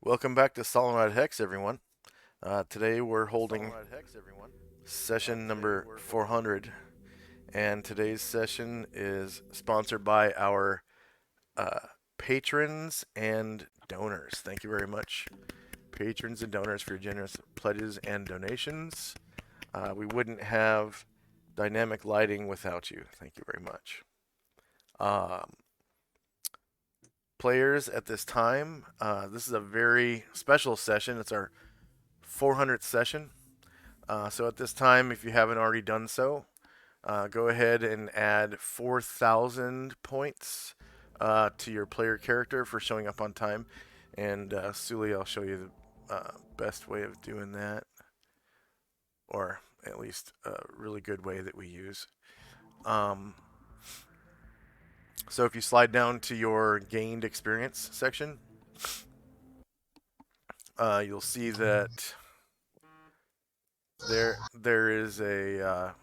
Welcome back to Solynod Hex, everyone. Today we're holding session number 400, and today's session is sponsored by our uh, patrons and donors. Thank you very much, patrons and donors, for your generous pledges and donations. We wouldn't have dynamic lighting without you. Thank you very much. Um, Players at this time, this is a very special session. It's our 400th session. So at this time, if you haven't already done so, go ahead and add 4,000 points to your player character for showing up on time. And Suli, I'll show you the best way of doing that, or at least a really good way that we use. So if you slide down to your gained experience section, you'll see that there is a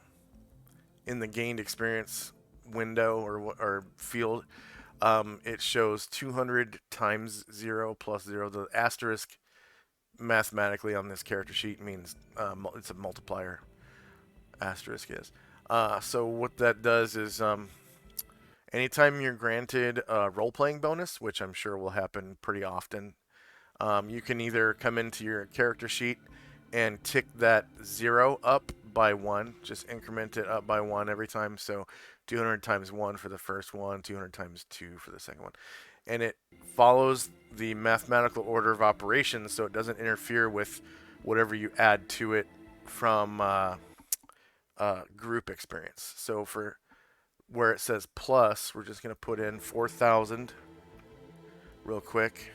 in the gained experience window or field, it shows 200 times 0 plus 0. The asterisk mathematically on this character sheet means it's a multiplier. Asterisk is. So what that does is anytime you're granted a role-playing bonus, which I'm sure will happen pretty often, you can either come into your character sheet and tick that 0 up by 1, just increment it up by 1 every time. So 200 times 1 for the first one, 200 times 2 for the second one. And it follows the mathematical order of operations, so it doesn't interfere with whatever you add to it from group experience. So for where it says plus, we're just going to put in 4,000 real quick.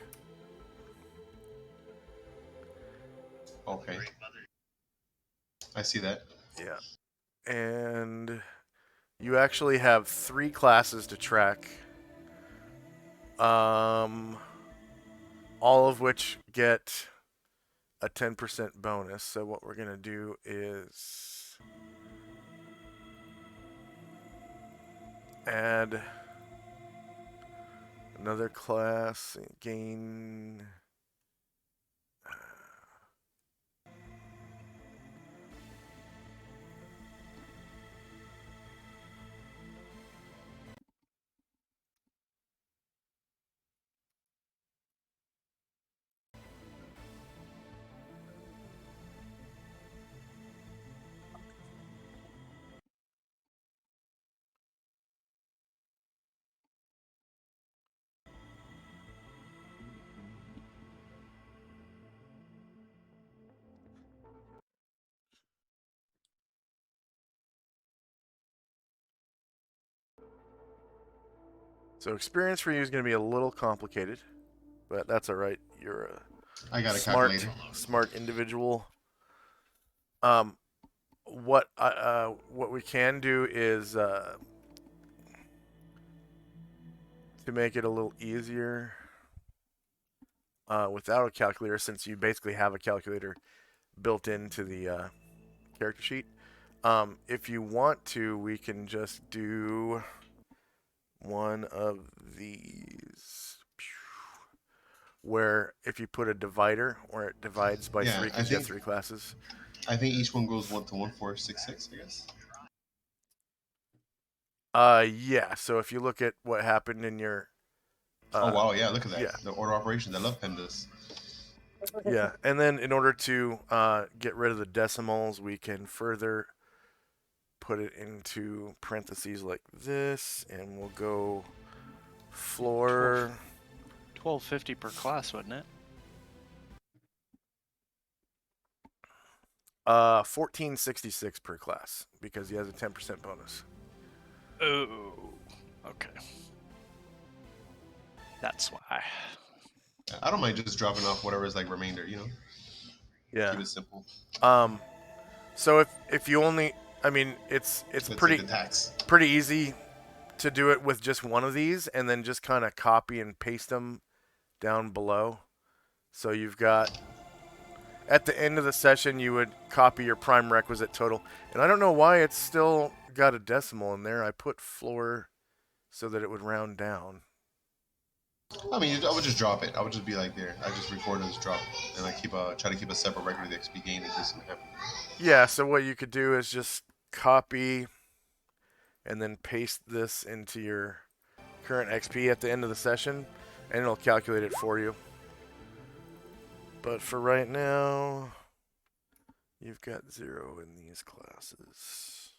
Okay. I see that. Yeah. And you actually have 3 classes to track. All of which get a 10% bonus. So what we're going to do is add another class, gain So experience for you is going to be a little complicated, but that's all right. You're a I got a smart, calculator. smart individual. What we can do is to make it a little easier without a calculator, since you basically have a calculator built into the character sheet. If you want to, we can just do one of these, where if you put a divider where it divides by Yeah, 3 because you have 3 classes. I think each one goes 1 to 1466, I guess. Yeah. So if you look at what happened in your Oh wow, yeah, look at that. yeah, The order of operations. I love PEMDAS. yeah, and then in order to get rid of the decimals, we can further put it into parentheses like this, and we'll go floor 1250 per class, wouldn't it? 1466 per class because he has a 10% bonus. Oh, okay. That's why. I don't mind just dropping off whatever is like remainder, Yeah. Keep it simple. So if you only, I mean, it's pretty the tax. pretty easy to do it with just one of these, and then just kind of copy and paste them down below. So you've got, at the end of the session, you would copy your prime requisite total. And I don't know why it's still got a decimal in there. I put floor so that it would round down. I mean, I would just drop it. I would just be like there. I just record and just drop it, and I try to keep a separate record of the XP gain in case something happens. Yeah, so what you could do is just copy and then paste this into your current XP at the end of the session, and it'll calculate it for you. But for right now, you've got 0 in these classes.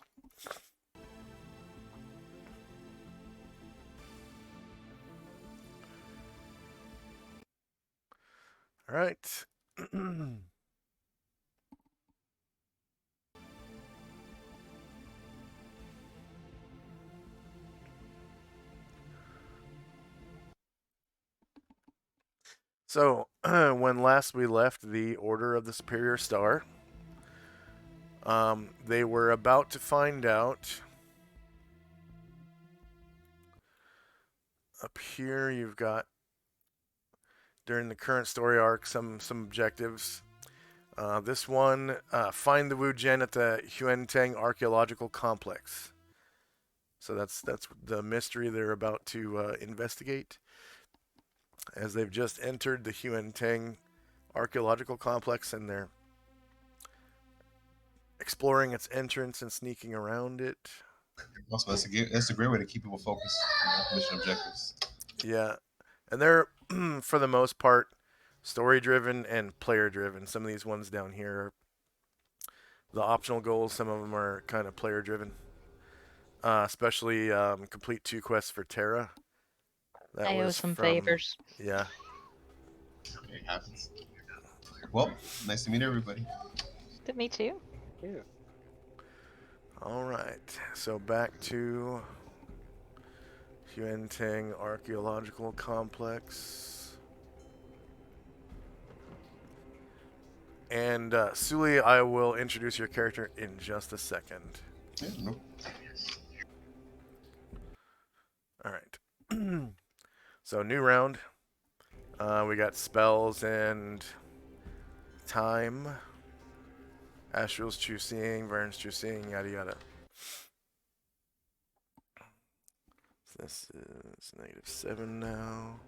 All right. So, when last we left the Order of the Superior Star, they were about to find out. Up here, you've got, during the current story arc, some objectives. This one, find the Wu Gen at the Huenteng Archaeological Complex. So that's the mystery they're about to investigate, as they've just entered the Huenteng Archaeological Complex and they're exploring its entrance and sneaking around it. Also, that's a great way to keep people focused on mission objectives. Yeah, and they're for the most part story driven and player driven. Some of these ones down here are the optional goals. Some of them are kind of player driven. Especially complete 2 quests for Terra. That I owe was some from, favors. yeah. It happens. Well, nice to meet everybody. Me too. Yeah. All right, so back to Huenteng Archaeological Complex. And Suli, I will introduce your character in just a second. Yeah, no. All right. So new round. We got spells and time. Astral's True Seeing, Vern's True Seeing, yada yada. So this is -7 now.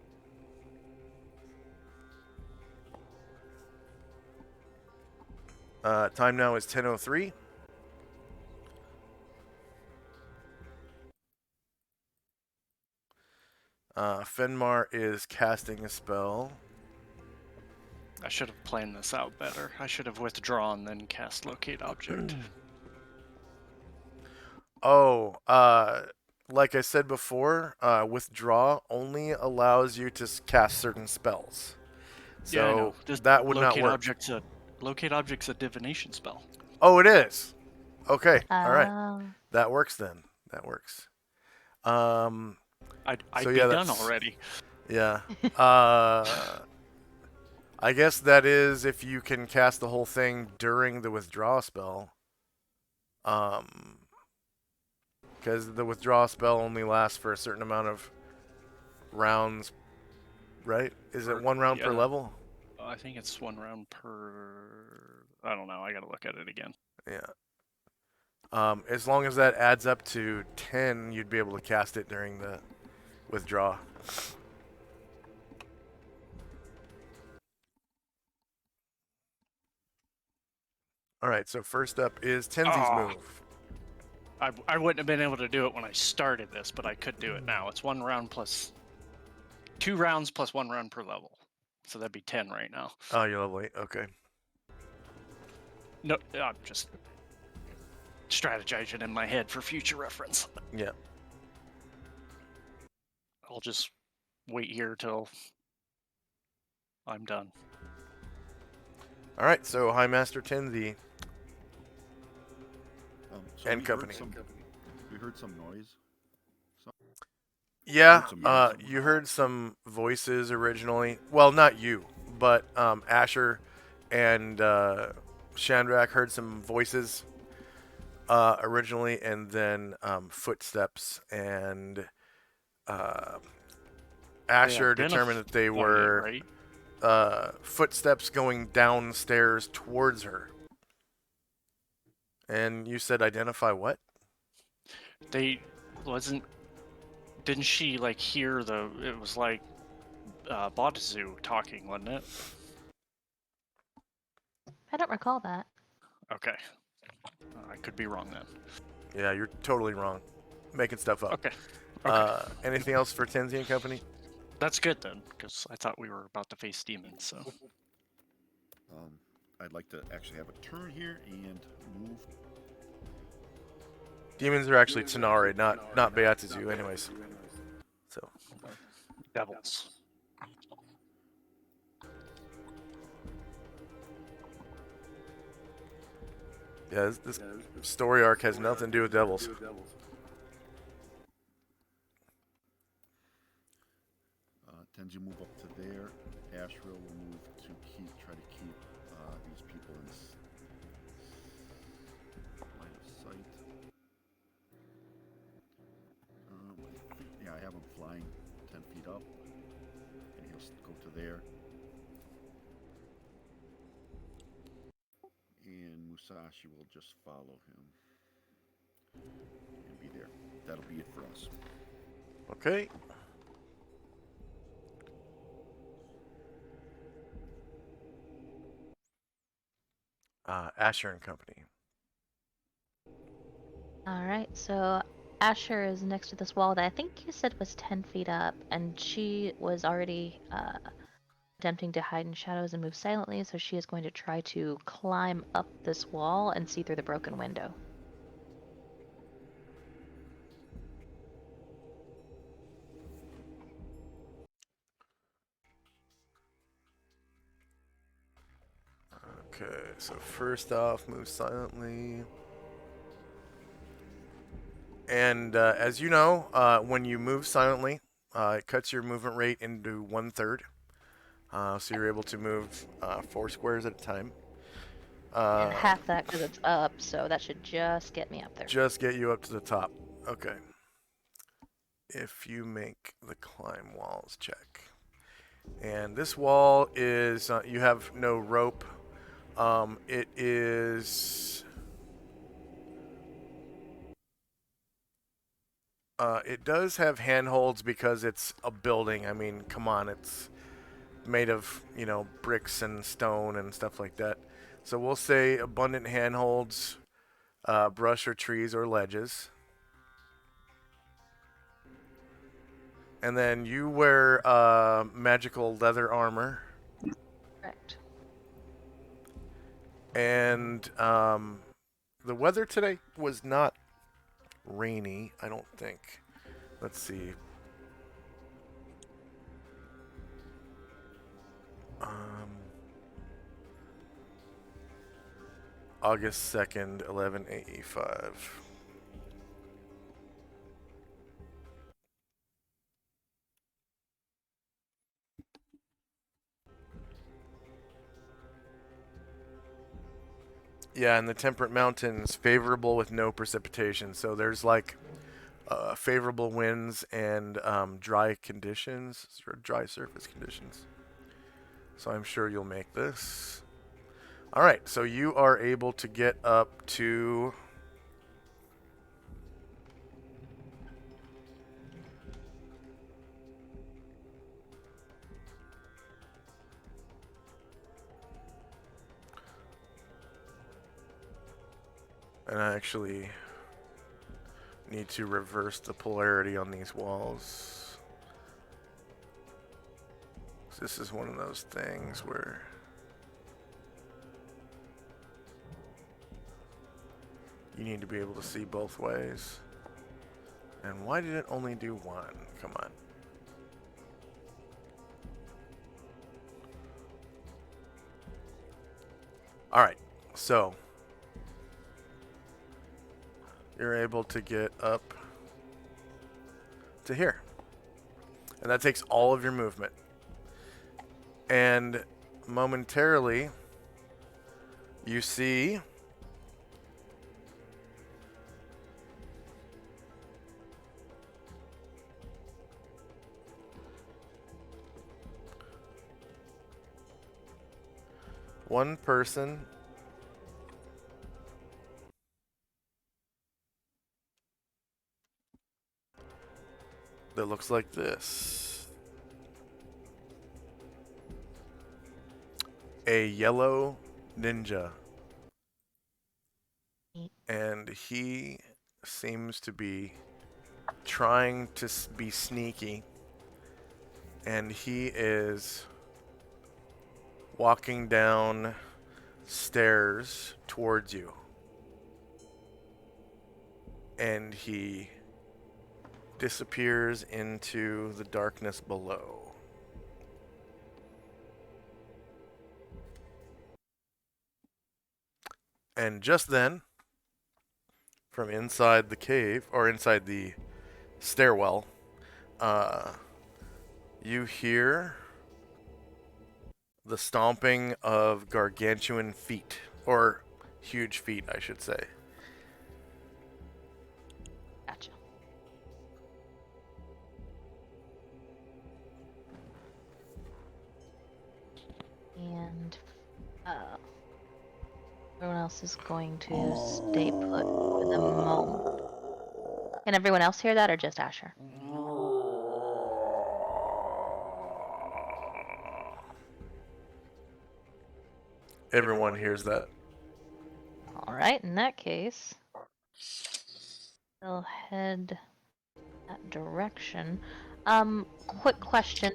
Time now is 10:03. Fenmar is casting a spell. I should have planned this out better. I should have withdrawn, then cast Locate Object. Oh, like I said before, withdraw only allows you to cast certain spells. So Yeah, I know. This that would not work. Locate Object's a divination spell. Oh, it is. Okay, all right. That works then. That works. I'd So, be yeah, done that's- already. Yeah. I guess that is if you can cast the whole thing during the withdraw spell. Because the withdraw spell only lasts for a certain amount of rounds, right? Is it 1 round per Yeah. level? I think it's 1 round per. I don't know. I gotta look at it again. Yeah. As long as that adds up to 10, you'd be able to cast it during the withdraw. All right, so first up is Tenzi's Ah. move. I wouldn't have been able to do it when I started this, but I could do it now. It's 1 round plus 2 rounds plus 1 round per level. So that'd be 10 right now. Oh, you're level 8. Okay. No, I'm just strategizing in my head for future reference. Yeah. I'll just wait here till I'm done. All right, so High Master Tenzi. So And we company. We heard some noise. Yeah, Heard some noise. you heard some voices originally. Well, not you, but Asher and Shandrak heard some voices originally, and then footsteps, and Asher determined that they were right? footsteps going downstairs towards her. And you said identify what? They wasn't. Didn't she like hear the? It was like Botazoo talking, wasn't it? I don't recall that. Okay. I could be wrong then. Yeah, you're totally wrong. Making stuff up. Okay. Okay. Anything else for Tenzi and Company? That's good then, because I thought we were about to face demons. So. I'd like to actually have a turn here and move. Demons are actually Tenari, not Beatazu, anyways. So. Devils. Yeah, this story arc has nothing to do with devils. Tenji move up to there. Ashra will move to try to keep these people in line of sight. Yeah, I have him flying 10 feet up, and he'll go to there. And Musashi will just follow him and be there. That'll be it for us. Okay. Asher and Company. Alright, so Asher is next to this wall that I think you said was 10 feet up, and she was already attempting to hide in shadows and move silently, so she is going to try to climb up this wall and see through the broken window. Okay, so first off, move silently. And as you know, when you move silently, it cuts your movement rate into 1/3. So you're able to move 4 squares at a time. And half that because it's up, so that should just get me up there. Just get you up to the top. Okay. If you make the climb walls check. And this wall is, you have no rope. It is... it does have handholds because it's a building. I mean, come on, it's made of, bricks and stone and stuff like that. So we'll say abundant handholds, brush or trees or ledges. And then you wear magical leather armor. Correct. And the weather today was not rainy, I don't think. Let's see. August 2nd, 1185. Yeah, and the Temperate Mountains, favorable with no precipitation. So there's like favorable winds and dry conditions, or dry surface conditions. So I'm sure you'll make this. All right, so you are able to get up to... And I actually need to reverse the polarity on these walls. So this is one of those things where you need to be able to see both ways. And why did it only do one? Come on. Alright, so you're able to get up to here. And that takes all of your movement. And momentarily, you see one person that looks like this. a yellow ninja, Neat. and he seems to be trying to be sneaky, and he is walking down stairs towards you, and he disappears into the darkness below. And just then, from inside the cave, or inside the stairwell, you hear the stomping of gargantuan feet, or huge feet, I should say. Gotcha. And everyone else is going to stay put for the moment. Can everyone else hear that, or just Asher? Everyone hears that. All right, in that case, they'll head that direction. Quick question.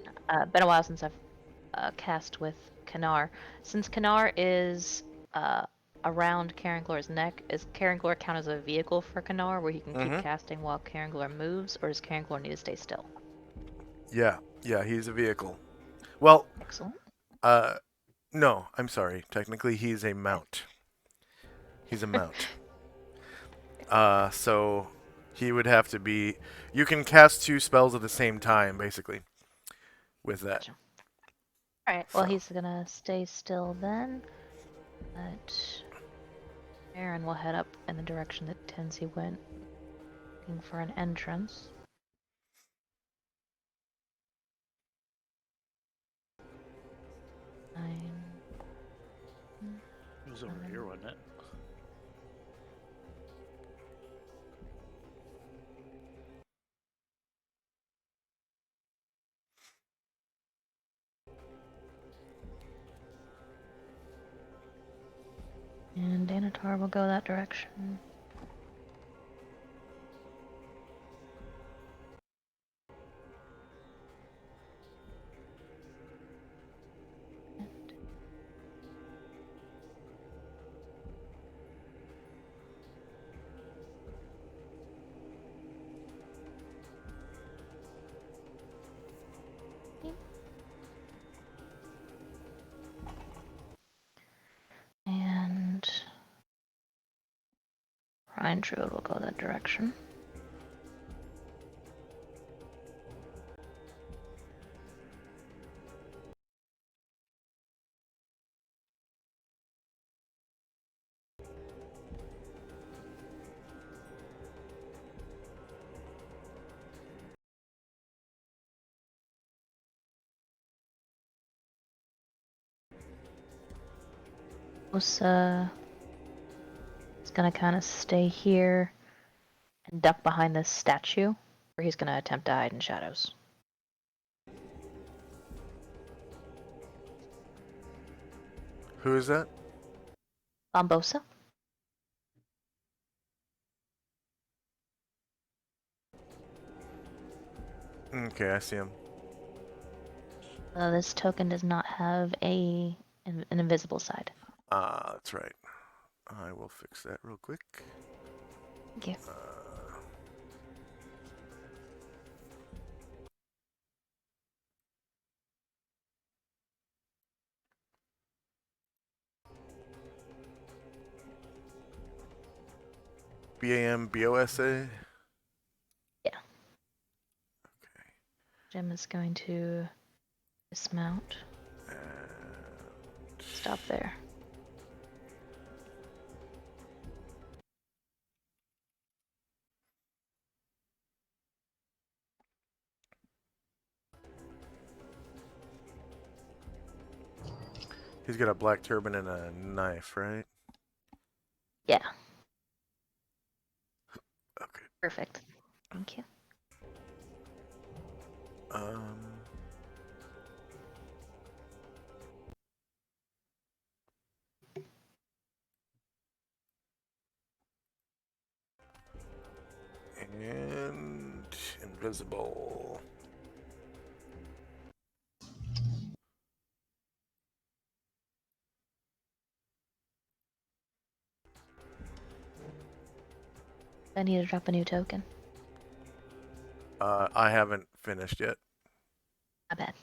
Been a while since I've cast with Kanar. Since Kanar is around Karanglor's neck, is Karanglor count as a vehicle for Kanar, where he can keep casting while Karanglor moves, or does Karanglor need to stay still? Yeah, he's a vehicle. Well, Excellent. no, I'm sorry. Technically, he's a mount. He's a mount. So he would have to be. You can cast 2 spells at the same time, basically, with that. Gotcha. All right. Well, So. he's gonna stay still then. But Aaron will head up in the direction that Tensi went, looking for an entrance. It was over here, wasn't it? And Danatar will go that direction. And Ryan Druid will go that direction. Osa is gonna kind of stay here and duck behind this statue, where he's gonna attempt to hide in shadows. Who is that? Bombosa? Okay, I see him. This token does not have an invisible side. That's right. I will fix that real quick. Thank you. BAMBOSA? Yeah. Okay. Jim is going to dismount. Stop there. He's got a black turban and a knife, right? Yeah. Okay. Perfect. Thank you. invisible. I need to drop a new token. I haven't finished yet. I bet.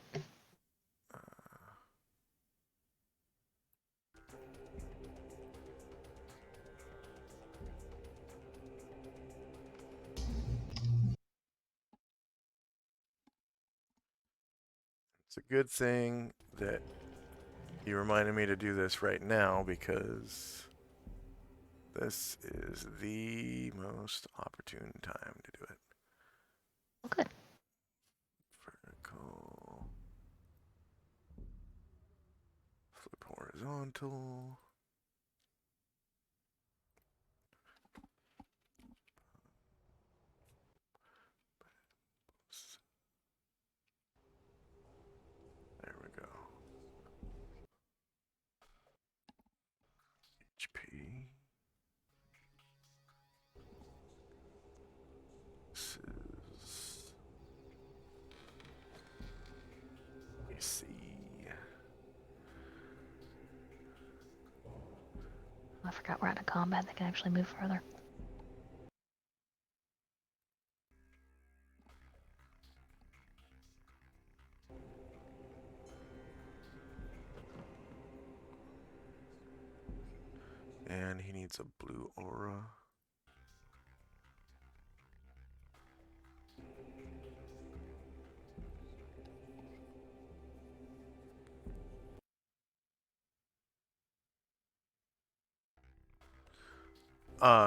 It's a good thing that you reminded me to do this right now because this is the most opportune time to do it. Oh, good. Vertical. Flip horizontal. There we go. HP. This is AC. I forgot we're out of combat. They can actually move further. And he needs a blue aura.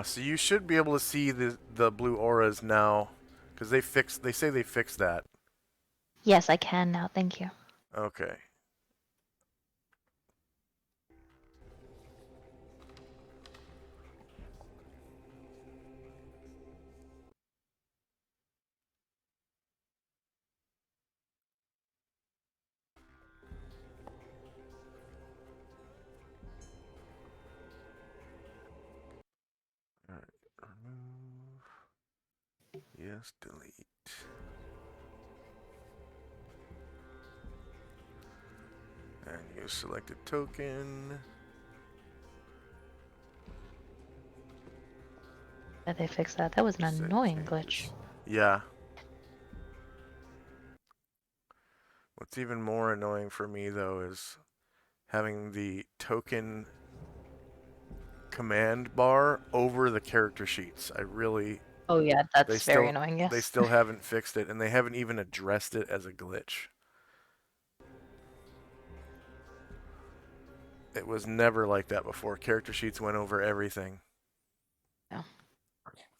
So you should be able to see the blue auras now, because they say they fixed that. Yes, I can now. Thank you. Okay. Alright, remove. Yes, delete. And you select a token. Did they fix that? That was an Set annoying changes. glitch. Yeah. What's even more annoying for me, though, is having the token command bar over the character sheets. I really... Oh yeah, They that's still, very annoying, yes. they still haven't fixed it, and they haven't even addressed it as a glitch. It was never like that before. Character sheets went over everything. No.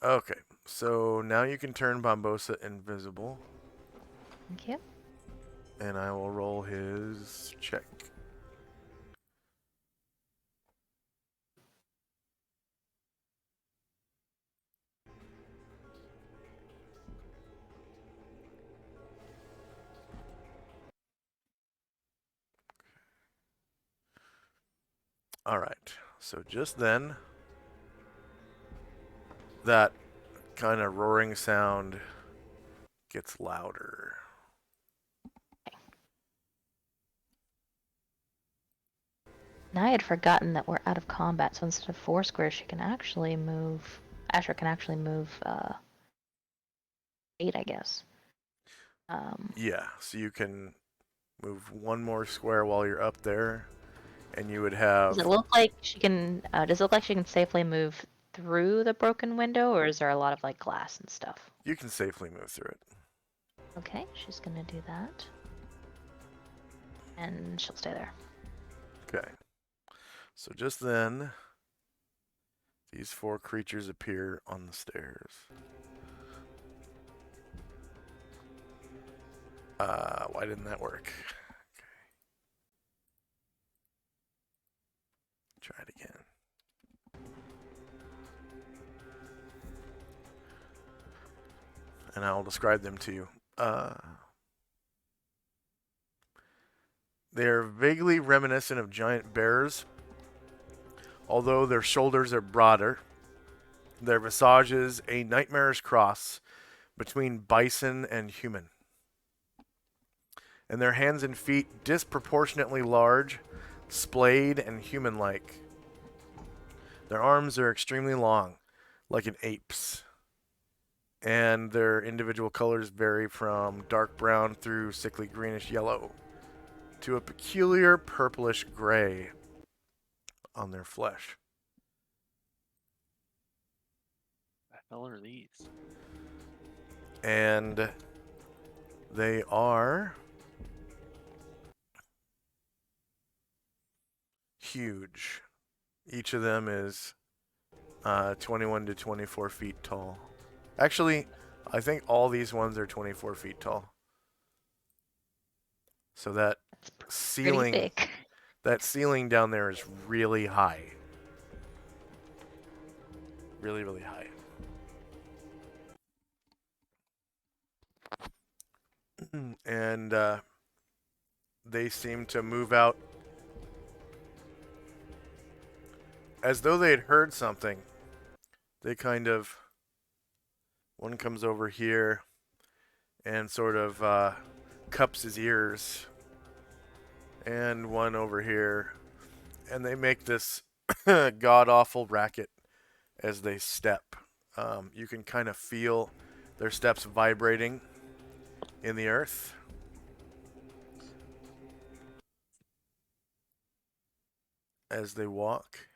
Okay, so now you can turn Bombosa invisible, Thank you. and I will roll his check. Alright, so just then, that kind of roaring sound gets louder. Now I had forgotten that we're out of combat, so instead of 4 squares, she can actually move... Asher can actually move, 8, I guess. Yeah, so you can move one more square while you're up there, and you would have... Does it look like she can, does it look like she can safely move through the broken window, or is there a lot of, like, glass and stuff? You can safely move through it. Okay, she's gonna do that. And she'll stay there. Okay. So just then, these 4 creatures appear on the stairs. Why didn't that work? Okay. Try it again. And I'll describe them to you. They're vaguely reminiscent of giant bears, although their shoulders are broader. Their visage is a nightmarish cross between bison and human. And their hands and feet disproportionately large, splayed, and human-like. Their arms are extremely long, like an ape's. And their individual colors vary from dark brown through sickly greenish yellow to a peculiar purplish gray on their flesh. What the hell are these? And they are huge. Each of them is 21 to 24 feet tall. Actually, I think all these ones are 24 feet tall. So that Pretty ceiling, big. that ceiling down there is really high. Really, really high. And they seem to move out as though they had heard something. They kind of, one comes over here and sort of cups his ears, and one over here, and they make this god-awful racket as they step. You can kind of feel their steps vibrating in the earth. As they walk.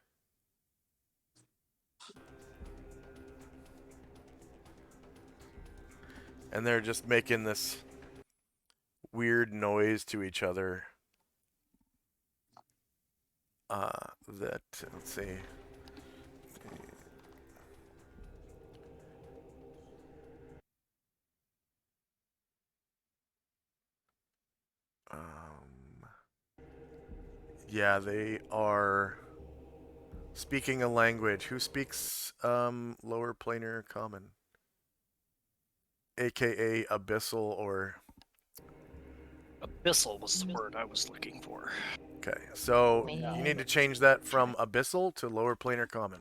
And they're just making this weird noise to each other. Let's see. Yeah, they are speaking a language. Who speaks lower planar common? AKA abyssal or... Abyssal was the word I was looking for. Okay, so Me. you need to change that from abyssal to lower planar common.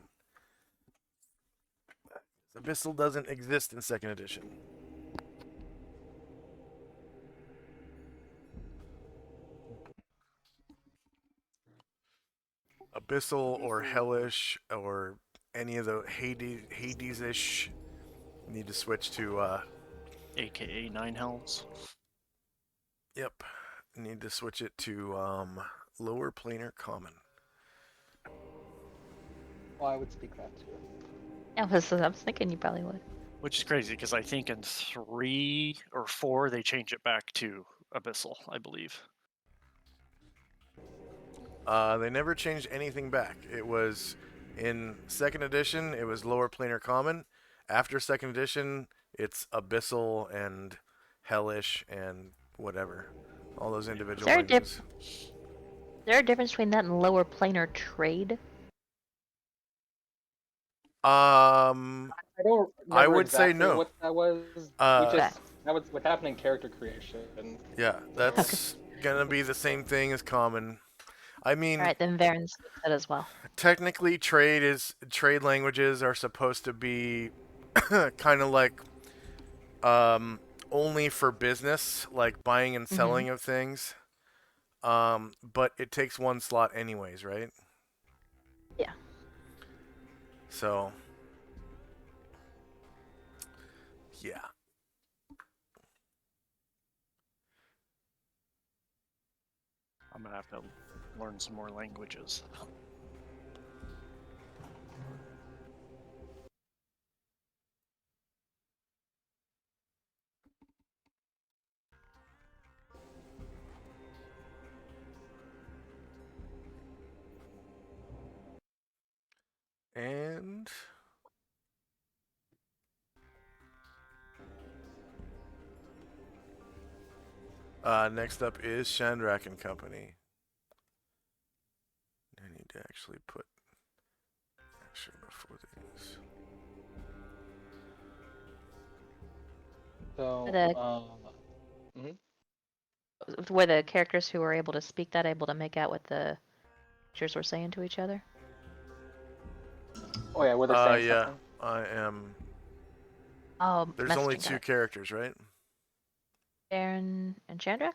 Abyssal doesn't exist in 2nd edition. Abyssal or hellish or any of the Hades-ish need to switch to AKA Nine Hells. yep. Need to switch it to lower planar common. Well, I would speak that too. I was thinking you probably would. Which is crazy because I think in 3 or 4 they change it back to Abyssal, I believe. They never changed anything back. It was in 2nd edition, it was lower planar common. After 2nd edition, it's abyssal and hellish and whatever. All those individual Is languages. there a difference between that and lower planar trade? I don't remember I would say exactly no. what that was. That was what happened in character creation. Yeah, that's gonna be the same thing as common. I mean, Alright, then Varen speaks that as well. technically trade languages are supposed to be kind of like only for business, like buying and selling of things. But it takes one slot anyways, right? Yeah. So yeah. I'm gonna have to learn some more languages. And next up is Shandrak and Company. I need to actually put Asher before these. So, Were the characters who were able to speak that able to make out what the creatures were saying to each other? oh yeah, were they saying Yeah, something? I am. Oh, There's only messaging, got 2 it. characters, right? Baron and Chandra?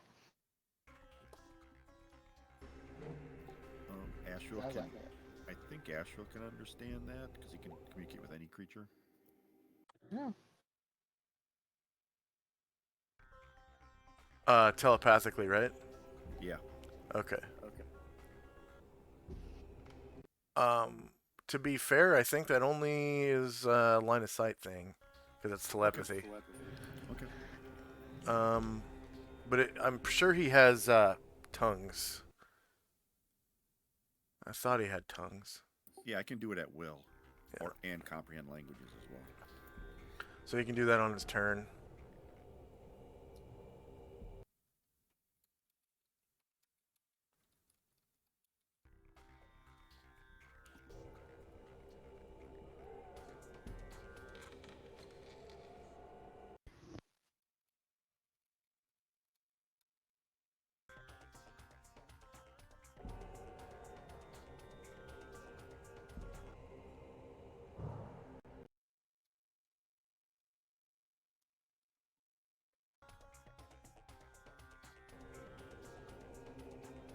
Astral Sounds can. like it. I think Astral can understand that because he can communicate with any creature. Oh. Telepathically, right? Yeah. Okay. To be fair, I think that only is a line of sight thing, because it's telepathy. Okay. But I'm sure he has tongues. I thought he had tongues. Yeah, I can do it at will, Yeah. and comprehend languages as well. So he can do that on his turn.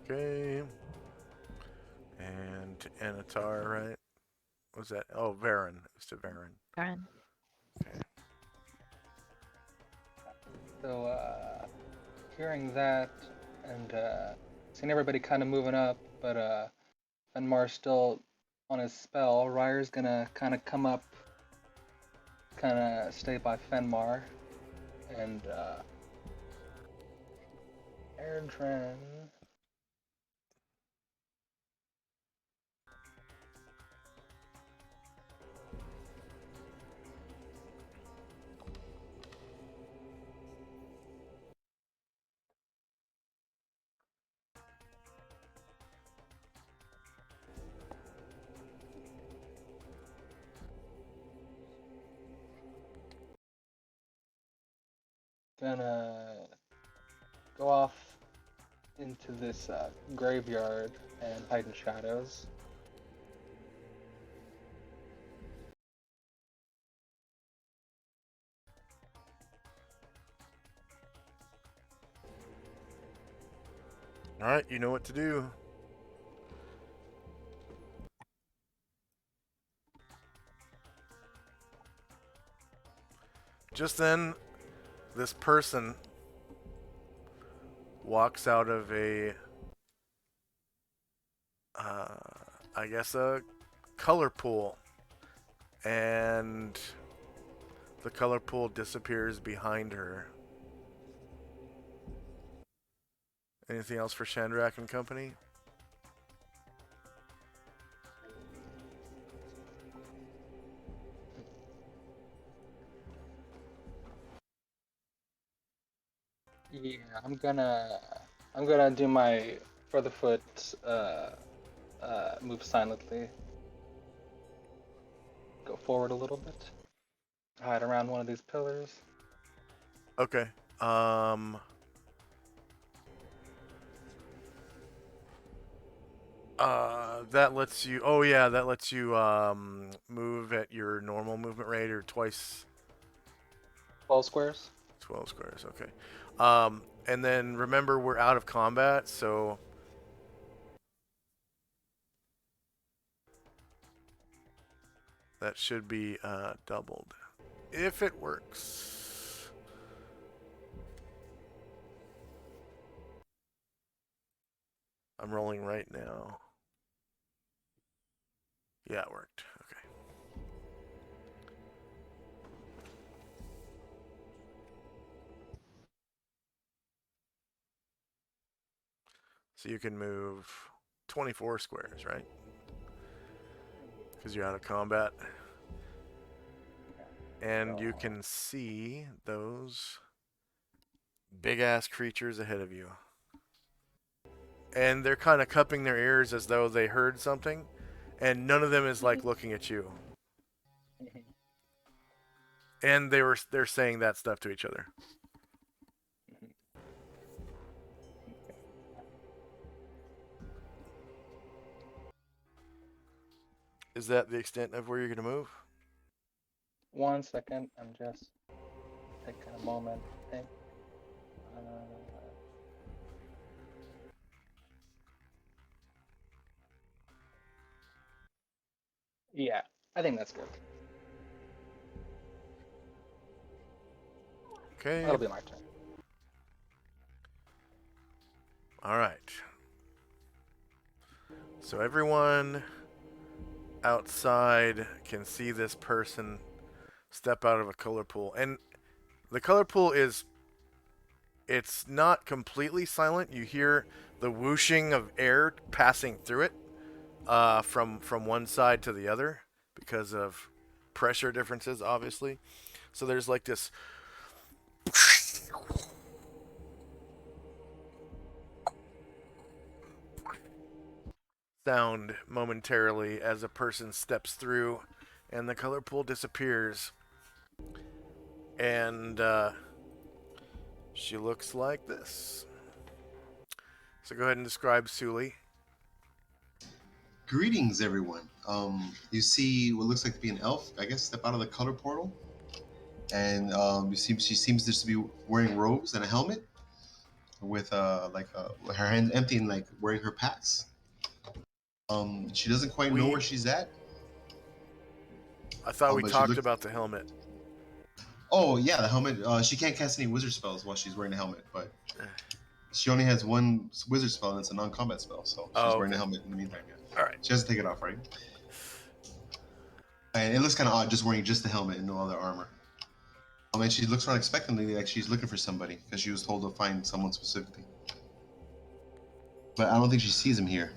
Okay. And Anatar, right? What was that? Oh, Varen. It's to Varen. Baron. Okay. So, hearing that and seeing everybody kind of moving up, but Fenmar's still on his spell, Ryer's gonna kind of come up, kind of stay by Fenmar, and Aaron. Gonna go off into this graveyard and hide in shadows. All right, you know what to do. Just then, this person walks out of I guess a color pool, and the color pool disappears behind her. Anything else for Chandrak and company? Yeah, I'm gonna do my further foot move silently. Go forward a little bit. Hide around one of these pillars. Okay. That lets you. Oh yeah, that lets you move at your normal movement rate or twice 12 squares. 12 squares. Okay. And then remember we're out of combat, so that should be doubled if it works. I'm rolling right now. Yeah, it worked. Okay. So you can move 24 squares, right? Because you're out of combat. And you can see those big ass creatures ahead of you. And they're kind of cupping their ears as though they heard something. And none of them is like looking at you. And they're saying that stuff to each other. Is that the extent of where you're going to move? 1 second. I'm just moment, I think. Uh, yeah, I think that's good. Okay. That'll be my turn. All right. So everyone outside can see this person step out of a color pool, and the color pool it's not completely silent. You hear the whooshing of air passing through it from one side to the other because of pressure differences, obviously. So there's like this sound momentarily as a person steps through, and the color pool disappears. And she looks like this. So go ahead and describe Suli. Greetings, everyone. You see what looks like to be an elf, I guess, step out of the color portal, and you see she seems just to be wearing robes and a helmet, with her hands empty and like wearing her packs. She doesn't quite know where she's at. I thought we But she talked looked. about the helmet. Oh yeah, the helmet. She can't cast any wizard spells while she's wearing the helmet, but she only has one wizard spell, and it's a non-combat spell. So she's wearing the helmet in the meantime. Yeah. All right. She has to take it off, right? And it looks kind of odd just wearing just the helmet and no other armor. And she looks around expectantly, like she's looking for somebody because she was told to find someone specifically. But I don't think she sees him here.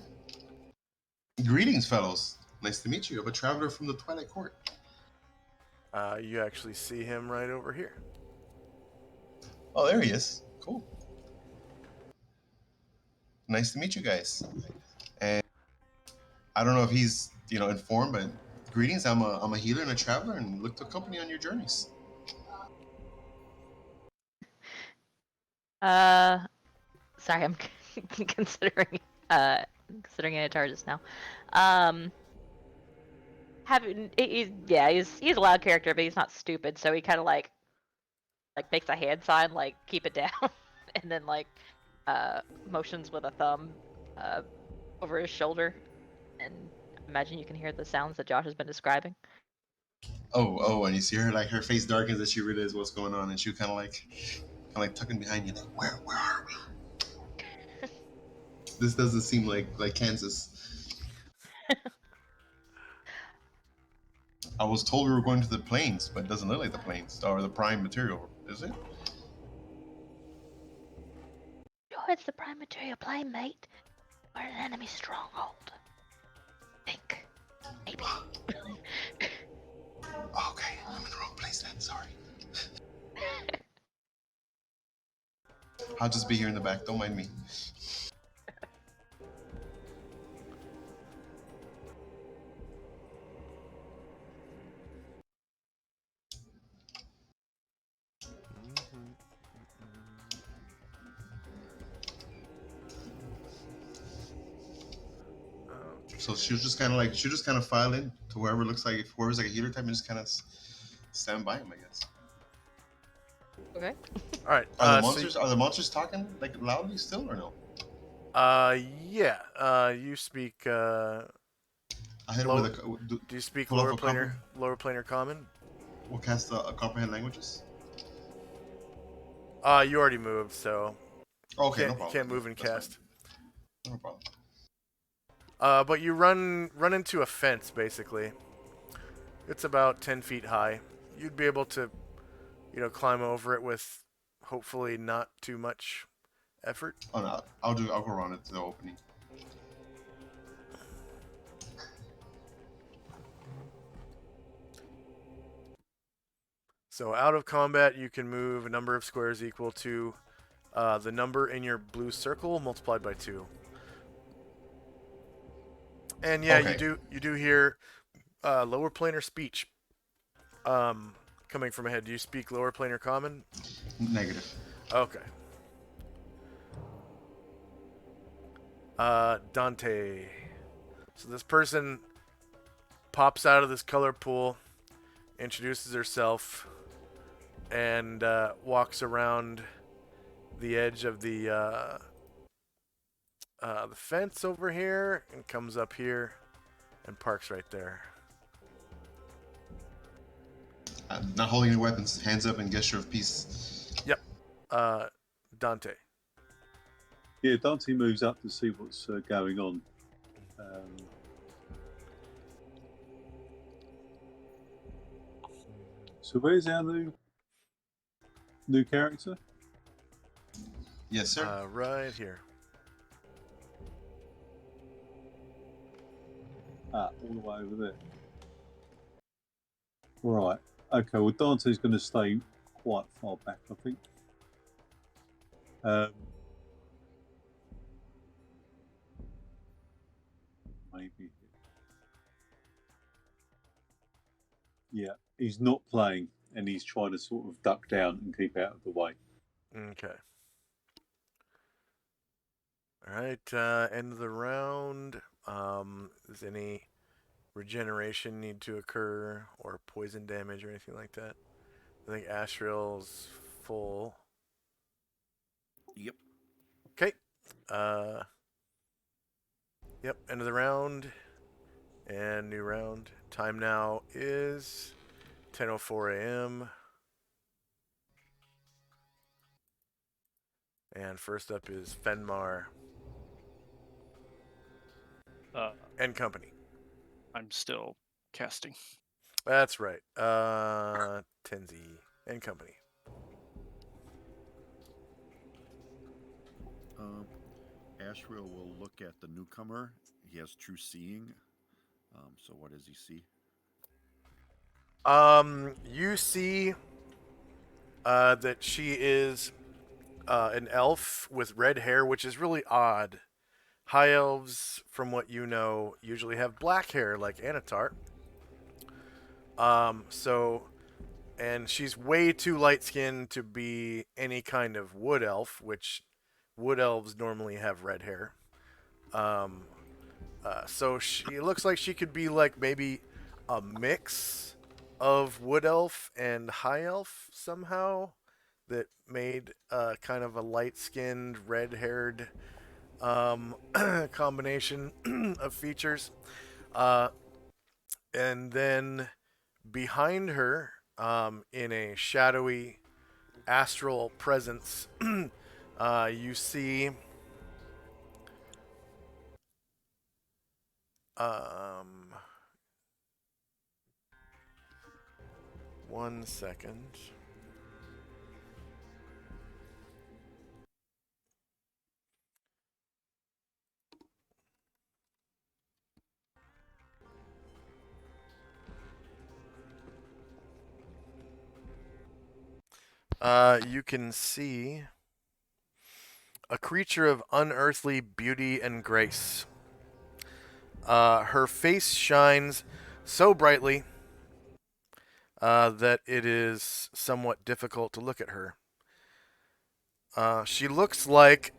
Greetings, fellows. Nice to meet you. I'm a traveler from the Twilight Court. You actually see him right over here. Oh, there he is. Cool. Nice to meet you guys. And I don't know if he's informed, but greetings. I'm a healer and a traveler, and look to accompany on your journeys. Sorry, I'm considering considering any charges now. He's a loud character, but he's not stupid, so he kind of like makes a hand sign, like keep it down, and then like motions with a thumb over his shoulder, and imagine you can hear the sounds that Josh has been describing. Oh, and you see her, like her face darkens as she realizes what's going on, and she kind of like tucking behind you, like where are we? This doesn't seem like Kansas. I was told we were going to the plains, but it doesn't look like the plains or the prime material, is it? Sure, it's the prime material plane, mate. We're an enemy stronghold. Think. Maybe. Okay, I'm in the wrong place then. Sorry. I'll just be here in the back. Don't mind me. So she'll just kind of file in to whoever looks like whoever's like a healer type and just kind of stand by him, I guess. Okay. All right. Are the monsters talking like loudly still or no? Yeah. You speak. I hit him with a. Do you speak pull off lower a planar common? We'll cast a comprehend languages. You already moved, so Okay, you no problem. can't move and That's cast. fine. No problem. But you run into a fence, basically. It's about 10 feet high. You'd be able to, climb over it with hopefully not too much effort. Oh no, I'll go around it to the opening. So out of combat, you can move a number of squares equal to the number in your blue circle multiplied by 2. And yeah, Okay. you do hear lower planar speech coming from ahead. Do you speak lower planar common? Negative. Okay. Dante. So this person pops out of this color pool, introduces herself. and walks around the edge of the fence over here and comes up here and parks right there. Not holding any weapons, hands up and gesture of peace. Yep. Dante. Yeah, Dante moves up to see what's going on. So where's our new character? Yes, sir. Right here. All the way over there. Right. Okay, well, Dante's going to stay quite far back, I think. Maybe. Yeah, he's not playing, and he's trying to sort of duck down and keep out of the way. Okay. All right. End of the round. Does any regeneration need to occur or poison damage or anything like that? I think Asriel's full. Yep. Okay. Yep. End of the round. And new round. Time now is 10:04 a.m. And first up is Fenmar and company. I'm still casting. That's right. Tenzi and company. Ashriel will look at the newcomer. He has true seeing. So what does he see? You see that she is an elf with red hair, which is really odd. High elves, from what you know, usually have black hair like Anatar. And she's way too light-skinned to be any kind of wood elf, which wood elves normally have red hair. So she looks like she could be like maybe a mix of wood elf and high elf somehow, that made kind of a light-skinned, red-haired combination of features. And then behind her, in a shadowy astral presence, you see one second. You can see a creature of unearthly beauty and grace. Her face shines so brightly that it is somewhat difficult to look at her. She looks like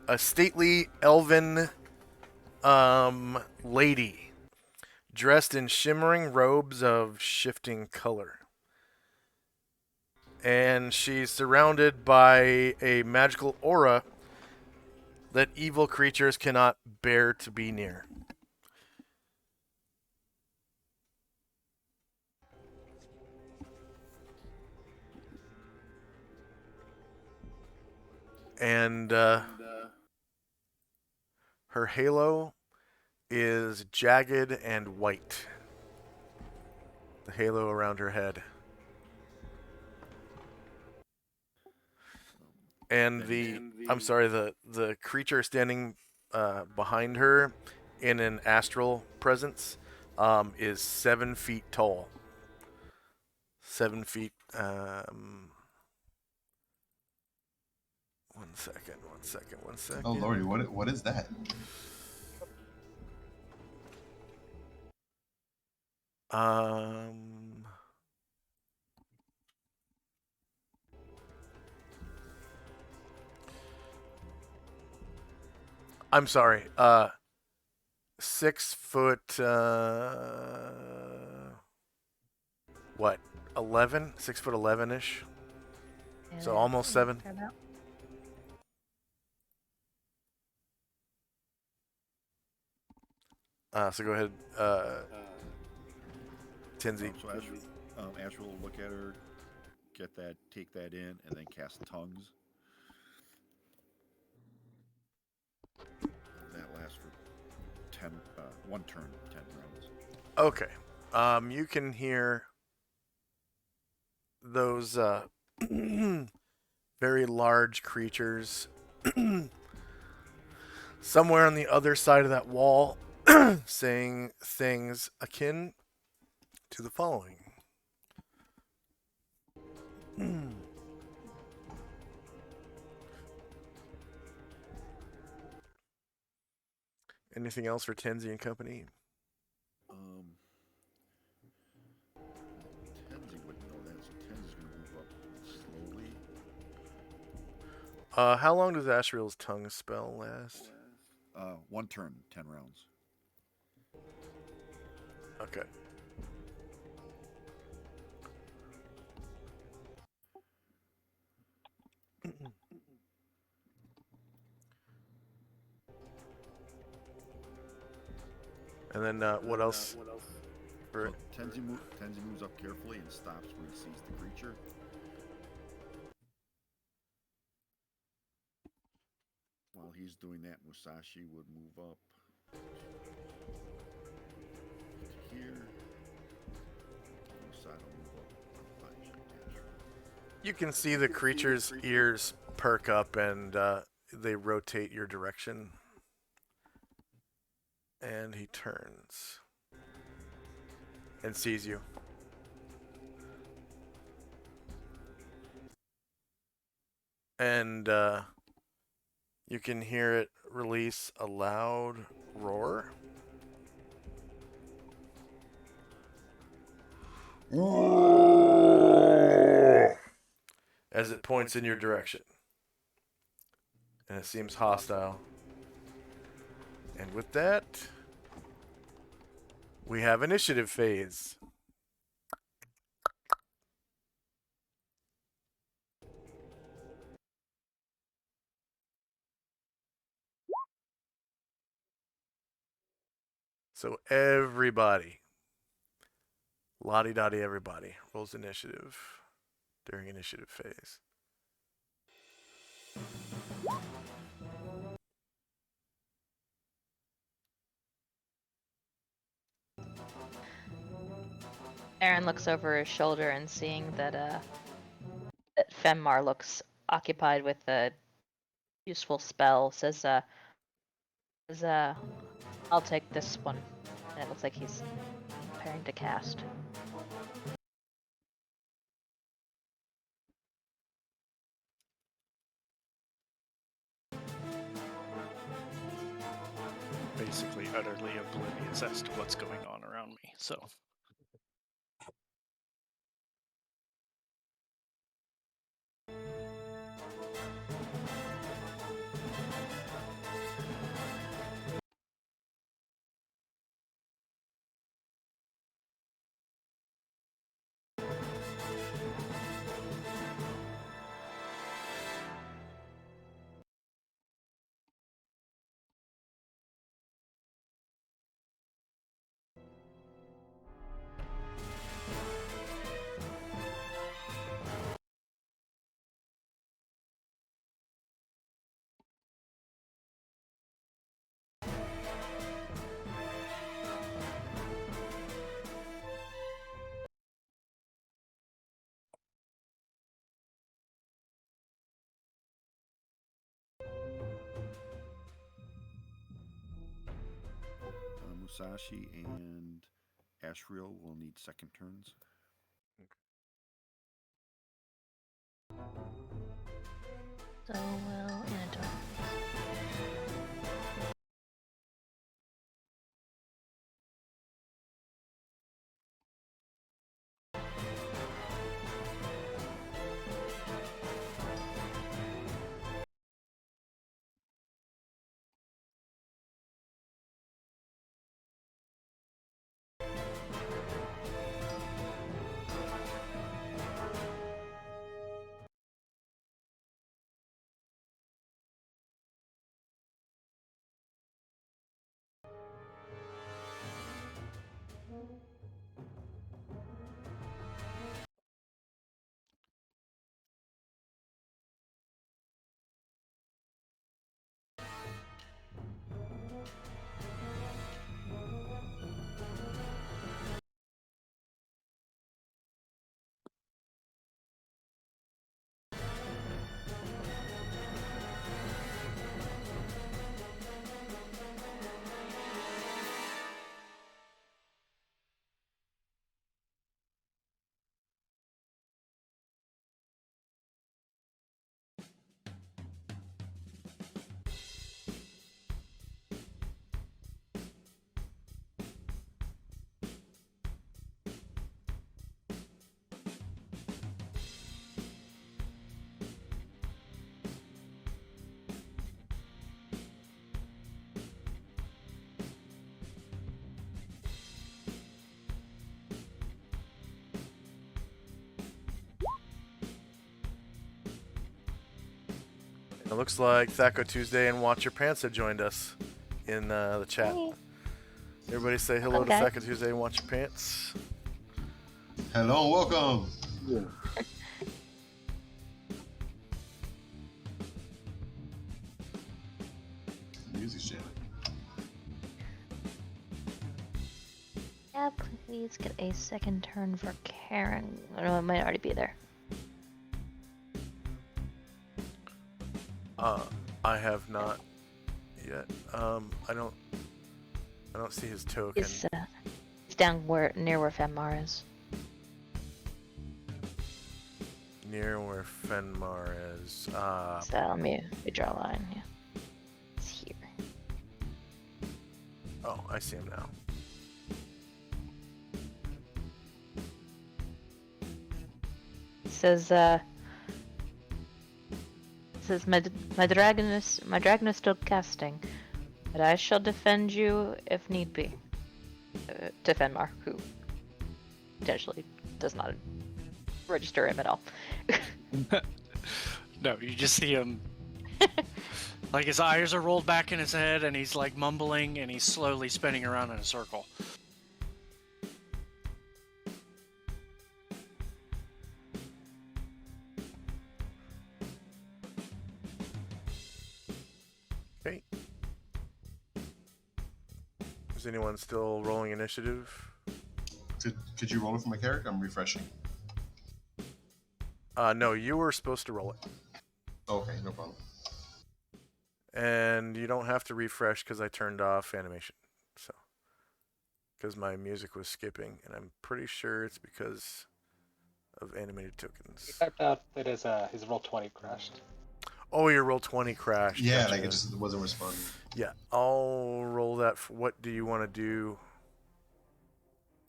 a stately elven lady, dressed in shimmering robes of shifting color. And she's surrounded by a magical aura that evil creatures cannot bear to be near. And her halo is jagged and white. The halo around her head. And the creature standing behind her in an astral presence is 7 feet tall. 7 feet. One second. Oh lordy, what is that? I'm sorry. 6 foot. What? 11? 6 foot 11 ish. So almost 7. Thereabout. So go ahead, Tinsy. So Ash will look at her, take that in, and then cast tongues. That lasts for 1 turn, 10 rounds. Okay. You can hear those very large creatures somewhere on the other side of that wall saying things akin to the following. Anything else for Tenzi and company? Tenzi wouldn't know that, so Tenzi's going to move up slowly. How long does Ashriel's tongue spell last? 1 turn, 10 rounds. Okay. And then what else? So Tenzi moves up carefully and stops when he sees the creature. While he's doing that, Musashi would move up to here. Musashi will move up. You can see the creature's ears perk up and they rotate your direction. And he turns and sees you. And you can hear it release a loud roar. As it points in your direction. And it seems hostile. And with that, we have initiative phase. So everybody, lottie-dottie everybody, rolls initiative during initiative phase. Aaron looks over his shoulder and seeing that that Fenmar looks occupied with a useful spell, says I'll take this one. And it looks like he's preparing to cast. Basically, utterly oblivious as to what's going on around me. So. Musashi and Ashriel will need second turns. So will Anton. It looks like Thaco Tuesday and Watch Your Pants have joined us in the chat. Hey. Everybody say hello to Welcome, Thaco Tuesday and Watch Your Pants. Hello, welcome. Yeah. Music's jamming. Yeah, please get a second turn for Karen. I know it might already be there. I have not yet. I don't see his token. He's down near where Fenmar is. Near where Fenmar is. So let me draw a line. Yeah, it's here. Oh, I see him now. It says my dragon is still casting, but I shall defend you if need be. To Fenmar, who potentially does not register him at all. No, you just see him. Like his eyes are rolled back in his head, and he's like mumbling, and he's slowly spinning around in a circle. Okay. Is anyone still rolling initiative? Could you roll it for my character? I'm refreshing. No, you were supposed to roll it. Okay, no problem. And you don't have to refresh because I turned off animation. So, because my music was skipping, and I'm pretty sure it's because of animated He tokens. typed out that his roll 20 crashed. Oh, your roll 20 crashed. Yeah, Gotcha. like it just wasn't responding. Yeah, I'll roll that. What do you want to do?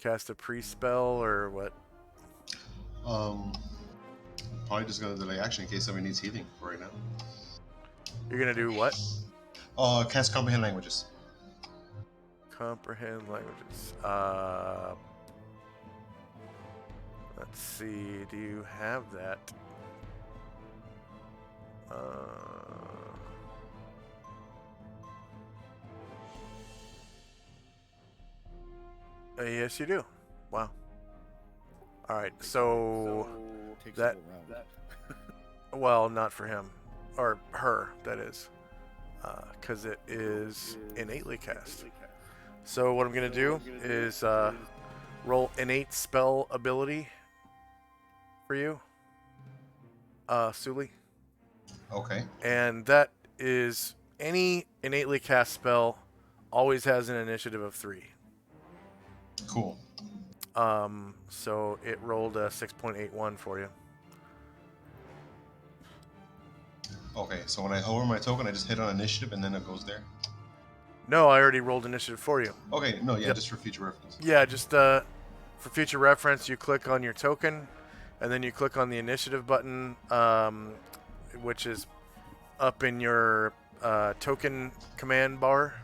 Cast a pre-spell or what? Probably just gonna delay action in case somebody needs healing for right now. You're gonna do what? Cast comprehend languages. Comprehend languages. Let's see. Do you have that? Yes, you do. Wow. All right. So Takes that. a whole round. Well, not for him or her. That is, because it is innately cast. So what I'm gonna do is roll innate spell ability for you, Suli. Okay. And that is any innately cast spell always has an initiative of 3. Cool. So it rolled a 6.81 for you. Okay, so when I hover my token, I just hit on initiative and then it goes there. No, I already rolled initiative for you. Okay, no, yeah, Yep. just for future reference. Yeah, just for future reference, you click on your token, and then you click on the initiative button, which is up in your token command bar,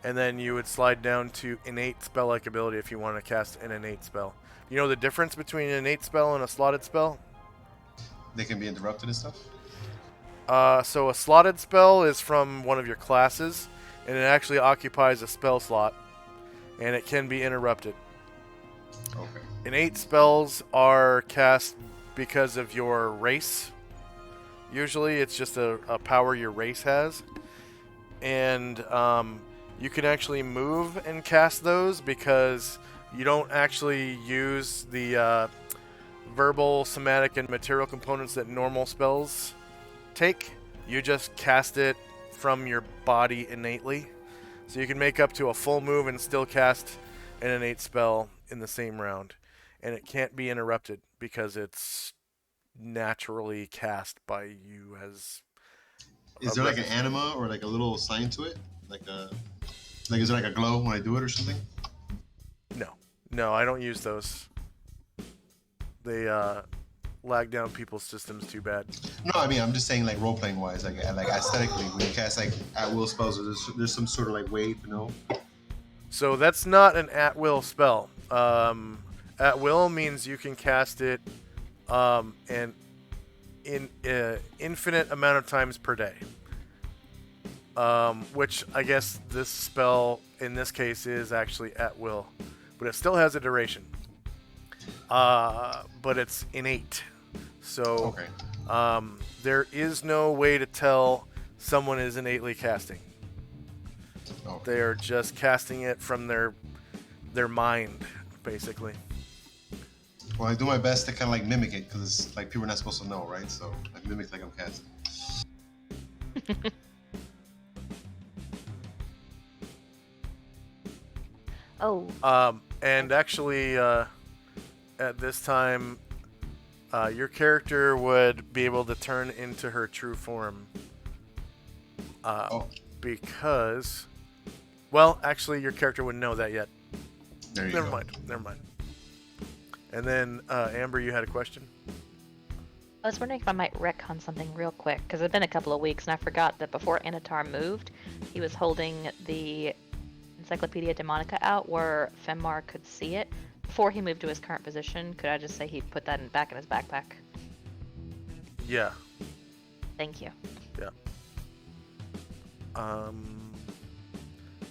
and then you would slide down to innate spell-like ability if you want to cast an innate spell. You know the difference between an innate spell and a slotted spell? They can be interrupted and stuff. So a slotted spell is from one of your classes, and it actually occupies a spell slot, and it can be interrupted. Okay. Innate spells are cast because of your race. Usually it's just a power your race has. And you can actually move and cast those because you don't actually use the verbal, somatic, and material components that normal spells take. You just cast it from your body innately. So you can make up to a full move and still cast an innate spell in the same round. And it can't be interrupted because it's naturally cast by you as... Is there like an anima or like a little sign to it? Is there like a glow when I do it or something? No, I don't use those. They lag down people's systems too bad. No, I mean I'm just saying like role playing wise, like aesthetically, when you cast like at will spells, there's some sort of like way to know. So that's not an at will spell. At will means you can cast it, and infinite amount of times per day. Which I guess this spell in this case is actually at will, but it still has a duration. But it's innate, so Okay. there is no way to tell someone is innately casting. Okay. They are just casting it from their mind, basically. Well, I do my best to kind of like mimic it because it's like people are not supposed to know, right? So I mimic like I'm casting. Oh, And actually, at this time, your character would be able to turn into her true form. Oh. Because, well, actually, your character wouldn't know that yet. There you Never go. mind. Never mind. And then, Amber, you had a question? I was wondering if I might retcon something real quick, because it's been a couple of weeks and I forgot that before Anatar moved, he was holding the Encyclopedia Demonica out where Fenmar could see it. Before he moved to his current position, could I just say he put that back in his backpack? Yeah. Thank you. Yeah.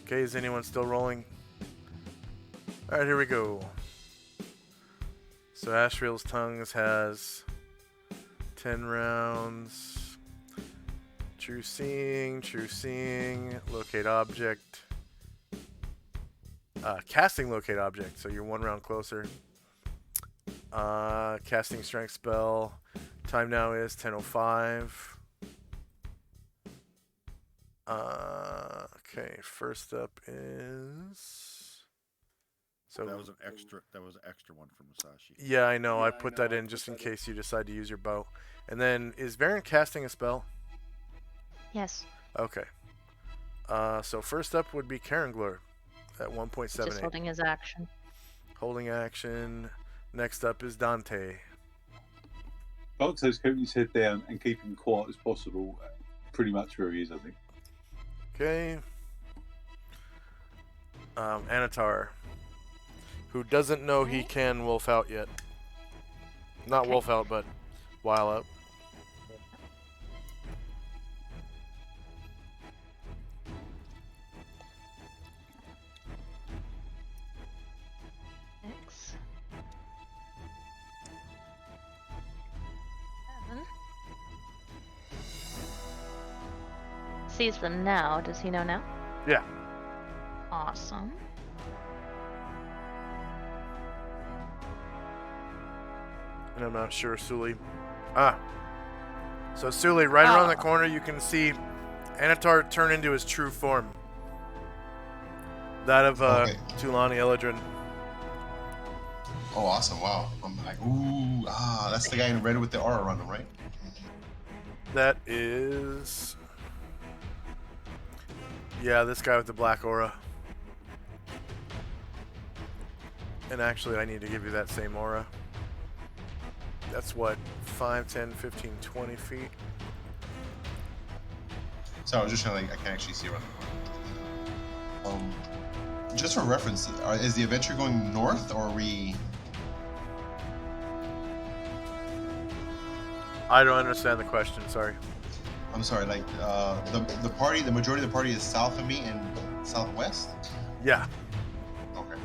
Okay, is anyone still rolling? Alright, here we go. So Ashriel's Tongues has 10 rounds. True seeing, locate object. Casting locate object, so you're 1 round closer. Casting strength spell. Time now is 10:05. Okay, first up is. So that was an extra one for Musashi. yeah, I know. I put that in just in case you decide to use your bow. And then is Varen casting a spell? Yes. Okay. So first up would be Karenglor at 1.78. Just holding his action. Holding action. Next up is Dante. Dante's keeping his head down and keeping quiet as possible. Pretty much where he is, I think. Okay. Anatar, who doesn't know he can wolf out yet. Not Okay. wolf out, but while out. Six. 7. Sees them now. Does he know now? Yeah. Awesome. And I'm not sure Sully. So Sully, right around the corner, you can see Anatar turn into his true form. That of Tulani Eladrin. Oh, awesome! Wow. I'm like, ooh, that's the guy in red with the aura around him, right? That is. Yeah, this guy with the black aura. And actually, I need to give you that same aura. That's what, 5, 10, 15, 20 feet? So I was just trying to, I can actually see around the corner. Just for reference, is the adventure going north, or are we... I don't understand the question, sorry. I'm sorry, like, the party, the majority of the party is south of me and southwest? Yeah. Okay.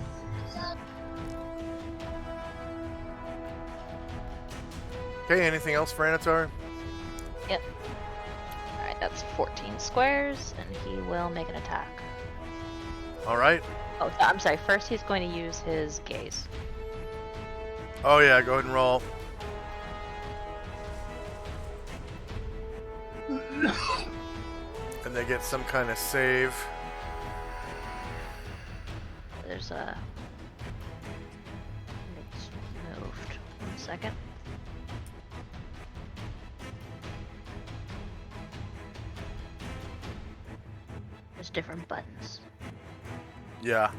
Okay, anything else for Anatar? Yep. Alright, that's 14 squares, and he will make an attack. Alright. Oh, I'm sorry. First, he's going to use his gaze. Oh yeah, go ahead and roll. And they get some kind of save. There's a... It's moved. 1 second. There's different buttons. Yeah.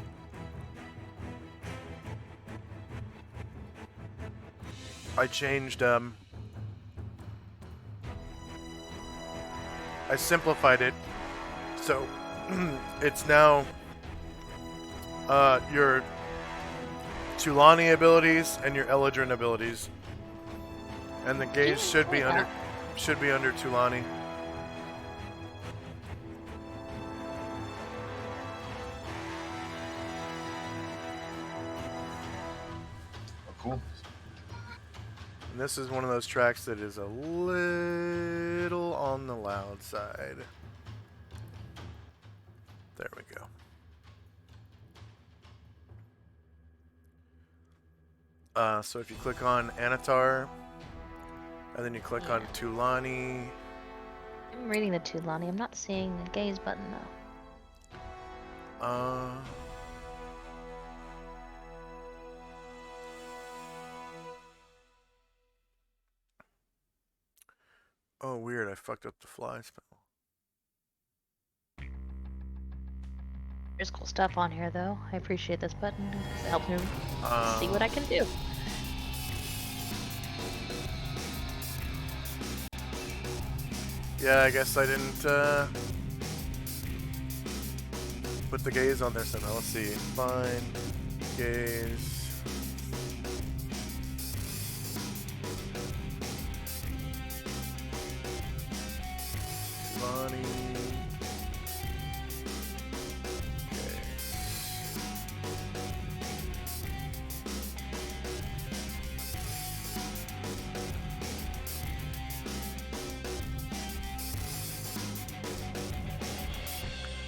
I changed, I simplified it. So, it's now, your Tulani abilities and your Eladrin abilities. And the gaze should be under Tulani. Oh, cool. And this is one of those tracks that is a little on the loud side. There we go. So if you click on Anatar, and then you click on Tulani. I'm reading the Tulani. I'm not seeing the gaze button though. Oh, weird. I fucked up the fly spell. There's cool stuff on here though. I appreciate this button because it helps me see what I can do. Yeah, I guess I didn't put the gaze on there somehow. Let's see. Find gaze. Money.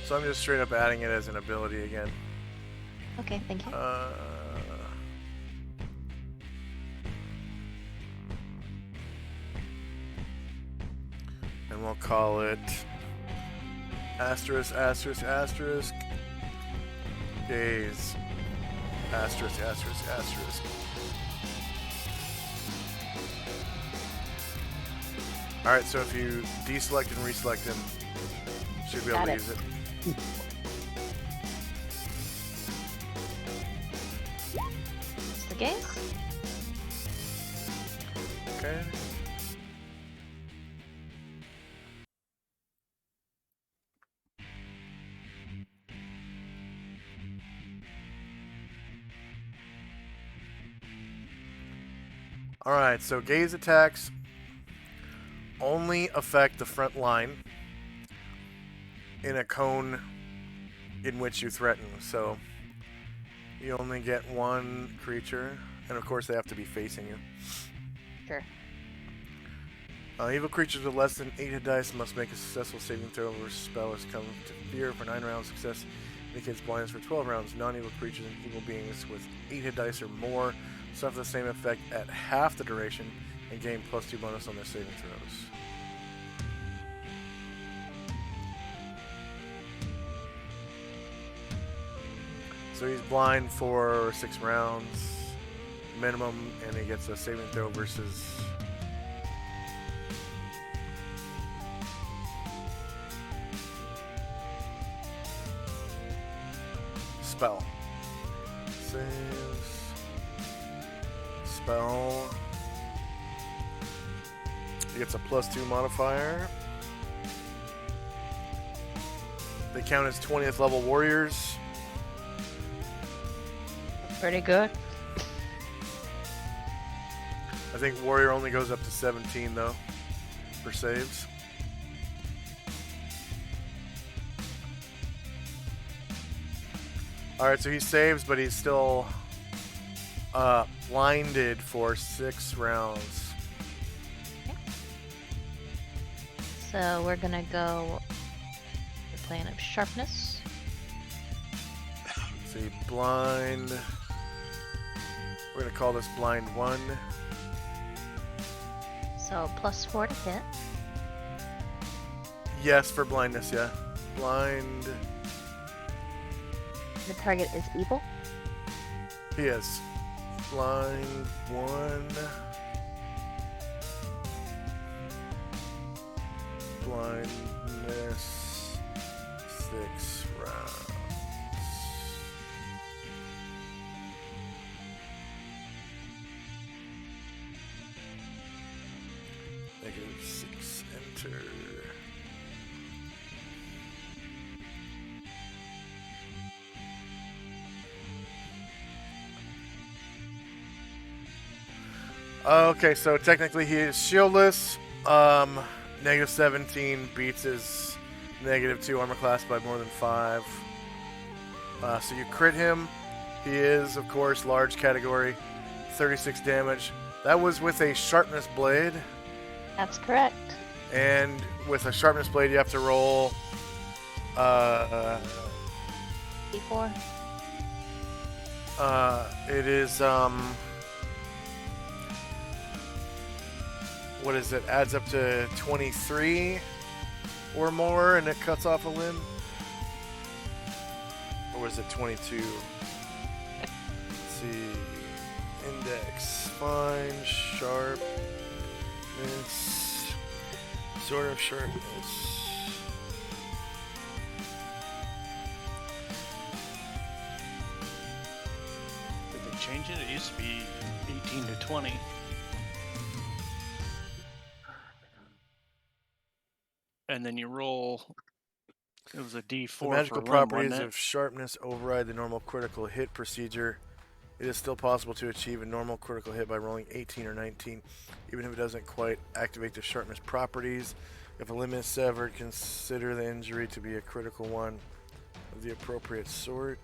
So I'm just straight up adding it as an ability again. Okay, thank you. And we'll call it asterisk, asterisk, asterisk, gaze, asterisk, asterisk, asterisk. Alright, so if you deselect and reselect him, you should be able to use it. It's the gaze. Okay. Alright, so gaze attacks only affect the front line in a cone in which you threaten. So you only get one creature, and of course they have to be facing you. Sure. Evil creatures with less than 8 hit dice must make a successful saving throw over spell is come to fear for 9 rounds. Success indicates blindness for 12 rounds. Non-evil creatures and evil beings with 8 hit dice or more suffer the same effect at half the duration and gain +2 bonus on their saving throws. So he's blind for 6 rounds minimum, and he gets a saving throw versus spell. Saves. Spell. He gets a +2 modifier. They count as 20th level warriors. Pretty good. I think warrior only goes up to 17 though for saves. Alright, so he saves, but he's still blinded for 6 rounds. Okay. So we're gonna go the plane of sharpness. So he blind. We're gonna call this blind 1. So +4 to hit. Yes, for blindness, yeah. Blind. The target is evil. He is. Blind 1. Blindness 6 rounds. -6 enter. Okay, so technically he is shieldless. Negative 17 beats his negative 2 armor class by more than 5. So you crit him. He is, of course, large category. 36 damage. That was with a sharpness blade. That's correct. And with a sharpness blade, you have to roll. D4. It is what is it? Adds up to 23 or more, and it cuts off a limb. Or was it 22? Let's see. Index, fine, sharpness, sort of sharpness. Did they change it? It used to be 18 to 20. And then you roll. It was a D4 The magical for limb, properties wasn't of sharpness override the normal critical hit procedure. It is still possible to achieve a normal critical hit by rolling 18 or 19, even if it doesn't quite activate the sharpness properties. If a limb is severed, consider the injury to be a critical one of the appropriate sort.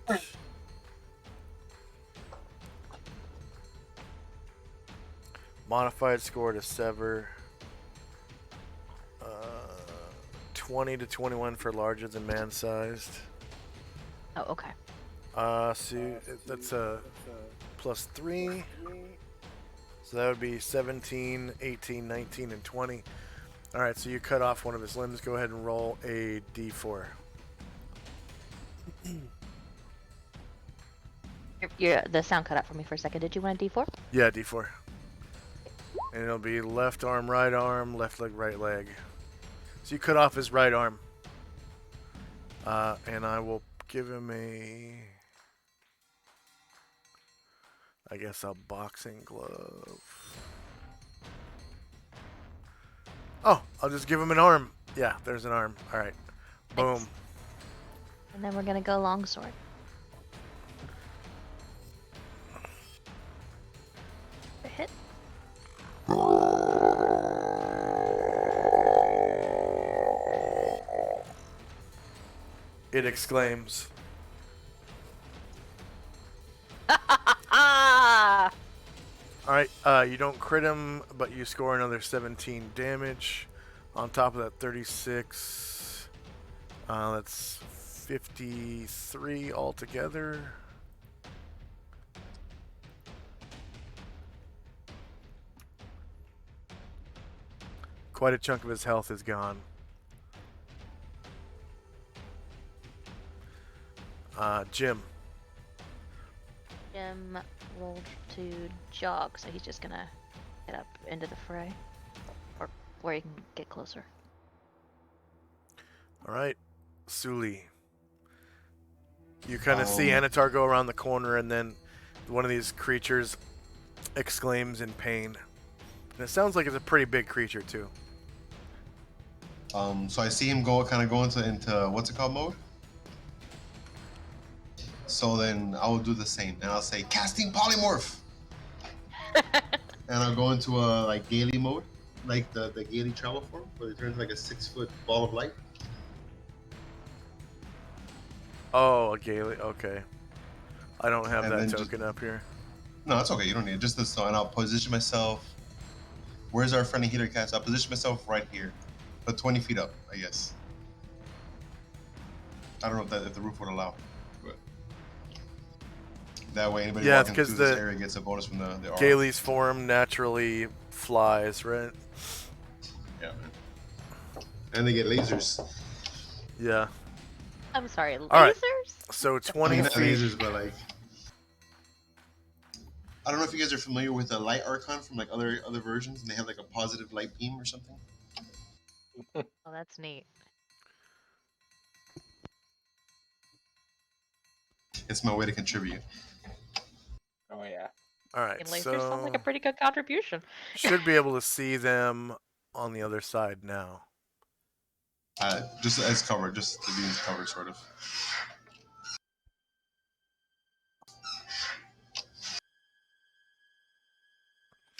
Modified score to sever. 20 to 21 for larger than man-sized. Oh, okay. So that's a plus 3. So that would be 17, 18, 19, and 20. Alright, so you cut off one of his limbs. Go ahead and roll a d4. The sound cut out for me for a second. Did you want a D4? Yeah, d4. And it'll be left arm, right arm, left leg, right leg. So you cut off his right arm. And I will give him I guess a boxing glove. Oh, I'll just give him an arm. Yeah, there's an arm. All right. Boom. Thanks. And then we're gonna go longsword. A hit. It exclaims. Ah! Alright, you don't crit him, but you score another 17 damage. On top of that, 36. That's 53 altogether. Quite a chunk of his health is gone. Jim. Jim rolled to jog, so he's just gonna get up into the fray. Or where he can get closer. Alright, Suli. You kind of see Anatar go around the corner, and then one of these creatures exclaims in pain. And it sounds like it's a pretty big creature, too. So I see him go into what's it called mode. So then I will do the same, and I'll say casting polymorph, and I'll go into a like Gaily mode, like the Gaily travel form, where it turns like a 6-foot ball of light. Oh, a Gaelic. Okay. I don't have And that then token up here. No, it's okay. You don't need it. Just this, and I'll position myself. Where's our friendly healer cast? I'll position myself right here, but 20 feet up, I guess. I don't know if the roof would allow. But that way, anybody walking through this area gets a bonus from the aura. Gaely's form naturally flies, right? Yeah, man. And they get lasers. Yeah. I'm sorry, lasers? Right. So 20 not feet. lasers, but like, I don't know if you guys are familiar with the light archon from like other versions, and they have like a positive light beam or something. Oh, that's neat. It's my way to contribute. Oh yeah. All right. And lasers So sound like a pretty good contribution. should be able to see them on the other side now. Just as cover, just to be as cover, sort of.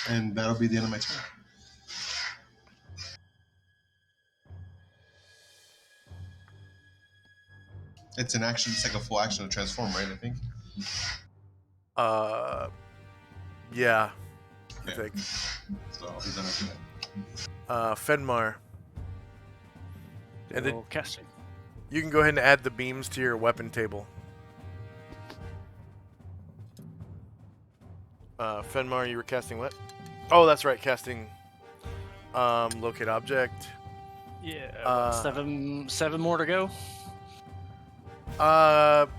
And that'll be the end of my turn. It's an action. It's like a full action to transform, right? I think. Yeah, I Okay. think. So I'll be done after that. Fenmar. And then Still casting. you can go ahead and add the beams to your weapon table. Fenmar, you were casting what? Oh, that's right, casting locate object. Yeah. Seven more to go. Or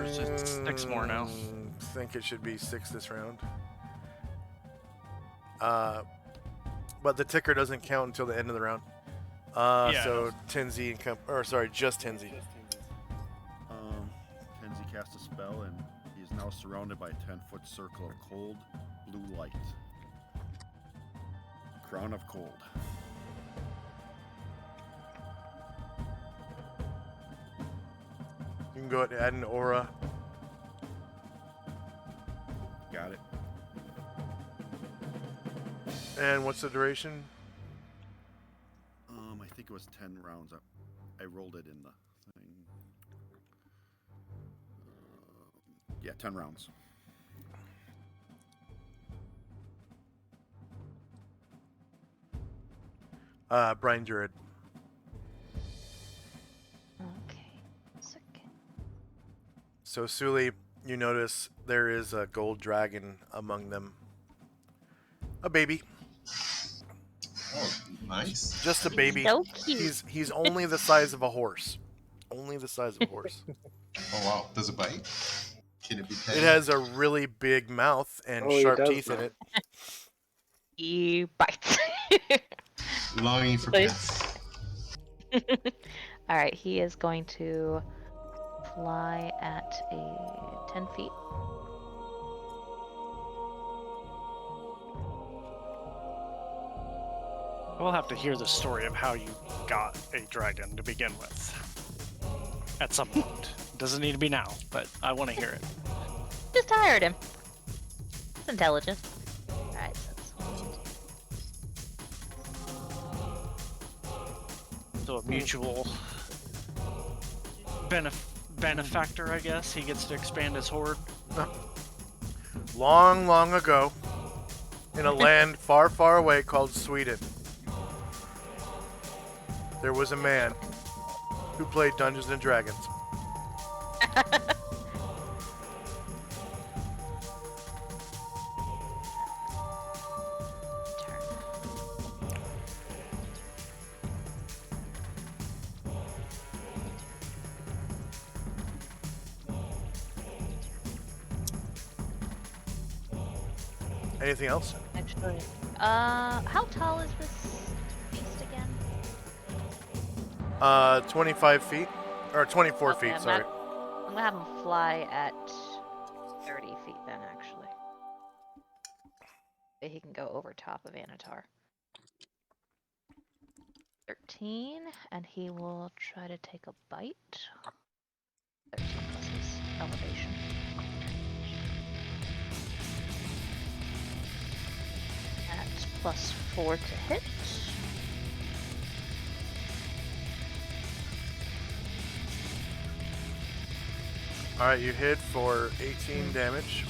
is it 6 more now? I think it should be 6 this round. But the ticker doesn't count until the end of the round. Yeah. So Tenzi and just Tenzi. Tenzi cast a spell, and he is now surrounded by a 10-foot circle of cold blue light. Crown of cold. You can go ahead and add an aura. Got it. And what's the duration? I think it was 10 rounds. I rolled it in the thing. Yeah, 10 rounds. Brian Druid. Okay. Second. So Suli, you notice there is a gold dragon among them. A baby. Oh, nice. Just a baby. So cute. He's only the size of a horse. Only the size of a horse. Oh wow. Does it bite? Can it be petted? It has a really big mouth and Oh, he sharp does teeth in bite. it. He bites. Longing for pets. All right, he is going to fly at a 10 feet. We'll have to hear the story of how you got a dragon to begin with. At some point. Doesn't need to be now, but I want to hear it. Just hired him. It's intelligent. All right, so that's 1. So a mutual benefactor, I guess. He gets to expand his horde. Long, long ago, in a land far, far away called Sweden, there was a man who played Dungeons and Dragons. Anything else? Actually, how tall is this beast again? 25 feet. Or 24 Okay, feet, I'm sorry. I'm gonna have him fly at 30 feet then, actually. So he can go over top of Anatar. 13, and he will try to take a bite. 13 plus his elevation. That's +4 to hit. Alright, you hit for 18 damage.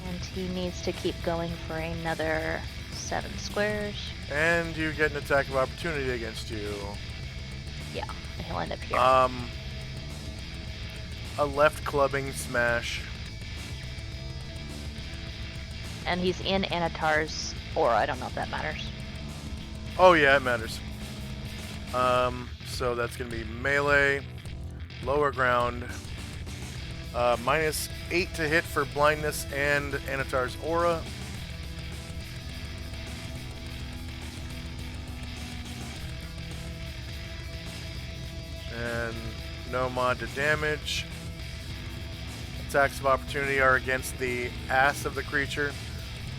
And he needs to keep going for another 7 squares. And you get an attack of opportunity against you. Yeah, and he'll end up here. A left clubbing smash. And he's in Anatar's aura. I don't know if that matters. Oh yeah, it matters. So that's gonna be melee, lower ground, -8 to hit for blindness and Anatar's aura. And no mod to damage. Attacks of opportunity are against the ass of the creature.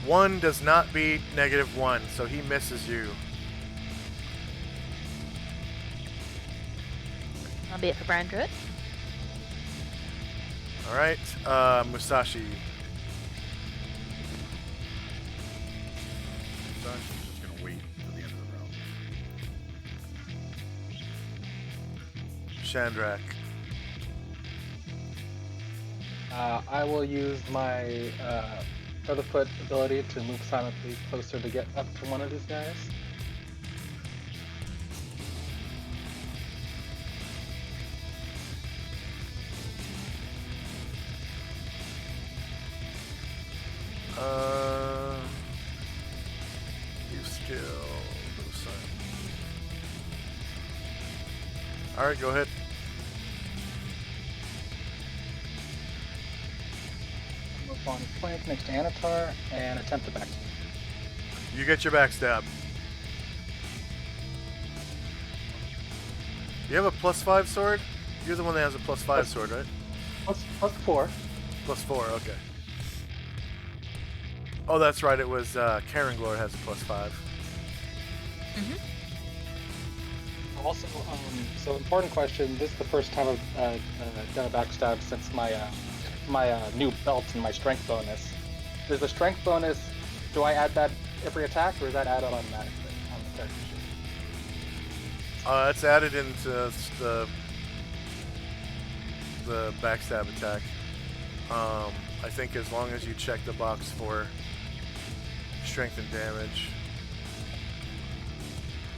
1 does not beat -1, so he misses you. That'll be it for Brian Druid. Alright, Musashi. Chandrak. I will use my Featherfoot ability to move silently closer to get up to one of these guys. Use skill. Move silent. All right, go ahead. Move on flank next to Anatar and attempt to back. You get your backstab. You have a +5 sword? You're the one that has a +5 sword, right? Plus 4. +4, okay. Oh, that's right. It was Karenglor has a +5. Also, so important question. This is the first time I've done a backstab since my new belt and my strength bonus. There's a strength bonus. Do I add that every attack, or is that added automatically on the character sheet? It's added into the backstab attack. I think as long as you check the box for strength and damage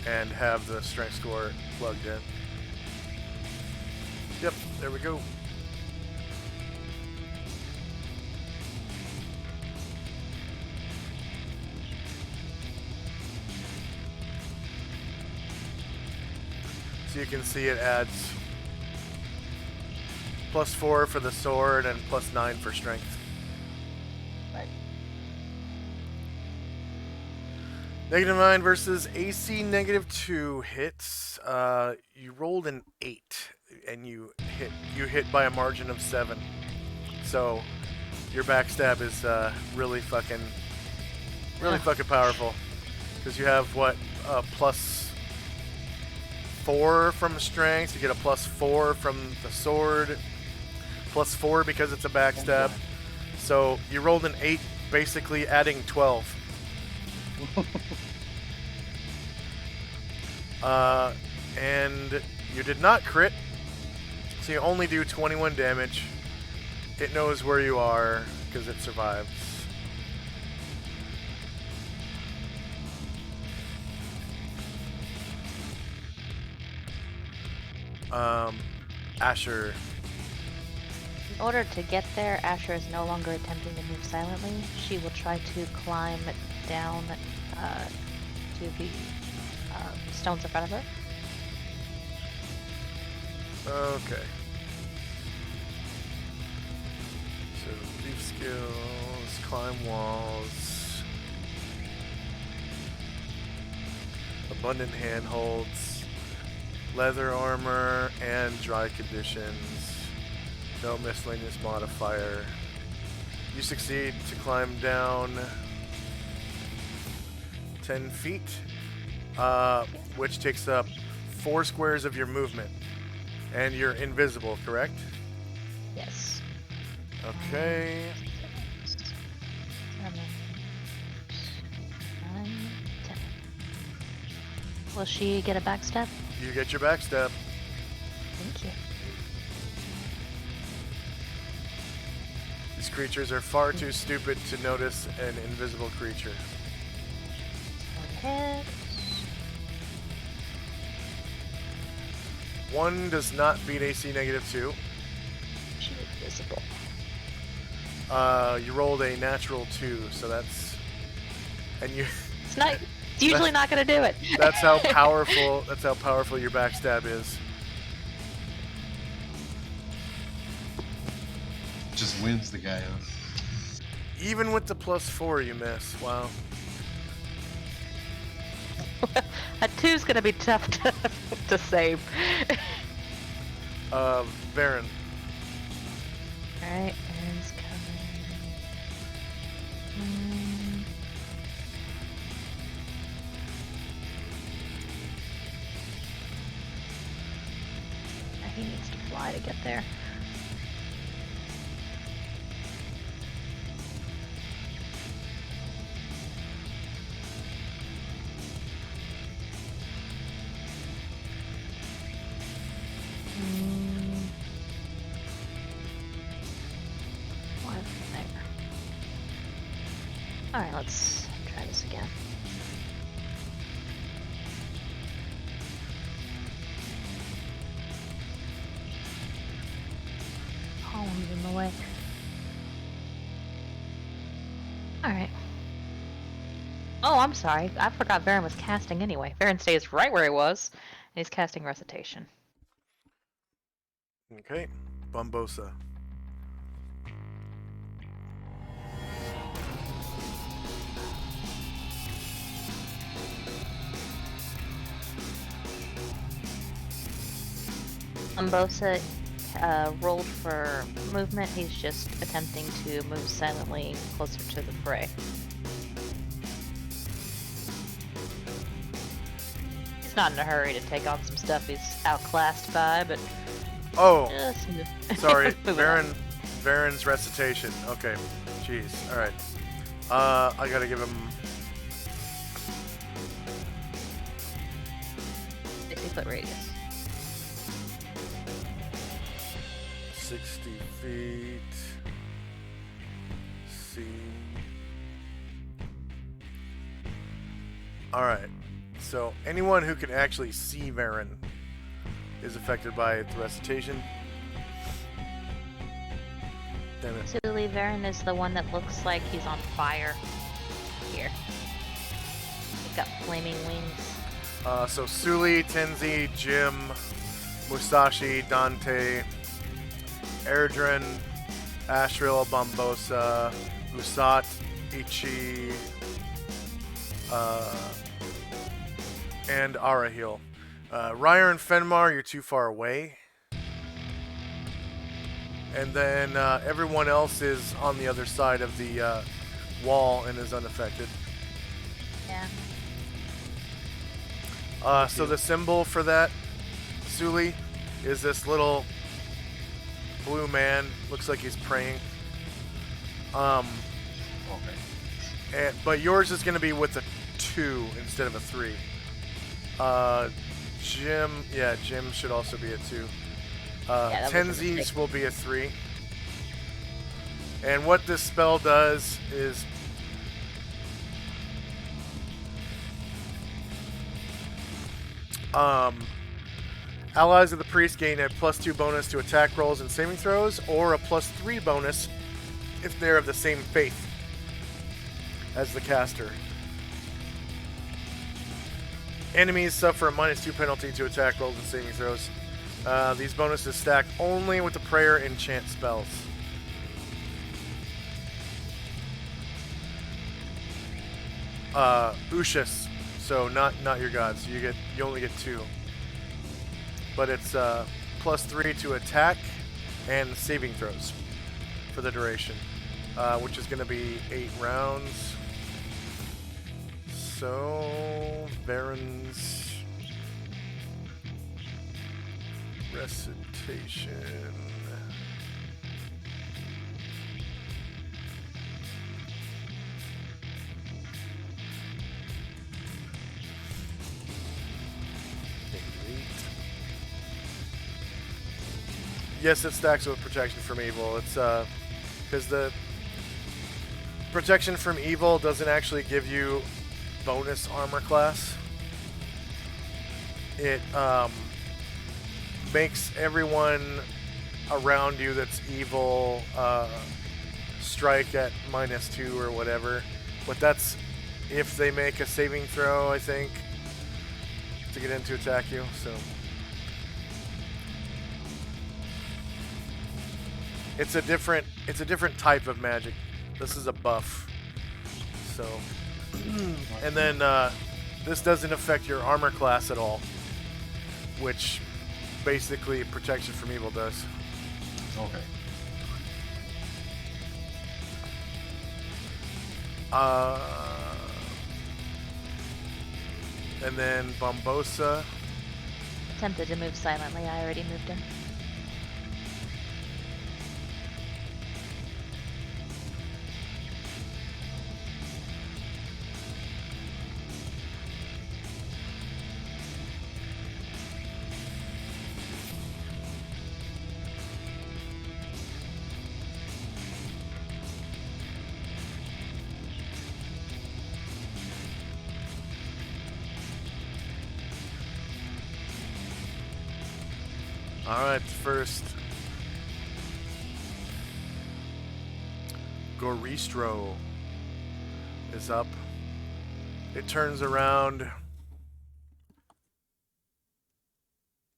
and have the strength score plugged in. Yep, there we go. So you can see it adds +4 for the sword and +9 for strength. Right. -9 versus AC -2 hits. You rolled an 8 and you hit by a margin of 7. So your backstab is really fucking powerful, because you have what +4 from strength. You get a +4 from the sword, +4 because it's a backstab. So you rolled an 8, basically adding 12. And you did not crit, so you only do 21 damage. It knows where you are because it survives. Asher. In order to get there, Asher is no longer attempting to move silently. She will try to climb down to the stones in front of her. Okay. So thief skills, climb walls, abundant handholds, leather armor, and dry conditions. No miscellaneous modifier. You succeed to climb down 10 feet, which takes up 4 squares of your movement. And you're invisible, correct? Yes. Okay. 7, 9, 10. Will she get a backstab? You get your backstab. Thank you. These creatures are far too stupid to notice an invisible creature. Okay. 1 does not beat AC -2. She is visible. You rolled a natural 2, so that's... And you... It's not. It's usually not going to do it. That's how powerful. That's how powerful your backstab is. Just wins the guy, huh? Even with the +4, you miss. Wow. A 2's going to be tough to save. Baron. Alright, Aaron's coming. He needs to fly to get there. Alright, let's try this again. Columns in the way. Alright. Oh, I'm sorry. I forgot Varen was casting anyway. Varen stays right where he was, and he's casting Recitation. Okay. Bombosa. Umbosa rolled for movement. He's just attempting to move silently closer to the fray. He's not in a hurry to take on some stuff he's outclassed by, but Oh, just move. sorry. Moving on. Varen's Recitation. Okay. Jeez. All right. I gotta give him 60-foot radius. 60 feet. See. All right. So anyone who can actually see Varen is affected by the Recitation. Damn it. Suli, Varen is the one that looks like he's on fire here. He's got flaming wings. So Suli, Tenzi, Jim, Musashi, Dante, Erdrin, Ashril, Bombosa, Usat, Ichi, and Arahil. Ryer and Fenmar, you're too far away. And then everyone else is on the other side of the wall and is unaffected. Yeah. So the symbol for that, Suli, is this little blue man. Looks like he's praying. Okay. But yours is going to be with a 2 instead of a 3. Jim should also be a 2. that was a Tenzi's mistake. will be a 3. And what this spell does is allies of the priest gain a +2 bonus to attack rolls and saving throws, or a +3 bonus if they're of the same faith as the caster. Enemies suffer a -2 penalty to attack rolls and saving throws. These bonuses stack only with the prayer enchant spells. Ushas, so not your gods. You only get 2. But it's +3 to attack and saving throws for the duration, which is going to be 8 rounds. So Varen's Recitation. Yes, it stacks with protection from evil. It's because the protection from evil doesn't actually give you bonus armor class. It makes everyone around you that's evil strike at -2 or whatever. But that's if they make a saving throw, I think, to get in to attack you. So it's a different type of magic. This is a buff. So and then this doesn't affect your armor class at all, which basically protection from evil does. Okay. And then Bombosa. Attempted to move silently. I already moved him. Alright, first. Goristro is up. It turns around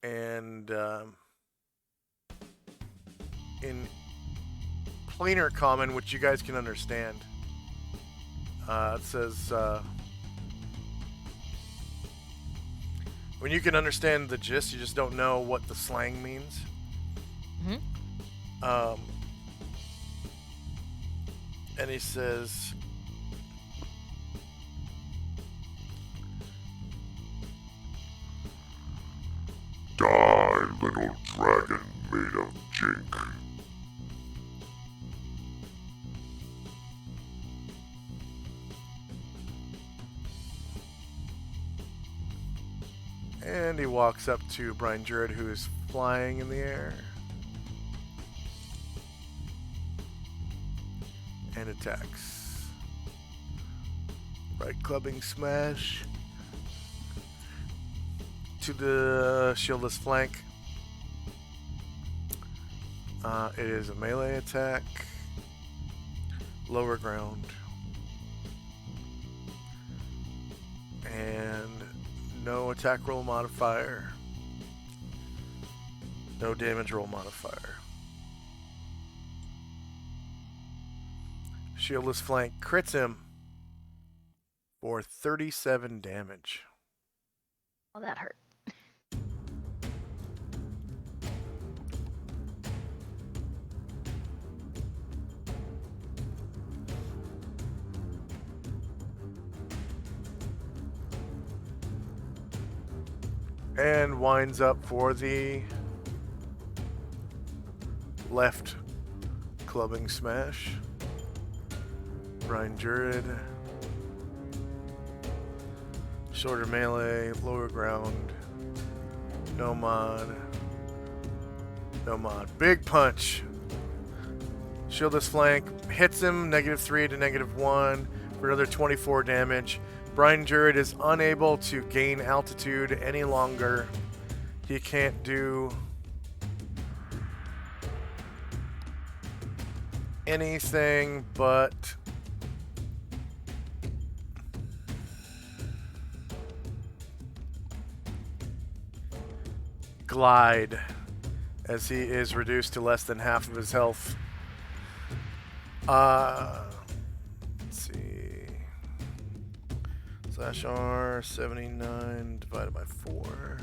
and in planar common, which you guys can understand, it says, when you can understand the gist, you just don't know what the slang means. Mm-hmm. And he says, "Die, little dragon made of jink." and he walks up to Brian Druid, who is flying in the air, and attacks. Right clubbing smash to the shieldless flank. It is a melee attack. Lower ground. And no attack roll modifier. No damage roll modifier. Shieldless flank crits him for 37 damage. Oh, that hurt. And winds up for the left clubbing smash. Brian Druid. Shorter melee, lower ground. No mod. No mod. Big punch. Shieldless flank. Hits him, -3 to -1 for another 24 damage. Brian Druid is unable to gain altitude any longer. He can't do anything but glide, as he is reduced to less than half of his health. Let's see. Slash R, 79 divided by 4,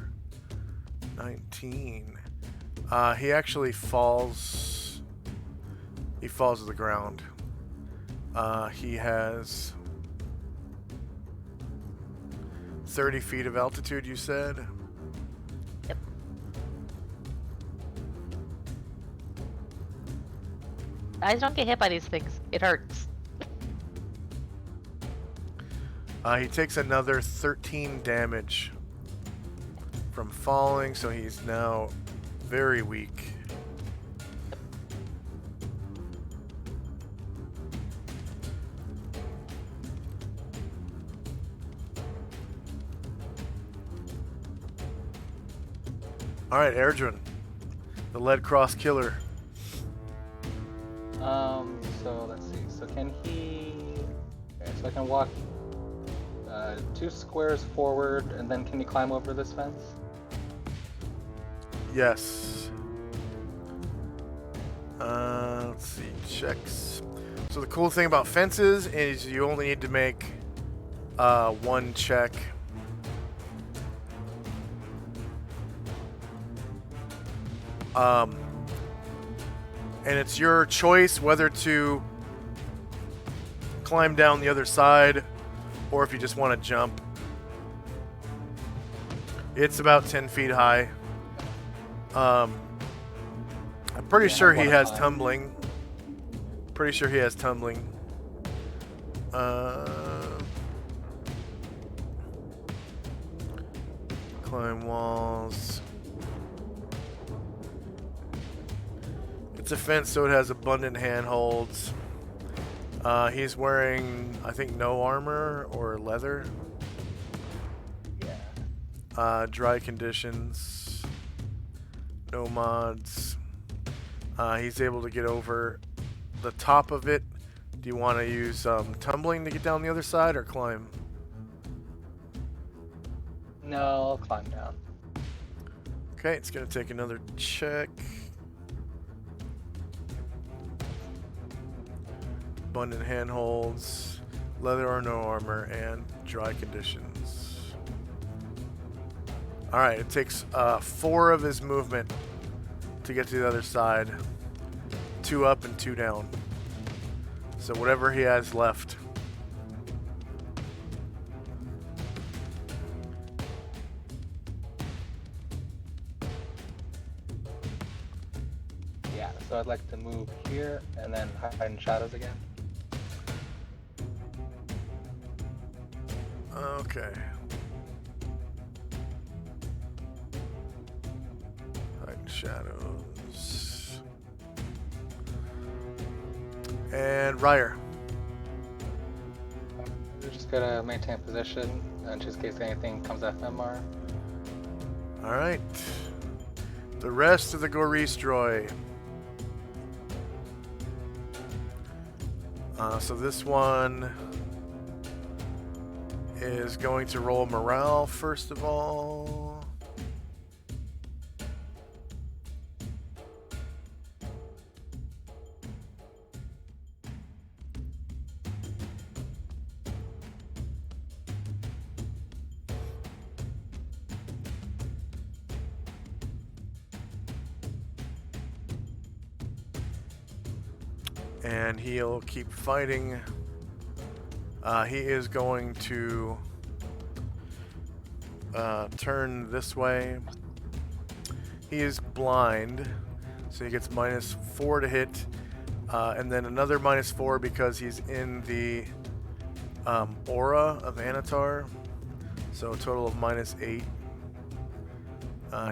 19. He actually falls. He falls to the ground. He has 30 feet of altitude, you said? Yep. Guys, don't get hit by these things. It hurts. He takes another 13 damage from falling, so he's now very weak. Alright, Erdrin, the lead cross killer. So let's see. So can he? Okay, so I can walk 2 squares forward, and then can you climb over this fence? Yes. Let's see, checks. So the cool thing about fences is you only need to make one check. And it's your choice whether to climb down the other side or if you just want to jump. It's about 10 feet high. I'm pretty sure he has tumbling. Pretty sure he has tumbling. Climb walls. It's a fence, so it has abundant handholds. He's wearing, I think, no armor or leather. Yeah. Dry conditions. No mods. He's able to get over the top of it. Do you want to use tumbling to get down the other side or climb? No, I'll climb down. Okay, it's going to take another check. Abundant handholds, leather or no armor, and dry conditions. Alright, it takes 4 of his movement to get to the other side. 2 up and 2 down. So whatever he has left. Yeah, so I'd like to move here and then hide in shadows again. Okay. Hide in shadows. And Ryer. We're just gonna maintain position in just in case anything comes at Fenmar. Alright. The rest of the Goristroy. So this one is going to roll morale first of all. And he'll keep fighting. He is going to turn this way. He is blind, so he gets -4 to hit, and then another -4 because he's in the aura of Anatar, so a total of -8.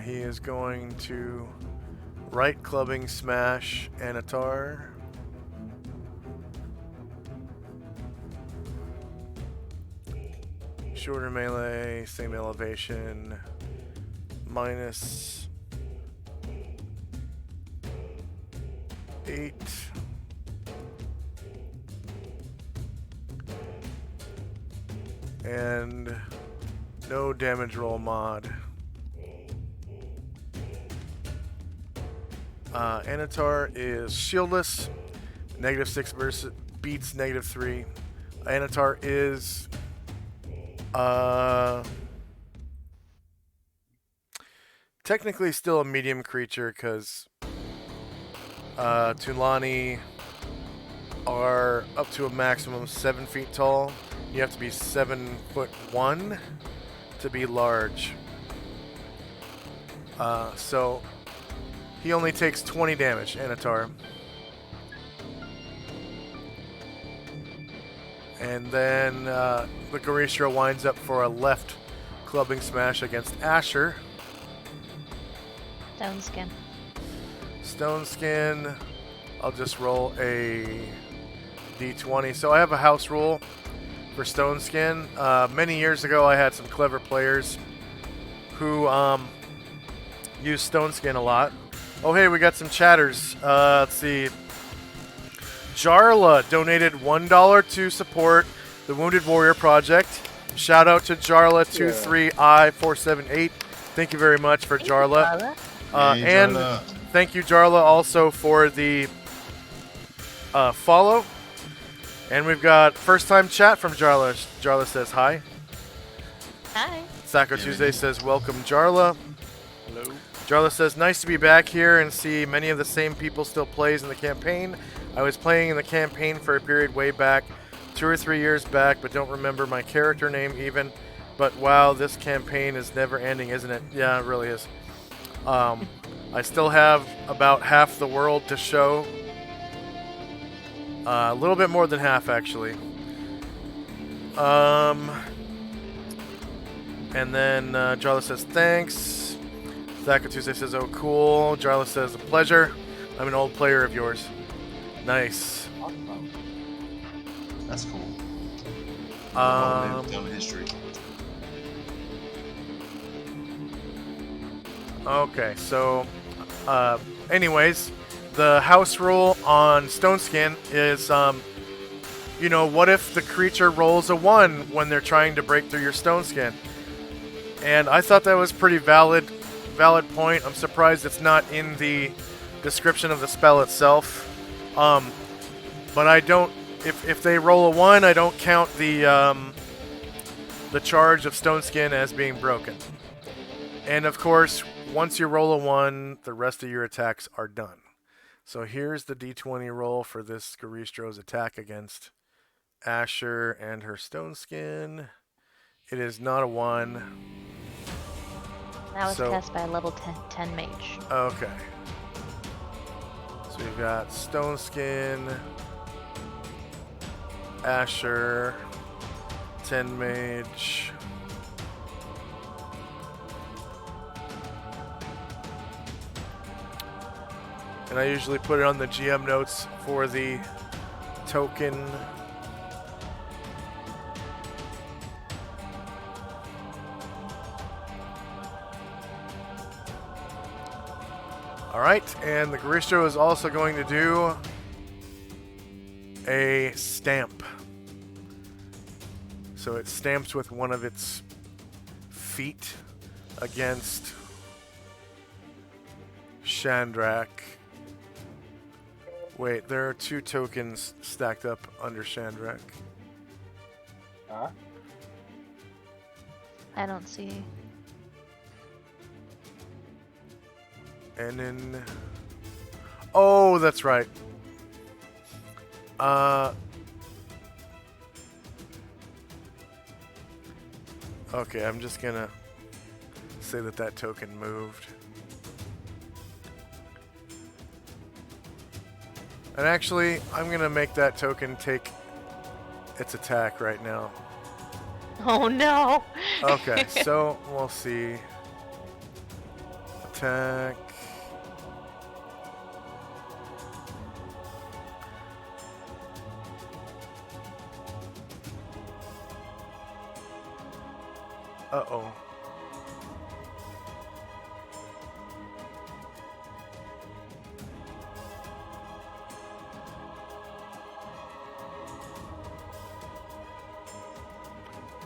He is going to right clubbing smash Anatar. Shorter melee, same elevation, -8. And no damage roll mod. Anatar is shieldless, -6 versus beats -3. Anatar is technically still a medium creature because Tulani are up to a maximum 7 feet tall. You have to be 7'1" to be large. So he only takes 20 damage, Anatar. And then the Goristra winds up for a left clubbing smash against Asher. Stone skin. Stone skin. I'll just roll a d20. So I have a house rule for stone skin. Many years ago, I had some clever players who use stone skin a lot. Oh, hey, we got some chatters. Let's see. Jarla donated $1 to support the Wounded Warrior Project. Shout out to Jarla23i478. Thank you very much for Jarla. And Jarla. thank you, Jarla, also for the follow. And we've got first-time chat from Jarla. Jarla says hi. Hi. Sacco Tuesday says welcome, Jarla. Hello. Jarla says, nice to be back here and see many of the same people still plays in the campaign. I was playing in the campaign for a period way back, 2 or 3 years back, but don't remember my character name even. But wow, this campaign is never ending, isn't it? Yeah, it really is. I still have about half the world to show. A little bit more than half, actually. And then Jarla says, thanks. Zaka Tuesday says, oh, cool. Jarla says, a pleasure. I'm an old player of yours. Nice. Awesome. That's cool. Um, Down in history. Okay, so Anyways, the house rule on Stone Skin is, what if the creature rolls a 1 when they're trying to break through your Stone Skin? And I thought that was pretty valid point. I'm surprised it's not in the description of the spell itself. But I don't. If they roll a 1, I don't count the charge of Stone Skin as being broken. And of course, once you roll a 1, the rest of your attacks are done. So here's the d20 roll for this Garistro's attack against Asher and her Stone Skin. It is not a 1. That was cast by a level 10 mage. Okay. So we've got Stone Skin, Asher, 10 mage. And I usually put it on the GM notes for the token. Alright, and the Garistro is also going to do a stamp. So it stamps with one of its feet against Chandrak. Wait, there are 2 tokens stacked up under Chandrak. I don't see. And then... Oh, that's right. Okay, I'm just gonna say that token moved. And actually, I'm gonna make that token take its attack right now. Oh no! Okay, so we'll see. Attack. Uh-oh.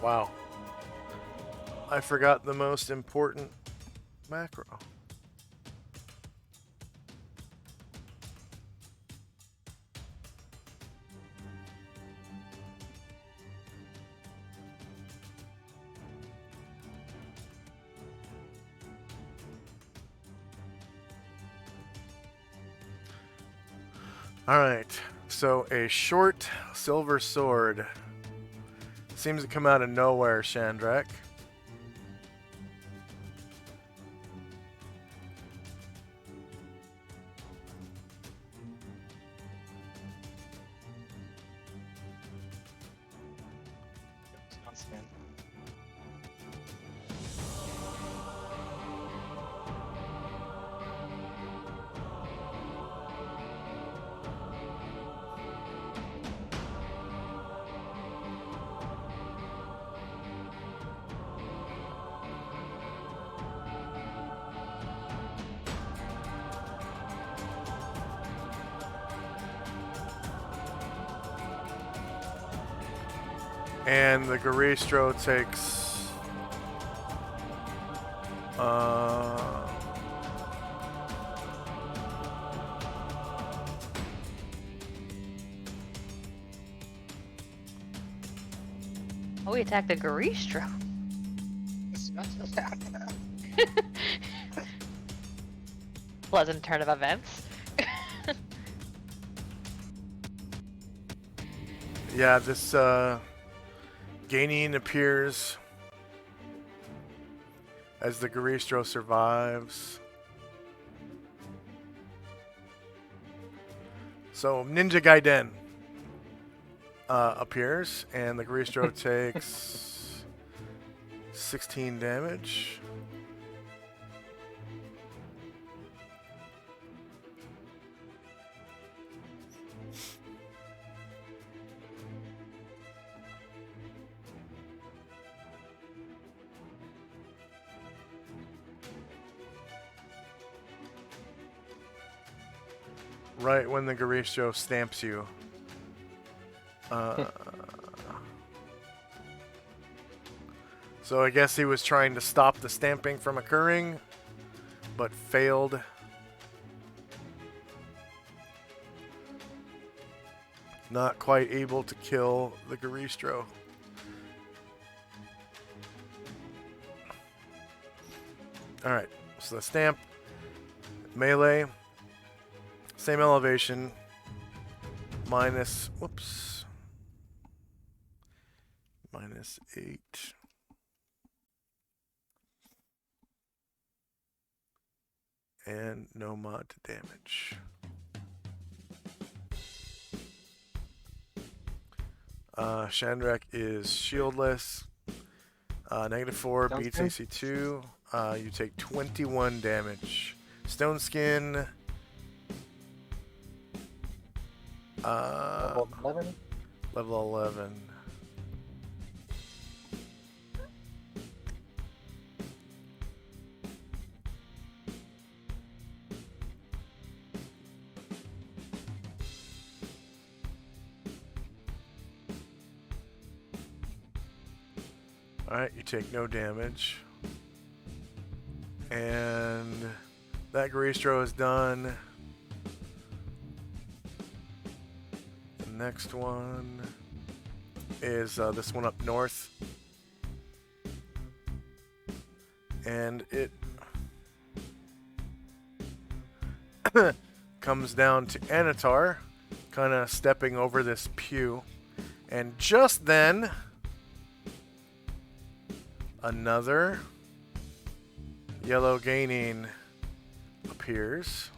Wow. I forgot the most important macro. Alright, so a short silver sword seems to come out of nowhere, Chandrak. And the Garistro takes Oh, we attacked the Garistro. Pleasant turn of events. yeah, this Gainin appears as the Garistro survives. So Ninja Gaiden appears, and the Garistro takes 16 damage. right when the Garistro stamps you. So I guess he was trying to stop the stamping from occurring, but failed. Not quite able to kill the Garistro. Alright, so the stamp, melee, same elevation, minus, whoops, minus 8. And no mod to damage. Shandrak is shieldless. -4 Stone beats skin? AC 2. You take 21 damage. Stone Skin. Level 11? Level 11. Alright, you take no damage. And that Garistro is done. The next one is this one up north. And it comes down to Anatar, kind of stepping over this pew. And just then, another yellow gaining appears.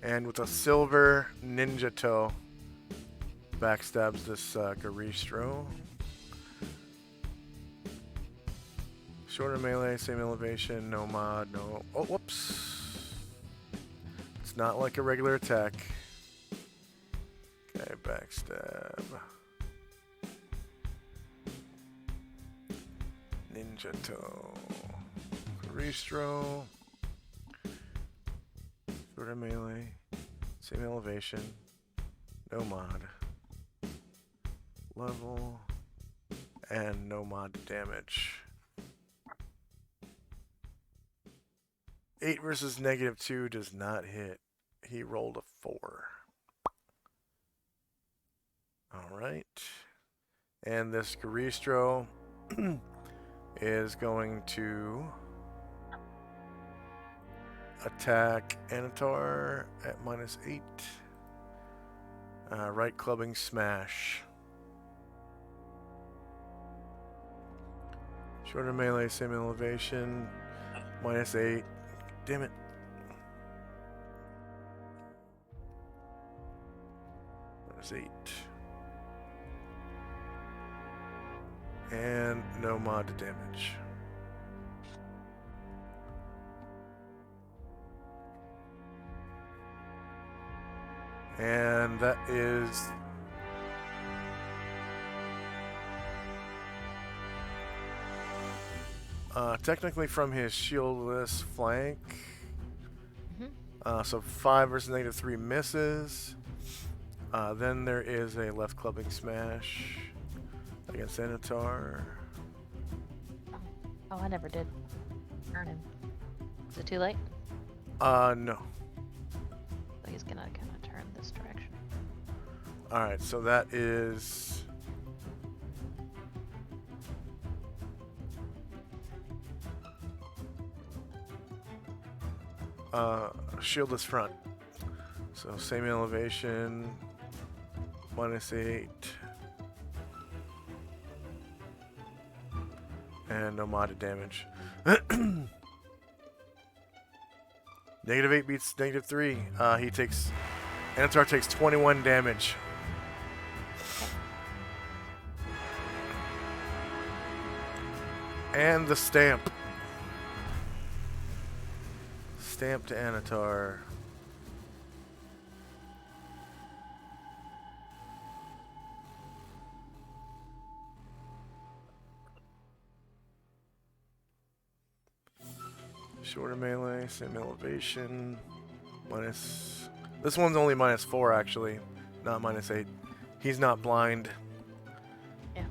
And with a silver ninja toe, backstabs this Garistro. Shorter melee, same elevation, no mod, no... Oh, whoops. It's not like a regular attack. Okay, backstab. Ninja toe. Garistro. Shorter melee, same elevation, no mod. Level, and no mod damage. 8 versus -2 does not hit. He rolled a 4. Alright. And this Garistro is going to attack Anatar at -8. Right clubbing smash. Shorter melee, same elevation, -8. Damn it. -8. And no mod to damage. And that is technically from his shieldless flank. So 5 versus -3 misses. Then there is a left clubbing smash against Anatar. Oh, I never did turn him. Is it too late? No. So he's gonna kind of turn this direction. Alright, so that is... shieldless front. So same elevation, -8. And no modded damage. -8 beats -3. Anatar takes 21 damage. And the stamp. Stamp to Anatar. Shorter melee, same elevation. Minus. This one's only -4 actually, not -8. He's not blind. Yeah.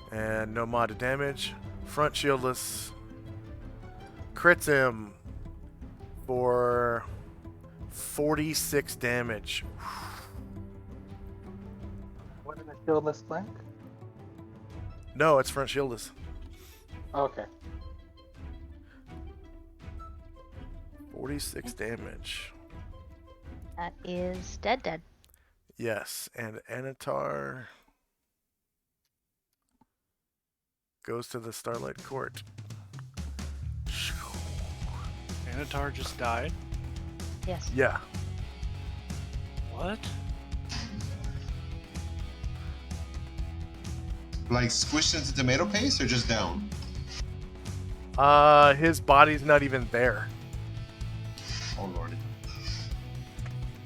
And no mod damage. Front shieldless. Crits him for 46 damage. What in a shieldless flank? No, it's front shieldless. Okay. 46 damage. That is dead. Yes, and Anatar goes to the Starlight Court. Anatar just died. Yes. Yeah. What? Like squished into tomato paste or just down? His body's not even there. Oh lordy.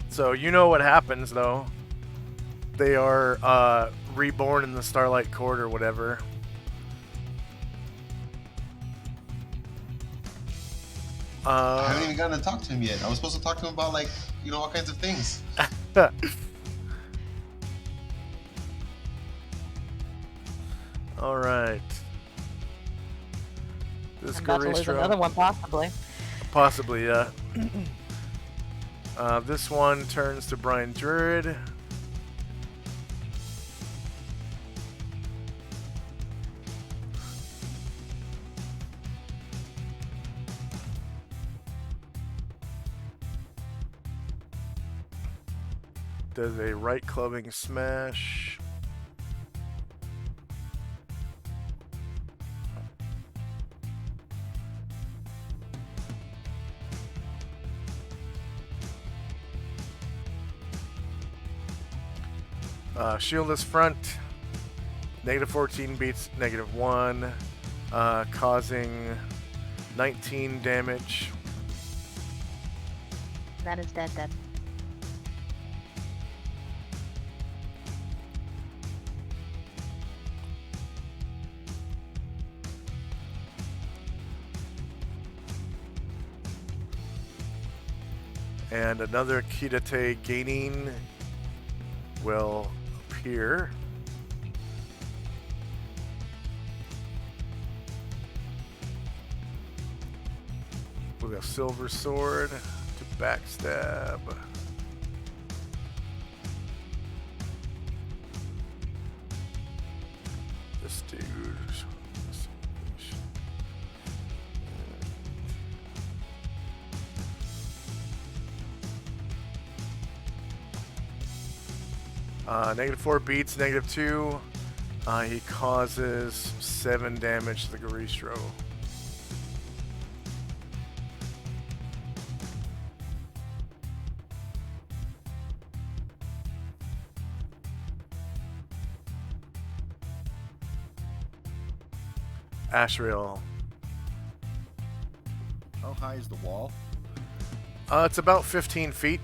So you know what happens though. They are reborn in the Starlight Court or whatever. I haven't even gotten to talk to him yet. I was supposed to talk to him about, like, you know, all kinds of things. All right. This I'm about to lose another one, possibly. Possibly, yeah. This one turns to Brian Druid. Does a right clubbing smash. Shieldless front. -14 beats -1, causing 19 damage. That is dead. And another Kidate gaining will appear. With a silver sword to backstab. This dude. -4 beats, -2. He causes 7 damage to the Garistro. Ashriel. How high is the wall? It's about 15 feet.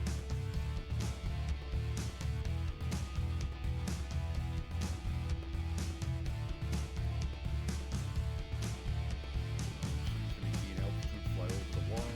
Can we gain altitude, fly over the wall?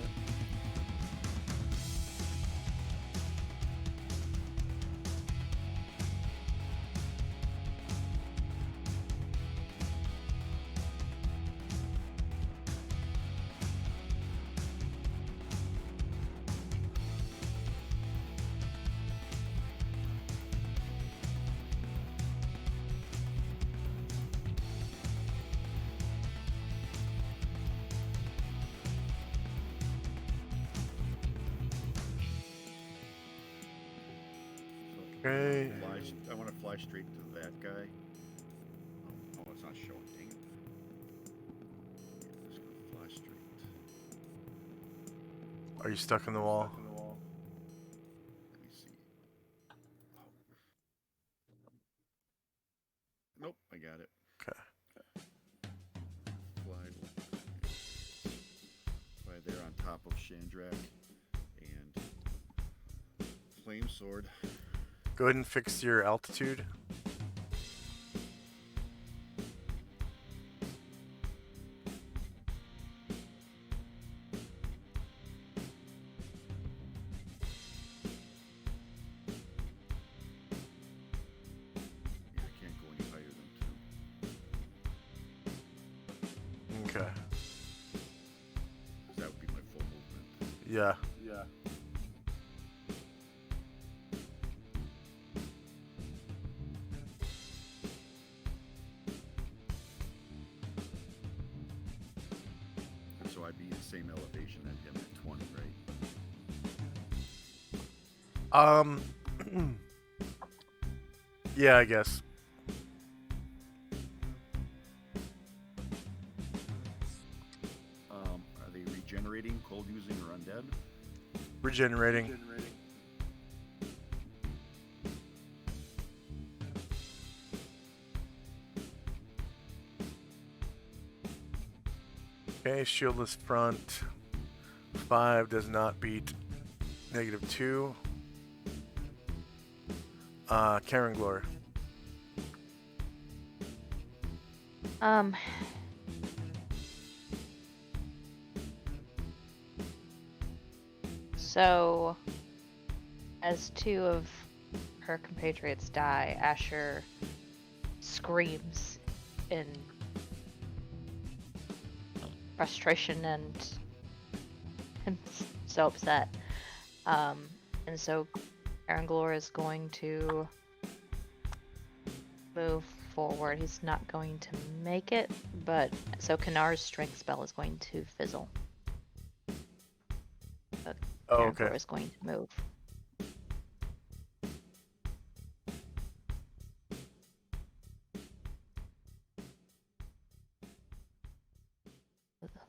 Okay. I want to fly straight to that guy. Oh, it's not showing. Dang it. Yeah, just gonna fly straight. Are you stuck in the wall? Let me see. Oh. Nope, I got it. Okay. top of Shandrak and Flame Sword. Go ahead and fix your altitude. Yeah, I can't go any higher than 2. Okay. 'Cause that would be my full movement. Yeah. Yeah. And so I'd be the same elevation at him at 20, right? Yeah, I guess. Are they regenerating, cold using, or undead? Regenerating. Okay, shieldless front. 5 does not beat -2. Karen Glor. So, as 2 of her compatriots die, Asher screams in frustration and I'm so upset. And so Aranglor is going to move forward. He's not going to make it, but so Kanar's strength spell is going to fizzle. But Oh, Aranglor okay. is going to move.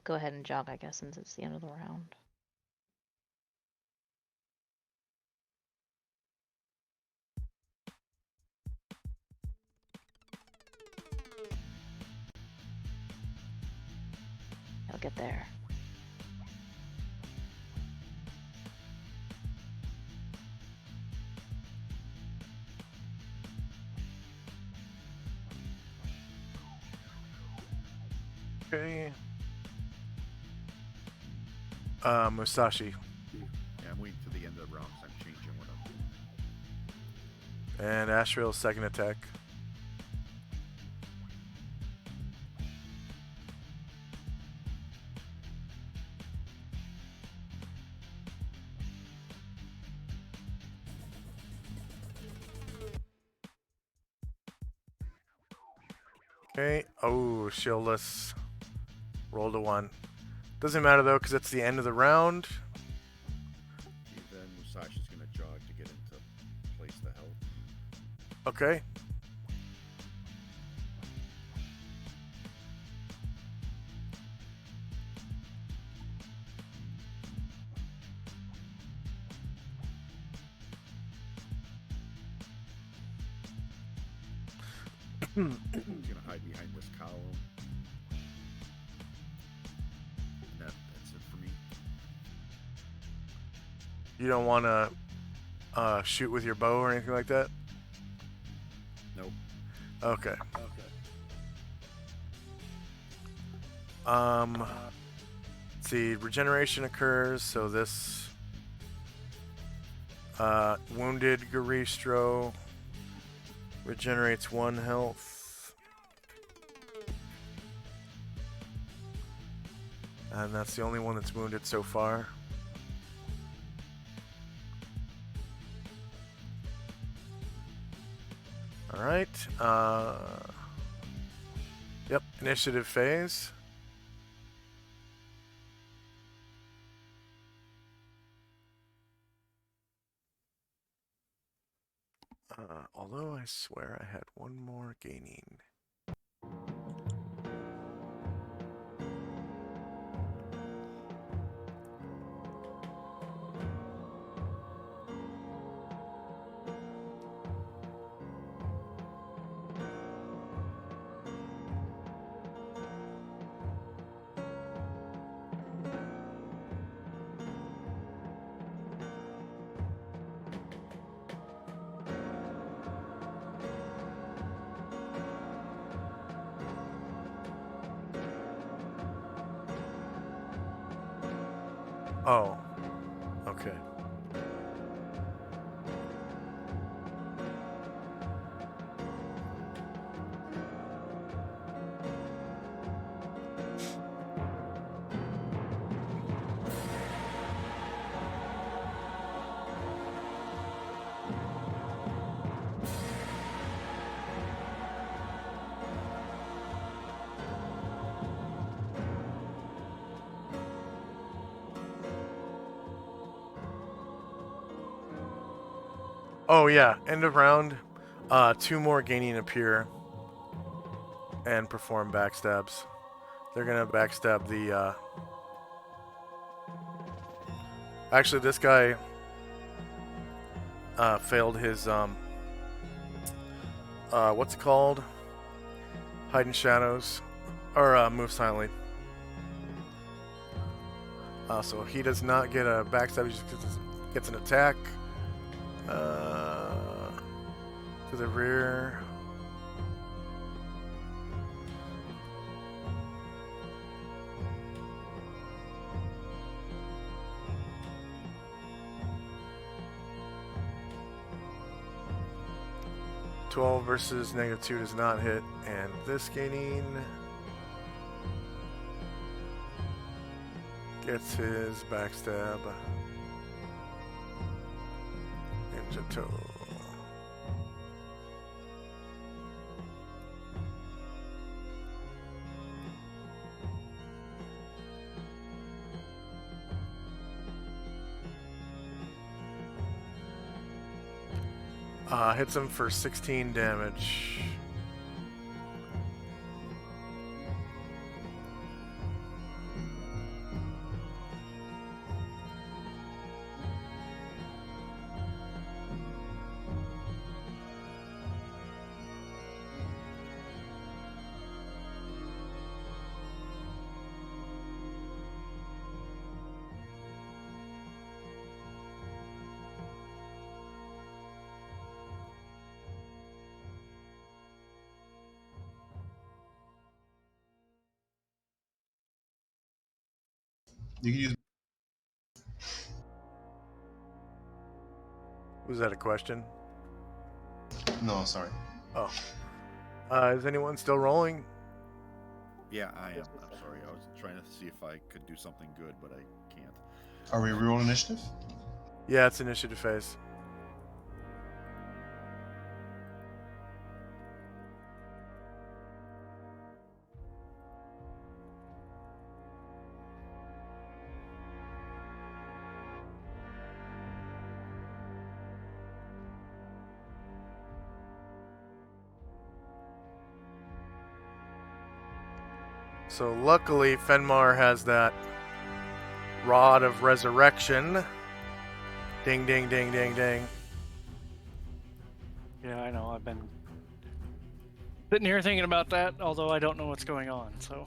Go ahead and jog, I guess, since it's the end of the round. He'll get there. Okay. Musashi. Yeah, I'm waiting to the end of the round because I'm changing what I'm doing. And Asriel's second attack. Okay. Oh, shieldless. Rolled a 1. Doesn't matter though, because it's the end of the round. Then Musashi's gonna jog to get into place the health. Okay. He's gonna hide behind this column. And that's it for me. You don't want to shoot with your bow or anything like that? Nope. Okay. Let's see, regeneration occurs, so this wounded Garistro regenerates 1 health. And that's the only one that's wounded so far. Alright. Yep, initiative phase. Although I swear I had 1 more gaining. Oh. Okay. Oh yeah, end of round. 2 more gaining appear and perform backstabs. They're gonna backstab the. Actually, this guy failed his what's it called? Hide in shadows, or move silently. So he does not get a backstab. He just gets an attack to the rear. -12 versus -2 does not hit, and this gaining gets his backstab. Ninja toe. Hits him for 16 damage. You can use. Was that a question? No, sorry. Oh. Is anyone still rolling? Yeah, I am. I'm sorry. I was trying to see if I could do something good, but I can't. Are we rerolling initiative? Yeah, it's initiative phase. So luckily, Fenmar has that Rod of Resurrection. Ding, ding, ding, ding, ding. Yeah, I know. I've been sitting here thinking about that, although I don't know what's going on. So.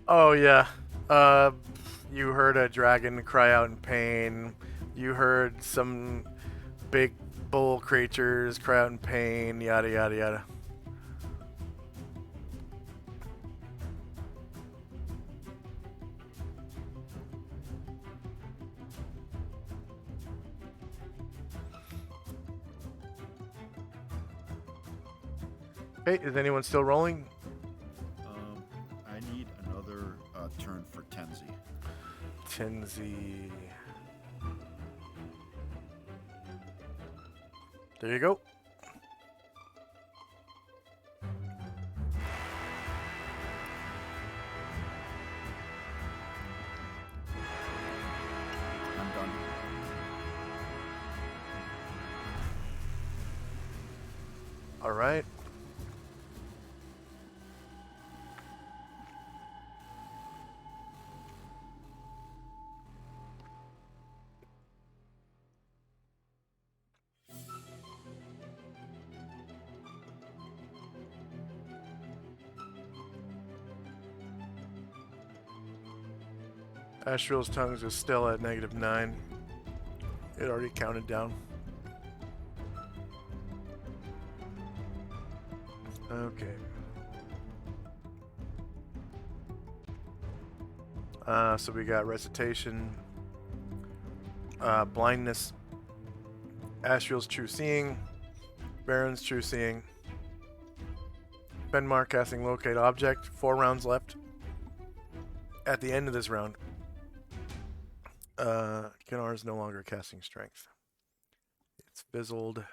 Oh, yeah. You heard a dragon cry out in pain. You heard some big bull creatures cry out in pain, yada, yada, yada. Hey, is anyone still rolling? I need another turn for Tenzi. Tenzi. There you go. I'm done. All right. Asriel's tongues is still at -9. It already counted down. Okay. So we got recitation, blindness, Asriel's true seeing, Baron's true seeing, Benmar casting locate object. 4 rounds left. At the end of this round, Kinar is no longer casting strength. It's fizzled.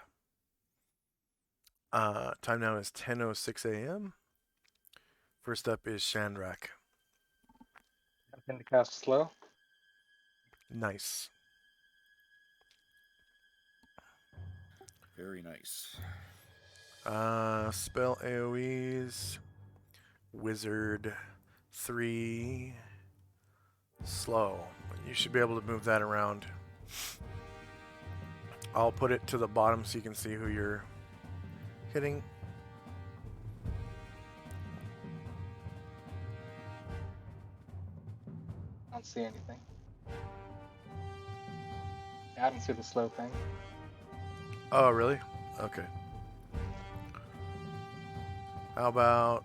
Time now is 10:06 a.m. First up is Shandrak. I'm going to cast slow. Nice. Very nice. Spell AoEs. Wizard 3. Slow. You should be able to move that around. I'll put it to the bottom so you can see who you're hitting. I don't see anything. I don't see the slow thing. Oh, really? Okay. How about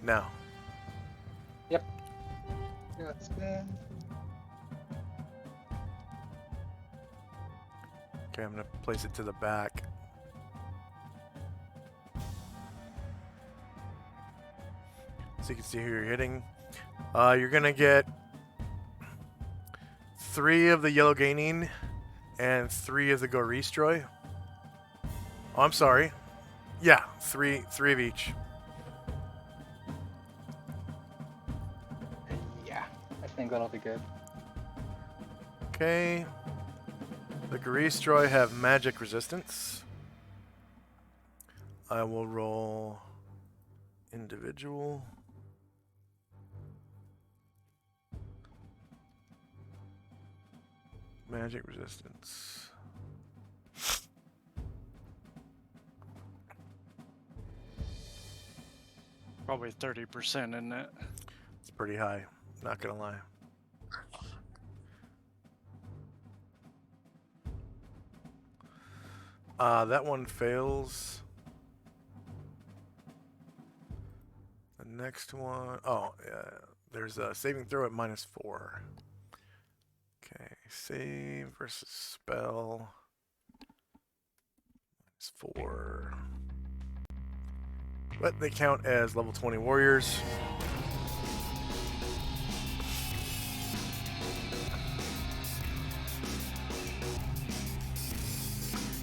now? Yep. That's good. Okay, I'm going to place it to the back. So you can see who you're hitting. You're going to get 3 of the Yellow Gaining and 3 of the Goristroy. Oh, I'm sorry. Yeah, 3 of each. Yeah, I think that'll be good. Okay. The Goristroy have magic resistance. I will roll individual. Magic resistance. Probably 30%, isn't it? It's pretty high, not gonna lie. That one fails. The next one, oh, yeah, there's a saving throw at -4. Okay, save versus spell. -4. But they count as level 20 warriors.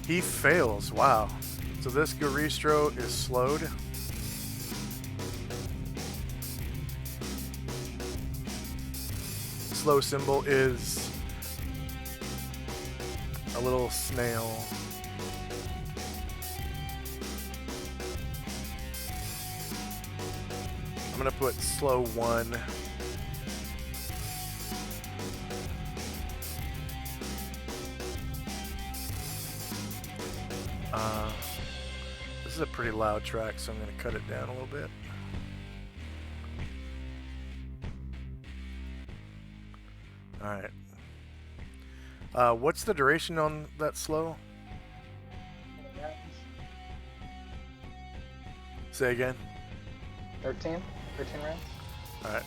He fails, wow. So this Goristro is slowed. Slow symbol is a little snail. I'm gonna put slow 1. This is a pretty loud track, so I'm gonna cut it down a little bit. Alright. What's the duration on that slow? Say again. 13 rounds. Alright.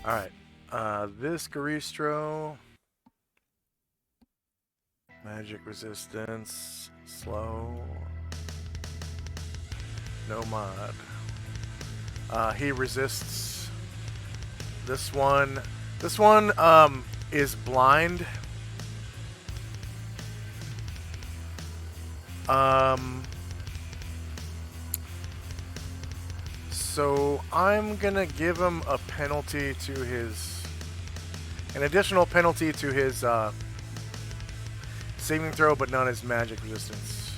Alright. This Goristro. Magic resistance. Slow. No mod. He resists this one. This one is blind. So I'm gonna give him a penalty to his, an additional penalty to his saving throw, but not his magic resistance.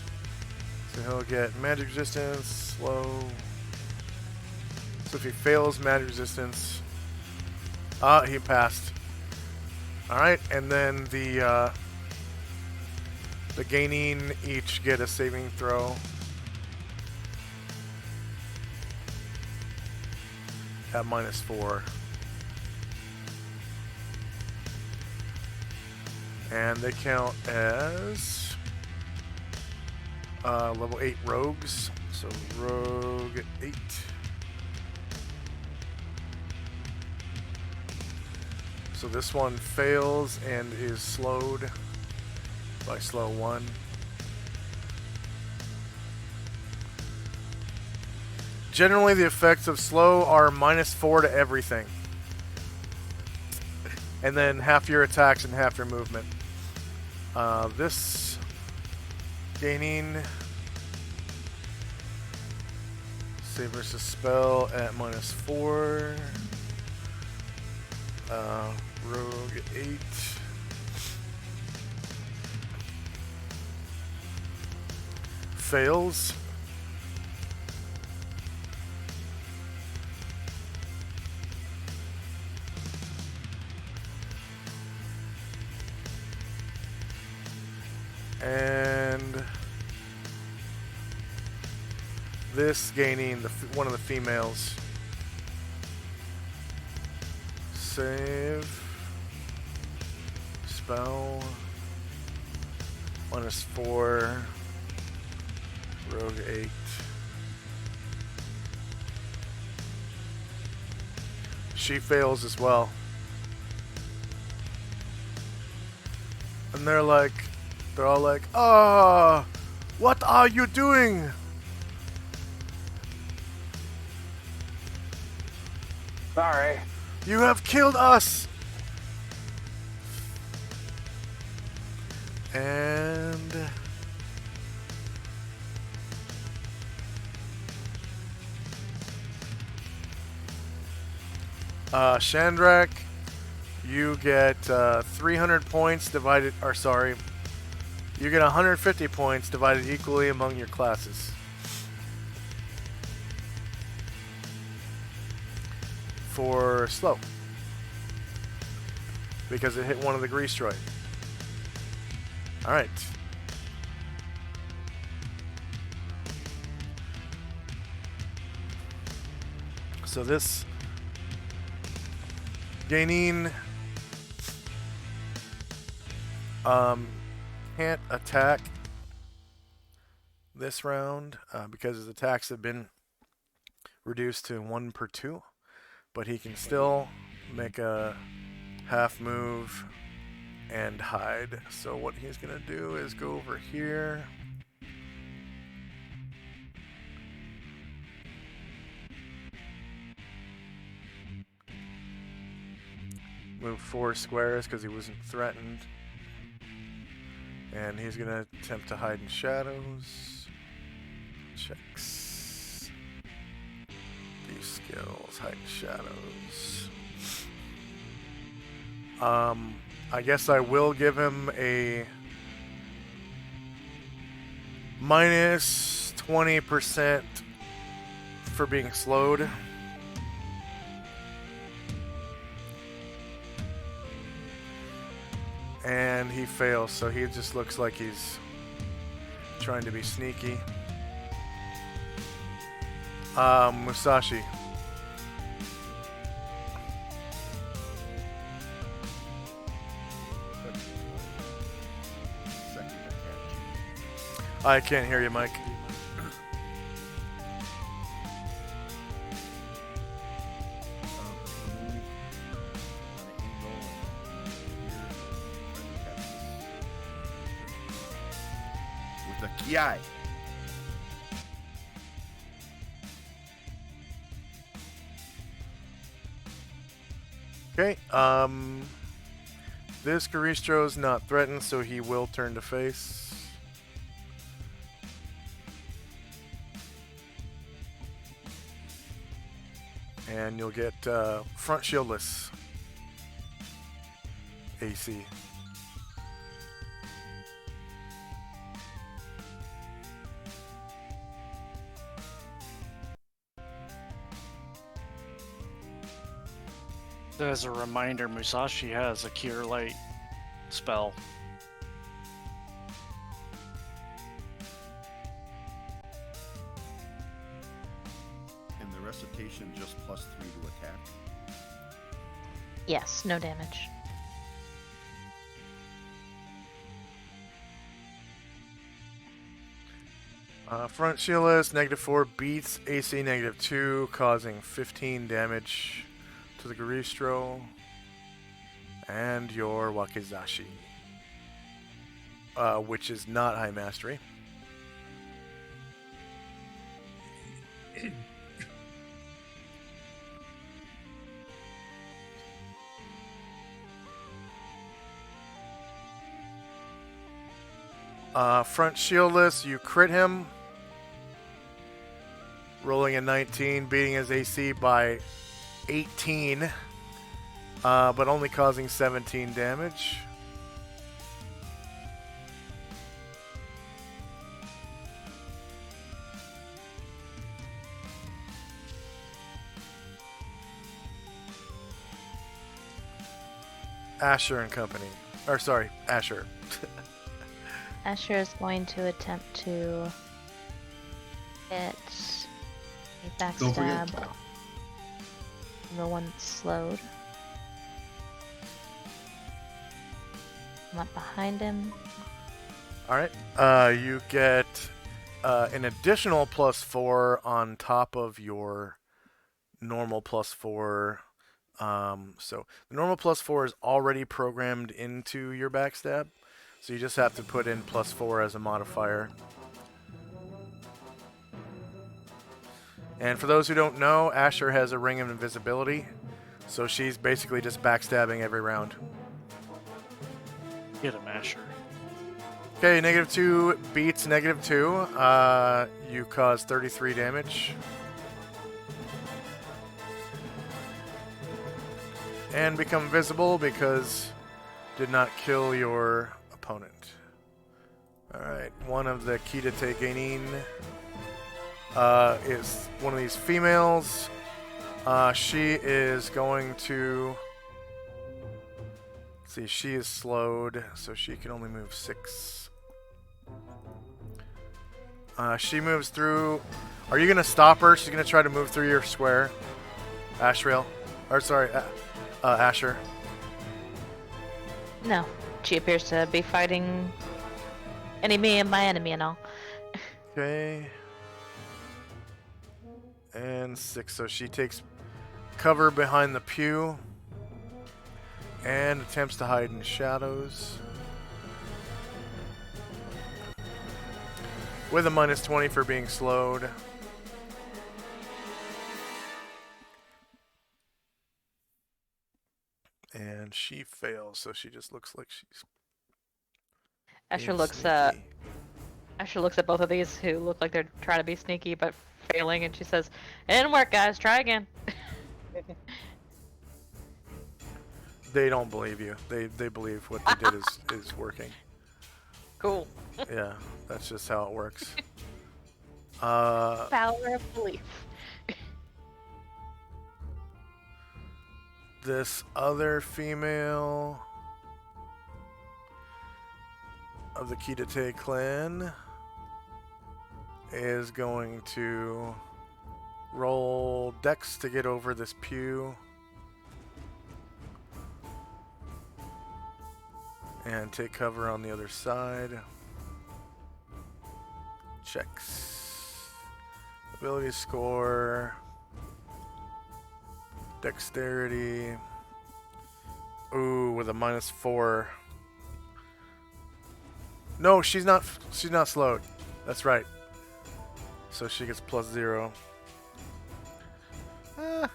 So he'll get magic resistance, slow. So if he fails magic resistance, he passed. All right, and then the gaining each get a saving throw. at -4. And they count as level 8 rogues. So rogue 8. So this one fails and is slowed by slow 1. Generally, the effects of slow are -4 to everything. And then half your attacks and half your movement. This gaining save versus spell at -4. Rogue 8. Fails. And this gaining one of the females. Save. Spell. -4. Rogue 8. She fails as well. And they're all like, "Ah, what are you doing?" Sorry. You have killed us! And Shandrak, you get 300 points divided, or sorry, you get 150 points divided equally among your classes. For slow. Because it hit one of the grease droid. Alright. So this gaining can't attack this round because his attacks have been reduced to 1 per 2, but he can still make a half move and hide. So what he's gonna do is go over here. Move 4 squares because he wasn't threatened. And he's gonna attempt to hide in shadows. Checks. These skills, hide in shadows. I guess I will give him a -20% for being slowed. And he fails, so he just looks like he's trying to be sneaky. Musashi. Second attack. I can't hear you, Mike. With the Kiai. Okay, this Garistro is not threatened, so he will turn to face. And you'll get front shieldless AC. As a reminder, Musashi has a Cure Light spell. And the recitation just +3 to attack? Yes, no damage. Front shieldless, -4 beats AC -2, causing 15 damage to the Garistro and your Wakizashi, which is not high mastery. Front shieldless, you crit him, rolling a 19, beating his AC by 18, but only causing 17 damage. Asher and company. Or sorry, Asher. Asher is going to attempt to hit a Go for it. backstab. The one that's slowed. I'm up behind him. Alright. You get an additional +4 on top of your normal +4. So the normal +4 is already programmed into your backstab. So you just have to put in +4 as a modifier. And for those who don't know, Asher has a ring of invisibility. So she's basically just backstabbing every round. Get him, Asher. Okay, -2 beats -2. You cause 33 damage. And become visible because did not kill your opponent. Alright, one of the Kidate Genin is one of these females. She is going to... Let's see, she is slowed, so she can only move 6. She moves through... Are you going to stop her? She's going to try to move through your square. Ashriel. Or sorry, Asher. No, she appears to be fighting enemy and my enemy and all. Okay. And 6, so she takes cover behind the pew and attempts to hide in shadows. With a -20 for being slowed. And she fails, so she just looks like she's Asher being looks sneaky. Asher looks at both of these who look like they're trying to be sneaky but failing, and she says, "It didn't work, guys. Try again." They don't believe you. They believe what they did is working. Cool. Yeah, that's just how it works. Power of belief. This other female of the Kidate clan is going to roll Dex to get over this pew and take cover on the other side. Checks. Ability score. Dexterity. Ooh, with a -4. No, she's not slowed. That's right. So she gets +0. Ah.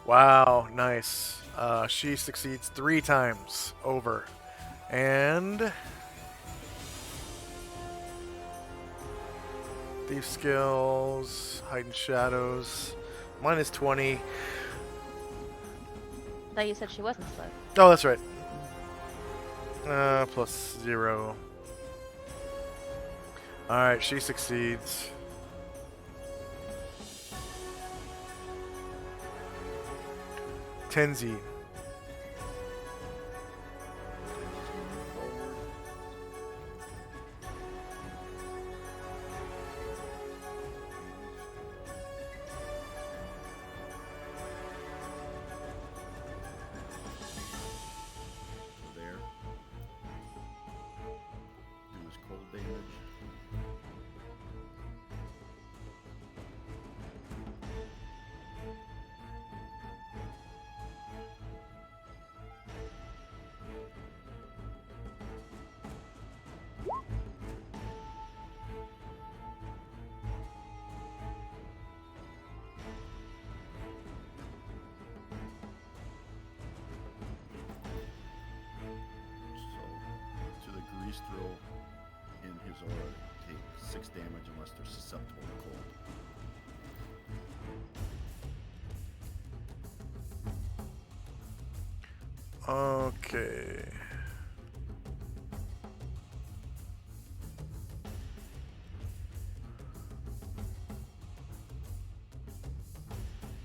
Wow, nice. She succeeds 3 times over. And Thief skills, hide in shadows, -20. I thought you said she wasn't slow. Oh, that's right. +0. Alright, she succeeds. Tenzi. Forward. freeze throw in his aura take 6 damage unless they're susceptible to cold. Okay.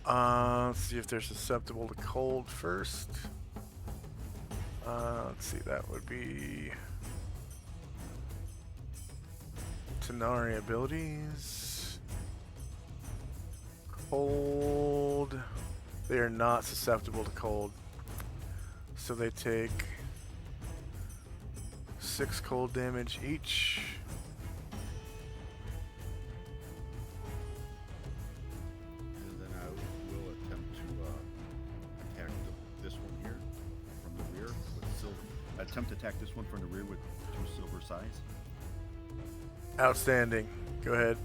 Let's see if they're susceptible to cold first. Let's see, that would be Tenari abilities. Cold. They are not susceptible to cold. So they take 6 cold damage each. And then I will attempt to attack this one here from the rear with silver. Attempt to attack this one from the rear with 2 silver size. Outstanding. Go ahead.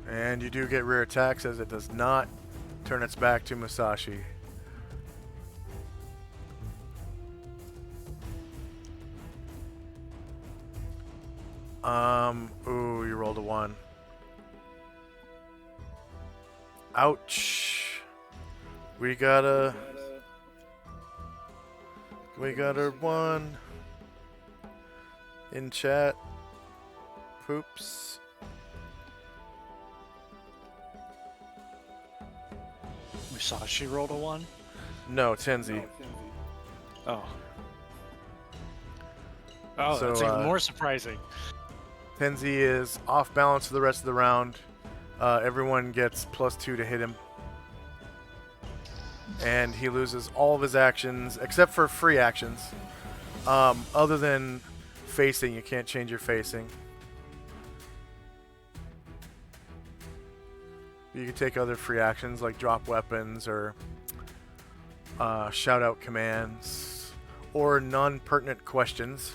And you do get rear attacks as it does not turn its back to Musashi. Ooh, you rolled a 1. Ouch. We got a 1 in chat. Poops. Musashi rolled a 1? No, Tenzi. Oh. Oh, So, that's even more surprising. Tenzi is off balance for the rest of the round. Everyone gets +2 to hit him. And he loses all of his actions, except for free actions. Other than facing, you can't change your facing. You can take other free actions like drop weapons or shout out commands or non-pertinent questions.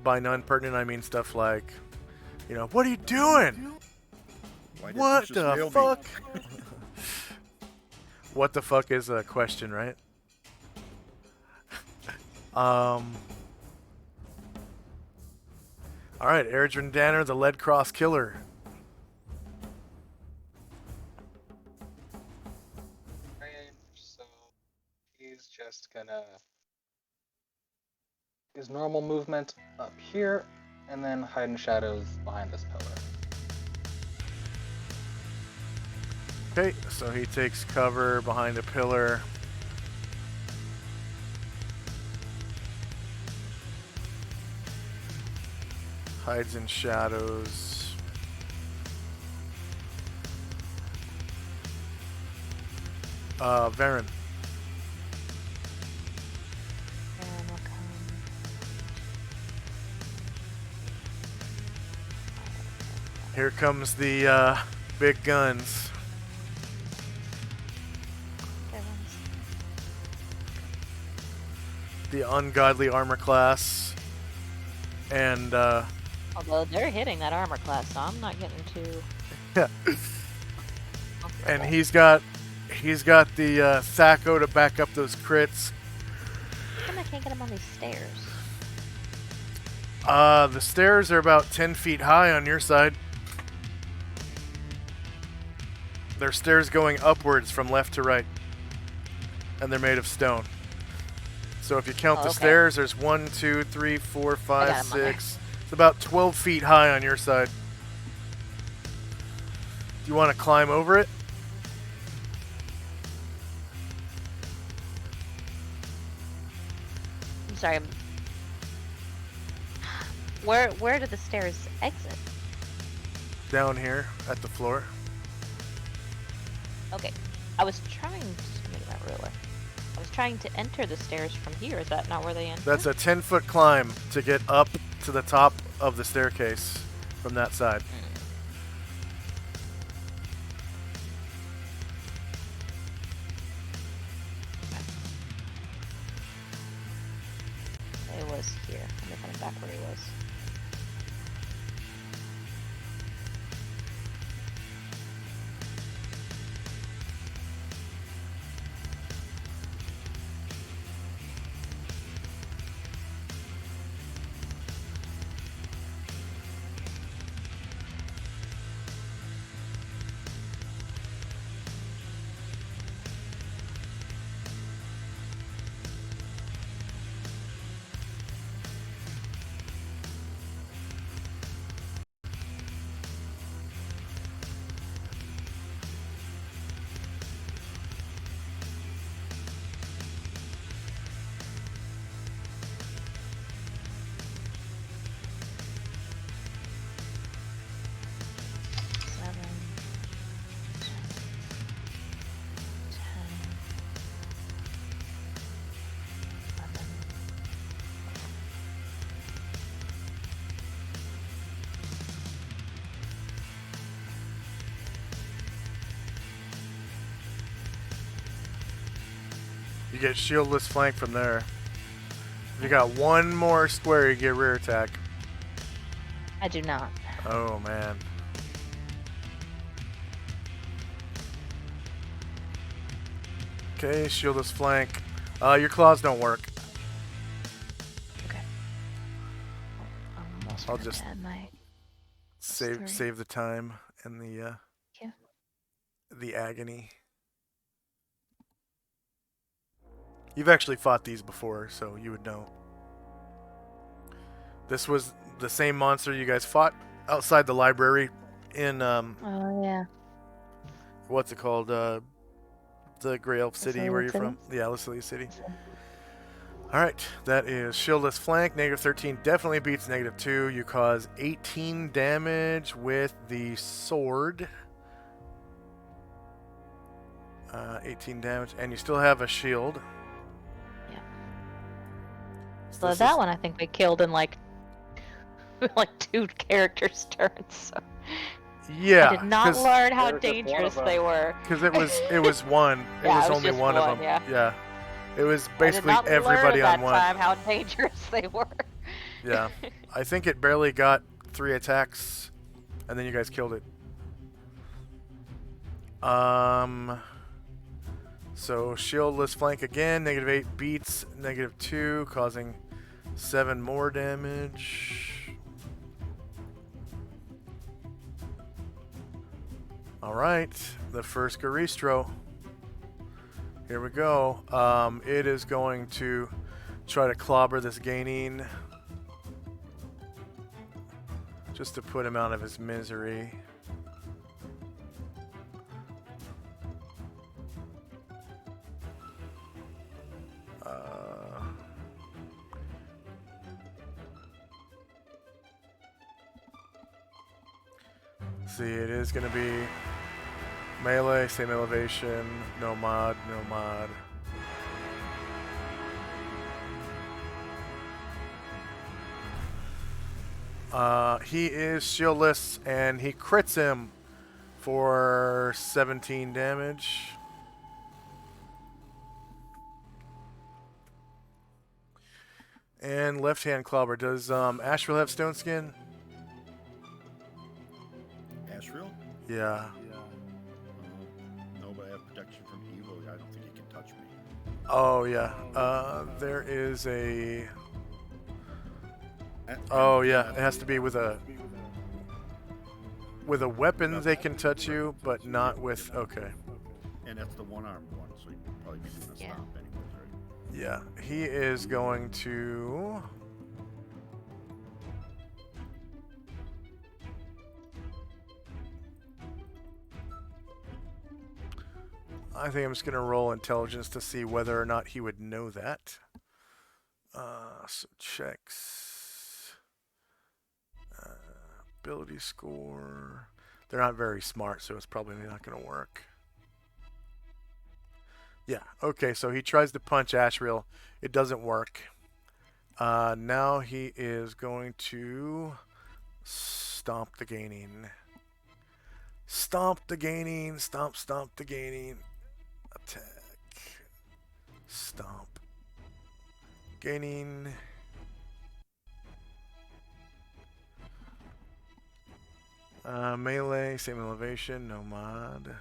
By non-pertinent, I mean stuff like, you know, what are you doing? Why did What you just the nail me? fuck? What the fuck is a question, right? Alright, Eridrin Danner, the Lead Cross Killer. So he's just gonna his normal movement up here, and then hide in shadows behind this pillar. Okay, so he takes cover behind a pillar. Hides in shadows. Varen. And we'll come. Here comes the big guns. Good ones. The ungodly armor class. And Although they're hitting that armor class, so I'm not getting too. and he's got the Thaco to back up those crits. How come I can't get him on these stairs? The stairs are about 10 feet high on your side. They're stairs going upwards from left to right. And they're made of stone. So if you count the stairs, there's 1, 2, 3, 4, 5, 6. It's about 12 feet high on your side. Do you want to climb over it? I'm sorry. Where do the stairs exit? Down here at the floor. Okay. I was trying to make that ruler. I was trying to enter the stairs from here. Is that not where they enter? That's a 10-foot climb to get up to the top of the staircase from that side. It was here. Let me find back where he was. You get shieldless flank from there. If you got one more square, you get rear attack. I do not. Oh man. Okay, shieldless flank. Your claws don't work. Okay. Almost I'll forgot just to add my save three. the time and Yeah. the agony. You've actually fought these before, so you would know. This was the same monster you guys fought outside the library in Oh yeah. what's it called? The Grey Elf City Lucilia where you're City? from? Yeah, Lucilia City. Alright, that is shieldless flank. -13 definitely beats -2. You cause 18 damage with the sword. 18 damage, and you still have a shield. Yeah. So So that one I think we killed in like 2 characters' turns. So. Yeah, I did not learn how There's just one dangerous of they them. were. because it was one. It Yeah, was it was only just one of one, them. yeah. It was I did basically not everybody learn on that one. time how dangerous they were. Yeah. I think it barely got 3 attacks, and then you guys killed it. So shieldless flank again, -8 beats, -2, causing 7 more damage. Alright, the first Garistro. Here we go. It is going to try to clobber this gaining. Just to put him out of his misery. See, it is going to be melee, same elevation, no mod, no mod. He is shieldless, and he crits him for 17 damage. And left hand clobber. Does Asheville have stone skin? Asheville? Yeah. No, but I have protection from evil. I don't think he can touch me. Oh yeah. There is a. Oh yeah. It has to be with a. With a weapon, they can touch you, but not with. Okay. And that's the one-armed one, so you'd probably be doing a Yeah. stomp anyways, right? Yeah. He is going to. I think I'm just going to roll intelligence to see whether or not he would know that. So checks. Ability score. They're not very smart, so it's probably not going to work. Yeah, okay, so he tries to punch Ashriel. It doesn't work. Now he is going to stomp the gaining. Stomp the gaining. Stomp, stomp the gaining. Attack. Stomp. Gaining. Melee, same elevation, no mod.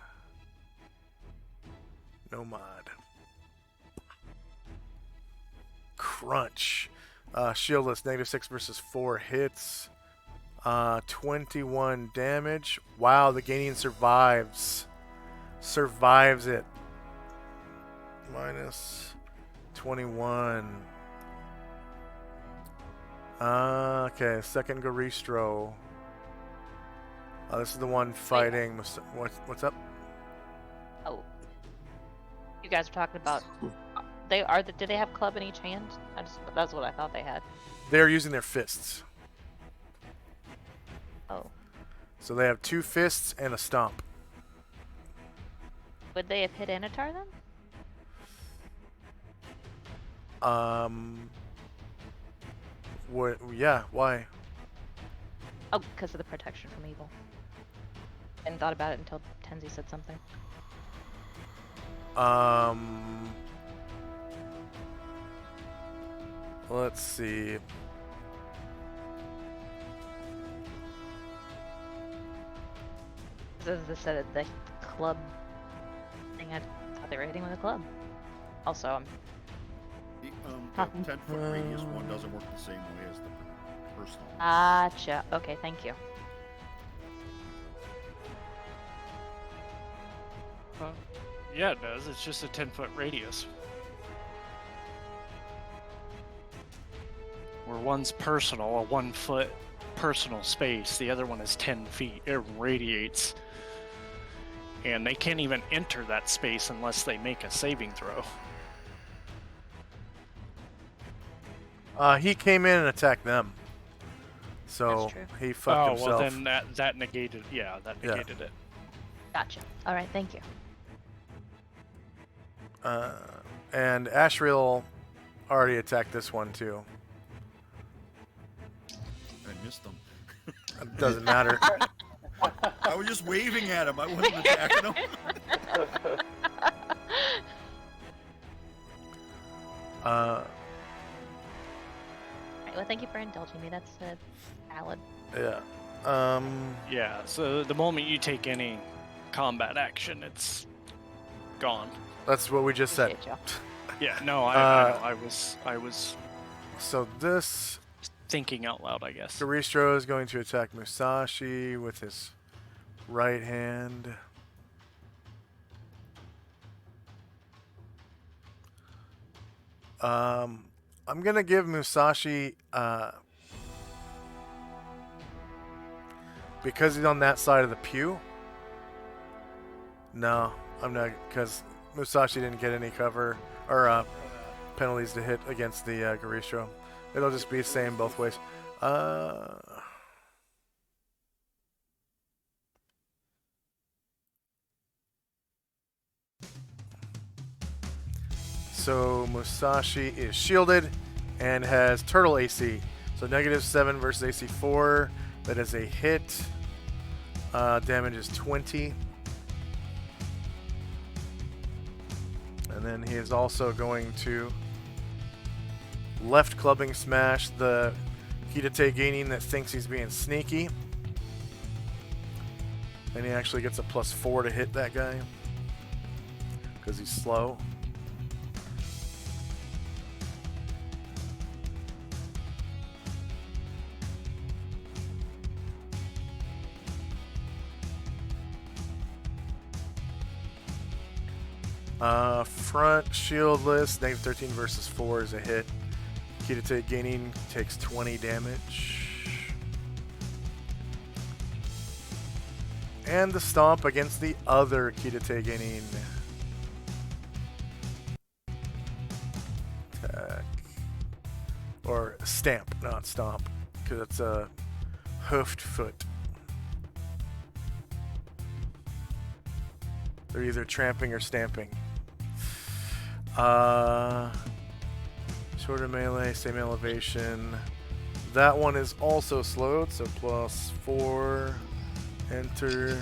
No mod. Crunch. Shieldless, -6 versus 4 hits. 21 damage. Wow, the gaining survives. Survives it. Minus 21. Okay, second Garistro. This is the one fighting. What's up? Oh. You guys are talking about. Do they have club in each hand? That's what I thought they had. They're using their fists. Oh. So they have 2 fists and a stomp. Would they have hit Anatar then? What? Yeah. Why? Oh, because of the protection from evil. I hadn't thought about it until Tenzi said something. Let's see. This is the club thing. I thought they were hitting with a club. Also, The Huh. 10-foot radius one doesn't work the same way as the personal. gotcha. Okay, thank you. Yeah, it does. It's just a 10-foot radius. Where one's personal, a 1 foot personal space, the other one is 10 feet. It radiates. And they can't even enter that space unless they make a saving throw. He came in and attacked them. So That's true. he fucked himself. Well, then that negated. Yeah, that Yeah. negated it. Gotcha. All right, thank you. And Ashriel already attacked this one too. I missed them. It doesn't matter. I was just waving at him. I wasn't attacking him. Uh, Right, well, thank you for indulging me. That's valid. yeah. Yeah, so the moment you take any combat action, it's gone. That's what we just said. Appreciate y'all. Yeah, no, I know. I was So this thinking out loud, I guess. Garistro is going to attack Musashi with his right hand. I'm gonna give Musashi because he's on that side of the pew. No, I'm not, because Musashi didn't get any cover or penalties to hit against the Garistro. It'll just be the same both ways. So Musashi is shielded and has turtle AC. So -7 versus AC 4. That is a hit. Damage is 20. And then he is also going to left clubbing smash the Hidate Geinin that thinks he's being sneaky. And he actually gets a +4 to hit that guy because he's slow. Front shieldless, -13 versus 4 is a hit. Hidate Geinin takes 20 damage. And the stomp against the other Hidate Geinin. Attack. Or stamp, not stomp, because it's a hoofed foot. They're either tramping or stamping. Shorter melee, same elevation. That one is also slowed, so +4. Enter.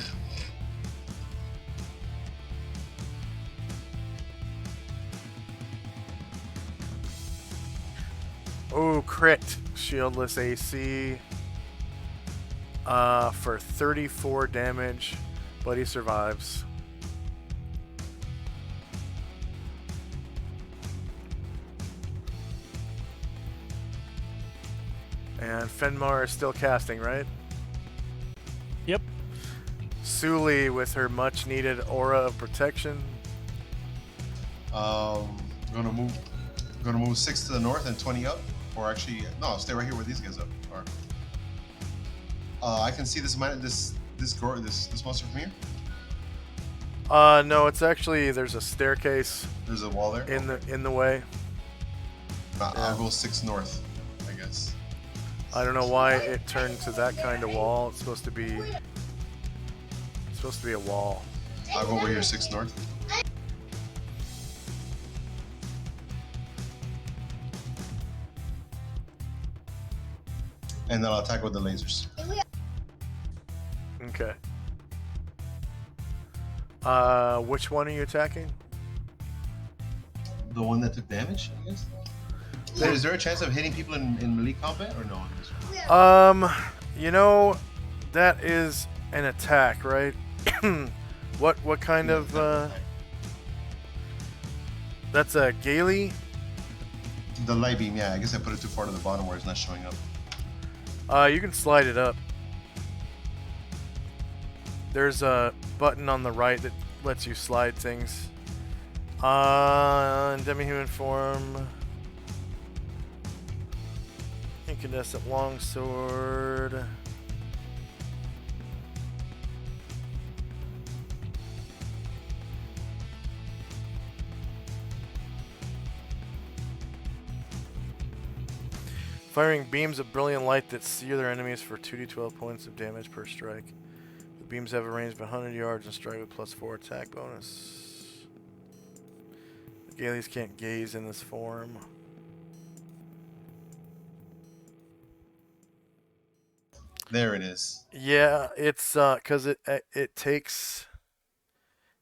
Oh, crit. Shieldless AC. For 34 damage, but he survives. And Fenmar is still casting, right? Yep. Suli with her much needed aura of protection. Gonna move 6 to the north and 20 up, or actually no, I'll stay right here where these guys are. I can see this monster from here. No, it's actually there's a staircase There's a wall there. in the way. I'll go 6 north, I guess. I don't know why it turned to that kind of wall. It's supposed to be a wall. I'll go over here 6 north. And then I'll attack with the lasers. Okay. Which one are you attacking? The one that took damage, I guess. Is there a chance of hitting people in melee combat or no? In this one? You know, that is an attack, right? what kind Yeah, of that's attack. that's a Gaily? The light beam, yeah. I guess I put it too far to the bottom where it's not showing up. You can slide it up. There's a button on the right that lets you slide things. Demi-human form. Incandescent longsword. Firing beams of brilliant light that sear their enemies for 2d12 points of damage per strike. The beams have a range of 100 yards and strike with +4 attack bonus. The Gailies can't gaze in this form. There it is. Yeah, it's because it takes.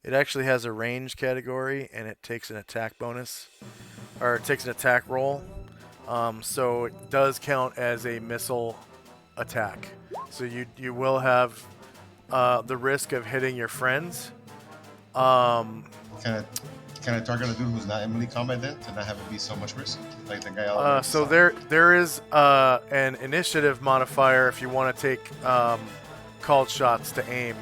It actually has a range category and it takes an attack bonus, or it takes an attack roll. So it does count as a missile attack. So you will have the risk of hitting your friends. Can I target a dude who's not in melee combat then to not have it be so much risk? Like the guy all the way to So the side? there is an initiative modifier if you want to take called shots to aim.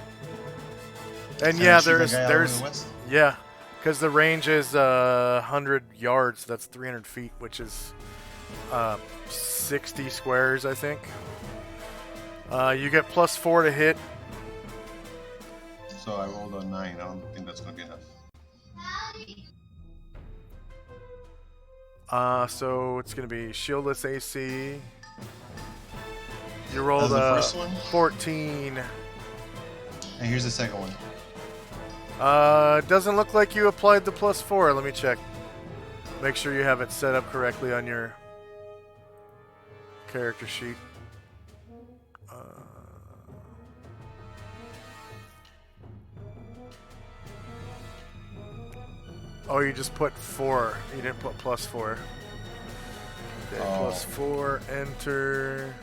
And Can I yeah, shoot that there's guy all the way to the west? yeah, because the range is 100 yards. That's 300 feet, which is 60 squares, I think. You get +4 to hit. So I rolled a 9. I don't think that's gonna be enough. So it's gonna be shieldless AC. You rolled That's the a first one? 14. And here's the second one. Doesn't look like you applied the +4. Let me check. Make sure you have it set up correctly on your character sheet. Oh, you just put 4. You didn't put +4. Okay, Oh. +4. Enter.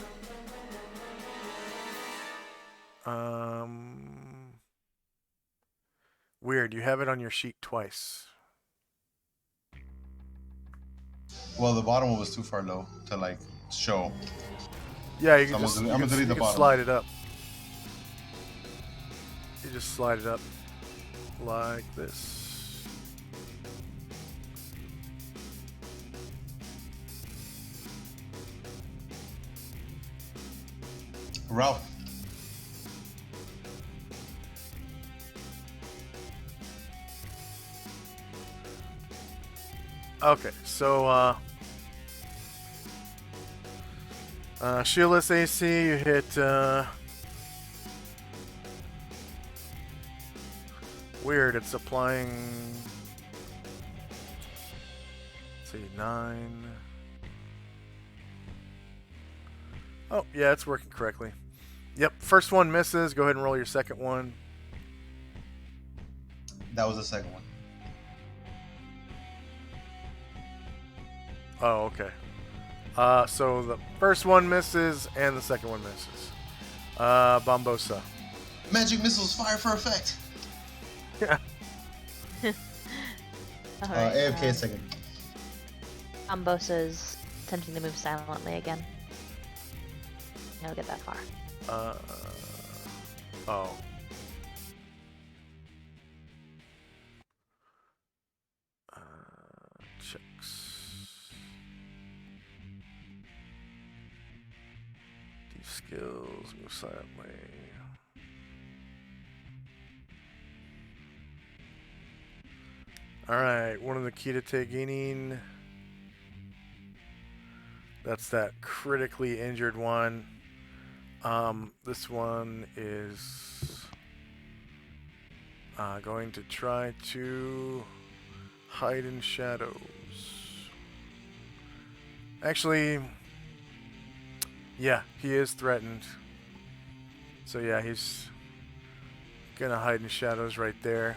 Weird. You have it on your sheet twice. Well, the bottom one was too far low to like show. Yeah, you So can I'm just gonna you delete can, the you can bottom. slide it up. You just slide it up like this. Ralph. Okay, so shieldless AC, you hit weird, it's applying, let's see, 9. Oh, yeah, it's working correctly. Yep, first one misses. Go ahead and roll your second one. That was the second one. Oh, okay. So the first one misses and the second one misses. Bombosa. Magic missiles fire for effect. Yeah. Alright, AFK second. Ambosa's attempting to move silently again. He'll get that far. Oh. Checks. Deep skills, move silently. Alright, one of the key to gaining. That's that critically injured one. This one is going to try to hide in shadows. Actually, yeah, he is threatened. So yeah, he's gonna hide in shadows right there.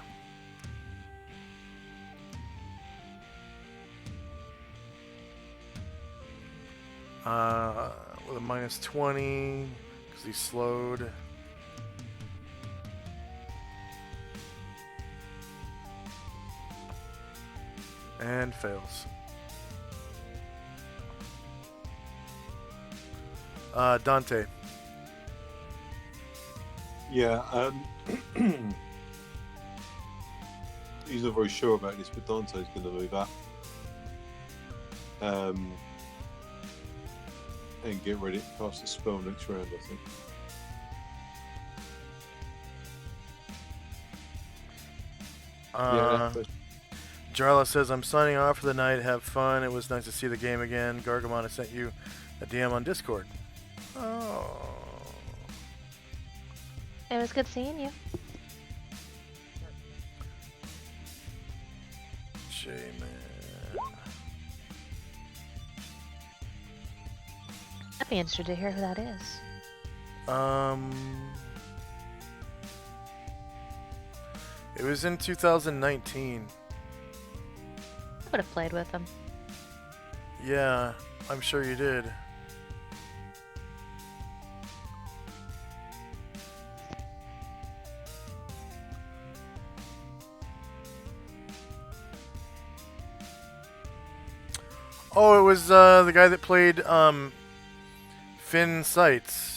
With a minus 20, because he's slowed. And fails. Dante. Yeah, he's not very sure about this, but Dante's going to move up. And get ready to cast a spell next round, I think. Jarla says, I'm signing off for the night. Have fun. It was nice to see the game again. Gargamon, I sent you a DM on Discord. Oh. It was good seeing you. J-Man. I'd be interested to hear who that is. It was in 2019. I would have played with him. Yeah, I'm sure you did. Oh, it was the guy that played Finn Sights.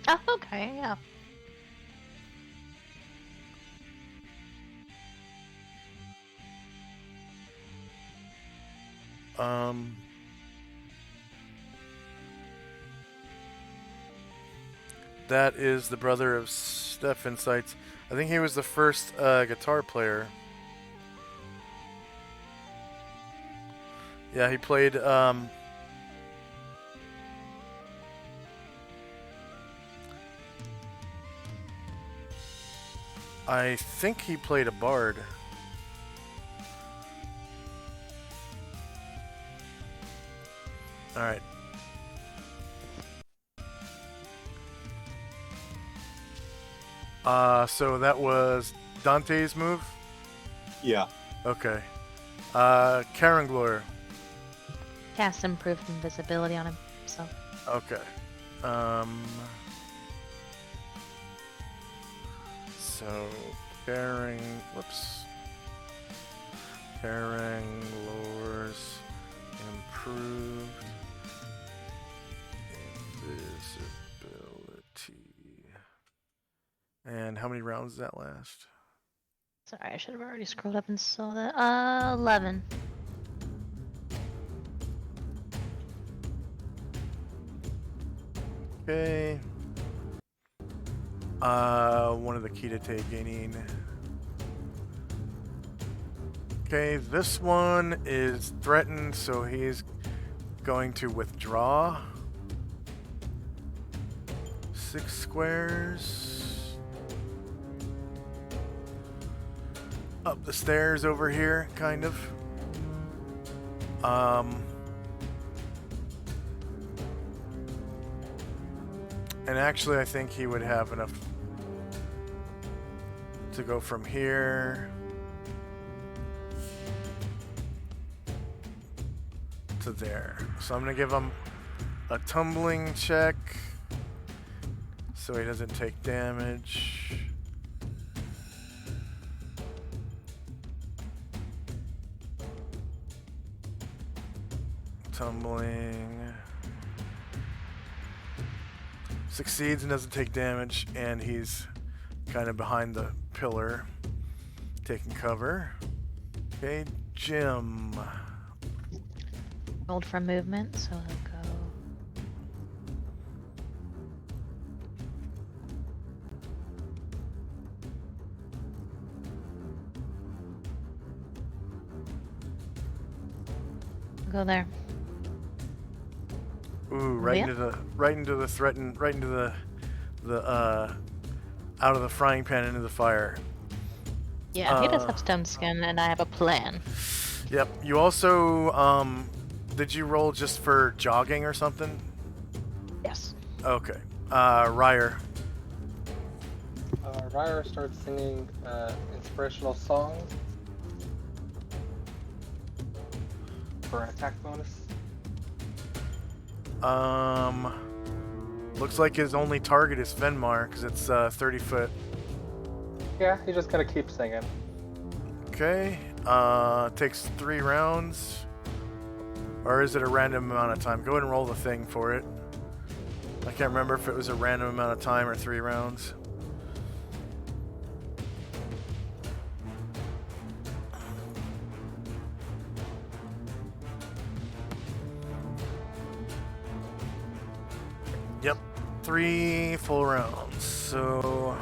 Oh, okay, yeah. That is the brother of Stefan Sights. I think he was the first guitar player. Yeah, he played I think he played a bard. All right. So that was Dante's move? Yeah. Okay. Karen Gloyer. Cast improved invisibility on himself. Okay. So Karen, whoops. Karen lures improved invisibility. And how many rounds does that last? Sorry, I should have already scrolled up and saw that. 11. Okay. One of the Kitate gaining. Okay, this one is threatened, so he's going to withdraw 6 squares. Up the stairs over here, kind of. And actually, I think he would have enough to go from here to there. So I'm going to give him a tumbling check so he doesn't take damage. Tumbling. Succeeds and doesn't take damage, and he's kind of behind the pillar, taking cover. Okay, Jim. Rolled for movement, so he'll go. Go there. Ooh, right Yeah. into the threaten, right into the out of the frying pan into the fire. Yeah, he does have stone skin, and I have a plan. Yep. You also did you roll just for jogging or something? Yes. Okay. Ryer. Ryer starts singing inspirational songs. for an attack bonus? Looks like his only target is Fenmar because it's 30 foot. Yeah, he's just gonna keep singing. Okay. Takes 3 rounds. Or is it a random amount of time? Go ahead and roll the thing for it. I can't remember if it was a random amount of time or 3 rounds. Yep. 3 full rounds. So...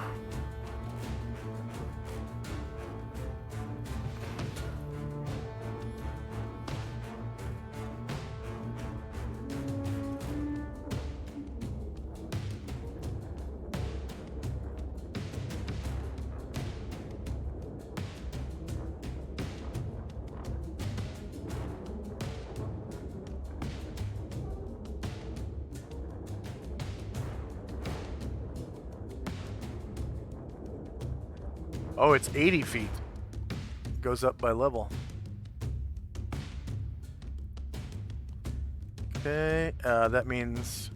Oh, it's 80 feet. Goes up by level. Okay, that means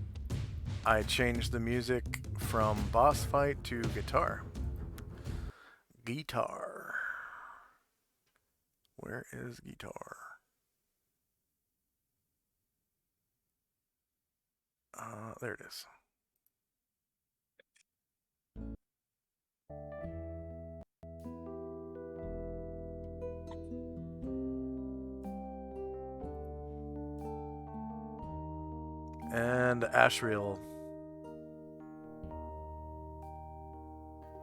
I changed the music from boss fight to guitar. Guitar. Where is guitar? There it is. And Ashriel.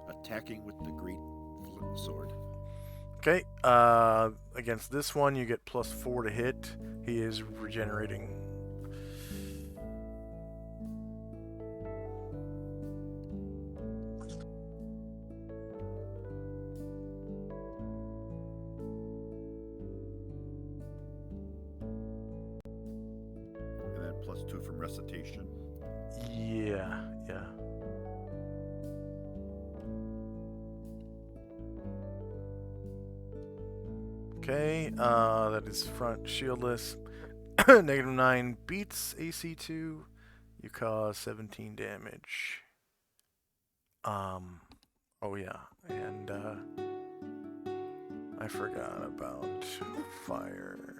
Attacking with the great sword. Okay, against this one you get +4 to hit. He is regenerating. And then +2 from recitation. Yeah. Okay, that is front shieldless. -9 beats AC2. You cause 17 damage. Oh yeah, and I forgot about fire.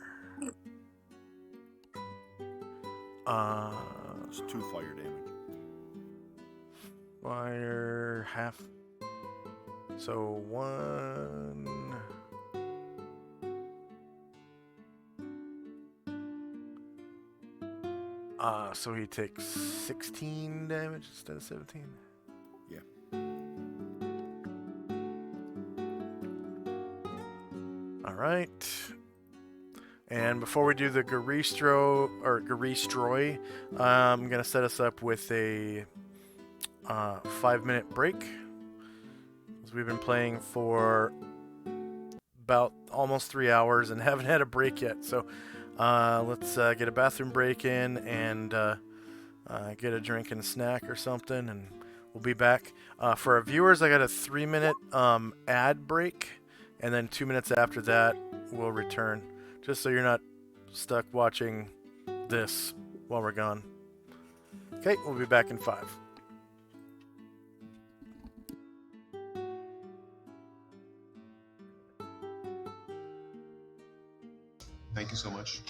It's 2 fire damage. Fire half. So 1. So he takes 16 damage instead of 17. Yeah. All right. And before we do the Garistro or Garistroy, I'm gonna set us up with a 5-minute break. As we've been playing for about almost 3 hours and haven't had a break yet. So let's get a bathroom break in and get a drink and snack or something, and we'll be back. For our viewers, I got a 3-minute ad break, and then 2 minutes after that, we'll return. Just so you're not stuck watching this while we're gone. Okay, we'll be back in 5. Thank you so much.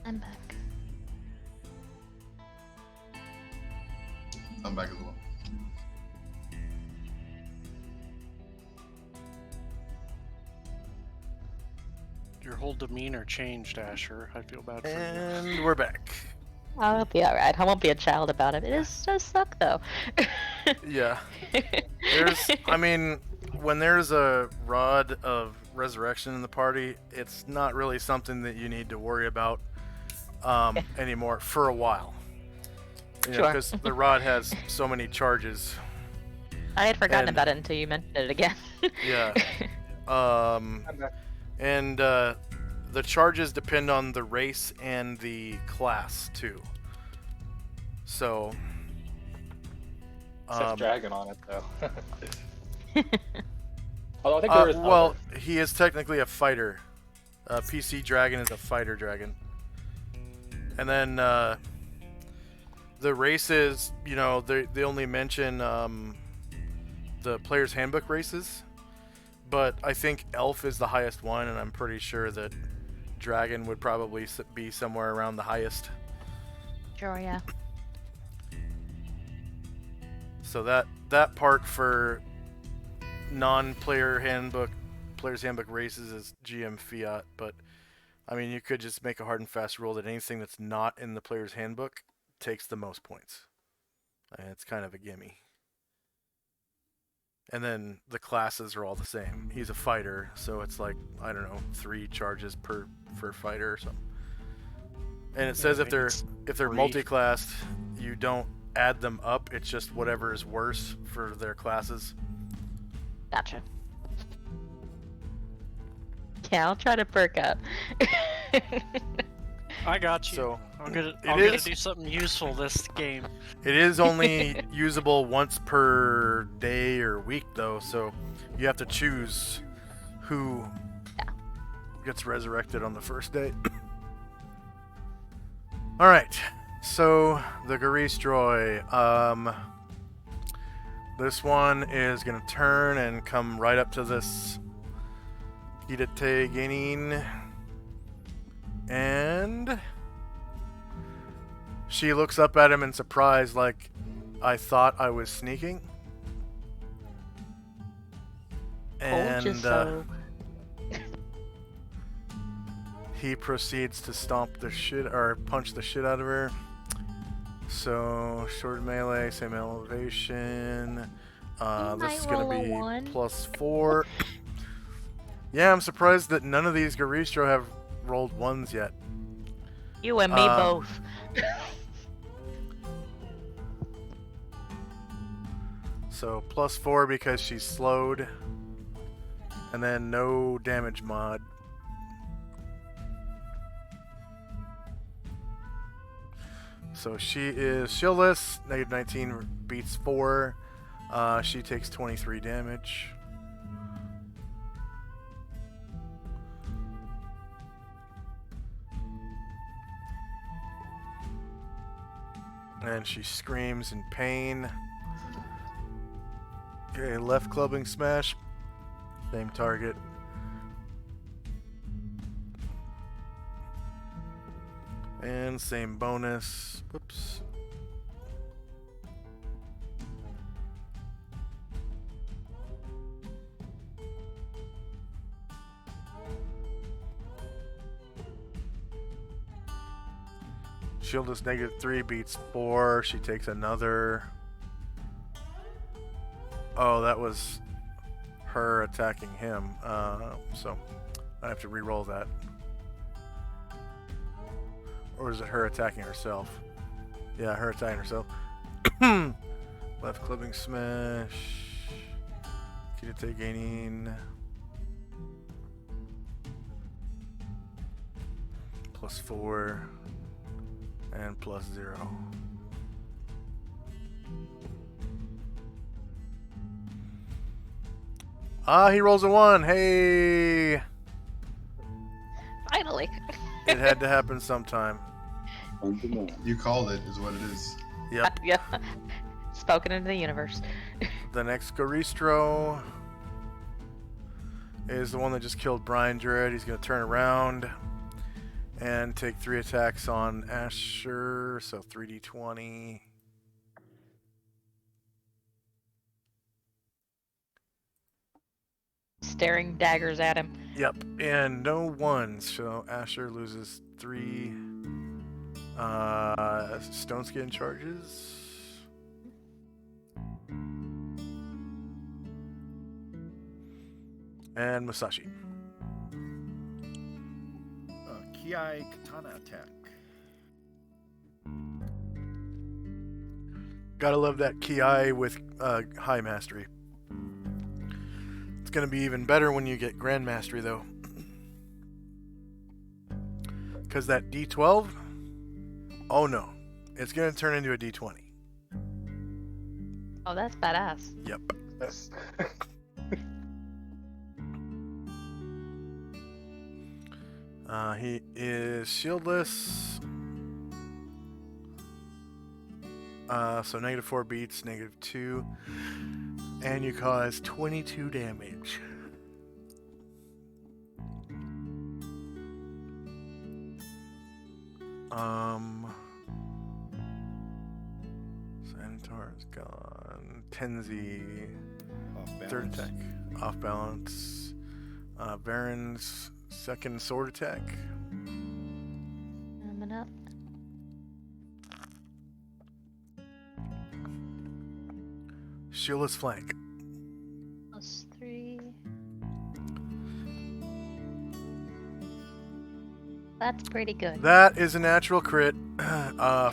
I'm back. I'm back as well. Your whole demeanor changed, Asher. I feel bad for you. And we're back. I'll be alright. I won't be a child about it. It does suck though. Yeah. I mean, when there's a rod of resurrection in the party, it's not really something that you need to worry about anymore for a while. You know, Sure. because the rod has so many charges. I had forgotten And- about it until you mentioned it again. Yeah. I'm back. And the charges depend on the race and the class too. So. It says dragon on it though. Although I think there is well, he is technically a fighter. PC dragon is a fighter dragon. And then the races, you know, they only mention the player's handbook races. But I think elf is the highest one, and I'm pretty sure that dragon would probably be somewhere around the highest. Sure, yeah. So that part for non-player handbook, player's handbook races is GM fiat. But I mean, you could just make a hard and fast rule that anything that's not in the player's handbook takes the most points. And it's kind of a gimme. And then the classes are all the same. He's a fighter, so it's like, I don't know, 3 charges per fighter or something. And it says if they're three. multi-classed, you don't add them up. It's just whatever is worse for their classes. Gotcha. Yeah, I'll try to perk up. I got you. So, I'm gonna is- do something useful this game. It is only usable once per day or week, though, so you have to choose who gets resurrected on the first day. Alright, so the Garistroy. This one is going to turn and come right up to this Idate Gainin. And she looks up at him in surprise, like, I thought I was sneaking. Told you so. He proceeds to stomp the shit, or punch the shit out of her. So, short melee, same elevation. This is going to be +4. Yeah, I'm surprised that none of these Garistro have rolled 1s yet. You and me both. So, +4 because she's slowed. And then no damage mod. So she is shieldless, -19 beats 4. She takes 23 damage. And she screams in pain. Okay, left clubbing smash. Same target. And same bonus. Whoops. Shield is -3, beats 4. She takes another. Oh, that was her attacking him. So I have to re-roll that. Or is it her attacking herself? Yeah, her attacking herself. Left clipping smash. Kirite gaining. +4. And +0. He rolls a 1. Hey! Finally. It had to happen sometime. You called it, is what it is. Yep. Yeah. Spoken into the universe. The next Garistro is the one that just killed Brian Druid. He's going to turn around and take 3 attacks on Asher, so 3d20. Staring daggers at him. Yep, and no ones, so Asher loses 3 stone skin charges. And Musashi. Kiai Katana attack. Gotta love that Ki with high mastery. It's gonna be even better when you get grand mastery, though. Because that D12, oh no, it's gonna turn into a D20. Oh, that's badass. Yep. He is shieldless. So -4 beats, -2. And you cause 22 damage. Sanitar's gone. Tenzi, third attack. Off balance. Baron's second sword attack. Coming up. Shieldless flank. +3. That's pretty good. That is a natural crit.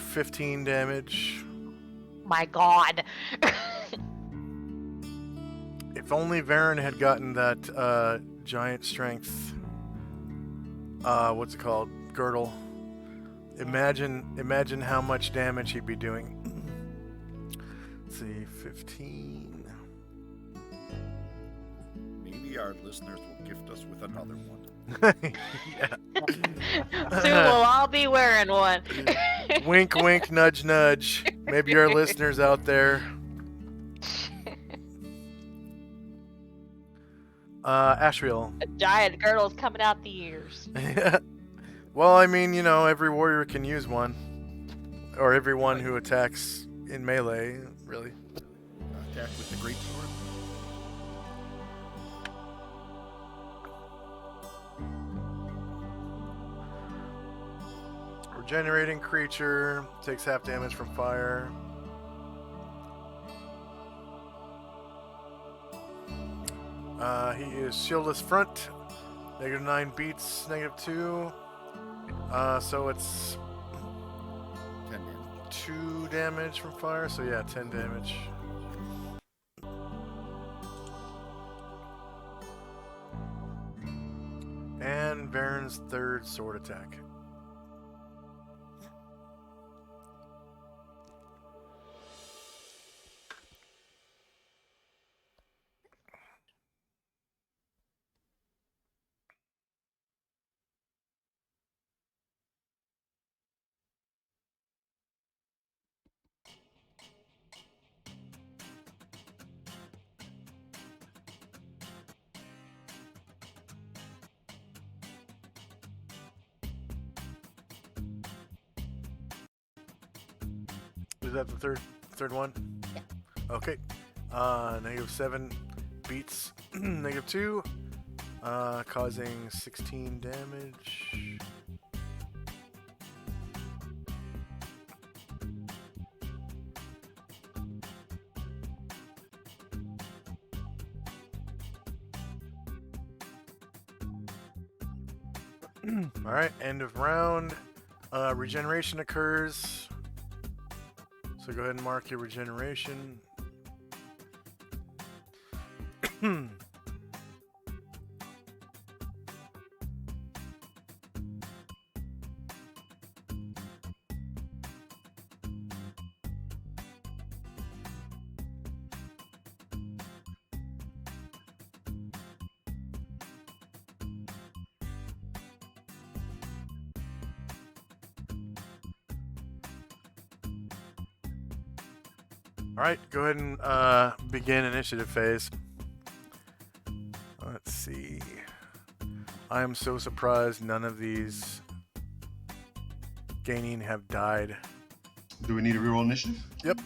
15 damage. My god. If only Varen had gotten that giant strength. What's it called? Girdle. Imagine how much damage he'd be doing. Let's see, 15. Maybe our listeners will gift us with another one. Yeah. Soon we'll all be wearing one. Wink, wink, nudge, nudge. Maybe our listeners out there. Ashriel. A giant girdle's coming out the ears. Well, I mean, you know, every warrior can use one. Or everyone who attacks in melee, really. Attack with the great sword. Regenerating creature, takes half damage from fire. He is shieldless front, -9 beats, -2. So it's 10 damage. 2 damage from fire, so yeah, 10 damage. And Varen's third sword attack. Is that the third one? Yeah. Okay. -7 beats -2, causing 16 damage. All right, end of round. Regeneration occurs. So go ahead and mark your regeneration. All right, go ahead and begin initiative phase. Let's see. I am so surprised none of these gaining have died. Do we need a reroll initiative? Yep.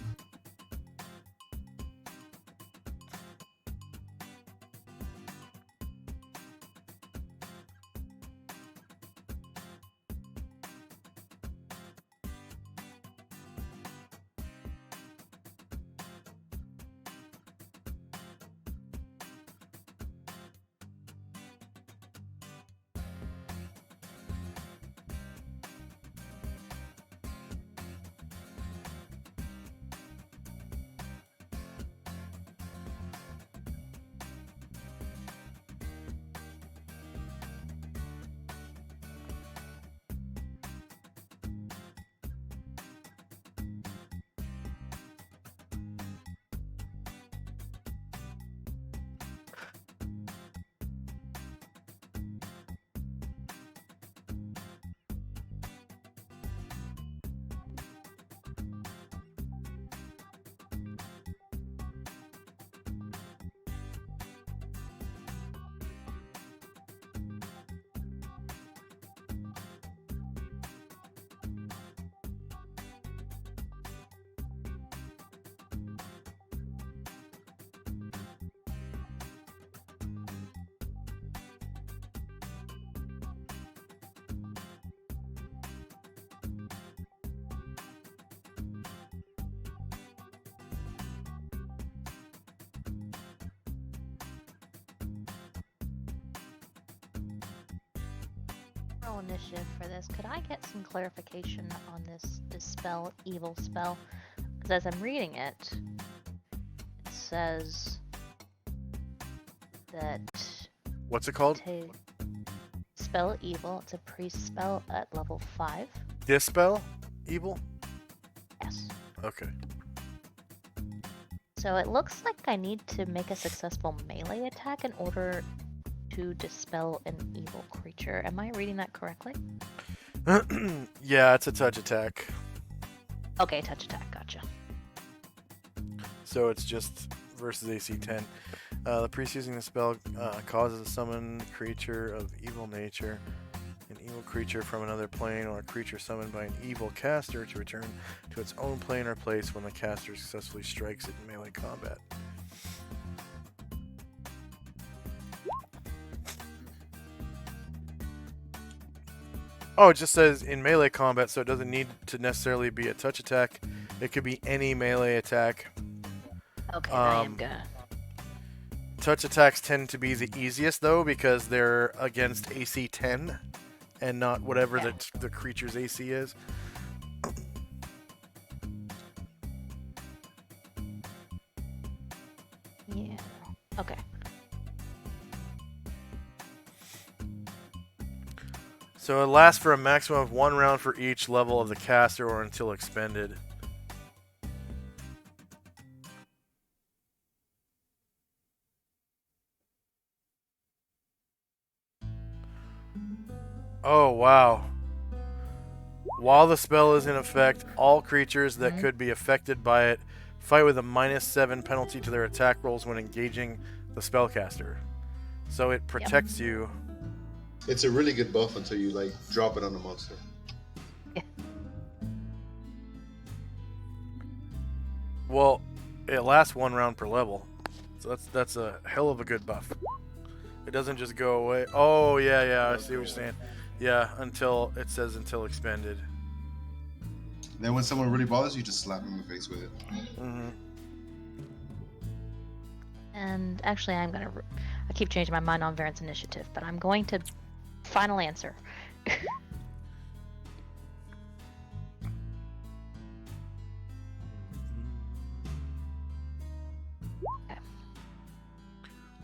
Roll initiative for this. Could I get some clarification on this dispel evil spell? Because as I'm reading it, it says that What's it called? to spell evil, it's a priest spell at level 5. Dispel evil? Yes. Okay. So it looks like I need to make a successful melee attack in order to dispel an evil creature. Am I reading that correctly? Yeah, it's a touch attack. Okay, touch attack, gotcha. So it's just versus AC 10. The priest using the spell causes a summoned creature of evil nature, an evil creature from another plane, or a creature summoned by an evil caster to return to its own plane or place when the caster successfully strikes it in melee combat. Oh, it just says in melee combat, so it doesn't need to necessarily be a touch attack. It could be any melee attack. Okay, I am gonna. Touch attacks tend to be the easiest, though, because they're against AC 10 and not whatever the creature's AC is. Yeah. Okay. So it lasts for a maximum of 1 round for each level of the caster or until expended. Oh, wow. While the spell is in effect, all creatures that could be affected by it fight with a -7 penalty to their attack rolls when engaging the spellcaster. So it protects you. It's a really good buff until you like drop it on the monster. Well, it lasts 1 round per level. So that's a hell of a good buff. It doesn't just go away. Oh, yeah, I see what you're saying. Yeah, until it says until expended. Then when someone really bothers you, just slap them in the face with it. Mm-hmm. And actually, I keep changing my mind on Varen's initiative, but I'm going to final answer. Okay.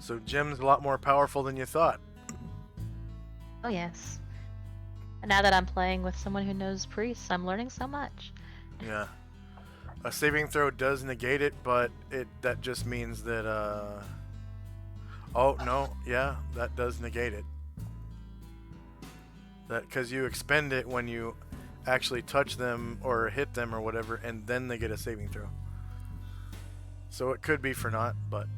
So Jim's a lot more powerful than you thought. Oh yes. And now that I'm playing with someone who knows priests, I'm learning so much. Yeah. A saving throw does negate it, but that just means that oh no, yeah, that does negate it. That because you expend it when you actually touch them or hit them or whatever, and then they get a saving throw. So it could be for naught, but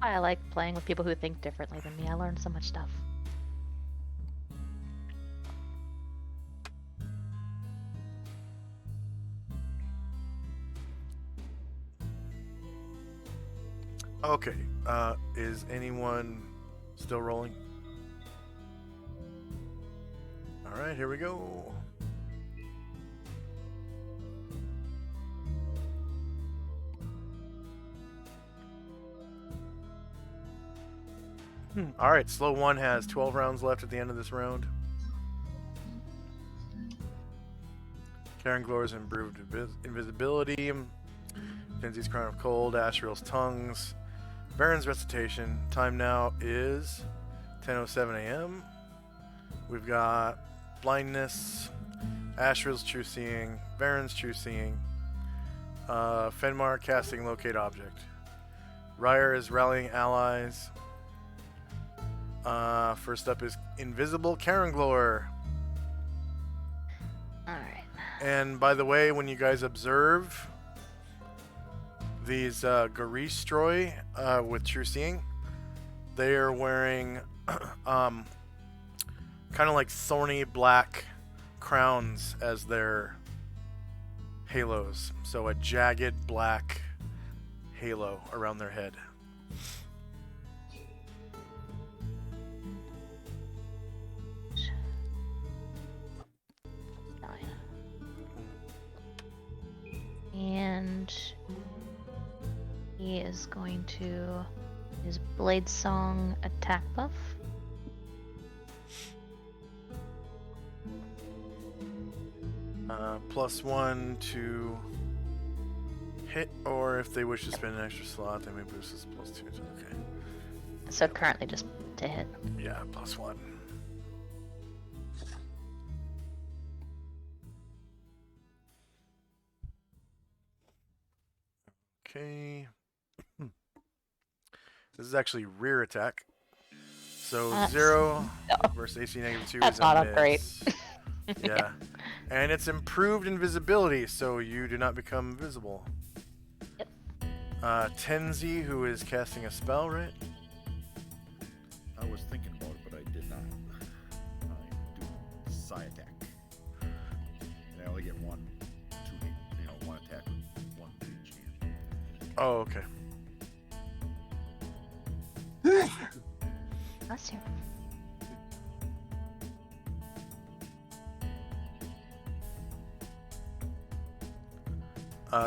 I like playing with people who think differently than me. I learned so much stuff. Okay. Is anyone still rolling? All right, here we go. All right, slow one has 12 rounds left at the end of this round. Karen Glor's improved invisibility. Finzi's Crown of Cold. Asriel's Tongues. Baron's Recitation. Time now is 10:07 a.m. We've got Blindness, Asriel's True Seeing, Baron's True Seeing, Fenmar casting Locate Object. Ryer is rallying allies. First up is Invisible Caranglor. Alright. And by the way, when you guys observe these Garistroy with True Seeing, they are wearing kind of like thorny black crowns as their halos. So a jagged black halo around their head. And he is going to use Blade Song attack buff. +1 to hit, or if they wish to spend an extra slot, they may boost this +2. Okay. So currently just to hit. Yeah, +1. Okay. This is actually rear attack. So 0 versus AC -2 That's is not a up great. miss. Yeah. And it's improved invisibility, so you do not become invisible. Yep. Tenzi, who is casting a spell, right? I was thinking about it, but I did not. I do Psi attack. And I only get one attack with one to each hand. Oh, okay. Bless you.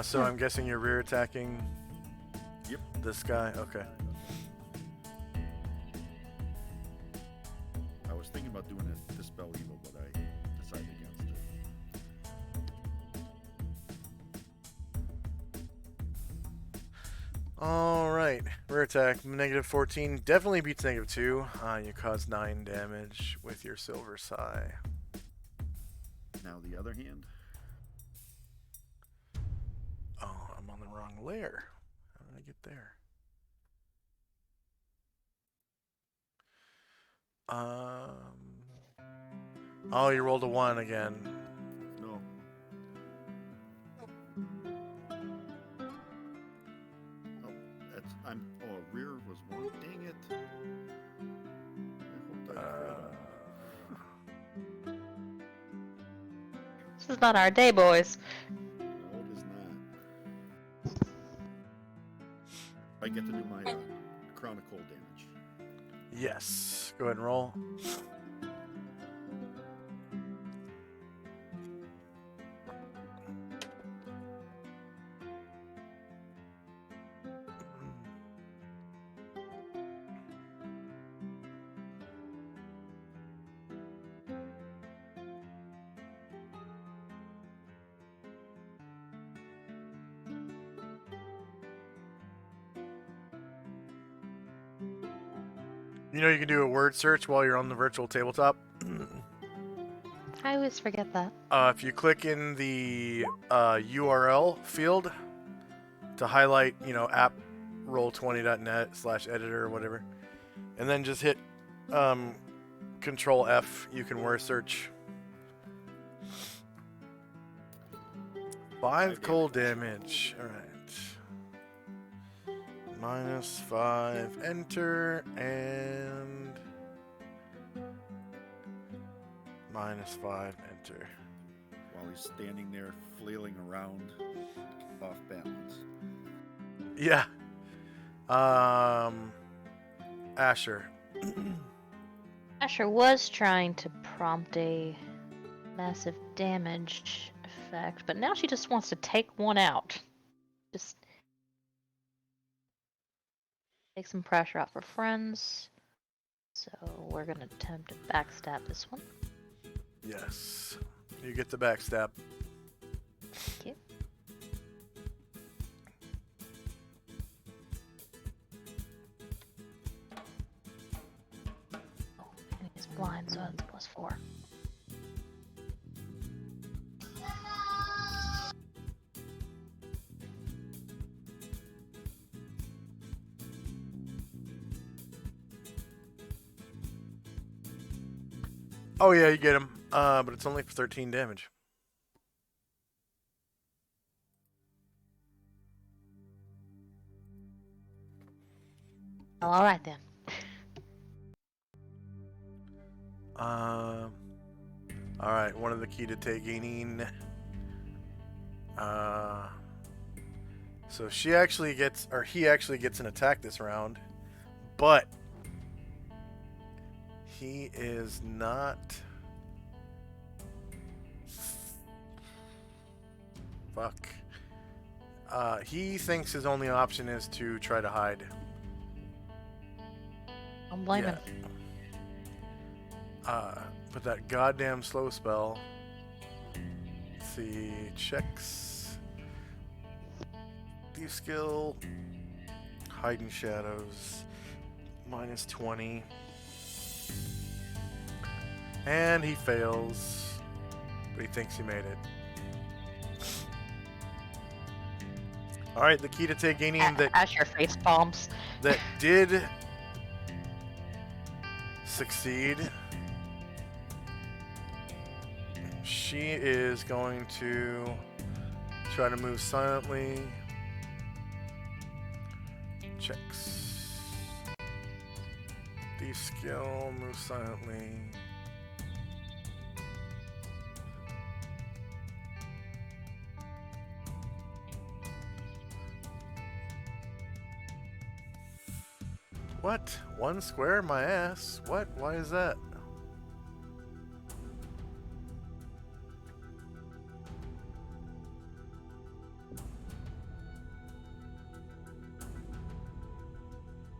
So I'm guessing you're rear attacking. Yep. This guy. Okay. I was thinking about doing a Dispel Evil, but I decided against it. All right. Rear attack. -14 definitely beats -2. You cause 9 damage with your Silver Psi. Now the other hand. Oh, I'm on the wrong layer. How did I get there? Oh, you rolled a 1 again. No. Rear was 1. Dang it. I hoped I crit. This is not our day, boys. No, it is not. I get to do my Crown of Cold damage. Yes. Go ahead and roll. You know you can do a word search while you're on the virtual tabletop. I always forget that. If you click in the URL field to highlight, app-roll20.net/editor or whatever, and then just hit Control F, you can word search. 5 cold damage. All right. -5, enter, and -5, enter. While he's standing there flailing around off balance. Yeah. Asher. Asher was trying to prompt a massive damage effect, but now she just wants to take one out. Just take some pressure off her friends. So we're gonna attempt to backstab this one. Yes. You get the backstab. Thank you. Oh, and he's blind, so that's +4. Oh yeah, you get him. But it's only for 13 damage. Oh, all right then. All right. One of the key to gaining. So he actually gets an attack this round, but he is not. Fuck. He thinks his only option is to try to hide. Don't blame him. But that goddamn slow spell. Let's see, checks. Thief skill. Hiding shadows. -20. And he fails. But he thinks he made it. Alright, the key to gaining that Asher face palms. that did succeed. She is going to try to move silently. Checks. Thief skill, move silently. What? 1 square? My ass. What? Why is that?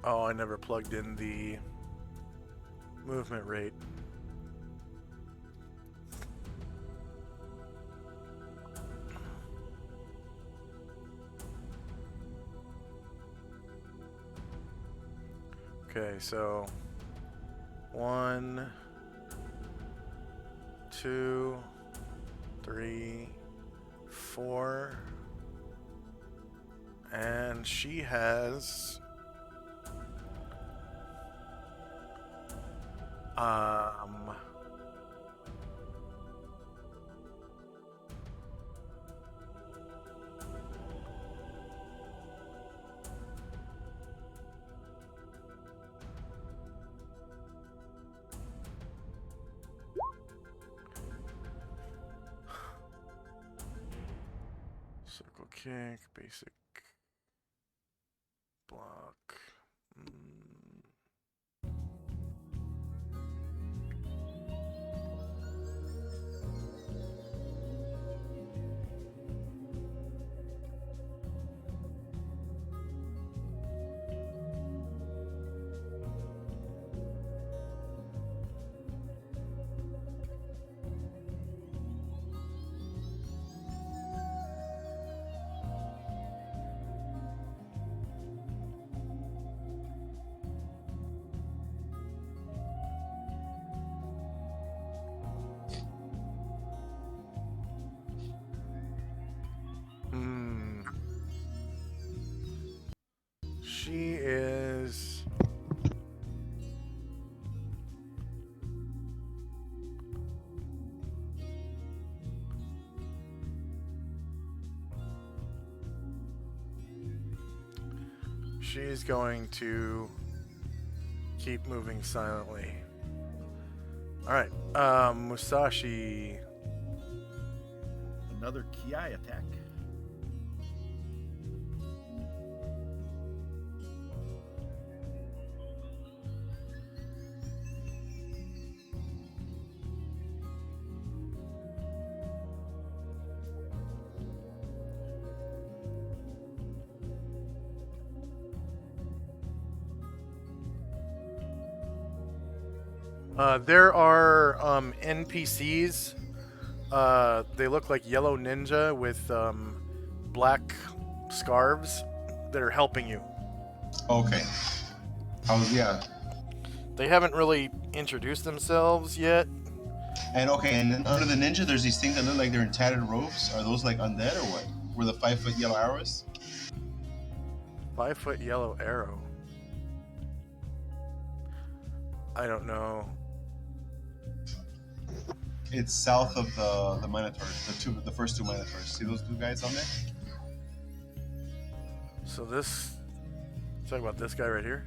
Oh, I never plugged in the movement rate. Okay, so 1, 2, 3, 4, and she has circle kick, basic block. She is she's going to keep moving silently. All right, Musashi. Another Ki attack. There are NPCs. They look like yellow ninja with black scarves that are helping you. Okay. Yeah. They haven't really introduced themselves yet. And okay, and then under the ninja, there's these things that look like they're in tattered robes. Are those like undead or what? Where the 5-foot yellow arrows? 5-foot yellow arrow. I don't know. It's south of the Minotaur, the first two Minotaurs. See those two guys on there? So this, talk about this guy right here.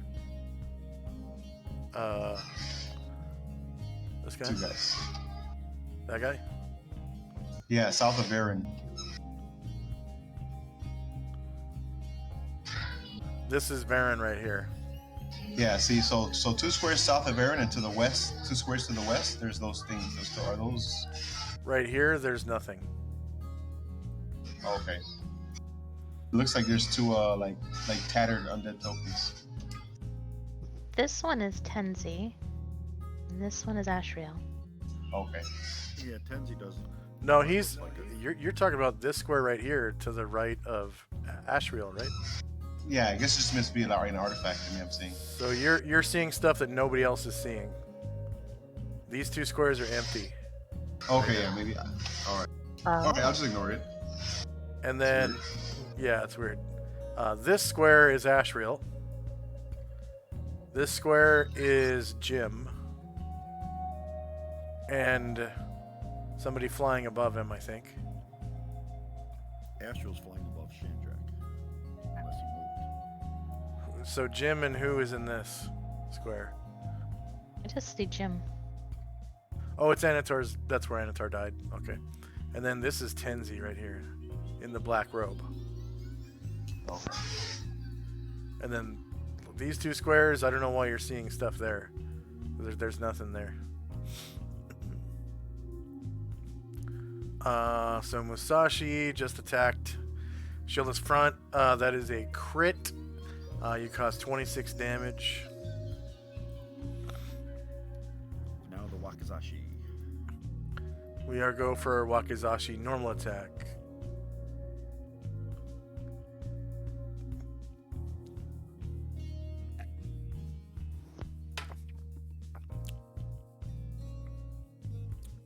This guy. Two guys. That guy. Yeah, south of Aaron. This is Varen right here. Yeah, see, so 2 squares south of Aaron and to the west, 2 squares to the west, there's those things. Are those? Right here, there's nothing. Okay. It looks like there's two like tattered undead tokens. This one is Tenzi, and this one is Ashriel. Okay. Yeah, Tenzi doesn't. No, he's. Like You're talking about this square right here to the right of Ashriel, right? Yeah, I guess it just must be an artifact to me I'm seeing. So you're seeing stuff that nobody else is seeing. These 2 squares are empty. Okay, yeah, maybe. Alright. Okay, I'll just ignore it. And then, yeah, it's weird. This square is Ashriel. This square is Jim. And somebody flying above him, I think. Astral's flying above Shandrak. Unless he moved. So Jim and who is in this square? I just see Jim. Oh, it's Anatar's. That's where Anatar died. Okay. And then this is Tenzi right here in the black robe. Okay. And then these 2 squares, I don't know why you're seeing stuff there. There's nothing there. So Musashi just attacked Shieldless Front. That is a crit. You cause 26 damage. Now the Wakizashi. We are go for Wakizashi normal attack.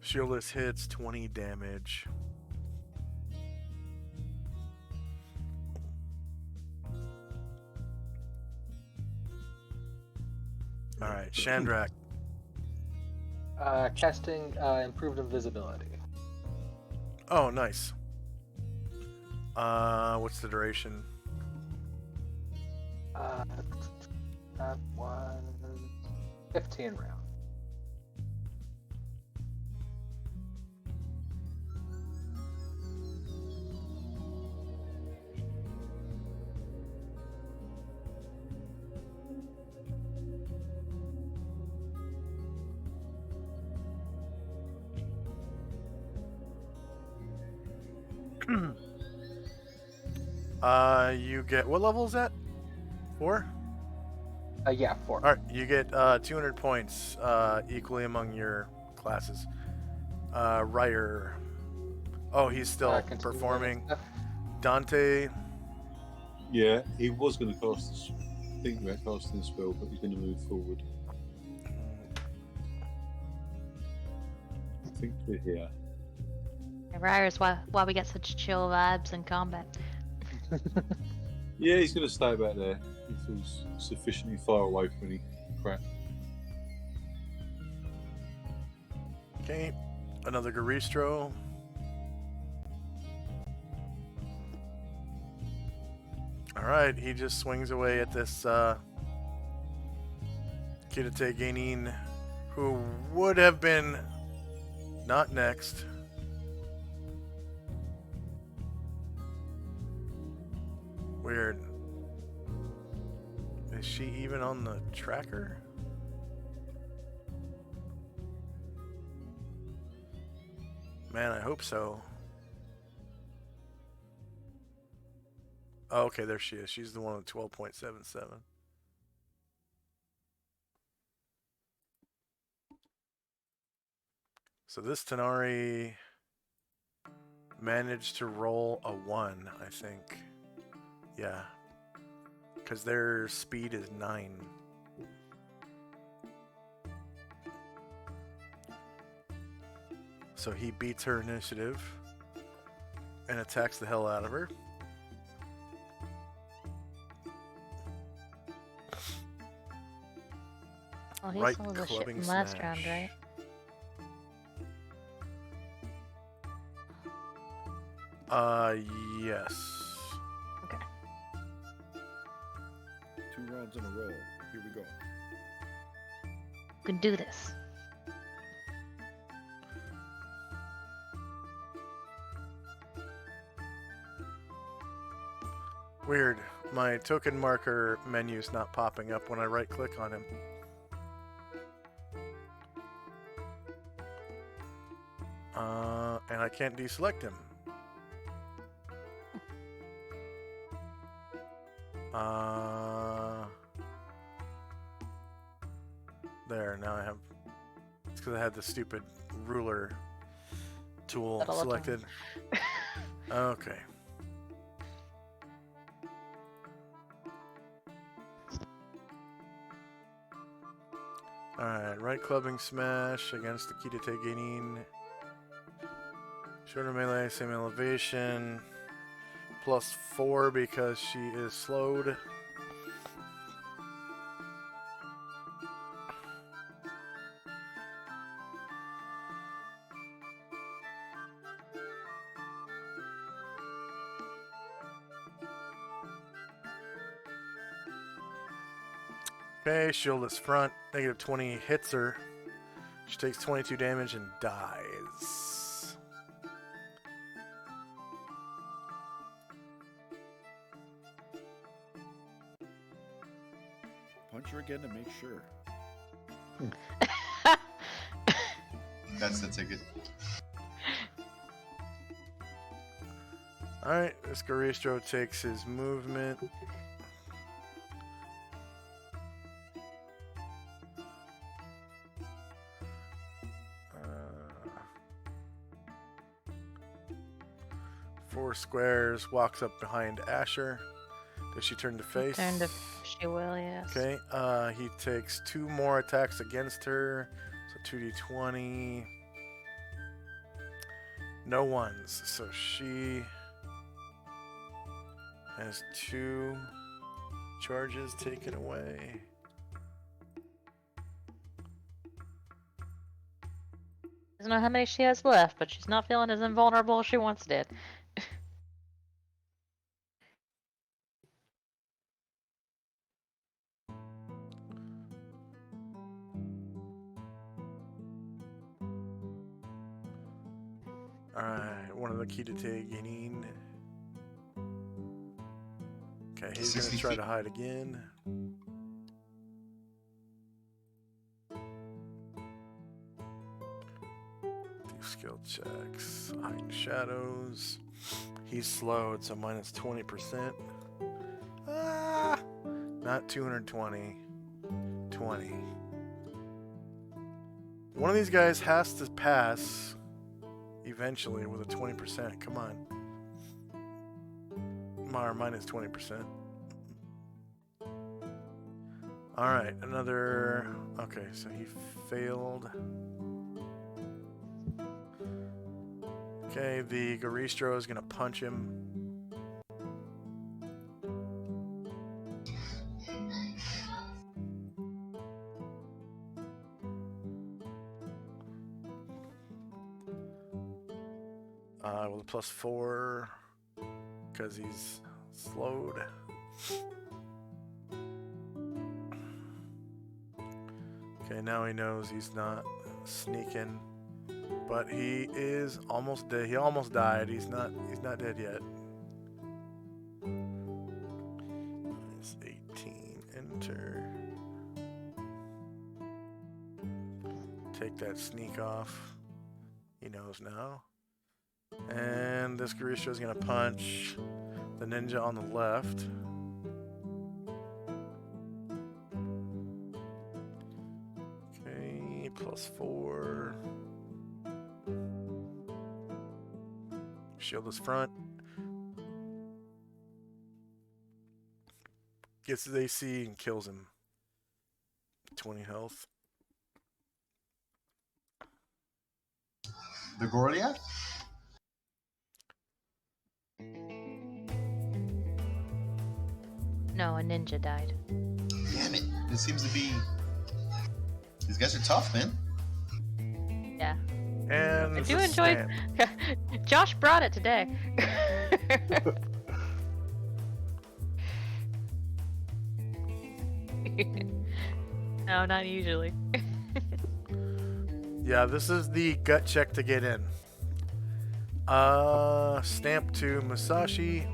Shieldless hits 20 damage. Alright, Shandrak. Casting improved invisibility. Oh, nice. What's the duration? That was 15 rounds. You get, what level is that? 4? Yeah, 4. Alright, you get 200 points equally among your classes. Ryer. Oh, he's still Continue performing. stuff. Dante. Yeah, he was going to cast this. Think about casting the spell, but he's going to move forward. I think we're here. Ryer's why we get such chill vibes in combat. Yeah, he's going to stay back there. He feels sufficiently far away from any crap. Okay, another Garistro. Alright, he just swings away at this Kirite Genin, who would have been not next. Weird. Is she even on the tracker? Man, I hope so. Oh, okay, there she is. She's the one with 12.77. So this Tenari managed to roll a 1, I think. Yeah. Because their speed is 9. So he beats her initiative and attacks the hell out of her. Oh, he Right saw the shit clubbing from last smash. round, right? Yes. Okay. 2 rounds in a row. Here we go. You can do this. Weird. My token marker menu's not popping up when I right click on him. And I can't deselect him. There, now I have... It's because I had the stupid ruler tool That'll look selected. Okay. Alright, right clubbing smash against the Kitate gaining. Shorter melee, same elevation. +4 because she is slowed. Okay, shieldless front. -20 hits her. She takes 22 damage and dies. Punch her again to make sure. That's the ticket. Alright, this Garistro takes his movement. Four squares, walks up behind Asher. Does she turn to face? She will, yes. Okay, he takes 2 more attacks against her. So 2d20. No ones. So she has 2 charges taken away. Doesn't know how many she has left, but she's not feeling as invulnerable as she once did. Alright, one of the Kitate gaining. Okay, he's gonna 60 try feet. to hide again. Do skill checks. Hide in shadows. He's slowed, so minus 20%. Ah! Not 220. 20. One of these guys has to pass eventually with a 20%. Come on. Minus 20%. Alright, another... Okay, so he failed. Okay, the Garistro is going to punch him. With a +4 because he's slowed. Okay, now he knows he's not sneaking, but he is almost dead. He almost died. He's not dead yet. It's 18. Enter. Take that sneak off. He knows now. And this Garistro is going to punch the ninja on the left. Okay, +4. Shield his front. Gets his AC and kills him. 20 health. The Goliath? No, a ninja died. Damn it. It seems to be... These guys are tough, man. Yeah. And I it's do a enjoy. stand. Josh brought it today. No, not usually. Yeah, this is the gut check to get in. Stamp to Musashi.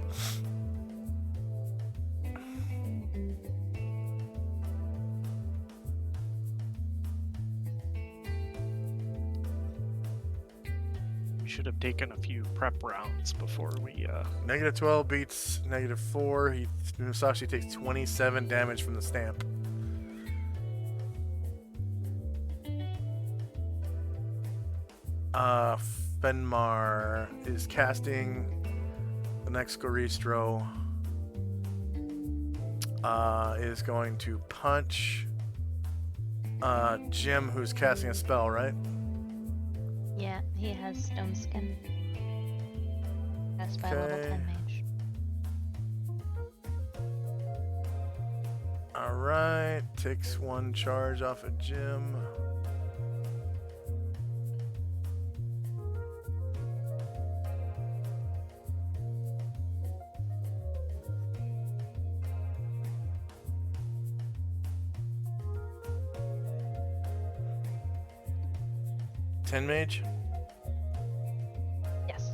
We should have taken a few prep rounds before we. Negative 12 beats negative 4. Musashi takes 27 damage from the stamp. Fenmar is casting the next Goristro. Is going to punch Jim, who's casting a spell, right? Yeah, he has stone skin. Cast by level Okay. 10 mage. Alright, takes 1 charge off of Jim. Ten mage. Yes.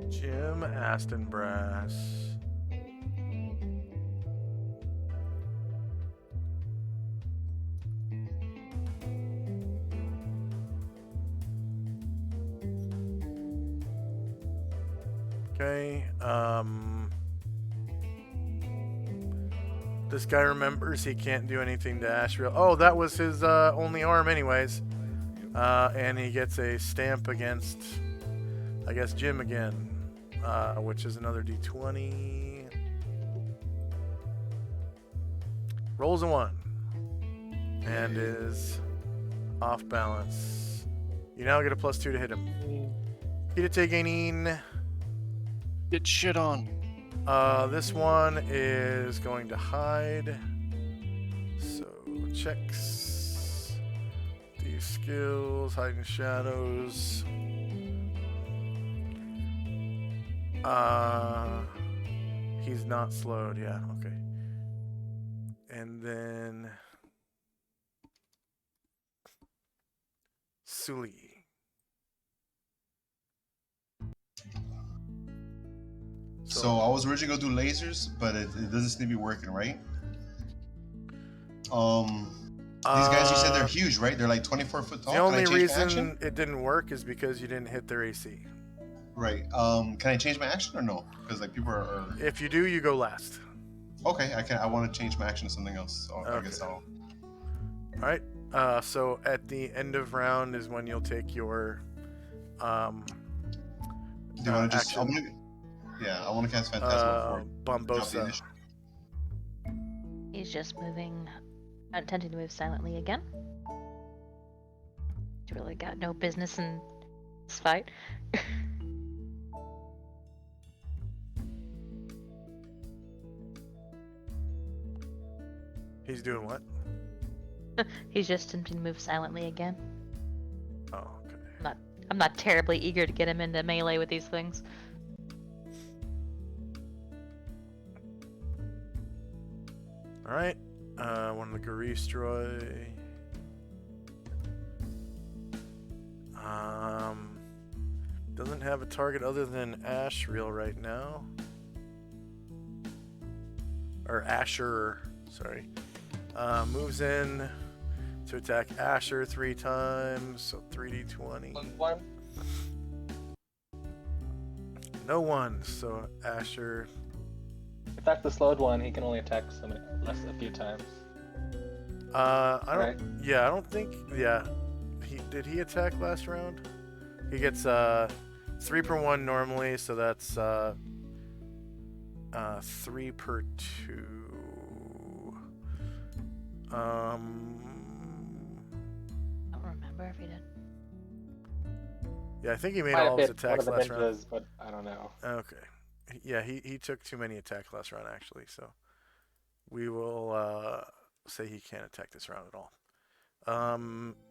Jim Aston Brass. Okay, this guy remembers he can't do anything to Ashriel. Oh, that was his only arm anyways. And he gets a stamp against, I guess, Jim again, which is another d20. Rolls a 1 and is off balance. You now get a +2 to hit him. Hit gaining. Get shit on. This one is going to hide. So checks. These skills, hiding shadows. He's not slowed, yeah, okay. And then Sully. So I was originally gonna do lasers, but it doesn't seem to be working, right? These guys, you said they're huge, right? They're like 24 foot tall. The only Can I change my action? reason it didn't work is because you didn't hit their AC. Right. Can I change my action or no? Because like people are. If you do, you go last. Okay, I can. I want to change my action to something else. So I guess Okay. I'll. All right. So at the end of round is when you'll take your Do you want to just? action. I want to cast Phantasma before. drop the Bombosa. initiative. He's just moving, attempting to move silently again. He's really got no business in this fight. He's doing what? He's just attempting to move silently again. Oh, okay. I'm not terribly eager to get him into melee with these things. All right. One of the Garistoi. Doesn't have a target other than Ashriel right now. Or Asher, sorry. Moves in to attack Asher 3 times, so 3d20. One. No ones, so Asher. If that's the slowed one, he can only attack a few times. I don't. Right. Yeah, I don't think. Yeah, did he attack last round? He gets 3 per 1 normally, so that's 3 per 2. I don't remember if he did. Yeah, I think he made Might all have his hit one attacks of the last round. ninjas, but I don't know. Okay. Yeah, he took too many attacks last round actually, so we will say he can't attack this round at all.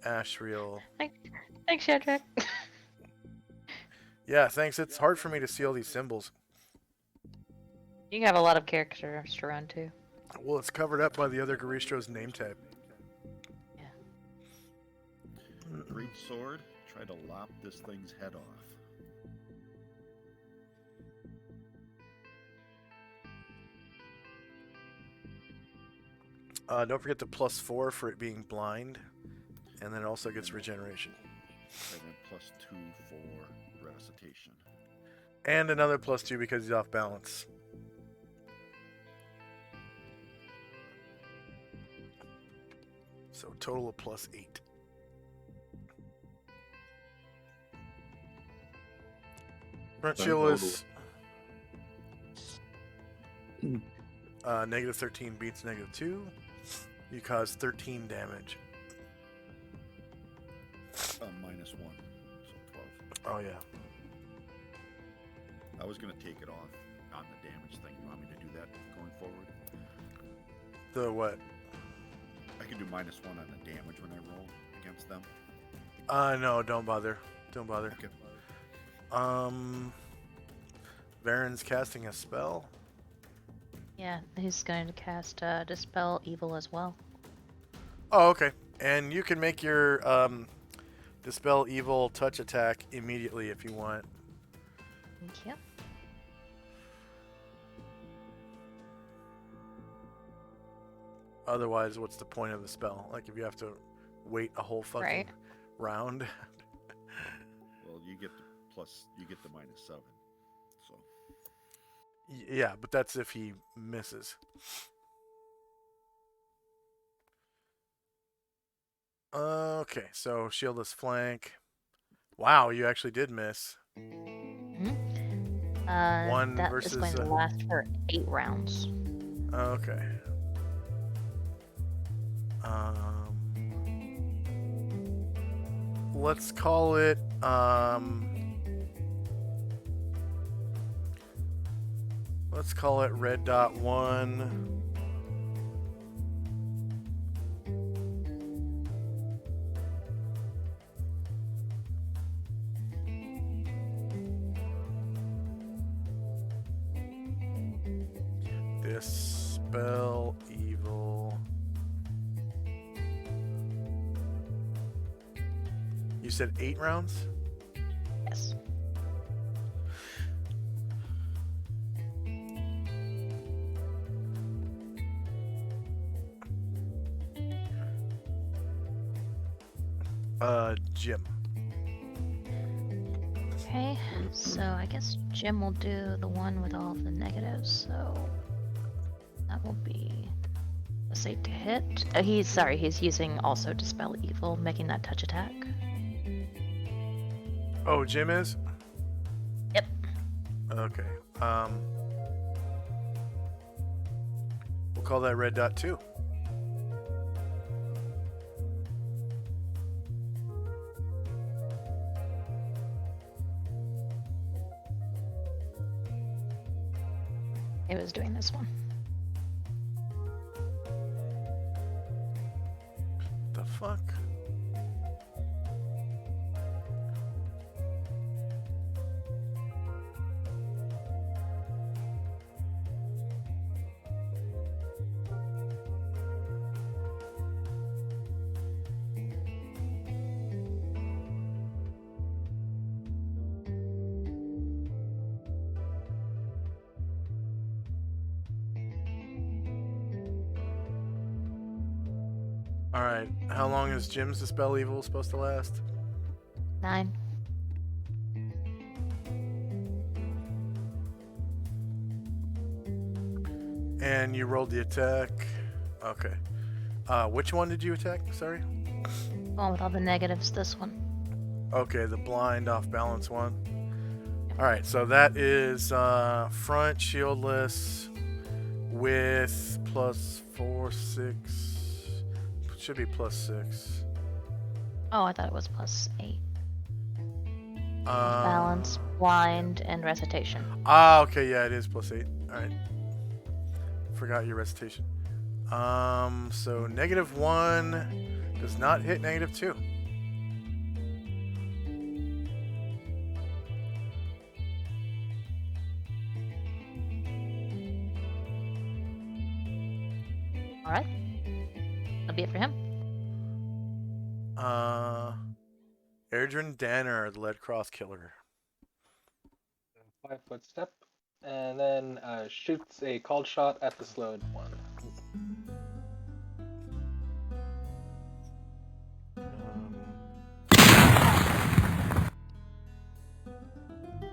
Ashriel. Thanks, Shadrach. Yeah, thanks. It's hard for me to see all these symbols. You have a lot of characters to run too. Well, it's covered up by the other Garistro's name tag. Great sword. Try to lop this thing's head off. Don't forget the +4 for it being blind, and then it also gets regeneration. And then +2 for recitation. And another +2 because he's off balance. So total of +8. Front shield is -13 beats -2. You cause 13 damage. -1, so 12. Oh yeah. I was going to take it off on the damage thing. You want me to do that going forward? The what? I can do -1 on the damage when I roll against them. No, don't bother. Don't bother. Okay. Varen's casting a spell. Yeah, he's going to cast Dispel Evil as well. Oh, okay. And you can make your Dispel Evil touch attack immediately if you want. Thank you. Otherwise, what's the point of the spell? Like, if you have to wait a whole fucking Right. round. Well, you get the -7. So Yeah, but that's if he misses. Okay, so shieldless flank. Wow, you actually did miss. One that versus, is going to last for 8 rounds. Okay. Let's call it red dot 1. Dispel evil. You said 8 rounds? Yes. Jim. Okay, so I guess Jim will do the one with all of the negatives, so that will be a save to hit. He's using also Dispel Evil, making that touch attack. Oh, Jim is? Yep. Okay. We'll call that red dot 2. It was doing this one. The fuck? All right. How long is Jim's Dispel Evil supposed to last? 9. And you rolled the attack. Okay. Which one did you attack? Sorry. The one with all the negatives. This one. Okay, the blind off balance one. All right, so that is front shieldless with +4, 6. Should be +6. Oh, I thought it was +8. Uh, Balance, blind, and recitation. Okay, yeah, it is +8. All right. Forgot your recitation. So -1 does not hit -2. All right. That'll be it for him. Erdrin Danner, the Lead Cross Killer. 5-foot step, and then shoots a called shot at the slowed one.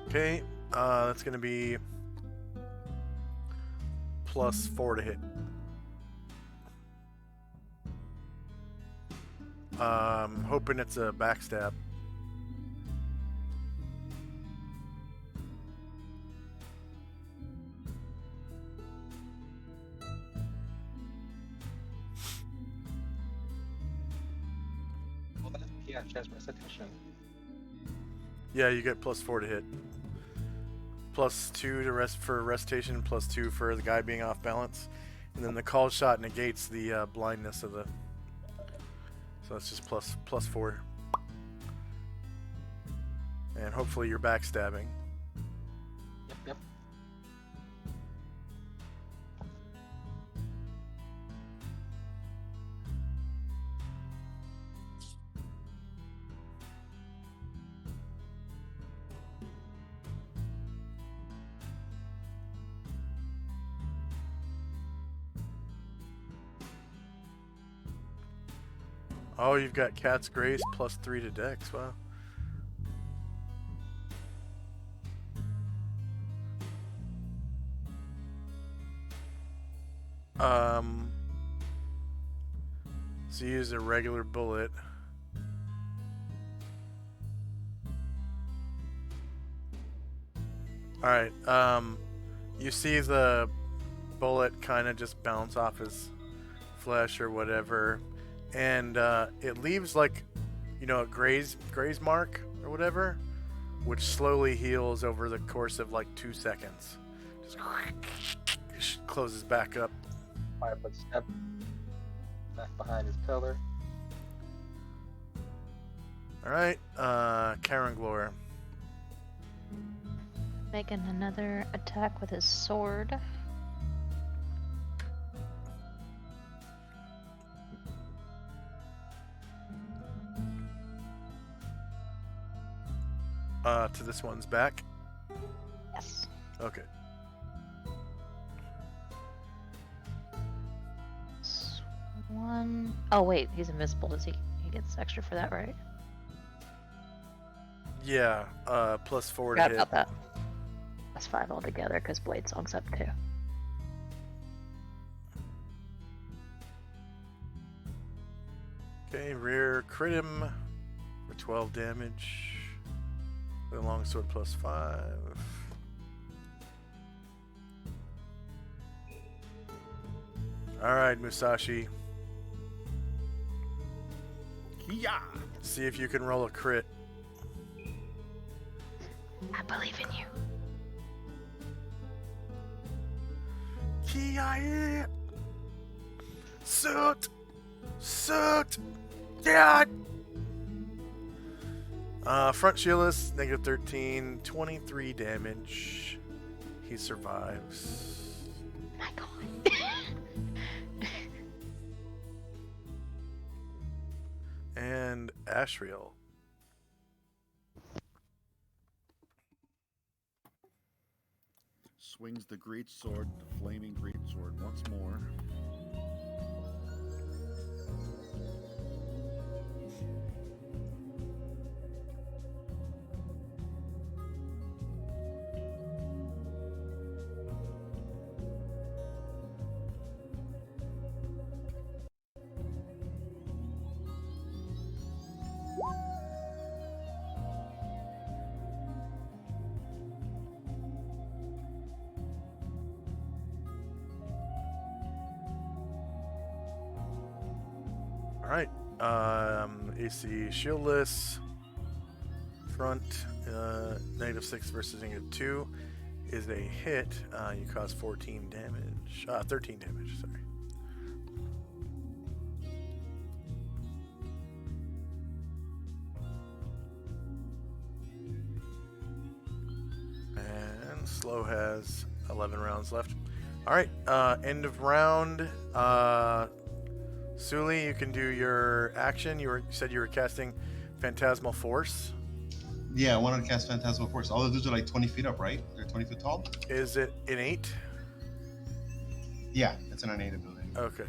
Okay, that's gonna be +4 to hit. Hoping it's a backstab. Well, that's chest recitation. Yeah, you get +4 to hit. +2 to rest for recitation, +2 for the guy being off balance, and then the call shot negates the blindness of the. So that's just +4. And hopefully you're backstabbing. Yep. Oh, you've got Cat's Grace +3 to Dex. Wow. So you use a regular bullet. Alright, you see the bullet kind of just bounce off his flesh or whatever, and it leaves like, a graze mark or whatever, which slowly heals over the course of like 2 seconds. Just closes back up. 5-foot step back behind his pillar. Alright, Karen Glor. Making another attack with his sword. To this one's back. Yes. Okay. One. Oh wait, he's invisible. Does he? He gets extra for that, right? Yeah. +4 to Forgot hit. about that. That's 5 altogether because Blade Song's up too. Okay, rear crit him for 12 damage. The longsword +5. Alright, Musashi. Yeah. See if you can roll a crit. I believe in you. Kia! Suit! Dad! Front shieldless, -13, 23 damage. He survives. My God. And Ashriel. Swings the great sword, the flaming great sword, once more. Alright. AC shieldless. Front. -6 versus -2 is a hit. You cause 14 damage. 13 damage, sorry. And slow has 11 rounds left. Alright, end of round. Suli, you can do your action. You said you were casting Phantasmal Force. Yeah, I wanted to cast Phantasmal Force. All the dudes are like 20 feet up, right? They're 20 feet tall? Is it innate? Yeah, it's an innate ability. Okay.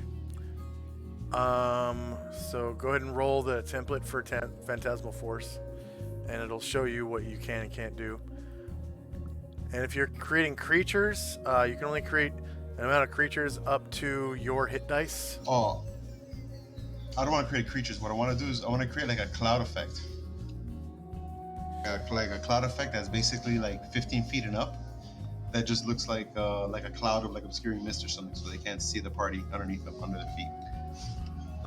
So go ahead and roll the template for Phantasmal Force, and it'll show you what you can and can't do. And if you're creating creatures, you can only create an amount of creatures up to your hit dice. Oh, I don't want to create creatures. What I want to do is I want to create like a cloud effect. Like a cloud effect that's basically like 15 feet and up. That just looks like a cloud of like obscuring mist or something, so they can't see the party underneath them, under their feet,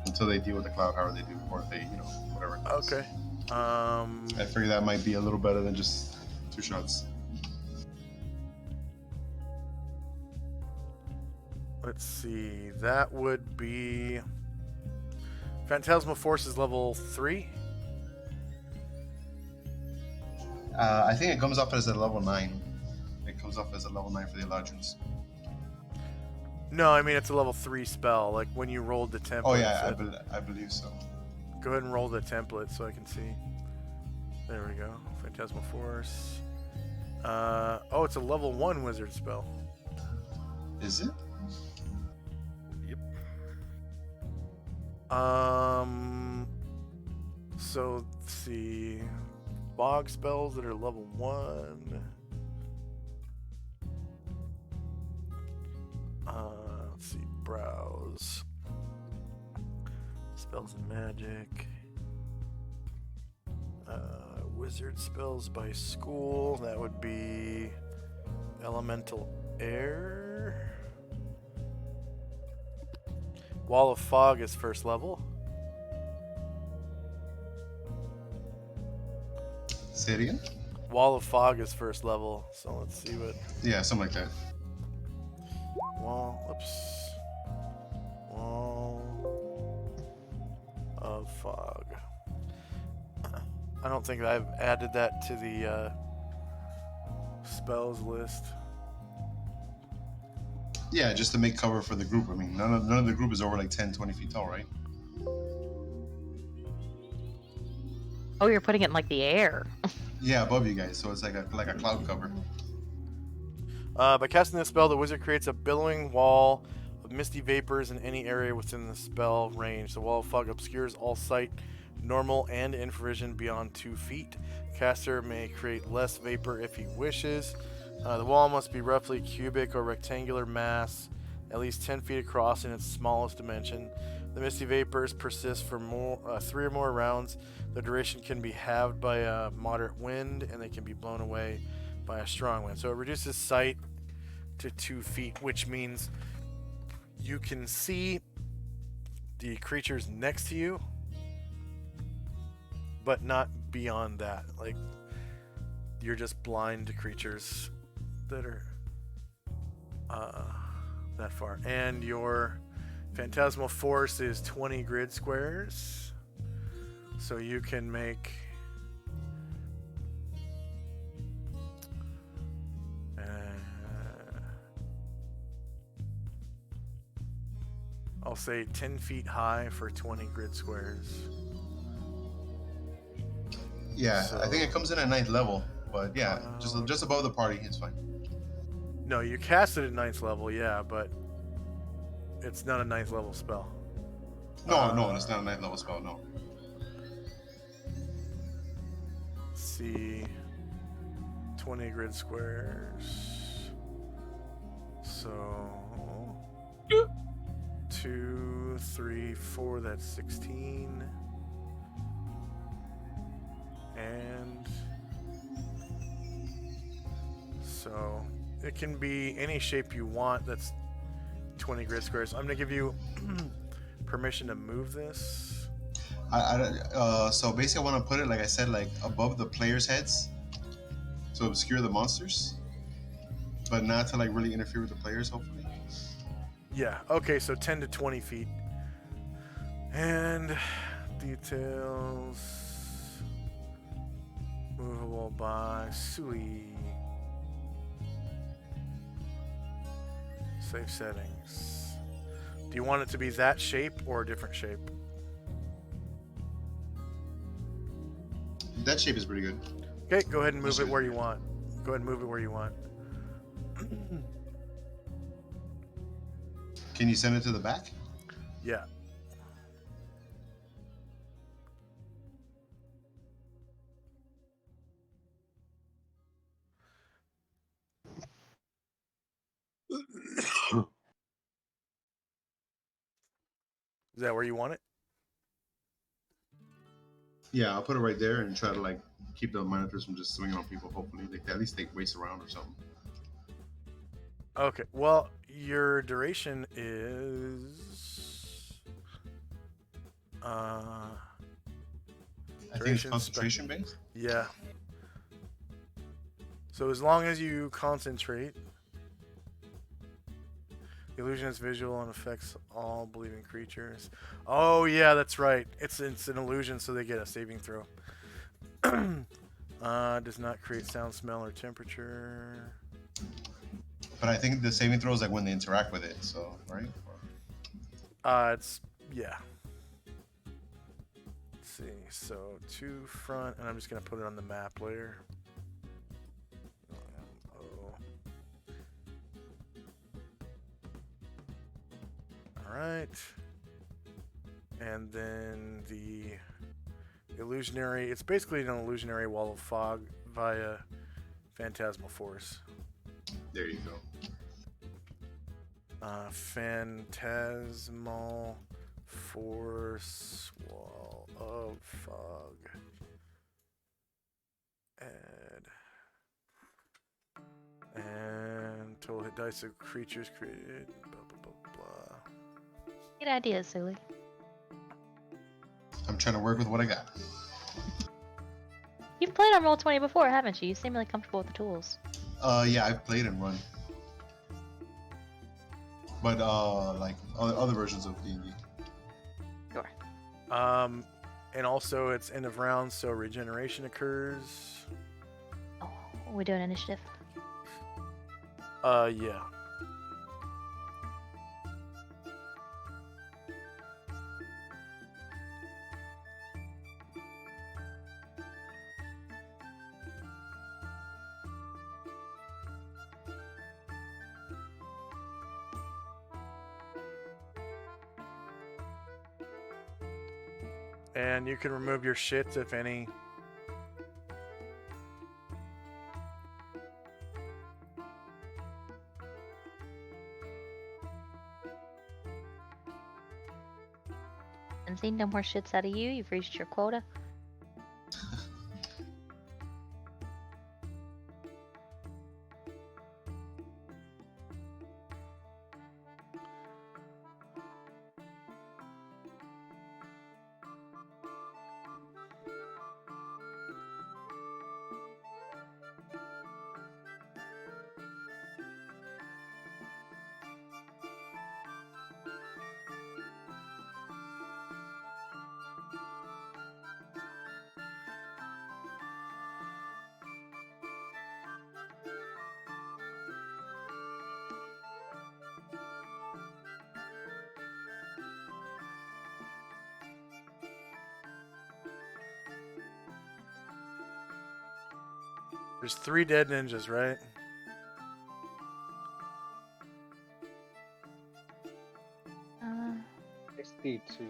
until they deal with the cloud, however they do, or if they, whatever. Okay. I figure that might be a little better than just 2 shots. Let's see. That would be Phantasmal Force is level 3. I think it comes up as a level 9. It comes up as a level 9 for the Eladrins. No, I mean it's a level 3 spell. Like when you rolled the template. Oh yeah, I believe so. Go ahead and roll the template so I can see. There we go. Phantasmal Force. Oh, it's a level 1 wizard spell. Is it? Yep. So let's see. Bog spells that are level 1. Let's see. Browse. Spells and magic. Wizard spells by school. That would be Elemental Air. Wall of Fog is first level. Say it again? Wall of Fog is first level. So let's see what. Yeah, something like that. Wall of Fog. I don't think I've added that to the spells list. Yeah, just to make cover for the group. I mean, none of the group is over like 10, 20 feet tall, right? Oh, you're putting it in like the air. Yeah, above you guys, so it's like a cloud cover. By casting this spell, the wizard creates a billowing wall of misty vapors in any area within the spell range. The wall of fog obscures all sight, normal and infravision beyond 2 feet. Caster may create less vapor if he wishes. The wall must be roughly cubic or rectangular mass, at least 10 feet across in its smallest dimension. The misty vapors persist for 3 or more rounds. The duration can be halved by a moderate wind, and they can be blown away by a strong wind. So it reduces sight to 2 feet, which means you can see the creatures next to you, but not beyond that. Like, you're just blind to creatures that are that far. And your Phantasmal Force is 20 grid squares, so you can make I'll say 10 feet high for 20 grid squares. Yeah, So, I think it comes in at 9th level, but yeah, just above the party, it's fine. No, you cast it at 9th level, yeah, but it's not a 9th level spell. No, it's not a 9th level spell, no. Let's see, 20 grid squares. So 2, 3, 4, that's 16. And so it can be any shape you want that's 20 grid squares. I'm going to give you permission to move this. So basically, I want to put it like I said, like above the players' heads, to obscure the monsters, but not to like really interfere with the players. Hopefully. Yeah. Okay. So 10 to 20 feet. And details. Movable by Sui. Save settings. Do you want it to be that shape or a different shape? That shape is pretty good. Okay, go ahead and That move shape it is where pretty you good. want. Go ahead and move it where you want. Can you send it to the back? Yeah. Is that where you want it? Yeah, I'll put it right there and try to like keep the monitors from just swinging on people. Hopefully, like at least they waste around or something. Okay. Well, your duration is I think it's duration concentration based. yeah. So as long as you concentrate, the illusion is visual and affects all believing creatures. Oh yeah, that's right. It's an illusion, so they get a saving throw. Does not create sound, smell, or temperature. But I think the saving throw is like when they interact with it. So right. It's yeah. Let's see. So 2 front, and I'm just gonna put it on the map layer. Oh. All right. And then the illusionary. It's basically an illusionary wall of fog via phantasmal force. There you go. Phantasmal force wall of fog. Add. And total hit dice of creatures created. Blah, blah, blah, blah. Good idea, Sully. I'm trying to work with what I got. You've played on Roll20 before, haven't you? You seem really comfortable with the tools. Yeah, I've played and run, but like other versions of D&D. Sure. And also it's end of round, so regeneration occurs. Oh, are we doing initiative? Yeah. And you can remove your shits if any. And see, no more shits out of you. You've reached your quota. There's 3 dead ninjas, right? I see 2.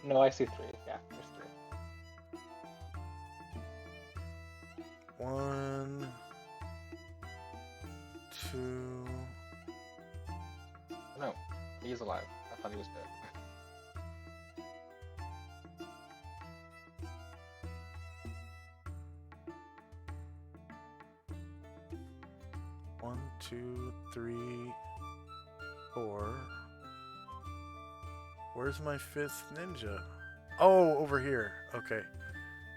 No, I see 3. Yeah, there's 3. 1, 2. No, he's alive. I thought he was dead. 1, 2, 3, 4. Where's my 5th ninja? Oh, over here. Okay.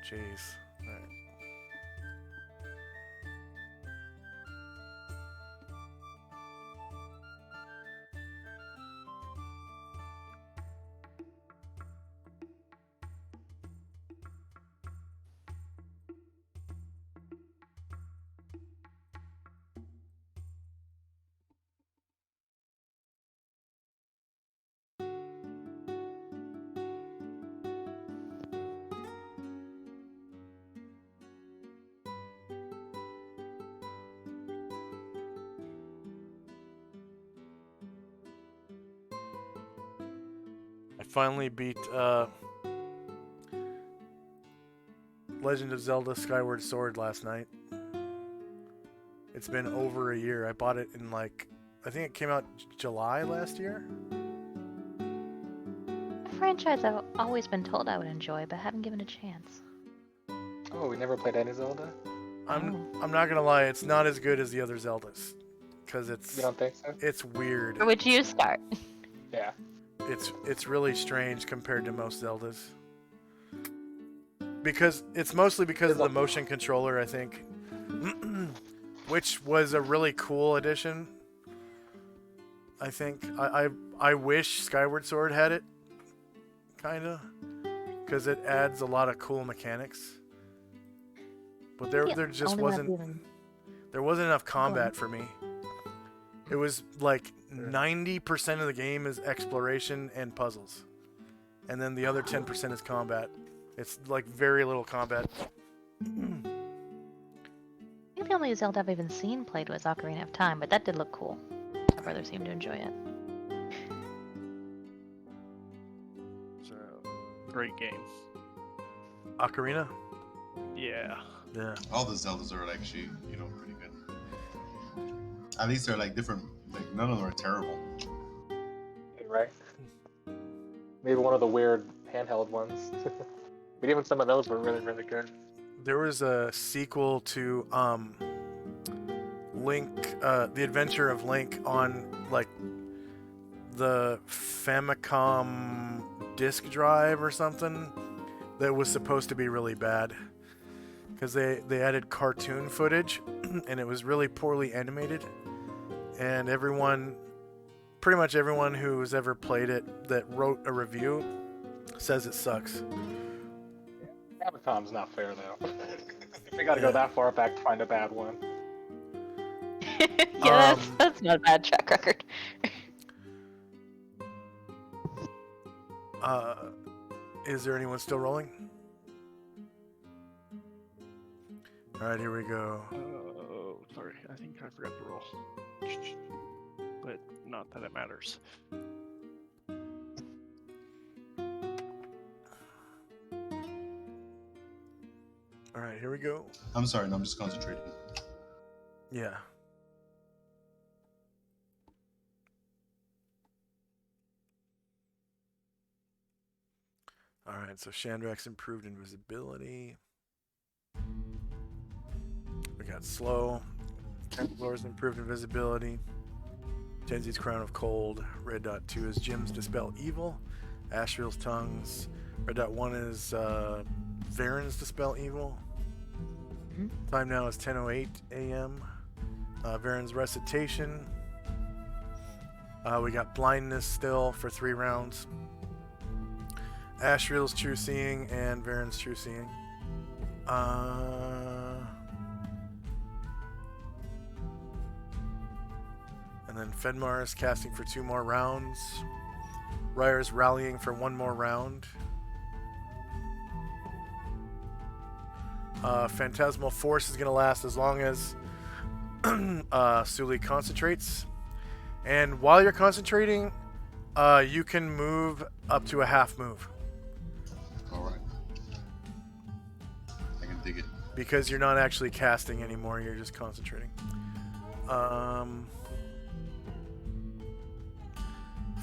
Jeez. All right. I finally beat Legend of Zelda Skyward Sword last night. It's been over a year. I bought it in I think it came out July last year. A franchise I've always been told I would enjoy, but haven't given a chance. Oh, we never played any Zelda? I'm not gonna lie, it's not as good as the other Zeldas, because You don't think so? it's weird. Where would you start? Yeah. It's really strange compared to most Zeldas. Because it's mostly because of the motion controller, I think. Which was a really cool addition. I think I wish Skyward Sword had it, kinda, because it adds a lot of cool mechanics. But there just wasn't enough combat for me. It was like 90% of the game is exploration and puzzles, and then the other 10% is combat. It's like very little combat. I think the only Zelda I've even seen played was Ocarina of Time, but that did look cool. My brother seemed to enjoy it. So, great game. Ocarina? Yeah. Yeah. All the Zeldas are actually, pretty good. At least they're different. None of them are terrible. Right. Maybe one of the weird handheld ones. But even some of those were really, really good. There was a sequel to Link, The Adventure of Link on the Famicom disk drive or something that was supposed to be really bad because they added cartoon footage and it was really poorly animated, and pretty much everyone who's ever played it that wrote a review says it sucks. Famicom's not fair though. They gotta go that far back to find a bad one. Yeah, that's not a bad track record. Is there anyone still rolling? All right, here we go. Oh, sorry. I think I forgot to roll. But not that it matters. All right, here we go. I'm sorry, no, I'm just concentrating. Yeah. All right, so Chandrak's improved invisibility. We got slow. Templar's improved invisibility. Tenzi's Crown of Cold. Red Dot 2 is Jim's Dispel Evil. Ashriel's Tongues. Red Dot 1 is Varen's Dispel Evil. Time now is 10:08 a.m. Varen's Recitation. We got Blindness still for 3 rounds. Ashriel's True Seeing and Varen's True Seeing. And then Fenmar is casting for 2 more rounds. Ryer's rallying for 1 more round. Phantasmal Force is going to last as long as Suli concentrates. And while you're concentrating, you can move up to a half move. Alright. I can dig it. Because you're not actually casting anymore, you're just concentrating.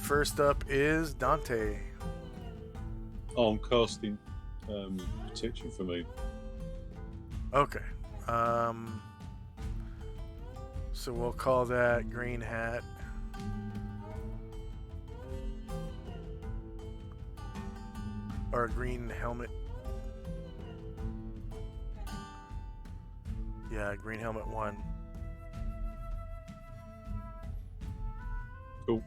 First up is Dante. Oh, I'm casting protection for me. Okay. So we'll call that Green Hat. or a green helmet. Yeah, green helmet 1. Cool.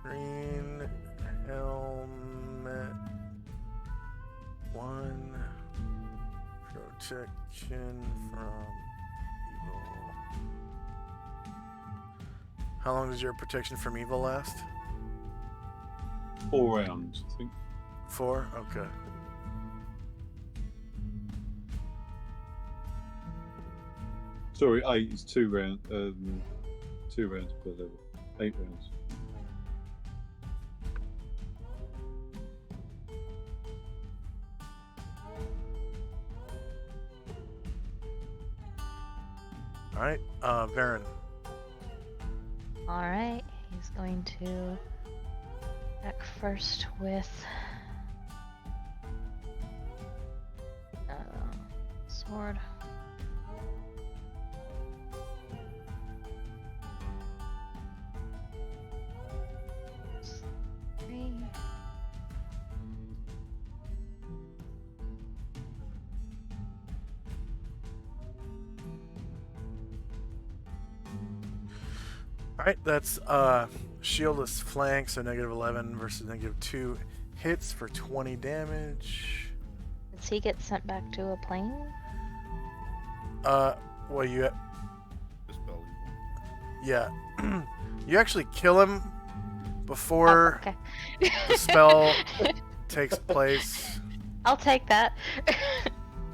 Green helmet 1. Protection from evil. How long does your protection from evil last? 4 rounds, I think. 4? Okay. Sorry, 8 is 2 rounds. 2 rounds per level. 8 rounds. Alright, Varen. Alright, he's going to attack first with sword. Three. Alright, that's shieldless flank, so -11 versus -2 hits for 20 damage. Does he get sent back to a plane? Well, you, Dispel evil. yeah, you actually kill him before Okay. the spell takes place. I'll take that.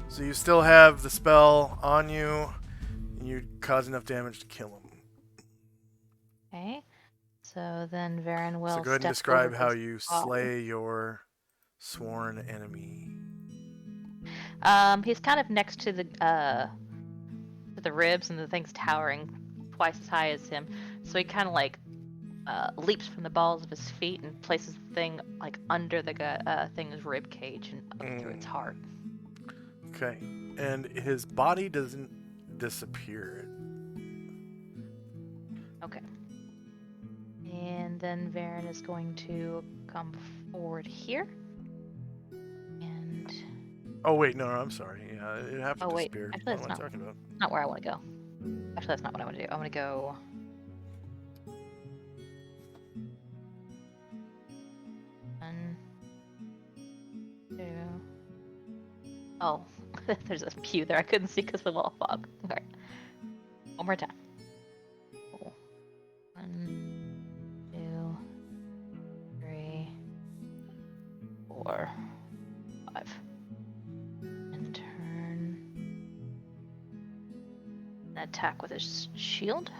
So you still have the spell on you, and you cause enough damage to kill him. Okay. So then Varen will So go ahead and step describe over how this you wall. slay your sworn enemy. He's kind of next to the ribs, and the thing's towering twice as high as him. So he kind of like leaps from the balls of his feet and places the thing like under the thing's rib cage and up through its heart. Okay, and his body doesn't disappear. Okay. And then Varen is going to come forward here. And Oh wait, no, I'm sorry. Yeah, it have to oh wait, disappear. actually What that's am I talking about? not where I want to go. Actually, that's not what I want to do. I want to go. One, two. Oh, there's a pew there I couldn't see because of the wall of fog. Okay. One more time. Cool. 1, 2, 3, 4, 5. And turn. Attack with his shield.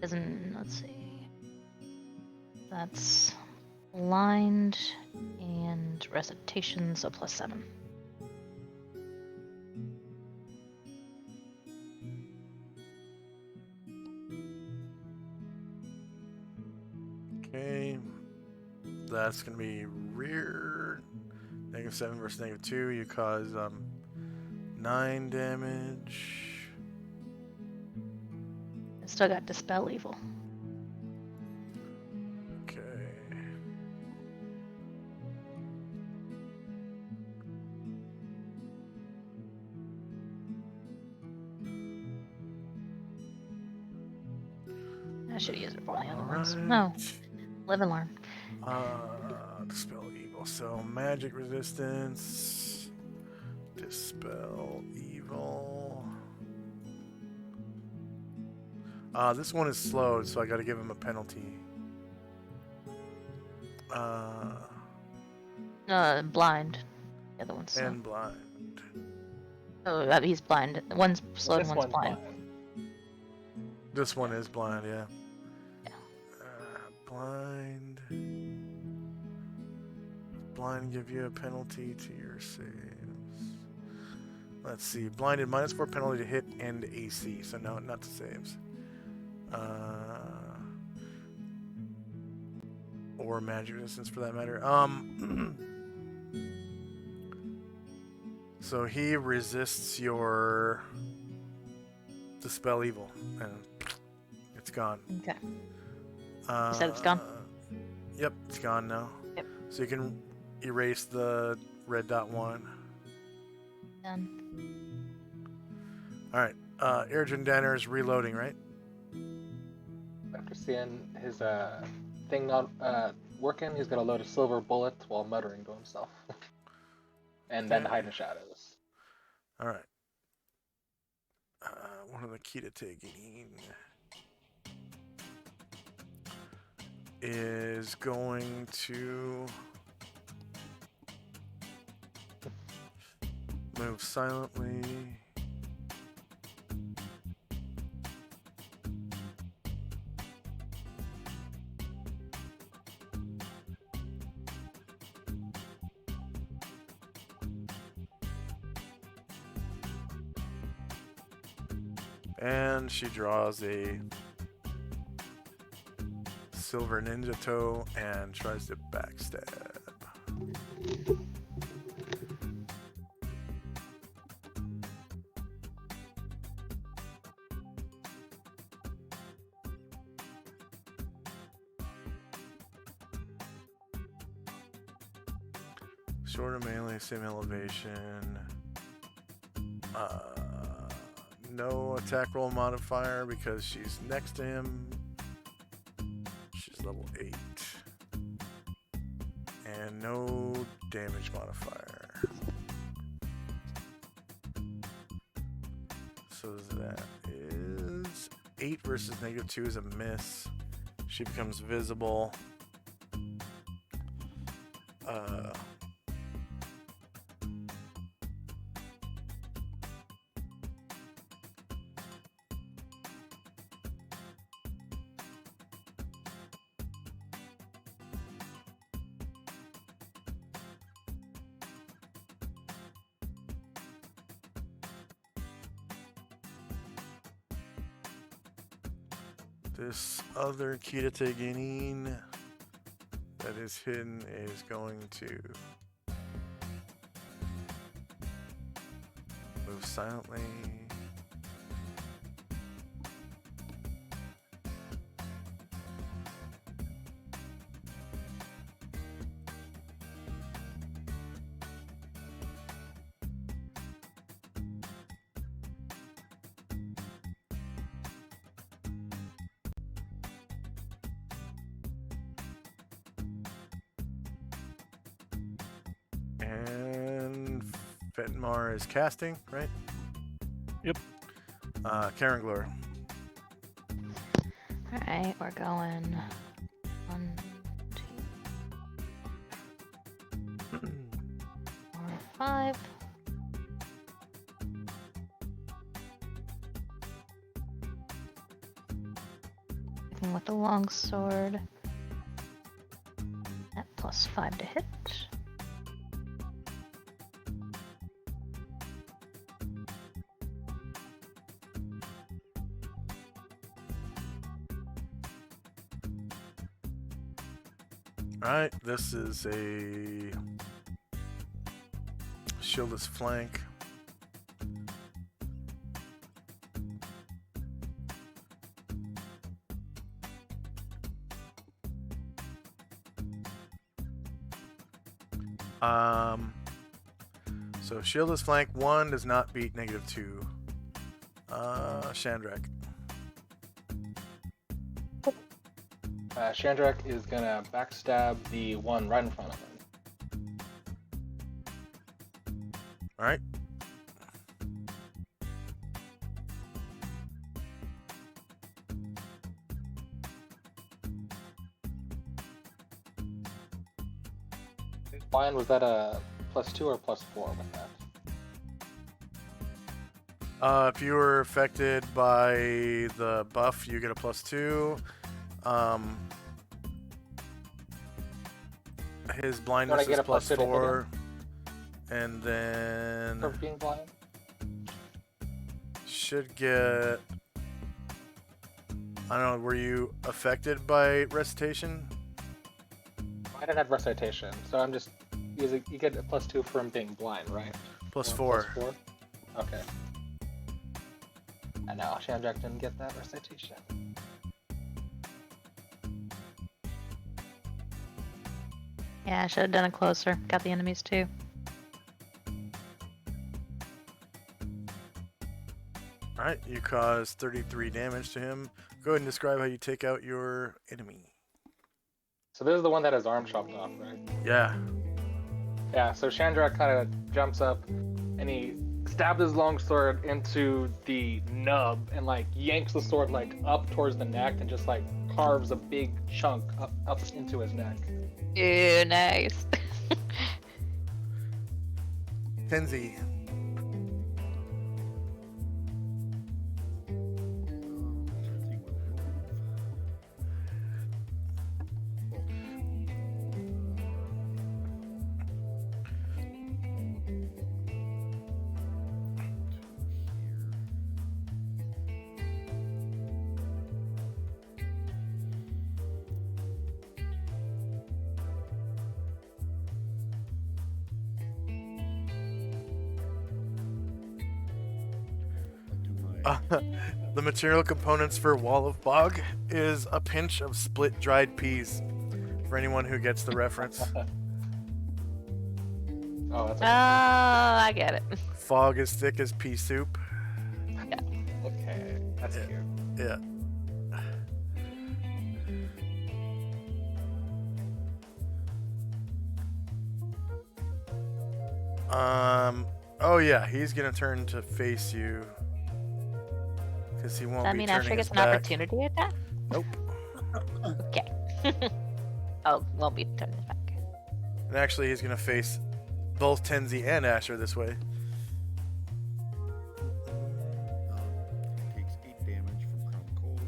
Doesn't, let's see. That's blind and recitation, so +7. Okay, that's gonna be rear. -7 versus -2. You cause 9 damage. I still got Dispel Evil. Okay. I should have used it for the other ones. Alright. No, live and learn. Dispel evil. So magic resistance. Dispel evil. This one is slowed, so I gotta give him a penalty. Blind. The other one's slow. And blind. Oh, he's blind. One's slowed and This one's blind. This one is blind, yeah. Yeah. Blind. Blind give you a penalty to your saves. Let's see. Blinded -4 penalty to hit and AC. So no, not to saves. Or magic resistance for that matter. So he resists your Dispel Evil, and it's gone. Okay. You said it's gone? Yep, it's gone now. Yep. So you can erase the red dot 1. Done. Alright, Airgen Danner is reloading, right? After seeing his thing not working, he's gonna load a silver bullet while muttering to himself, and then hide in the shadows. Alright. One of the key to taking is going to move silently. And she draws a silver ninja toe and tries to backstab. Shorter melee, same elevation. No attack roll modifier because she's next to him. She's level 8. And no damage modifier. So that is 8 versus -2 is a miss. She becomes visible. This other key to taking that is hidden is going to move silently. And Fenmar is casting, right? Yep. Karen Glor. Alright, we're going 1, 2, 4, 5. Looking with the long sword. At +5 to hit. Alright, this is a shieldless flank. So shieldless flank 1 does not beat -2. Shandrak. Shandrak is gonna backstab the one right in front of him. Alright. Blind, was that a +2 or +4 with that? If you were affected by the buff, you get a +2. His blindness get is a +2 to hit +4. And then For being blind? should get. I don't know. Were you affected by recitation? I didn't have recitation, so I'm just. You get a +2 from being blind, right? Plus Plus 4. 4? Okay. And now Shandrak didn't get that recitation. Yeah, I should have done it closer. Got the enemies too. Alright, you cause 33 damage to him. Go ahead and describe how you take out your enemy. So this is the one that has arm chopped off, right? Yeah. Yeah, so Shandrak kind of jumps up and he stabs his long sword into the nub and like yanks the sword like up towards the neck and just like carves a big chunk up into his neck. Ew, nice. Tenzi. The material components for Wall of Bog is a pinch of split dried peas. For anyone who gets the reference. Oh, that's I get it. Fog is thick as pea soup. okay. That's Yeah. cute. Yeah. Oh yeah, he's gonna turn to face you. Because he won't Does that be mean turning Asher his gets an back. opportunity attack? Nope. Okay. Oh, won't be turning his back. And actually, he's gonna face both Tenzi and Asher this way. Takes 8 damage from Crown Cold.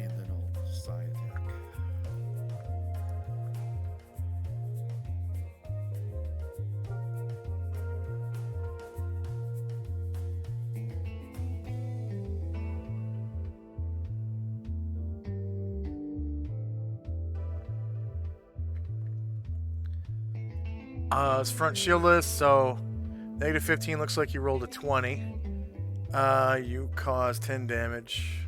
And then I'll Psi attack. It's front shieldless, so negative 15 looks like you rolled a 20. You cause 10 damage.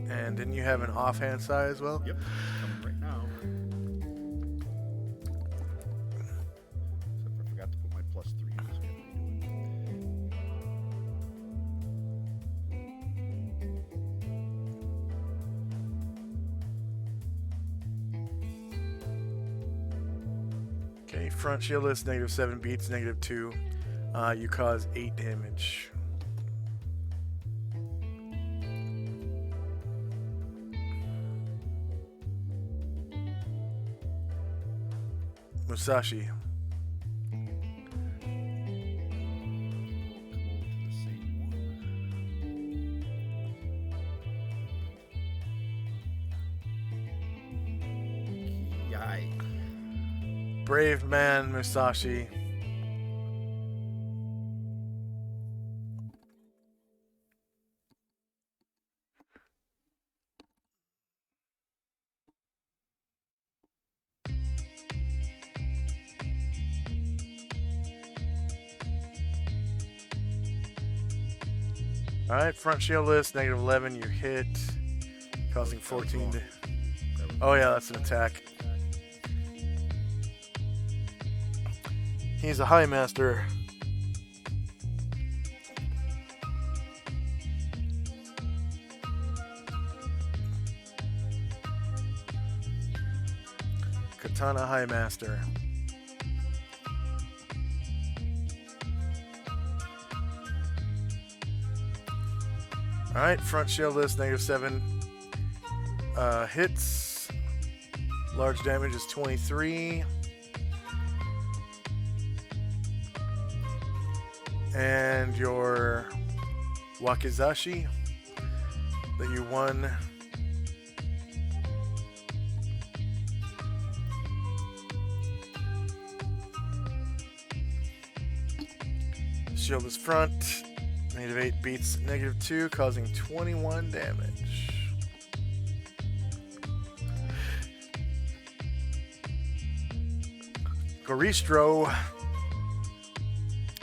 And didn't you have an offhand side as well? Yep, coming right now. Except I forgot to put my +3 in, so I have to redo it. Okay, front shieldless, negative 7 beats, negative 2. You cause 8 damage. Musashi. Come over to the same one. Yai. Brave man, Musashi. Alright, front shieldless, negative 11, you hit, causing 14 to... Oh yeah, that's an attack. He's a high master. Katana High Master. Alright, front shieldless, negative 7. Hits. Large damage is 23. And your Wakizashi that you won. Shieldless front. Negative 8 beats negative 2, causing 21 damage. Goristro.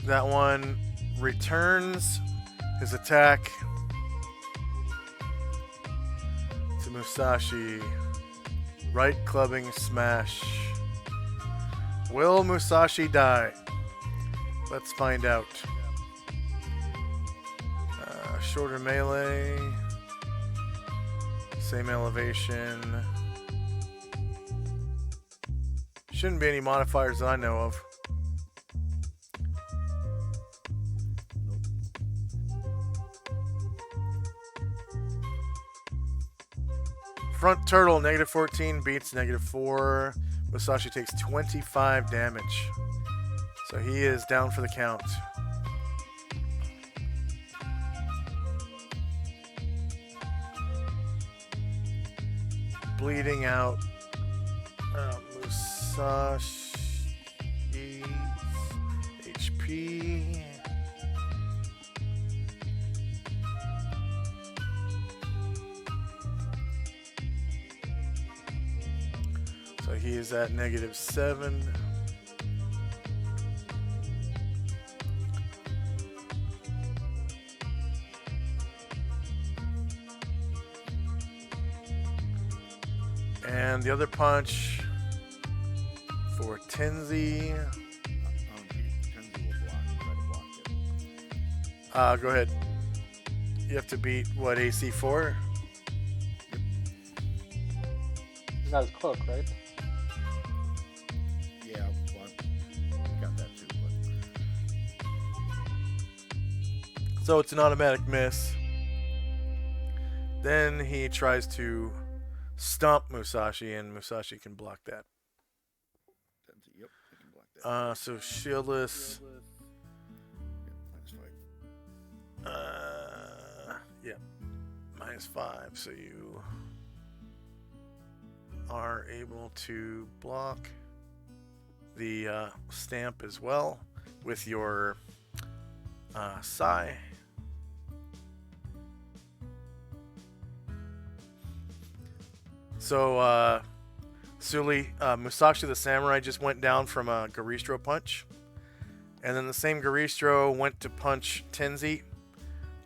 That one returns his attack to Musashi. Right clubbing smash. Will Musashi die? Let's find out. Shorter melee. Same elevation. Shouldn't be any modifiers that I know of. Front turtle, -14, beats -4. Musashi takes 25 damage. So he is down for the count. Bleeding out. Musashi's HP. So he is at -7. And the other punch for Tenzi. Tenzi will block. Try to block it. Go ahead. You have to beat what, AC 4? He's not his cloak, right? Yeah, well, I got that too. But So it's an automatic miss. Then he tries to stomp Musashi, and Musashi can block that. Tenzi, yep, I can block that. So shieldless. Yeah, Yeah, -5. So you are able to block the stamp as well with your Sai. So, Musashi the Samurai just went down from a Garistro punch. And then the same Garistro went to punch Tenzi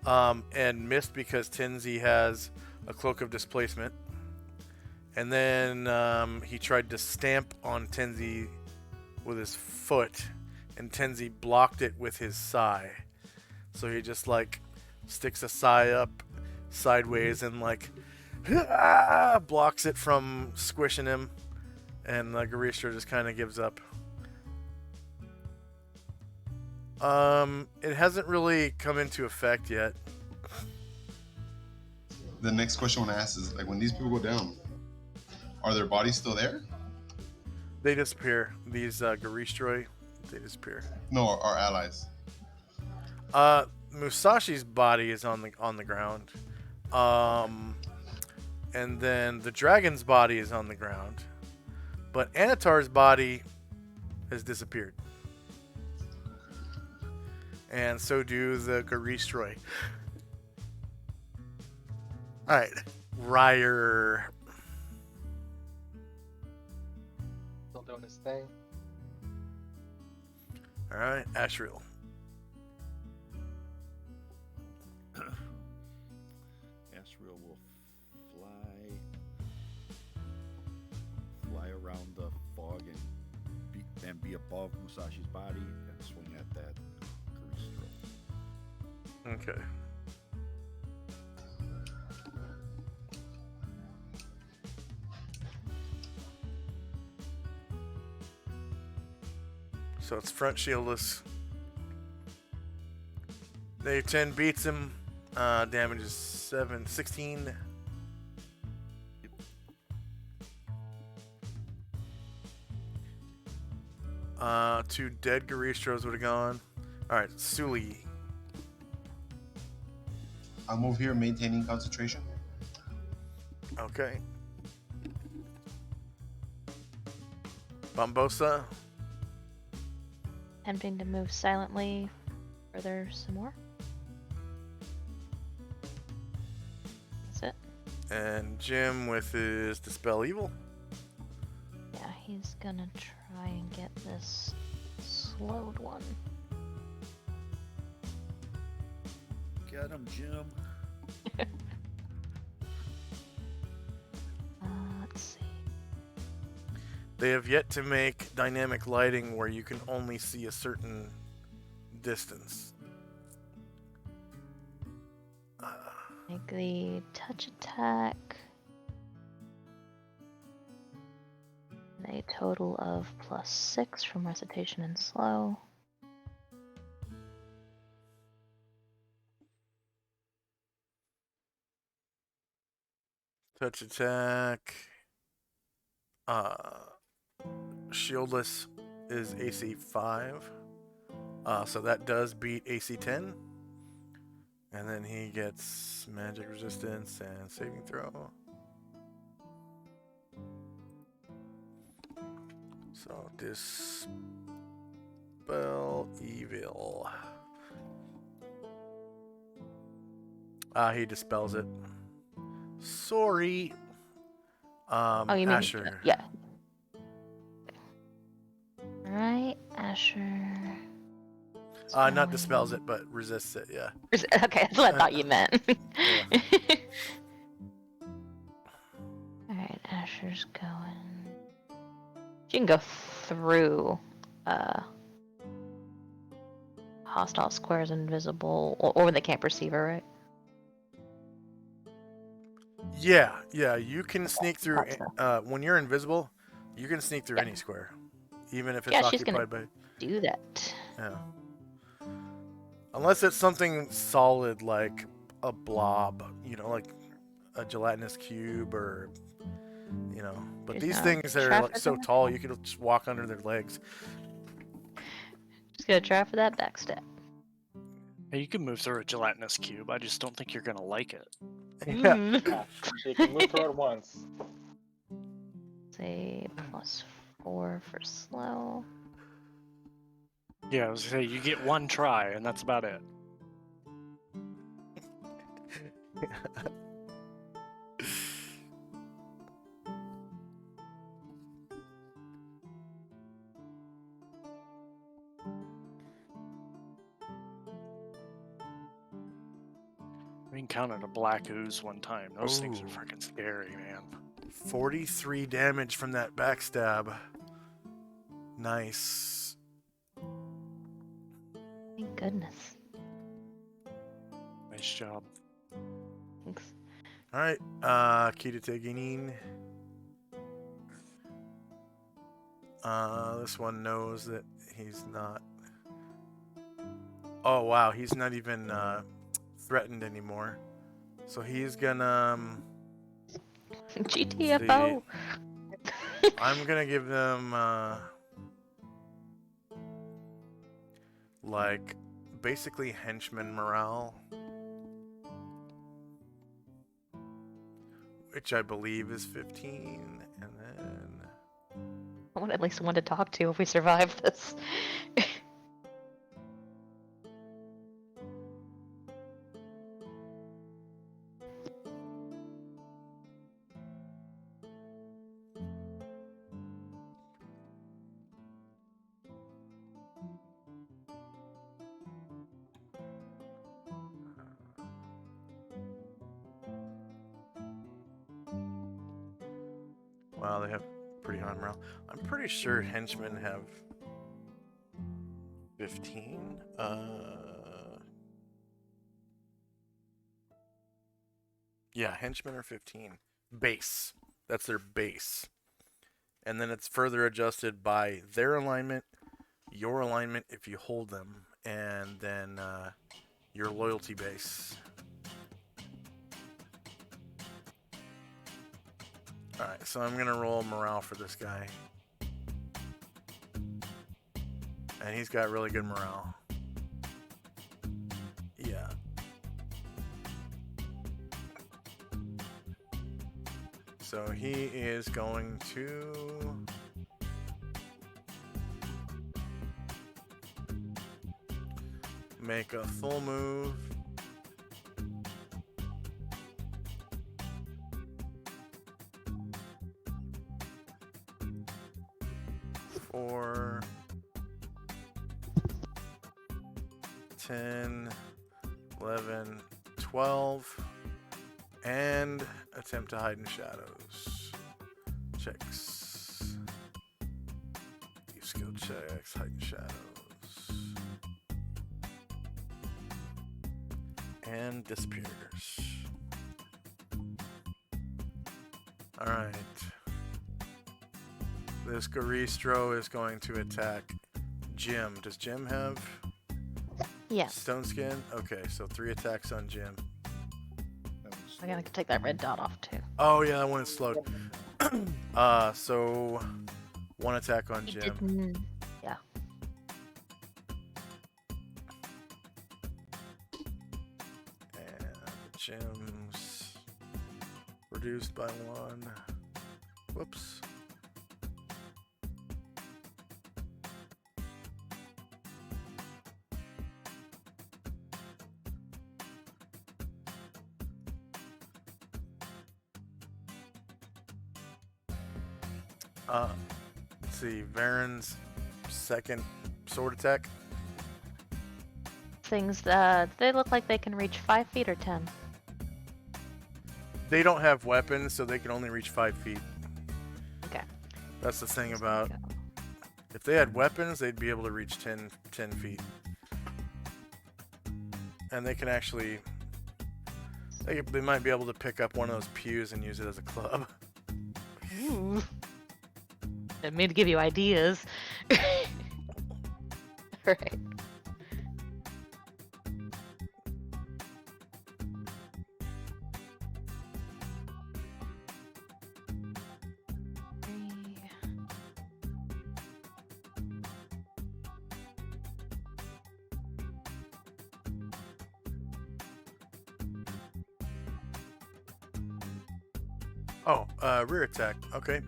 and missed because Tenzi has a Cloak of Displacement. And then he tried to stamp on Tenzi with his foot, and Tenzi blocked it with his Sai. So he just like sticks a Sai up sideways and like blocks it from squishing him, and the Garistro just kind of gives up. It hasn't really come into effect yet. The next question I want to ask is, like, when these people go down, are their bodies still there? They disappear. These Garistroi, they disappear. No, our allies. Musashi's body is on the ground. And then the dragon's body is on the ground. But Anatar's body has disappeared. And so do the Garistroi. Alright. Ryer. Still doing his thing. Alright, Ashriel. Asriel will fly around the fog and be above Musashi's body and swing at that Garistro. Okay. So it's front shieldless. Dave 10 beats him. Damage is 16. Two dead Garistros would have gone. Alright, Suli. I'll move here, maintaining concentration. Okay. Bombosa. Attempting to move silently further some more. That's it. And Jim with his Dispel Evil. Yeah, he's gonna try and get this slowed one. Get him, Jim. Let's see. They have yet to make dynamic lighting where you can only see a certain distance. Make the touch attack a total of +6 from recitation and slow. Touch attack. Shieldless is AC 5. So that does beat AC 10. And then he gets magic resistance and saving throw. So dispel evil. He dispels it. Sorry. Oh, you mean Asher. yeah. Alright, Asher. Not dispels it, but resists it. Yeah. Okay, that's what I thought you meant. Yeah. Alright, Asher's going. She can go through hostile squares invisible, or when they can't perceive her, right? Yeah, you can sneak through. Thought When you're invisible, you can sneak through Yeah. any square, even if it's Yeah, she's gonna- occupied by. Do that. Yeah. Unless it's something solid like a blob, like a gelatinous cube or, But She's these gonna things are try like for so that. tall, you could just walk under their legs. Just gonna try for that backstep. Hey, you can move through a gelatinous cube. I just don't think you're gonna like it. Yeah. Yeah, she can move through it once. Say +4 for slow. Yeah, I was gonna say you get one try, and that's about it. We encountered a black ooze one time. Those things are Ooh. freaking scary, man. 43 damage from that backstab. Nice. Thank goodness. Nice job. Thanks. All right, Kita Teginin. This one knows that he's not. Oh wow, he's not even threatened anymore. So he's gonna. GTFO. I'm gonna give them like basically henchman morale, which I believe is 15, and then. I want at least one to talk to if we survive this. Wow, they have pretty high morale. I'm pretty sure henchmen have 15. Yeah, henchmen are 15. Base. That's their base. And then it's further adjusted by their alignment, your alignment if you hold them, and then your loyalty base. Alright, so I'm going to roll morale for this guy. And he's got really good morale. Yeah. So he is going to... make a full move. 4, 10, 11, 12, and attempt to hide in shadows. Checks. Skill checks, hide in shadows. And disappears. Alright. This Garistro is going to attack Jim. Does Jim have Yeah. stone skin? Okay, so 3 attacks on Jim. I gotta take that red dot off too. Oh yeah, that one is slowed. So 1 attack on He Jim. didn't. Yeah. And Jim's reduced by 1. Whoops. Let's see, Varen's second sword attack. Things they look like they can reach 5 feet or 10. They don't have weapons, so they can only reach 5 feet. Okay. That's the thing There about. we go. If they had weapons, they'd be able to reach 10 feet. And they can actually. They might be able to pick up one of those pews and use it as a club. Ooh. Didn't mean to give you ideas. Right. Oh, rear attack. Okay.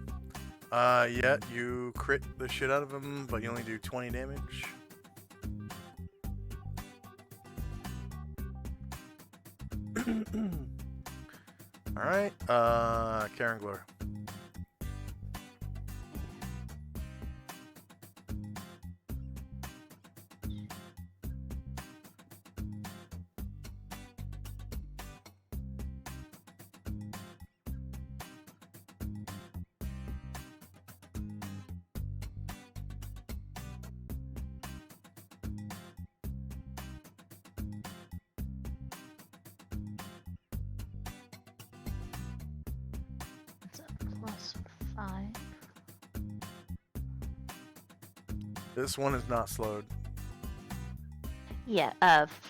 Yeah, you crit the shit out of him, but you only do 20 damage. Alright, Karen Glor. It's a +5. This one is not slowed. Yeah,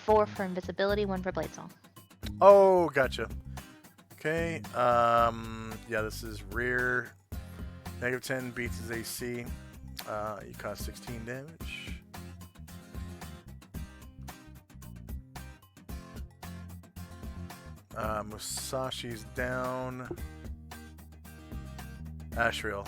4 for invisibility, 1 for blade song. Oh, gotcha. Okay, yeah, this is rear. -10 beats his AC. You cause 16 damage. Musashi's down. Ashriel.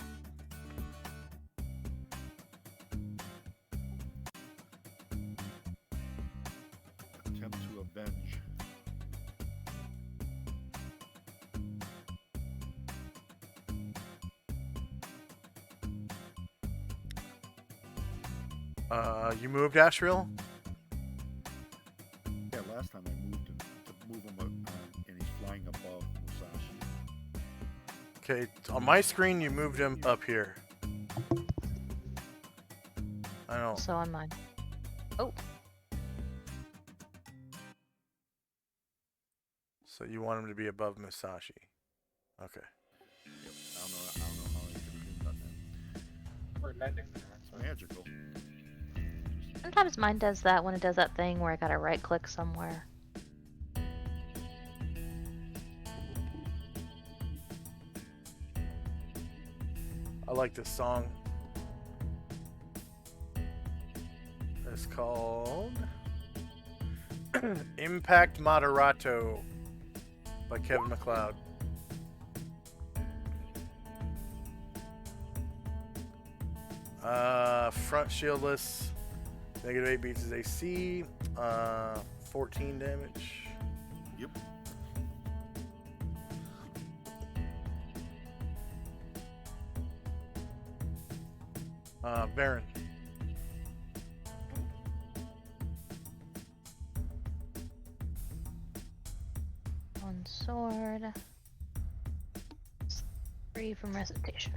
Attempt to avenge. You moved Ashriel? Yeah, last time I moved him to move him and he's flying above Musashi. Okay, on my screen you moved him up here. I don't. So on mine. Oh, So you want him to be above Musashi? Okay. Yep. I don't know how he could have done that. We're landing. It's magical. sometimes mine does that when it does that thing where I gotta right click somewhere. I like this song. It's called Impact Moderato by Kevin MacLeod. Front shieldless, -8 beats his AC, 14 damage. Yep. Baron. One sword. 3 from recitation.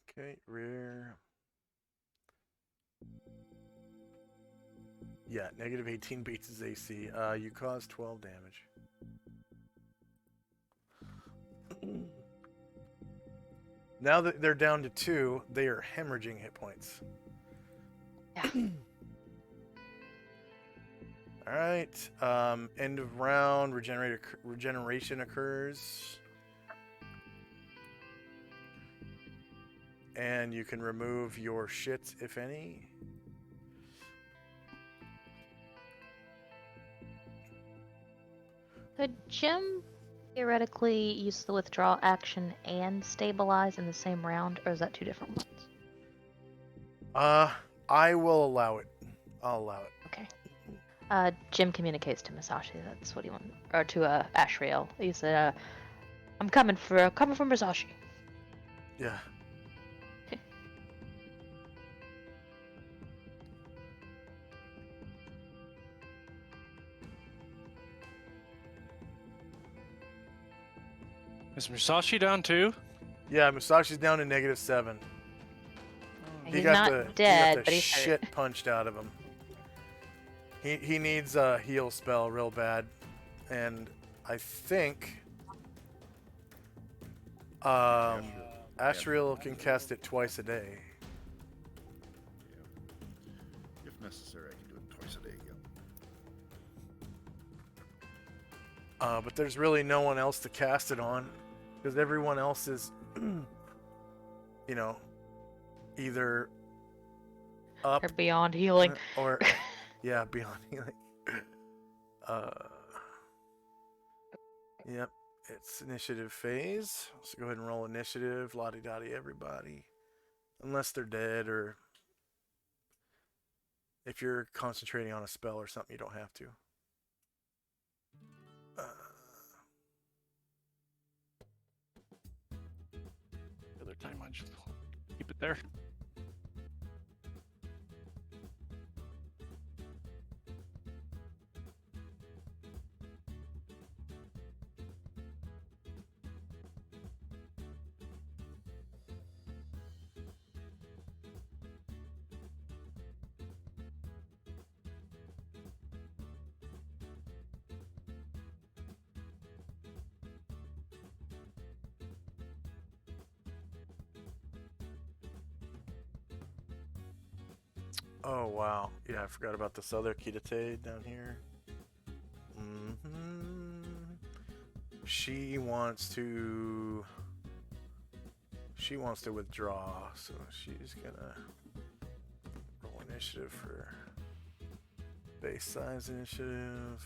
Okay, rear. Yeah, negative 18 beats his AC. You cause 12 damage. Now that they're down to 2, they are hemorrhaging hit points. Yeah. All right. End of round. Regeneration occurs. And you can remove your shits, if any. Could Jim theoretically use the withdraw action and stabilize in the same round, or is that 2 different ones? I will allow it. I'll allow it. Okay. Jim communicates to Masashi. That's what he wants, or to Ashriel. He said, "I'm coming from Masashi." Yeah. Is Musashi down too? Yeah, Musashi's down to negative 7. He's not dead, but he's shit hurt. punched out of him. He needs a heal spell real bad, and I think Ashriel can cast it twice a day. Yeah. If necessary, I can do it twice a day. Yeah. But there's really no one else to cast it on, because everyone else is, either up Or beyond healing. or yeah, beyond healing. Yep, it's initiative phase. So go ahead and roll initiative. Lottie-dottie, everybody. Unless they're dead, or if you're concentrating on a spell or something, you don't have to. The other time I just keep it there. Oh, wow. Yeah, I forgot about this other Kitate down here. She wants to withdraw, so she's gonna roll initiative for base size initiative.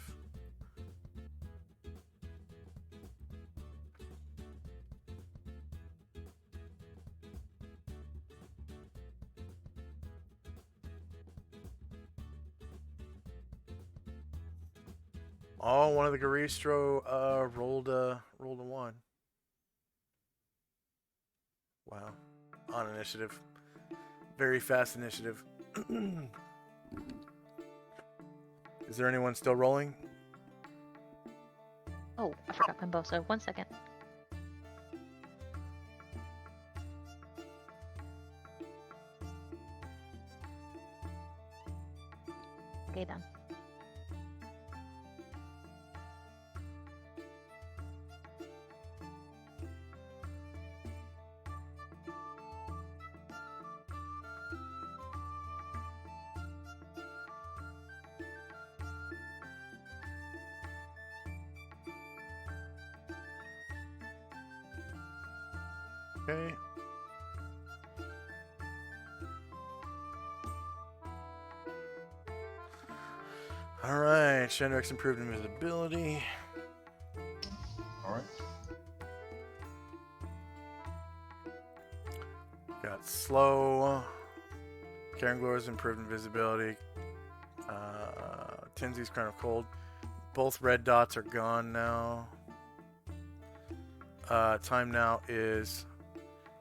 Oh, one of the Garistro rolled a 1. Wow. On initiative. Very fast initiative. Is there anyone still rolling? Oh, I forgot my bow, so 1 second. Okay, done. Okay. Alright, Shenrek's improved invisibility. Alright. Got slow. Karen Gloria's improved invisibility. Tinsley's Crown of Cold. Both red dots are gone now. Time now is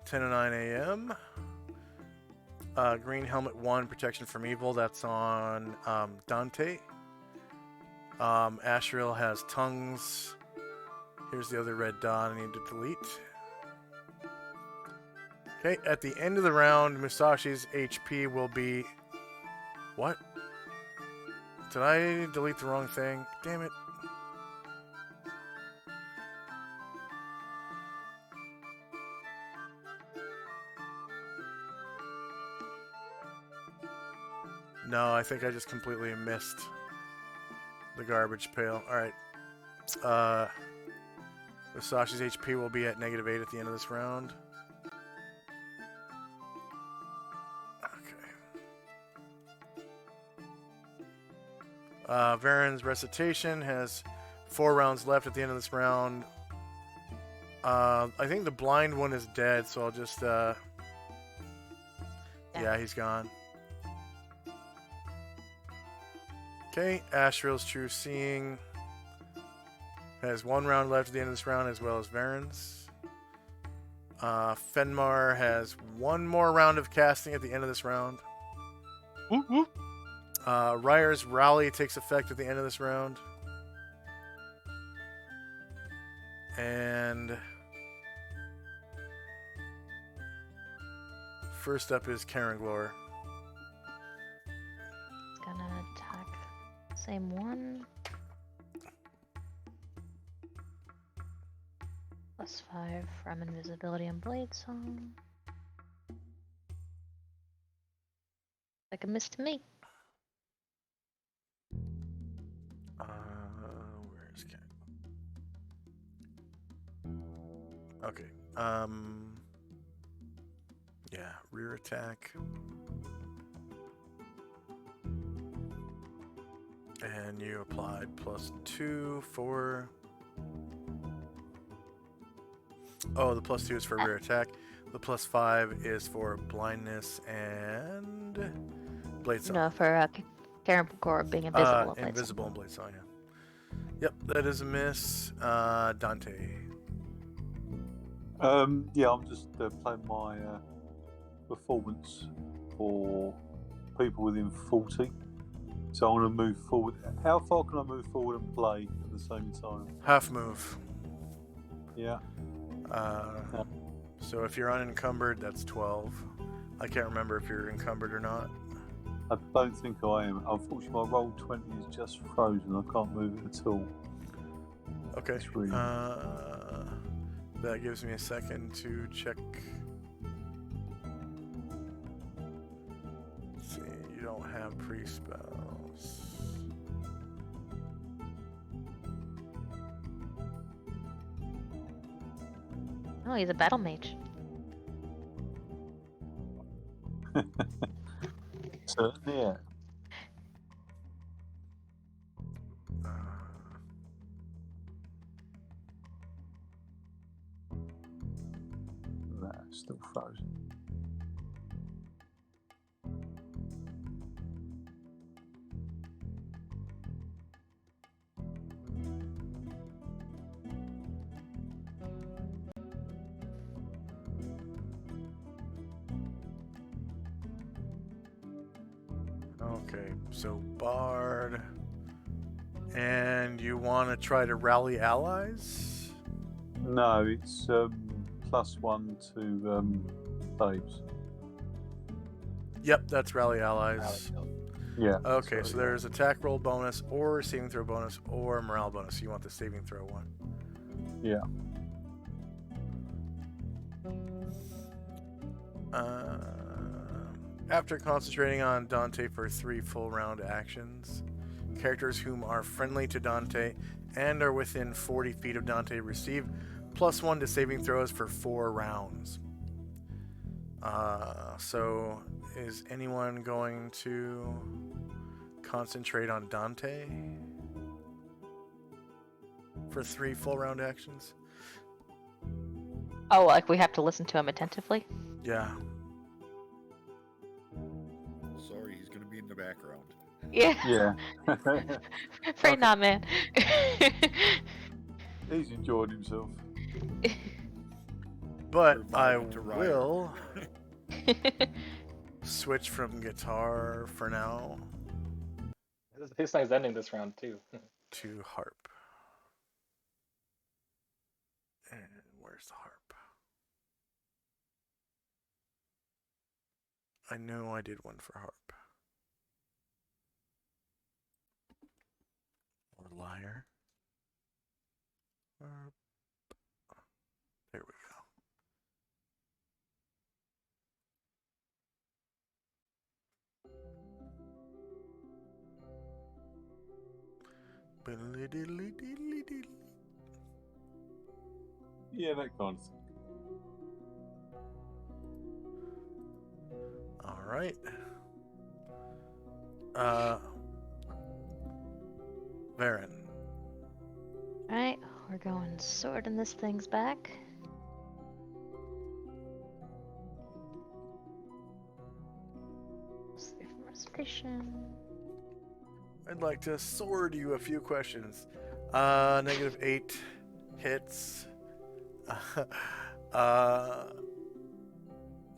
10:09 a.m. Green Helmet 1, Protection from Evil. That's on Dante. Asriel has tongues. Here's the other red dot I need to delete. Okay, at the end of the round, Musashi's HP will be... What? Did I delete the wrong thing? Damn it. No, I think I just completely missed the garbage pail. Alright. Musashi's HP will be at -8 at the end of this round. Varen's Recitation has 4 rounds left at the end of this round. I think the blind one is dead, so I'll just... Yeah, he's gone. Okay, Asriel's True Seeing has 1 round left at the end of this round, as well as Varen's. Fenmar has 1 more round of casting at the end of this round. Whoop, whoop. Ryer's Rally takes effect at the end of this round. And first up is Karen Glor. It's gonna attack same one. +5 from Invisibility and Blade Song. Like a miss to me. Where's Cat? Okay. Yeah, rear attack. And you applied +2 for... Oh, the +2 is for rear attack. The +5 is for blindness and blade song. No, for Karen Picor being invisible. Invisible and blade song, yeah. Yep, that is a miss. Dante. Yeah, I'm just playing my performance for people within 40. So I want to move forward. How far can I move forward and play at the same time? Half move. Yeah. So if you're unencumbered, that's 12. I can't remember if you're encumbered or not. I don't think I am. Unfortunately, my roll 20 is just frozen. I can't move it at all. Okay. It's really... That gives me a second to check. Let's see, you don't have pre-spells. Oh, he's a battle mage. Certainly, yeah. No, still frozen. Okay, so Bard. And you want to try to rally allies? No, it's +1 to saves. Yep, that's rally allies. Yeah. Okay, so there's attack roll bonus, or saving throw bonus, or morale bonus. You want the saving throw one. Yeah. After concentrating on Dante for 3 full round actions, characters whom are friendly to Dante and are within 40 feet of Dante receive +1 to saving throws for 4 rounds. So is anyone going to concentrate on Dante for 3 full round actions? Oh, like we have to listen to him attentively? Yeah. Sorry, he's going to be in the background. Yeah. Yeah. Afraid Okay. not, man. He's enjoyed himself. But Everybody I went to Ryder. will switch from guitar for now His nice ending this round too. to harp. And where's the harp? I know I did one for harp. Or lyre. Harp. There we go. Yeah, that kind of thing. All right. Varen. Alright, we're going sorting this thing's back. Save restoration. I'd like to sword you a few questions. -8 hits.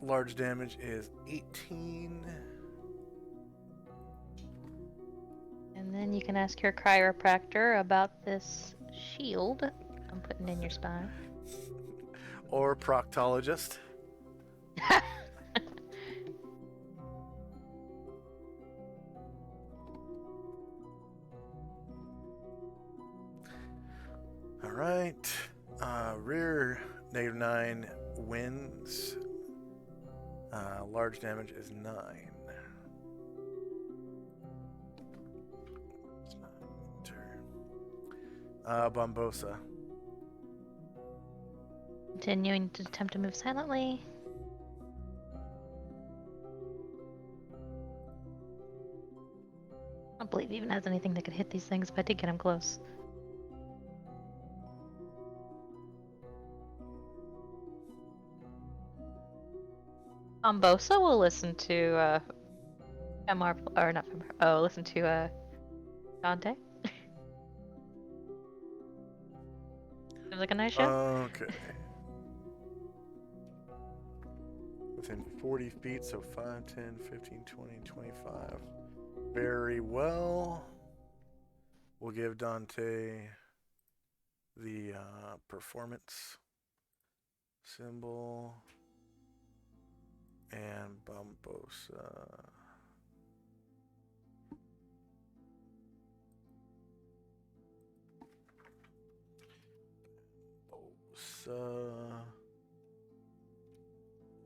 Large damage is 18. And then you can ask your chiropractor about this shield I'm putting in your spine. Or proctologist. All right. Rear -9 wins. Large damage is 9. It's not enter. Bombosa. Continuing to attempt to move silently. I don't believe he even has anything that could hit these things, but I did get him close. Bombosa will listen to MR, or not MR, oh, listen to Dante. Seems like a nice show. Okay. Within 40 feet, so 5, 10, 15, 20, 25. Very well. We'll give Dante the performance symbol and Bombosa.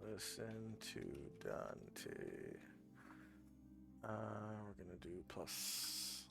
Listen to Dante. We're gonna do +1.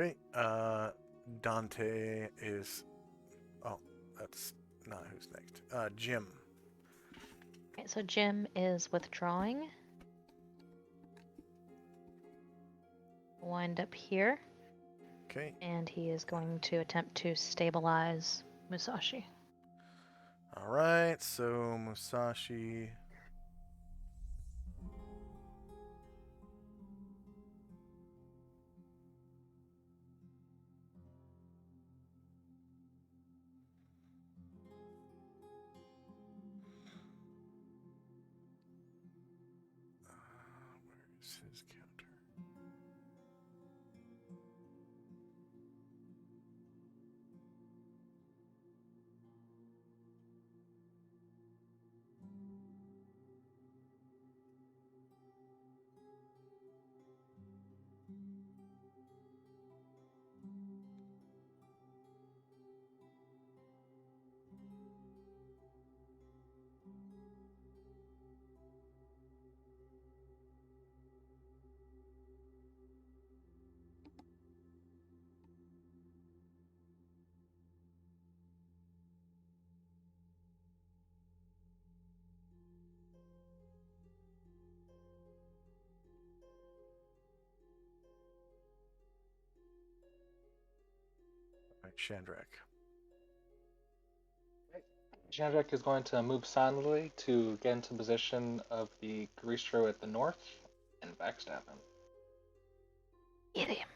Okay. Dante is. Oh, that's not who's next. Jim. Okay, so Jim is withdrawing. Wind up here. Okay. And he is going to attempt to stabilize Musashi. All right. So Musashi. Where's his counter? Shandrak. Jandrek is going to move silently to get into position of the Gristro at the north and backstab him. Get him.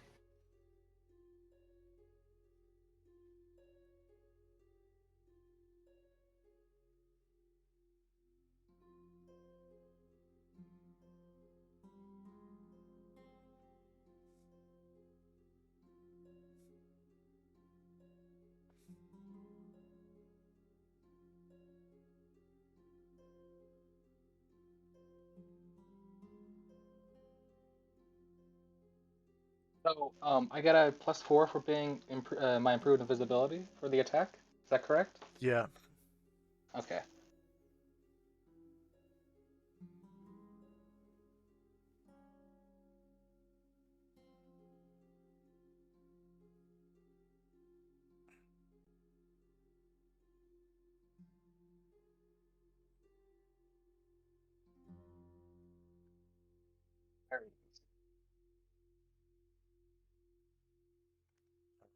So, I get a +4 for being my improved invisibility for the attack. Is that correct? Yeah. Okay.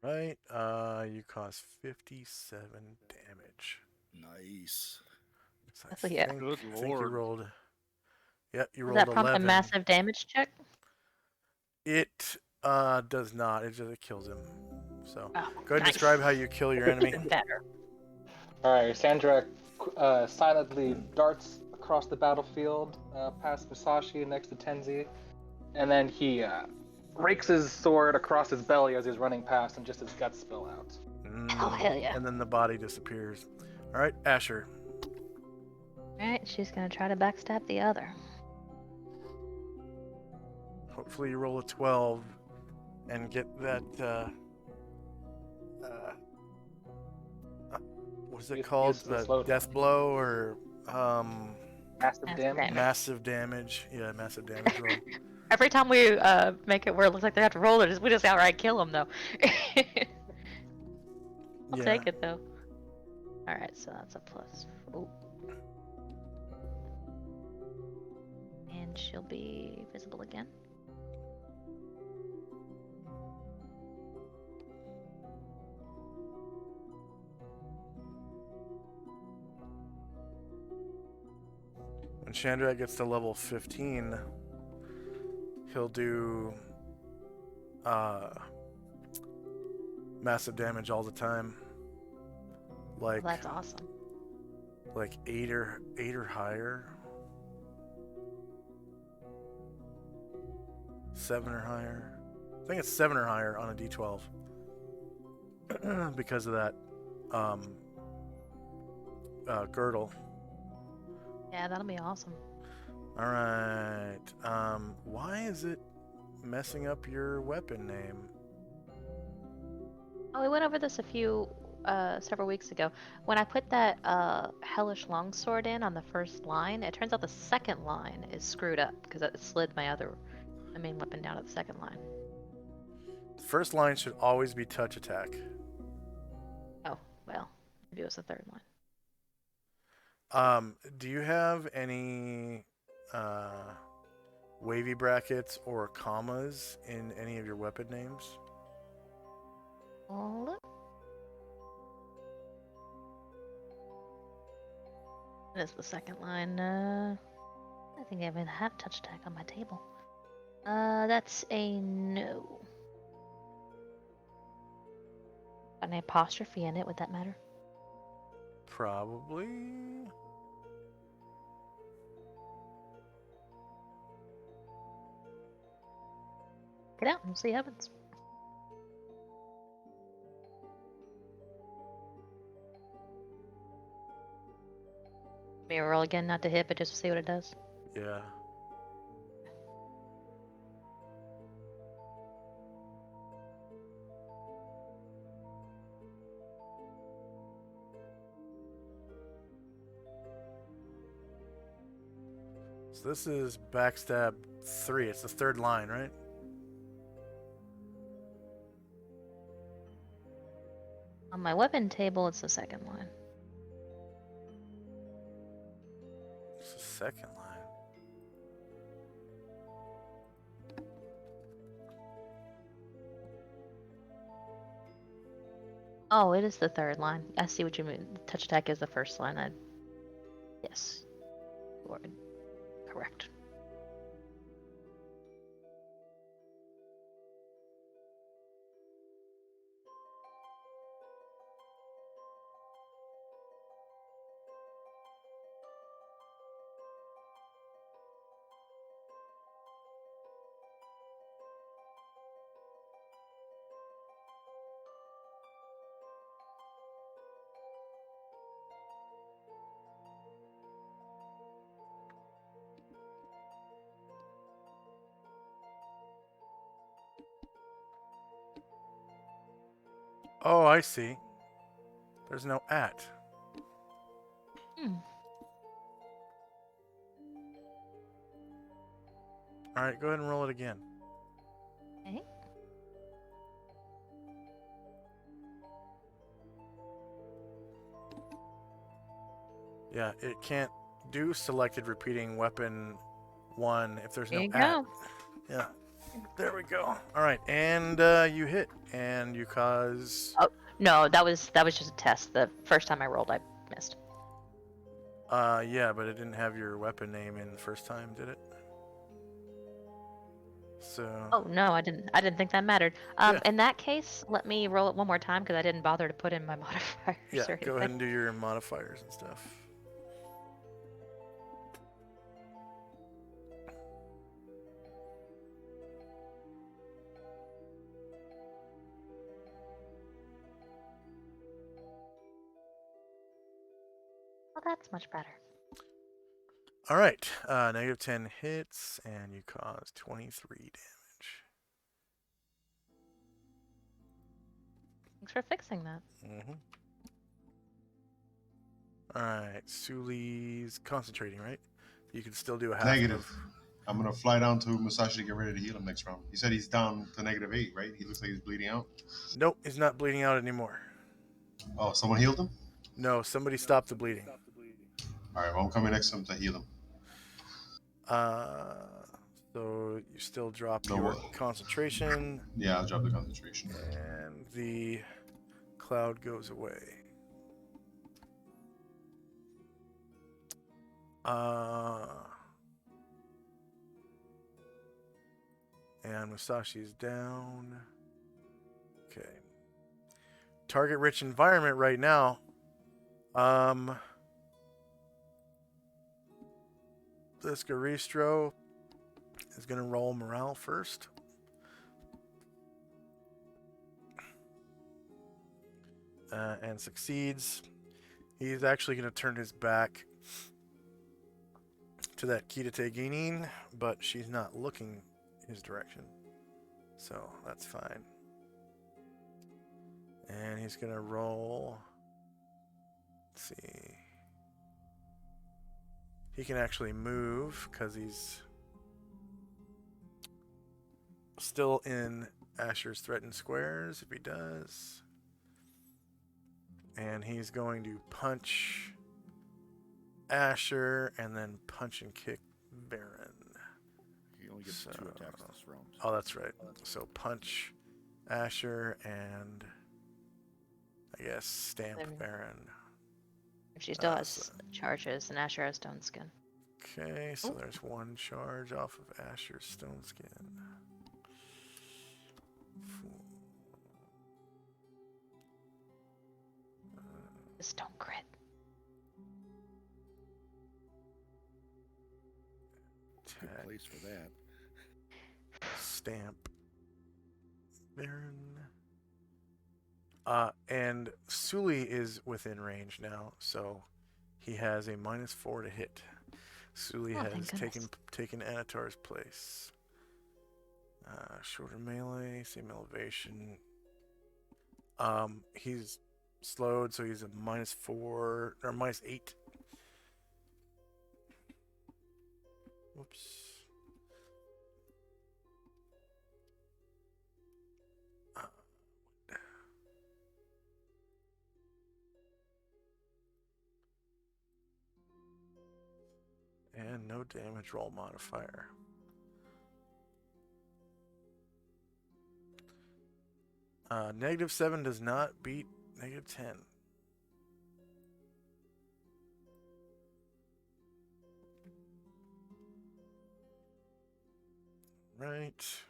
Right. You cause 57 damage. Nice. So That's yeah. Good think you lord. rolled. Yeah, you Does rolled that prompt a 11. massive damage check? It does not. It just kills him. So Oh, go ahead and nice. describe how you kill your enemy. Even better. Alright, Sandrak silently darts across the battlefield, past Musashi next to Tenzi, and then he rakes his sword across his belly as he's running past, and just his guts spill out. Oh, hell yeah. And then the body disappears. All right, Asher. Alright, she's gonna try to backstab the other. Hopefully you roll a 12 and get that. What is it called? Use the slow Death blow or massive damage. massive damage. Yeah, massive damage roll. Every time we make it where it looks like they have to roll it, we just outright kill them, though. I'll take it, though. Alright, so that's a plus. Ooh. And she'll be visible again. When Chandra gets to level 15, he'll do massive damage all the time. Like Well, that's awesome. Like 8 or higher. 7 or higher. I think it's 7 or higher on a D12. Because of that girdle. Yeah, that'll be awesome. All right. Why is it messing up your weapon name? Oh, we went over this several weeks ago. When I put that hellish longsword in on the first line, it turns out the second line is screwed up because it slid my main weapon down to the second line. The first line should always be touch attack. Oh, well, maybe it was the third line. Do you have any wavy brackets or commas in any of your weapon names? Hold up. That's the second line. I think I even have touch attack on my table. That's a no. Got an apostrophe in it. Would that matter? Probably. Get out. We'll see what happens. Maybe roll again, not to hit, but just to see what it does. Yeah. So this is backstab 3. It's the third line, right? On my weapon table, it's the second line. It's the second line. Oh, it is the third line. I see what you mean. Touch attack is the first line. Yes, you are correct. Oh, I see. There's no at. Hmm. All right, go ahead and roll it again. Okay. Yeah, it can't do selected repeating weapon 1 if there's There no you at. go. Yeah. There we go. All right, and you hit, and you cause. Oh no, that was just a test. The first time I rolled, I missed. Yeah, but it didn't have your weapon name in the first time, did it? So. Oh no, I didn't think that mattered. Yeah. In that case, let me roll it one more time because I didn't bother to put in my modifiers Yeah, or anything. go ahead and do your modifiers and stuff. Well, that's much better. All right, negative 10 hits, and you cause 23 damage. Thanks for fixing that. Mm-hmm. All right, Suli's concentrating, right? You can still do a half. Negative. I'm gonna fly down to Musashi to get ready to heal him next round. He said he's down to -8, right? He looks like he's bleeding out. Nope, he's not bleeding out anymore. Oh, someone healed him? No, somebody stopped the bleeding. Alright, well, I'm coming next to him to heal him. So you still drop No, your what? concentration, Yeah, I'll drop the concentration. and the cloud goes away. And Musashi's down. Okay. Target rich environment right now. This Garistro is going to roll morale first. And succeeds. He's actually going to turn his back to that Kita Guinin, but she's not looking his direction. So that's fine. And he's going to roll. Let's see. He can actually move because he's still in Asher's threatened squares if he does. And he's going to punch Asher and then punch and kick Baron. He only gets 2 attacks this round. Oh, that's right. So punch Asher and I guess stamp Baron. If she still has charges, and Asher has stone skin. Okay, so there's 1 charge off of Asher's stone skin. Just don't crit. Good place for that. Stamp Baron. And Suli is within range now, so he has a -4 to hit. Suli has taken Anatar's place. Shorter melee, same elevation. He's slowed, so he's a -4 or -8. Whoops. And no damage roll modifier. -7 does not beat -10. Right.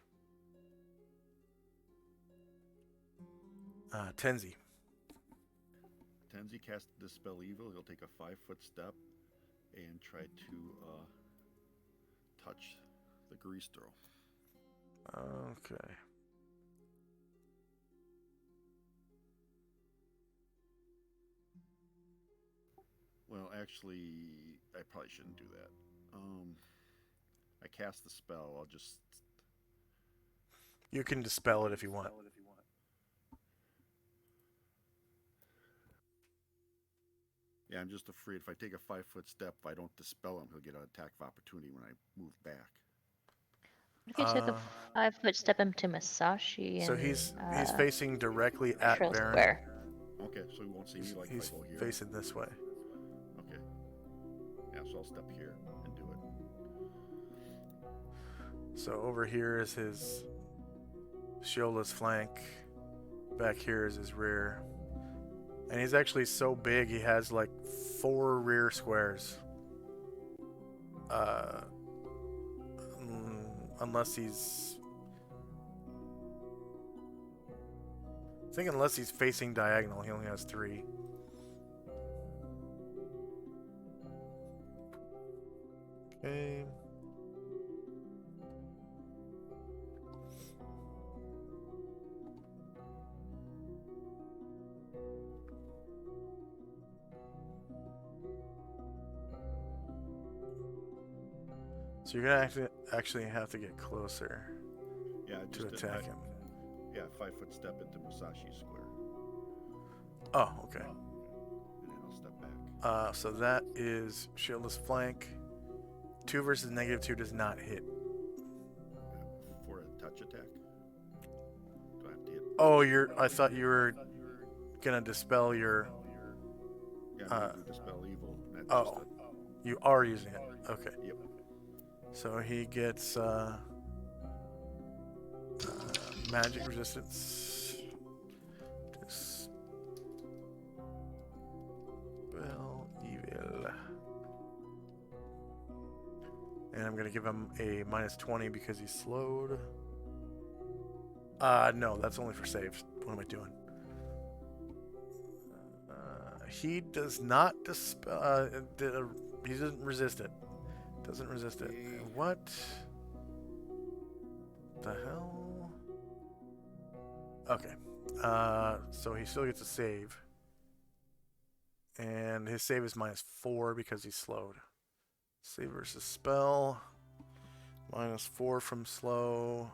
Tenzi. Tenzi casts Dispel Evil. He'll take a 5-foot step and try to touch the grease throw. Okay. Well, actually, I probably shouldn't do that. I cast the spell. I'll just. You can dispel it if you want. Yeah, I'm just afraid if I take a 5-foot step, if I don't dispel him, he'll get an attack of opportunity when I move back. If you took a 5-foot step into Masashi So and he's facing directly at Shrill Baron. Square. Okay, so he won't see me like He's if I go here. facing this way. Okay. Yeah, so I'll step here and do it. So over here is his shieldless flank. Back here is his rear. And he's actually so big, he has like 4 rear squares. Unless he's... I think unless he's facing diagonal, he only has 3. Okay. So you're gonna actually have to get closer Yeah, to just attack him. Yeah, 5-foot step into Musashi Square. Oh, okay. And then I'll step back. So that is shieldless flank. 2 versus -2 does not hit. For a touch attack? Do I have to hit? Oh, I thought you were gonna dispel your. Yeah, I'm gonna do Dispel Evil. That's Oh, you are using it. Okay. Yep. So he gets magic resistance. Dispel evil. And I'm gonna give him a -20 because he's slowed. No, that's only for saves. What am I doing? He does not dispel. He doesn't resist it. Doesn't resist it. What the hell? Okay. So he still gets a save. And his save is -4 because he's slowed. Save versus spell. -4 from slow.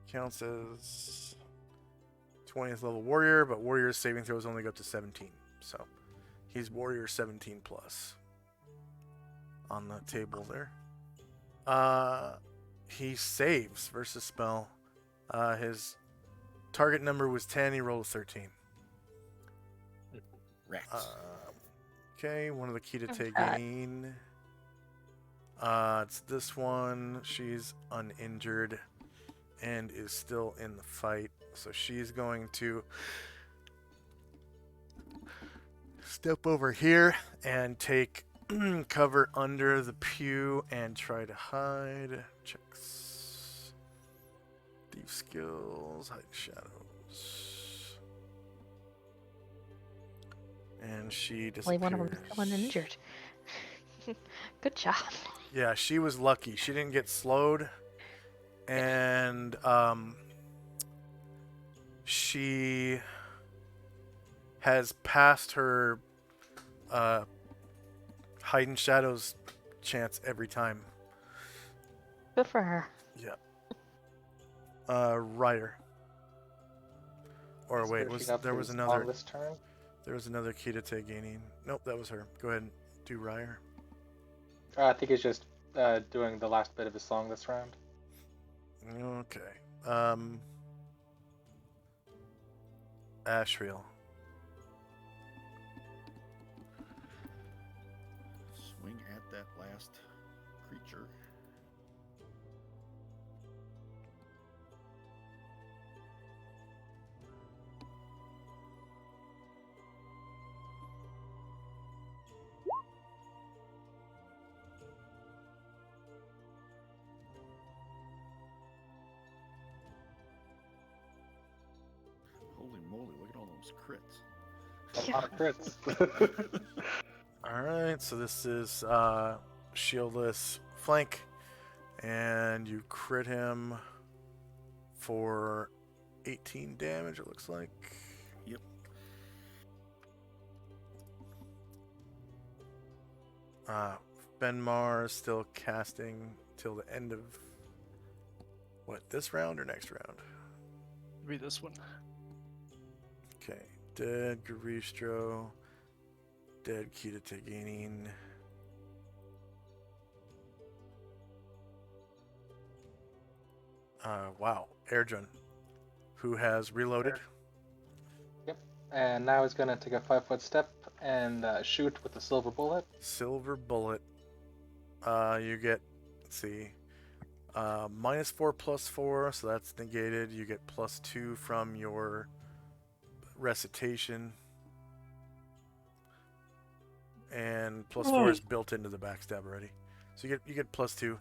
Counts as 20th level warrior, but warrior's saving throws only go up to 17. So he's warrior 17 plus on the table there. He saves versus spell. His target number was 10. He rolled a 13. Rats. Okay, one of the key to Tegain. It's this one. She's uninjured and is still in the fight. So she's going to step over here and take cover under the pew and try to hide. Checks. Thief skills, hide shadows. And she disappears. Only one of them is still uninjured. Good job. Yeah, she was lucky. She didn't get slowed. And she has passed her hide and shadows chance every time. Good for her. Yeah. Ryder. Or wait, there was another this turn. There was another key to Tegain. Nope, that was her. Go ahead and do Ryder. I think he's just doing the last bit of his song this round. Okay. Ashriel. Swing at that last creature. those crits. A lot of crits. All right, so this is shieldless flank, and you crit him for 18 damage. It looks like. Yep. Benmar is still casting till the end of this round or next round? Be this one. Okay, dead Garistro, dead Kita Teganin. Wow, Erdrun, who has reloaded. Yep. And now he's gonna take a 5-foot step and shoot with the silver bullet. Silver bullet. You get, let's see, -4 +4, so that's negated. You get +2 from your recitation, and +4 is built into the backstab already. So you get +2.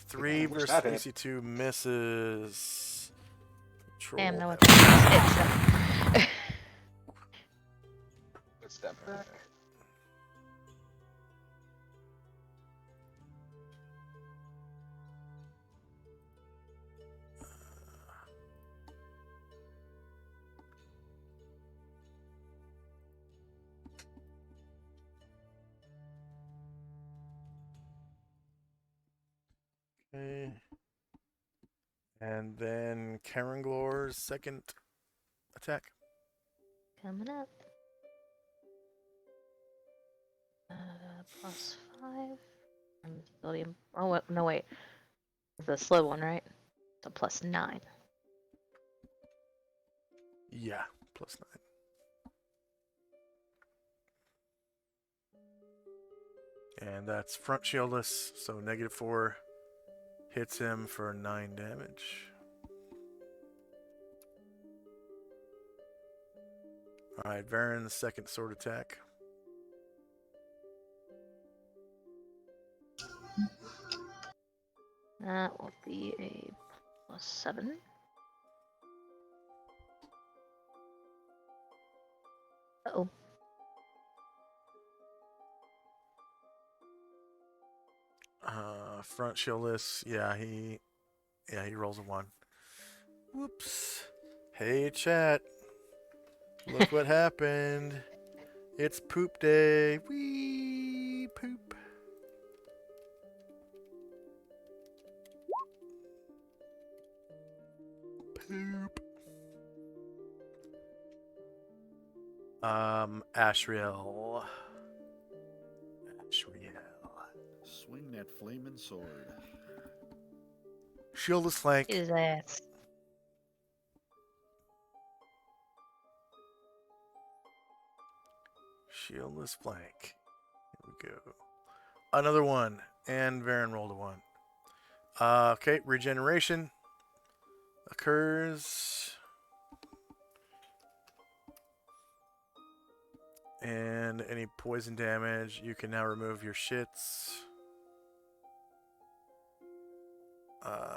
Three Wish versus that hit. AC2 misses. Control Damn, no F. one hits. Good step. Okay. And then Karanglor's second attack. Coming up. +5. I'm building. Oh no, wait. The slow one, right? So +9. Yeah, +9. And that's front shieldless, so -4 hits him for 9 damage. Alright, Varen's second sword attack. That will be a +7. Uh-oh. Front shieldless, yeah, he rolls a 1. Whoops. Hey chat. Look what happened. It's poop day. Wee poop. Poop. Ashriel. Swing that flaming sword. Shieldless flank. His ass. Shieldless flank. Here we go. Another 1. And Varen rolled a 1. Okay, regeneration occurs. And any poison damage, you can now remove your shits.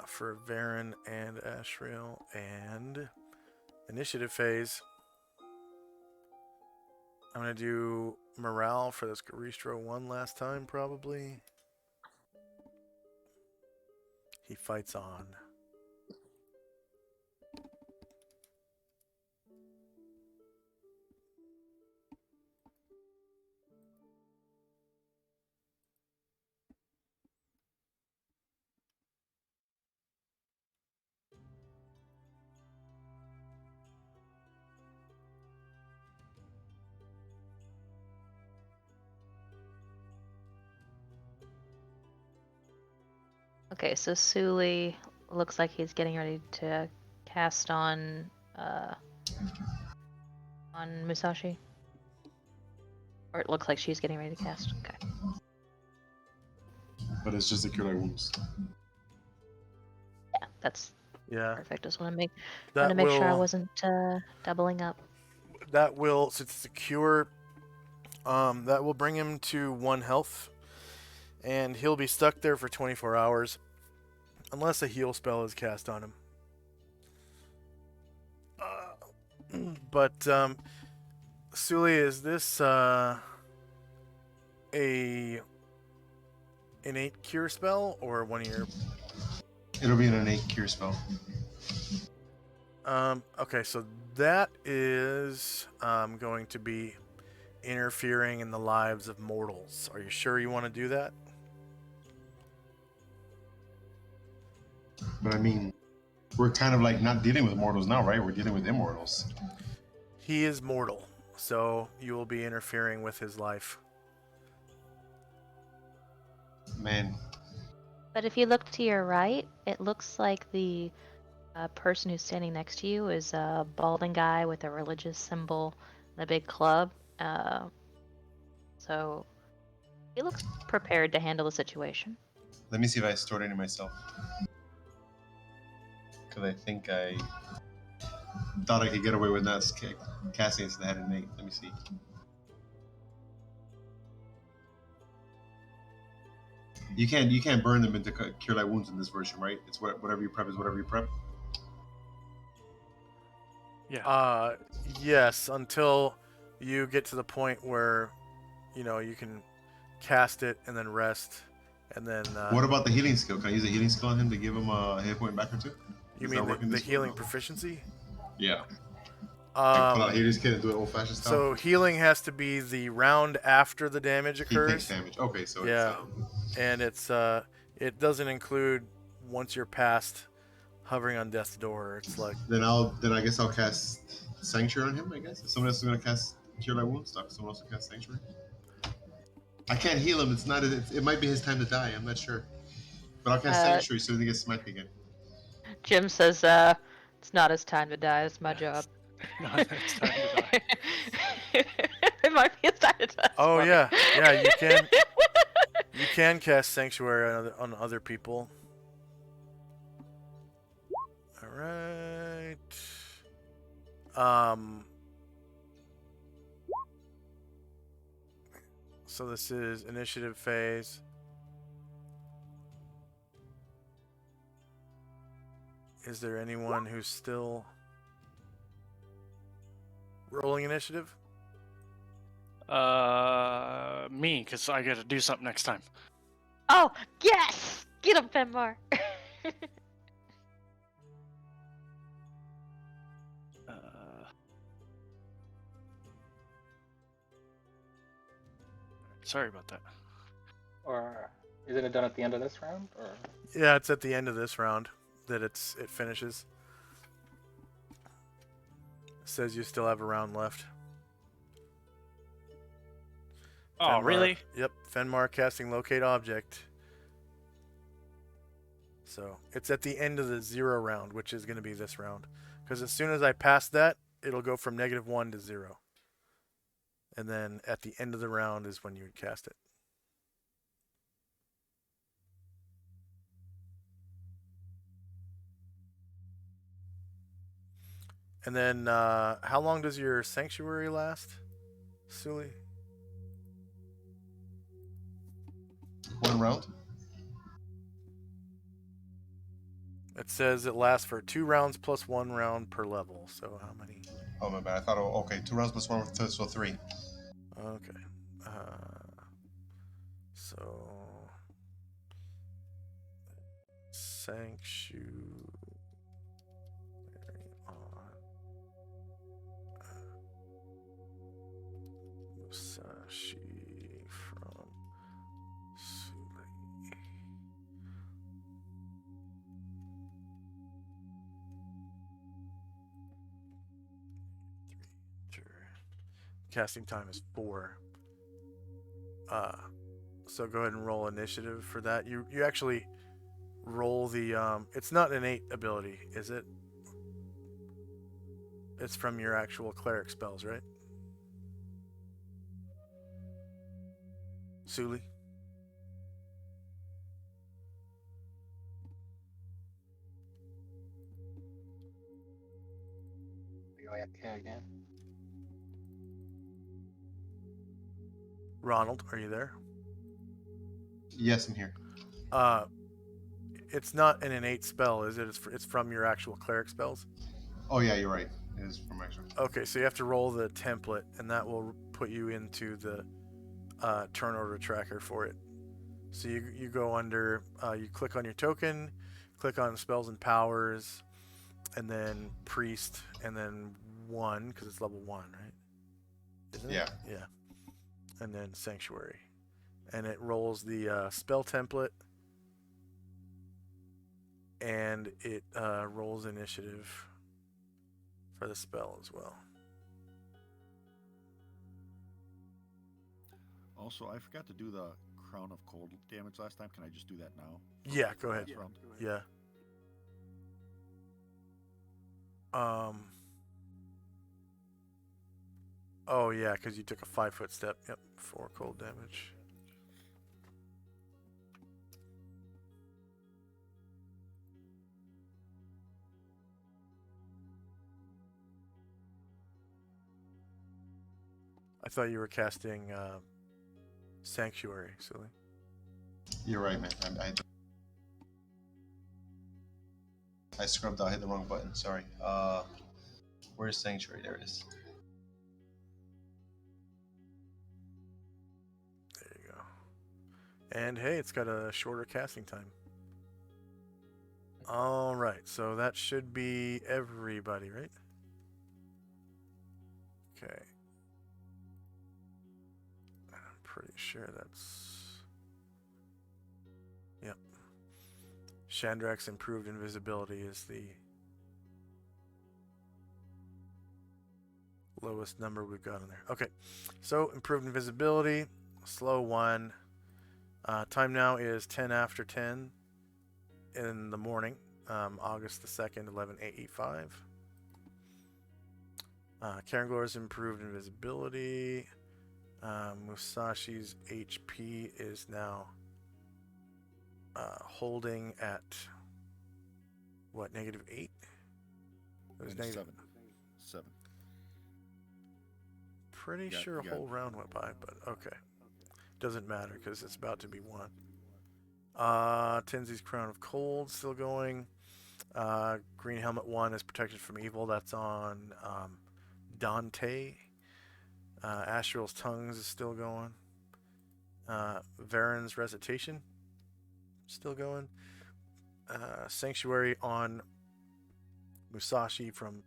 For Varen and Ashriel. And initiative phase. I'm going to do morale for this Garistro one last time, probably. He fights on. Okay, so Suli looks like he's getting ready to cast on Musashi. Or it looks like she's getting ready to cast. Okay. But it's just a cure light wounds. Yeah, that's Yeah. perfect. Just want to make That sure I will wasn't doubling up. that will, since it's secure, that will bring him to 1 health, and he'll be stuck there for 24 hours, unless a heal spell is cast on him. But Suli, is this a innate cure spell or one of your? It'll be an innate cure spell. Okay, so that is going to be interfering in the lives of mortals. Are you sure you want to do that? But I mean, we're kind of like not dealing with mortals now, right? We're dealing with immortals. He is mortal, so you will be interfering with his life. Man, But if you look to your right, it looks like the person who's standing next to you is a balding guy with a religious symbol and a big club. So he looks prepared to handle the situation. let me see if I stored any myself. Because I think I thought I could get away with not casting since I had innate. Let me see. You can't burn them into cure light wounds in this version, right? It's whatever you prep is whatever you prep. Yeah. Yes, until you get to the point where, you can cast it and then rest, and then. What about the healing skill? Can I use a healing skill on him to give him a hit point back or two? You Does mean that work in the this healing one? proficiency? Yeah. Like pull out Um, healing skill and do it old fashioned style. so healing has to be the round after the damage He takes occurs. damage. Okay, so Yeah, and it doesn't include once you're past hovering on death's door. It's like then I guess I'll cast Sanctuary on him. I guess if someone else is gonna cast Cure Light Wounds, someone else will cast Sanctuary. I can't heal him. It's not. It might be his time to die. I'm not sure, but I'll cast Sanctuary so he gets smite again. Jim says, it's not his time to die. It's my job. Not it's time to die. It might be his time to die. oh It's yeah, funny. yeah, you can cast sanctuary on other people. All right. So this is initiative phase. Is there anyone who's still rolling initiative? Me, because I got to do something next time. Oh, yes! Get him, Fenmar! Sorry about that. Or isn't it done at the end of this round? Or Yeah, it's at the end of this round that it finishes. It says you still have a round left. Oh, Fenmar, really? Yep, Fenmar casting locate object. So it's at the end of the 0 round, which is going to be this round. Because as soon as I pass that, it'll go from -1 to 0. And then at the end of the round is when you would cast it. And then, how long does your sanctuary last, Sully? 1 round. It says it lasts for 2 rounds plus 1 round per level. So how many? Oh my bad. I thought. Okay, 2 rounds plus 1, so 3. Okay. So sanctuary on Musashi from Sully. Casting time is 4. So go ahead and roll initiative for that. You actually roll the it's not an innate ability, is it? It's from your actual cleric spells, right? Suli? go AFK again? Ronald, are you there? Yes, I'm here. It's not an innate spell, is it? It's from your actual cleric spells. Oh yeah, you're right. It is from my actual. Okay, so you have to roll the template, and that will put you into the turn order tracker for it. So you go under, you click on your token, click on spells and powers, and then priest, and then 1 because it's level 1, right? Isn't Yeah. it? Yeah. And then sanctuary, and it rolls the spell template, and it rolls initiative for the spell as well. Also, I forgot to do the Crown of Cold damage last time. Can I just do that now? Yeah, go ahead. Round? Yeah. Oh yeah, because you took a 5-foot step. Yep, 4 cold damage. I thought you were casting Sanctuary, silly. You're right, man. I scrubbed out. I hit the wrong button. Sorry. Where's Sanctuary? There it is. There you go. And hey, it's got a shorter casting time. All right, so that should be everybody, right? Okay. I'm pretty sure that's... Yep. Chandrak's improved invisibility is the lowest number we've got on there. Okay, so improved invisibility, slow 1. Time now is 10 after 10 in the morning, August the 2nd, 11:85. Karen Gloria's improved invisibility. Musashi's HP is now holding at what, -8? It was negative 7. Pretty Yeah, sure a yeah. whole round went by, but okay. Doesn't matter because it's about to be 1. Tenzi's Crown of Cold still going. Green Helmet 1 is Protection from Evil. That's on Dante. Astral's Tongues is still going. Varen's Recitation still going. Sanctuary on Musashi from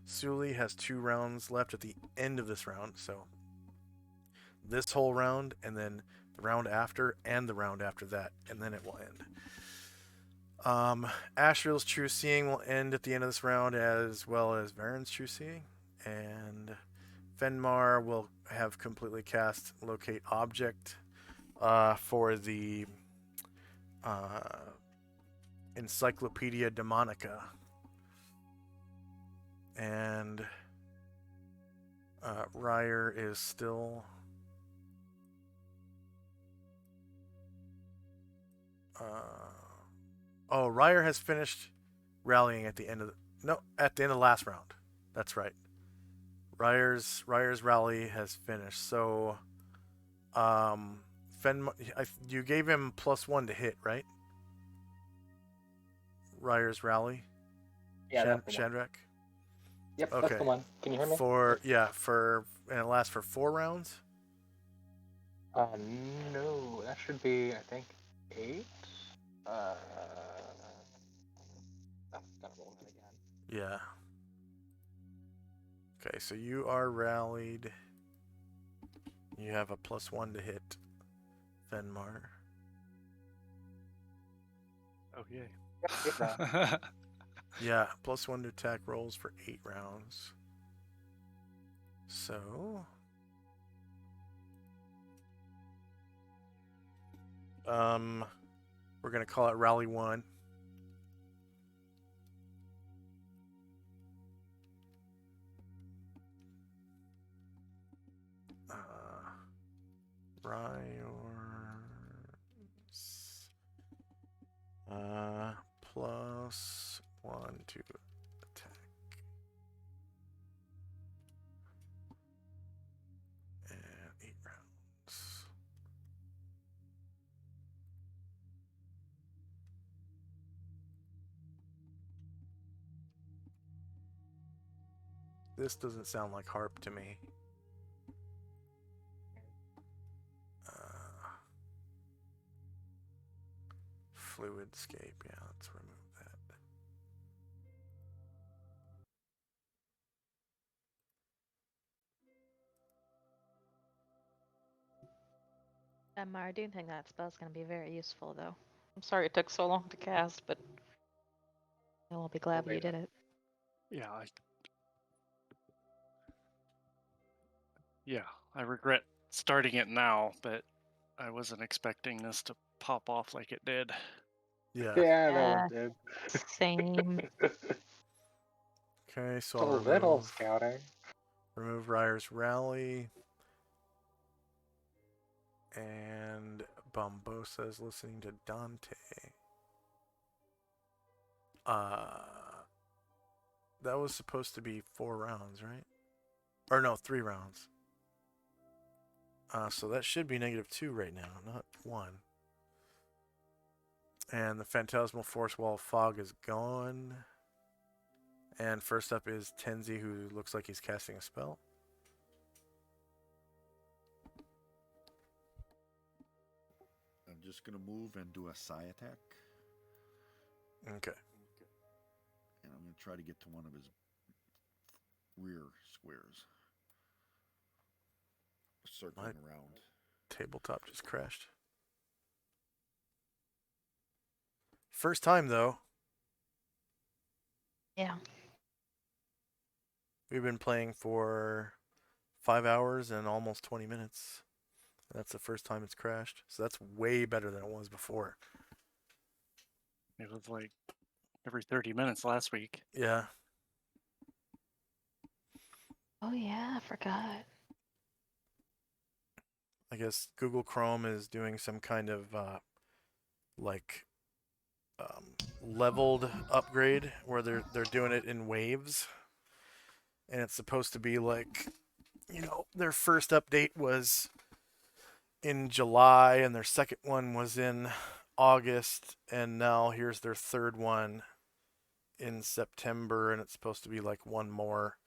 Suli has 2 rounds left at the end of this round. So this whole round, and then the round after, and the round after that, and then it will end. Asriel's True Seeing will end at the end of this round, as well as Varen's True Seeing, and Fenmar will have completely cast Locate Object for the Encyclopedia Demonica. And Ryer is still... Ryer has finished rallying at the end of at the end of the last round. That's right. Ryer's rally has finished. So, you gave him +1 to hit, right? Ryer's rally. Yeah, that's the one. Chandrak. Yep, Okay. that's the one. Can you hear me? And it lasts for 4 rounds. No, that should be, I think, 8. Gotta roll that again. Yeah. Okay, so you are rallied. You have a +1 to hit Fenmar. Oh, yay. Yep. Yeah, +1 to attack rolls for 8 rounds. So... we're going to call it Rally 1. Ryors +1 to attack. And 8 rounds. This doesn't sound like harp to me. Fluidscape, yeah, let's remove that. I do think that spell's going to be very useful, though. I'm sorry it took so long to cast, but I'll be glad you did it. Yeah, I regret starting it now, but I wasn't expecting this to pop off like it did. Yeah. Yeah, that one did. Same. Okay, so So I'll little scouting. remove Ryer's Rally. And Bombosa's listening to Dante. That was supposed to be 4 rounds, right? Or no, 3 rounds. So that should be -2 right now, not 1. And the Phantasmal Force Wall of Fog is gone. And first up is Tenzi, who looks like he's casting a spell. I'm just gonna move and do a psi attack. Okay. And I'm gonna try to get to one of his rear squares. Circling around. Tabletop just crashed. First time, though. Yeah. We've been playing for 5 hours and almost 20 minutes. That's the first time it's crashed. So that's way better than it was before. It was like every 30 minutes last week. Yeah. Oh, yeah, I forgot. I guess Google Chrome is doing some kind of leveled upgrade where they're doing it in waves, and it's supposed to be like, their first update was in July and their second one was in August, and now here's their third one in September, and it's supposed to be like one more,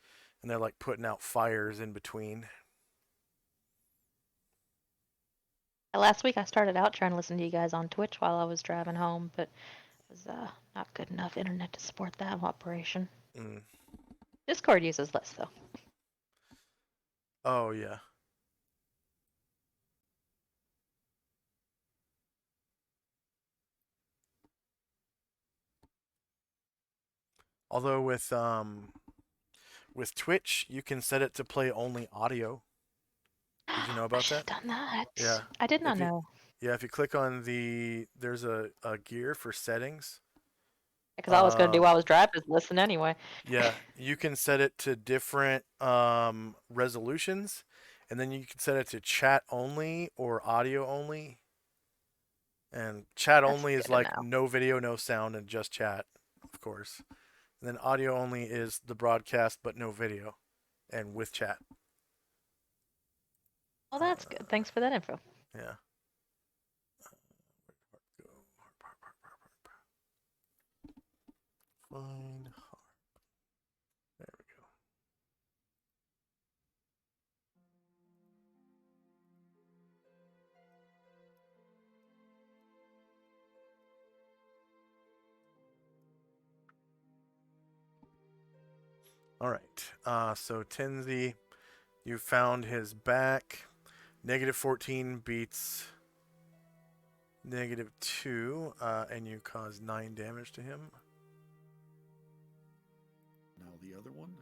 and they're like putting out fires in between. Last week I started out trying to listen to you guys on Twitch while I was driving home, but it was not good enough internet to support that operation. Discord uses less, though. Oh, yeah. Although with Twitch, you can set it to play only audio. Did you know about that? I should have done that. Yeah. I did not know. Yeah, if you click on there's a gear for settings. Because all I was going to do while I was driving is listen anyway. Yeah, you can set it to different resolutions, and then you can set it to chat only or audio only. And chat only is like no video, no sound, and just chat, of course. And then audio only is the broadcast but no video, and with chat. Well, that's good. Thanks for that info. Yeah. Find harp. There we go. All right. So Tenzi, you found his back. -14 beats -2, and you cause 9 damage to him. Now the other one.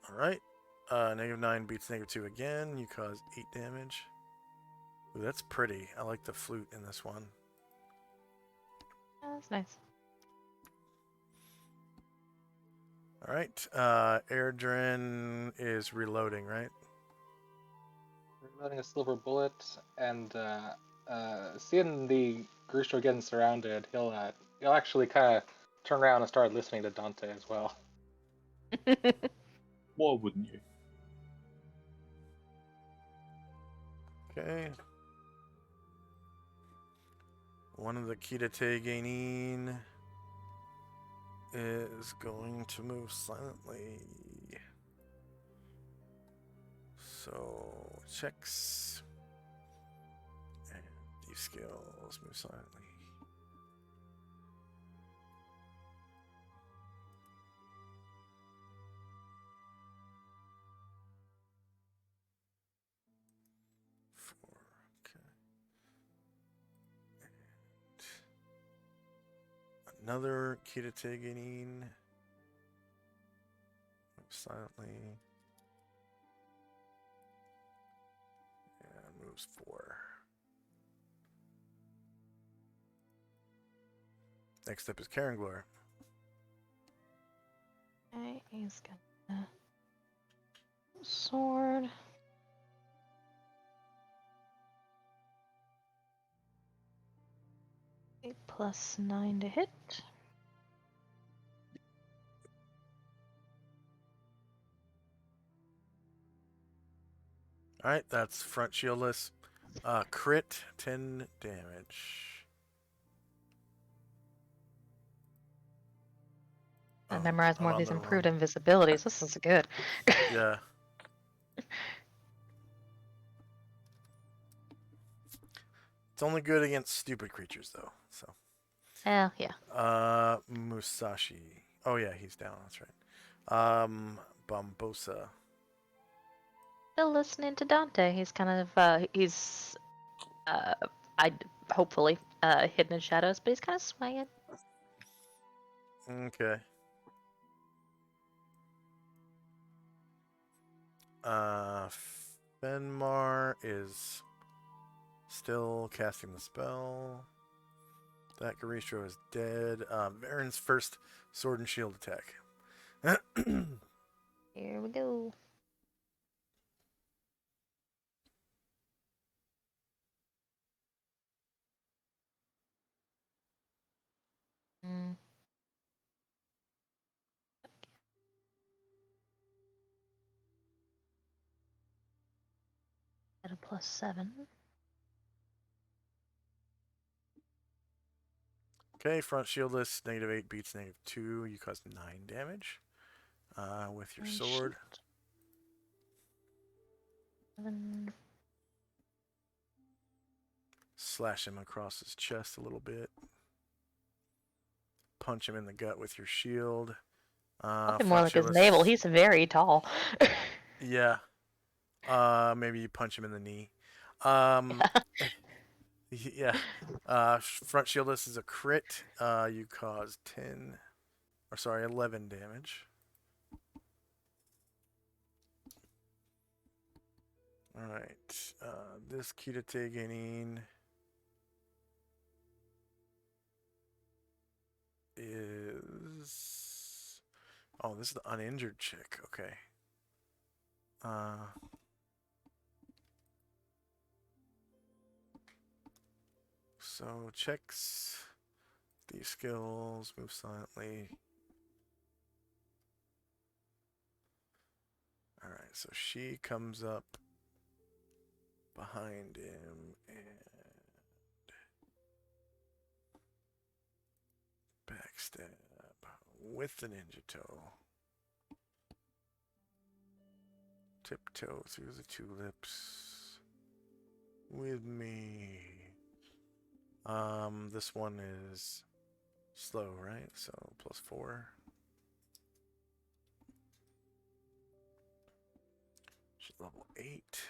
All right. -9 beats -2 again. You cause 8 damage. Ooh, that's pretty. I like the flute in this one. Oh, that's nice. All right. Airdrin is reloading, right? Reloading a silver bullet, and seeing the Gristro getting surrounded, he'll actually kind of turn around and start listening to Dante as well. Why wouldn't you? Okay. One of the Kita is going to move silently. So checks and these skills move silently. Four, okay. And another Kita move silently. And moves 4. Next up is Karen Glor. Okay, he's gonna sword. +9 to hit. Alright, that's front shieldless. Crit, 10 damage. I Oh, memorized I'm more of on these the improved wrong- invisibilities. This is good. Yeah. It's only good against stupid creatures, though. So. Yeah. Musashi. Oh yeah, he's down. That's right. Bombosa. Still listening to Dante. He's kind of I hopefully hidden in shadows, but he's kind of swaying. Okay. Fenmar is still casting the spell. That Garistro is dead. Varen's first sword and shield attack. Here we go. Mm. At a +7. Okay, front shieldless, -8 beats -2. You cause 9 damage with your sword. 7. Slash him across his chest a little bit. Punch him in the gut with your shield. Looking more like his navel. He's very tall. Yeah. Maybe you punch him in the knee. Yeah. Front shieldless is a crit. You cause 11 damage. All right. This Kita is. Oh, this is the uninjured chick. Okay. So checks these skills, move silently. All right, so she comes up behind him and backstab with the ninja toe. Tiptoe through the tulips with me. This one is slow, right? So +4. She's level 8.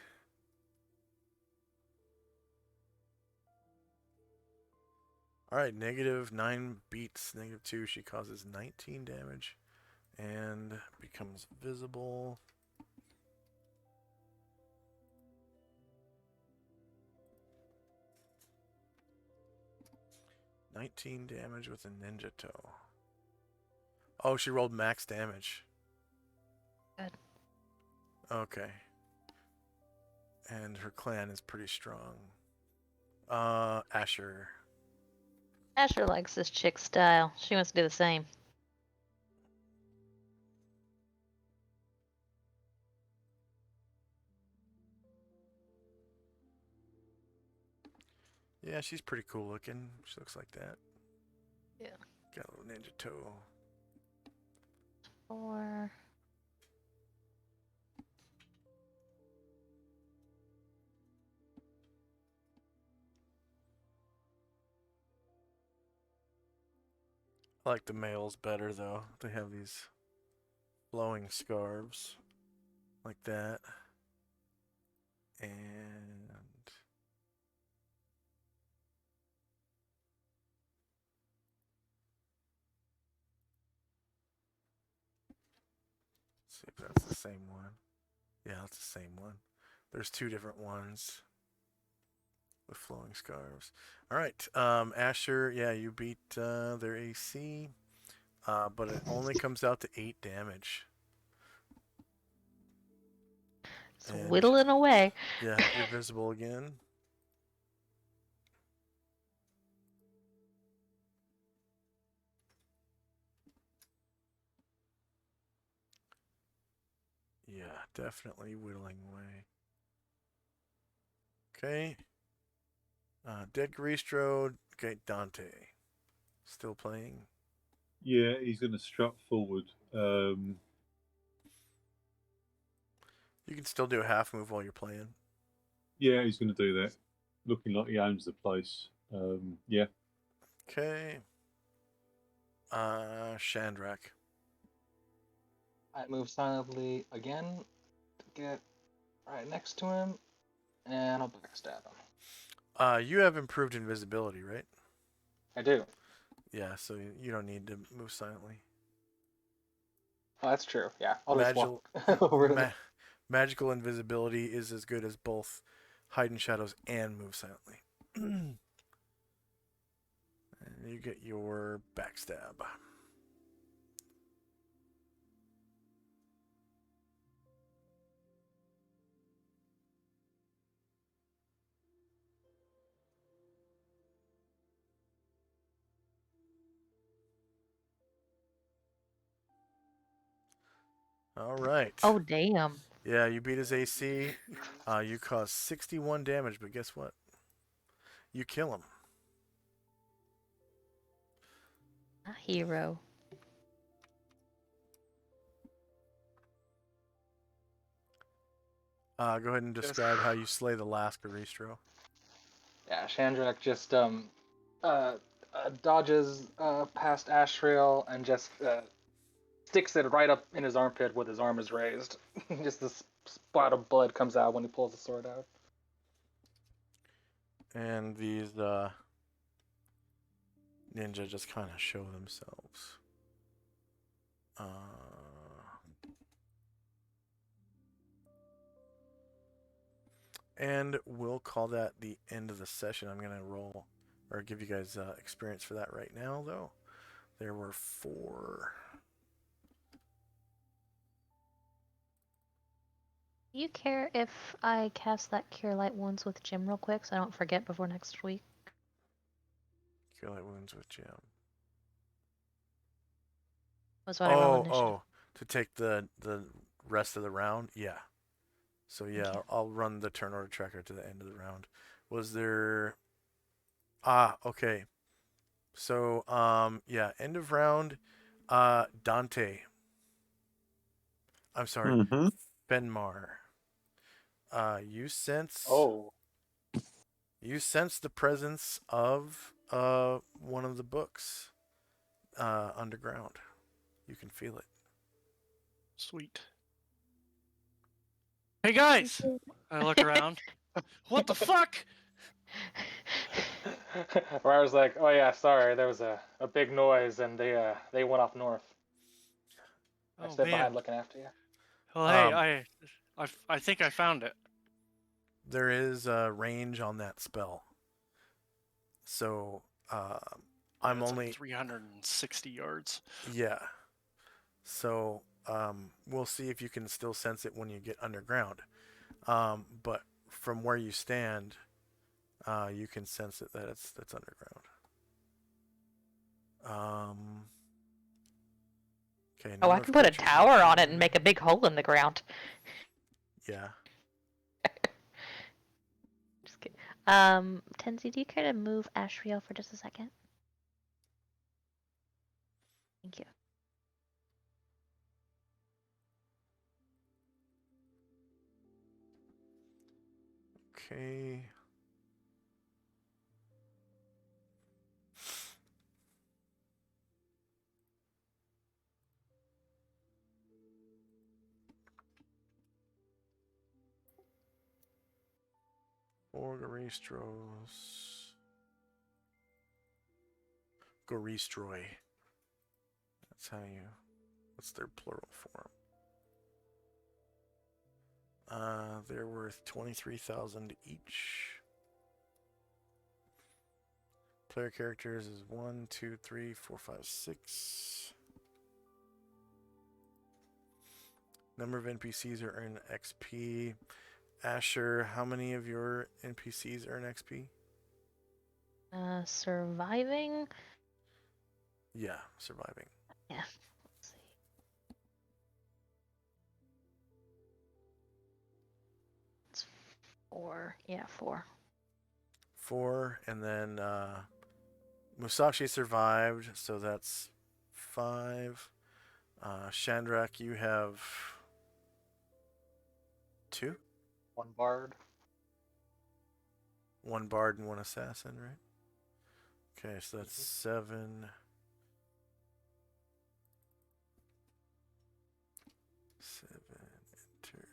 Alright, -9 beats -2. She causes 19 damage and becomes visible. $19 damage with a ninja toe. Oh, she rolled max damage. Good. Okay. And her clan is pretty strong. Asher. Asher likes this chick style. She wants to do the same. Yeah, she's pretty cool looking. She looks like that. Yeah. Got a little ninja toe. 4. I like the males better though. They have these flowing scarves like that. And let's see if that's the same one. Yeah, that's the same one. There's 2 different ones with flowing scarves. All right, Asher. Yeah, you beat their AC, but it only comes out to 8 damage. It's And whittling away. yeah, you're visible again. Yeah, definitely whittling away. Okay. Dead Garistro. Okay, Dante. Still playing. Yeah, he's going to strut forward. You can still do a half move while you're playing. Yeah, he's going to do that. Looking like he owns the place. Yeah. Okay. Shandrak. I move silently again to get right next to him, and I'll backstab him. You have improved invisibility, right? I do. Yeah, so you don't need to move silently. Oh, that's true. Yeah, I'll just Magical, walk over to the... magical invisibility is as good as both hide in shadows and move silently. And you get your backstab. All right. Oh, damn. Yeah, you beat his AC. You cause 61 damage, but guess what? You kill him. A hero. Go ahead and describe how you slay the last Garistro. Yeah, Shandrak just dodges past Ashrael and just sticks it right up in his armpit with his arm is raised. Just this spot of blood comes out when he pulls the sword out. And these ninja just kind of show themselves. And we'll call that the end of the session. I'm going to roll or give you guys experience for that right now, though. There were 4. Do you care if I cast that Cure Light Wounds with Jim real quick so I don't forget before next week? Cure Light Wounds with Jim. Was what I rolled initiative. Oh, to take the rest of the round? Yeah. So yeah, Okay. I'll run the turn order tracker to the end of the round. Was there... okay. So, yeah, end of round, Dante. I'm sorry, Mm-hmm. Fenmar. You sense... Oh. You sense the presence of one of the books underground. You can feel it. Sweet. Hey guys! I look around. What the fuck? Where I was like, oh yeah, sorry, there was a big noise and they went off north. I Oh stood behind man. looking after you. Well, hey, I think I found it. There is a range on that spell. So, I'm It's only... like 360 yards. Yeah. So, we'll see if you can still sense it when you get underground. But from where you stand, you can sense it that's underground. Okay. Oh, I can put a tower on it and make a big hole in the ground. Yeah. Just kidding. Tenzi, do you care to move Ashriel for just a second? Thank you. Okay. Goristros. Goristroy. That's how you. What's their plural form? They're worth 23,000 each. Player characters is 1, 2, 3, 4, 5, 6. Number of NPCs are earn XP. Asher, how many of your NPCs earn XP? Surviving? Yeah, surviving. Yeah. Let's see. It's 4. Yeah, 4. 4, and then Musashi survived, so that's 5. Shandrak, you have 2? 1 bard. 1 bard and 1 assassin, right? Okay, so that's 7. 7, enter.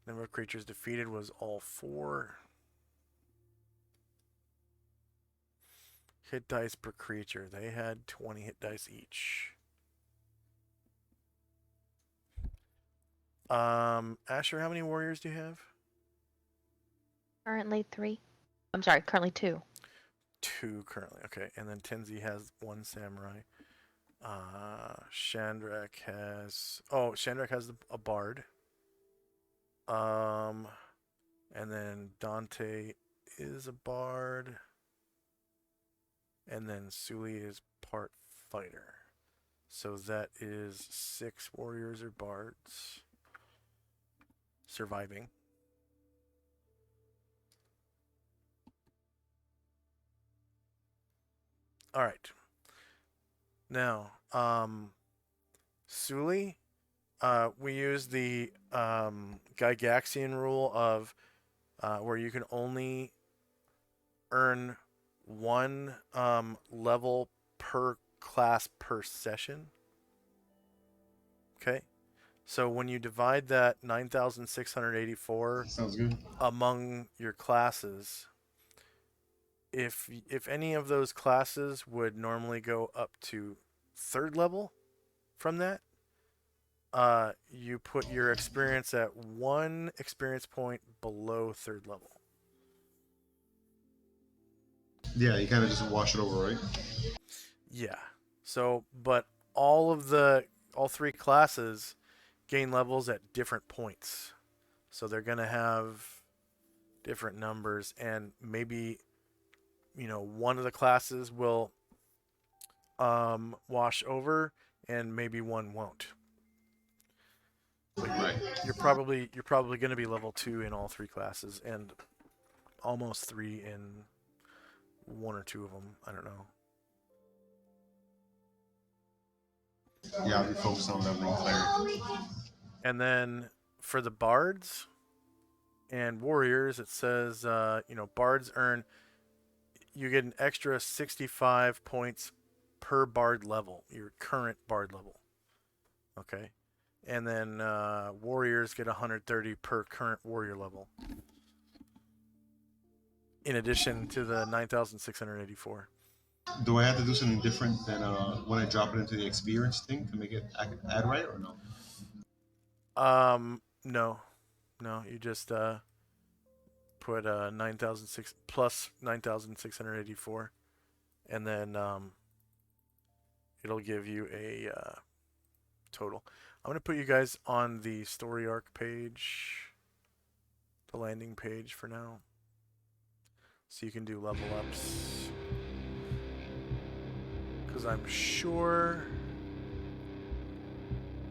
Number of creatures defeated was all 4. Hit dice per creature. They had 20 hit dice each. Asher, how many warriors do you have? Currently 3. I'm sorry, currently 2. 2 currently. Okay, and then Tenzi has 1 samurai. Shandrak has. Oh, Shandrak has a bard. And then Dante is a bard. And then Suli is part fighter. So that is 6 warriors or bards surviving. All right. Now, Suli, we use the Gygaxian rule of where you can only earn 1 level per class per session. Okay. So when you divide that 9,684 Sounds good. among your classes, if any of those classes would normally go up to 3rd level from that, you put your experience at 1 experience point below 3rd level. Yeah, you kind of just wash it over, right? Yeah. So, but all 3 classes gain levels at different points. So they're going to have different numbers, and maybe, one of the classes will wash over and maybe one won't. But Right. you're probably going to be level 2 in all 3 classes and almost 3 in 1 or 2 of them. I don't know. Yeah, I'll be focused on leveling cleric. And then for the bards and warriors, it says, bards you get an extra 65 points per bard level, your current bard level. Okay. And then warriors get 130 per current warrior level. In addition to the 9,684. Do I have to do something different than when I drop it into the experience thing to make it add right or no? No, you just put 9,006 plus 9,684, and then it'll give you a total. I'm gonna put you guys on the story arc page, the landing page for now, so you can do level ups. Because I'm sure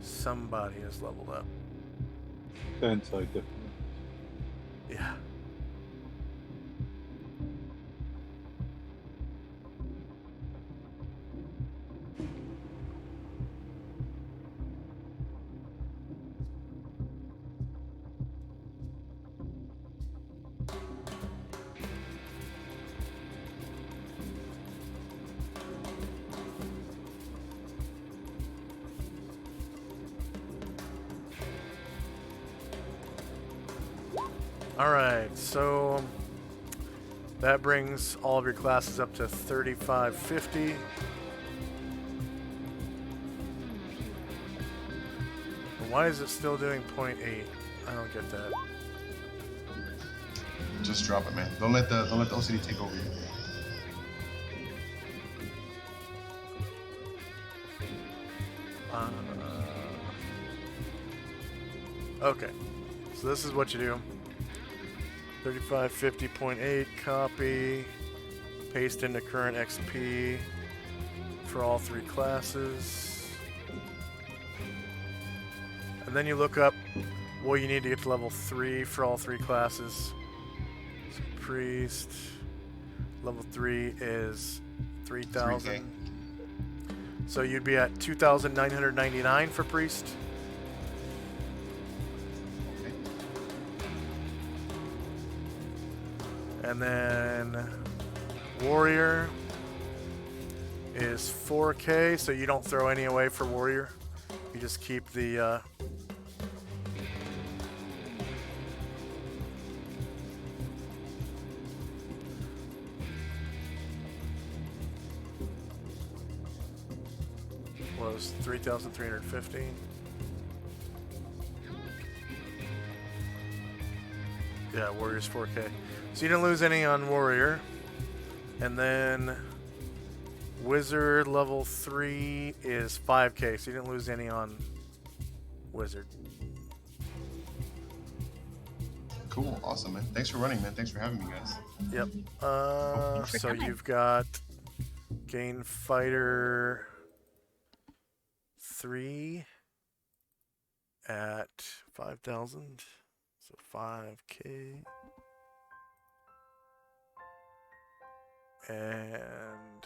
somebody has leveled up. Dante, definitely. Yeah. All right, so that brings all of your classes up to 3550. Why is it still doing 0.8? I don't get that. Just drop it, man. Don't let the OCD take over you. Okay, so this is what you do. 3550.8 copy, paste into current XP for all 3 classes. And then you look up what you need to get to level 3 for all 3 classes. So priest, level 3 is 3,000. 3K. So you'd be at 2,999 for priest. Okay. And then warrior is 4K, so you don't throw any away for warrior. You just keep the was 3,350. Yeah, warrior's 4K. So you didn't lose any on warrior. And then wizard level 3 is 5K, so you didn't lose any on wizard. Cool. Awesome, man. Thanks for running, man. Thanks for having me, guys. Yep. Thanks for So coming. you've got gain fighter 3 at 5,000. So 5K. And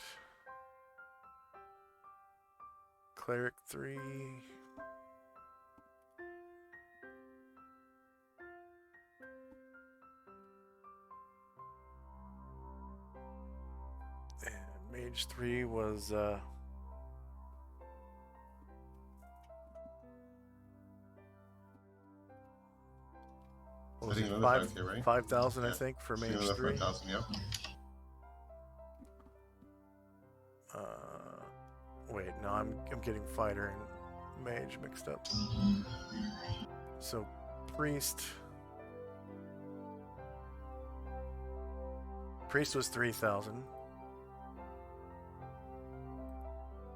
cleric 3. And mage 3 was what was I think it? another 5K, right? 5,000, I Yeah. think, for Another mage 3. 5,000, yeah. Wait, no, I'm getting fighter and mage mixed up. So priest was 3,000.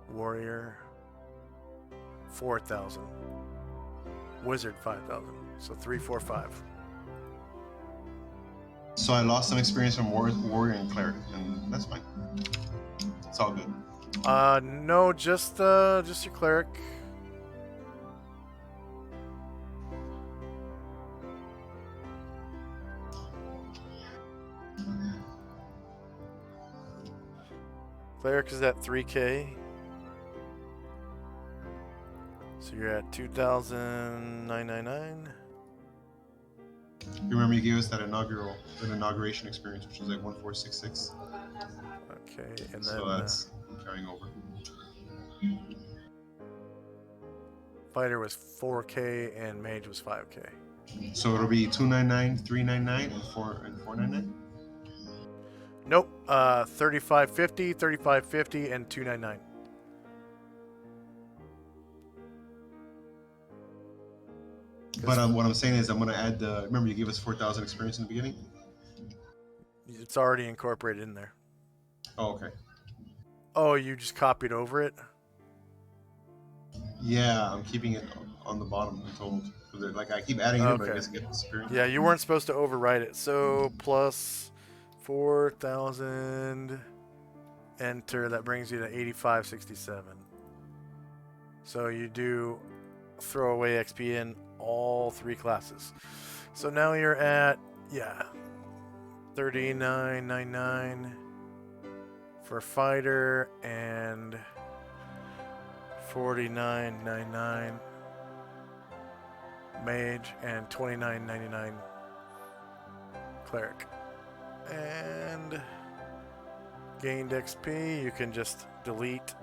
Warrior 4,000. Wizard 5,000. So 3, 4, 5. So I lost some experience from warrior and cleric, and that's fine. It's all good. No, just your cleric. Cleric is at 3K. So you're at 2,999. Remember you gave us that inauguration experience, which was like 1,466. Okay, and then So that's carrying over. fighter was 4K and mage was 5K. So it'll be 299, 399, and 499. Nope. 3550, 3550, and 299. But what I'm saying is I'm gonna add the. Remember you gave us 4,000 experience in the beginning. It's already incorporated in there. Oh, okay. Oh, you just copied over it? Yeah, I'm keeping it on the bottom. I'm told. Like I keep adding it, but I Okay. guess I get experience. Yeah, you weren't supposed to overwrite it. So plus 4,000. Enter. That brings you to 8567. So you do throw away XP in all 3 classes. So now you're at 3999 for fighter and 4999 mage and 2999 cleric. And gained XP, you can just delete.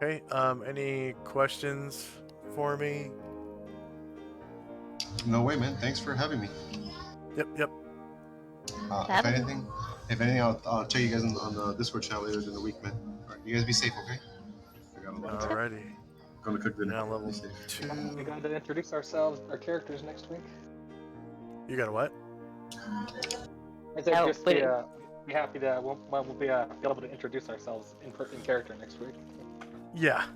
Okay. Any questions for me? No way, man. Thanks for having me. Yep. If anything, I'll check you guys on the Discord channel later in the week, man. All right, you guys be safe, okay? I got a lot. Alrighty. Gonna cook dinner. Now level Be safe. 2. We got to introduce ourselves, our characters next week. You got a what? I said Oh, just wait. be happy to we'll be able to introduce ourselves in character next week. Yeah.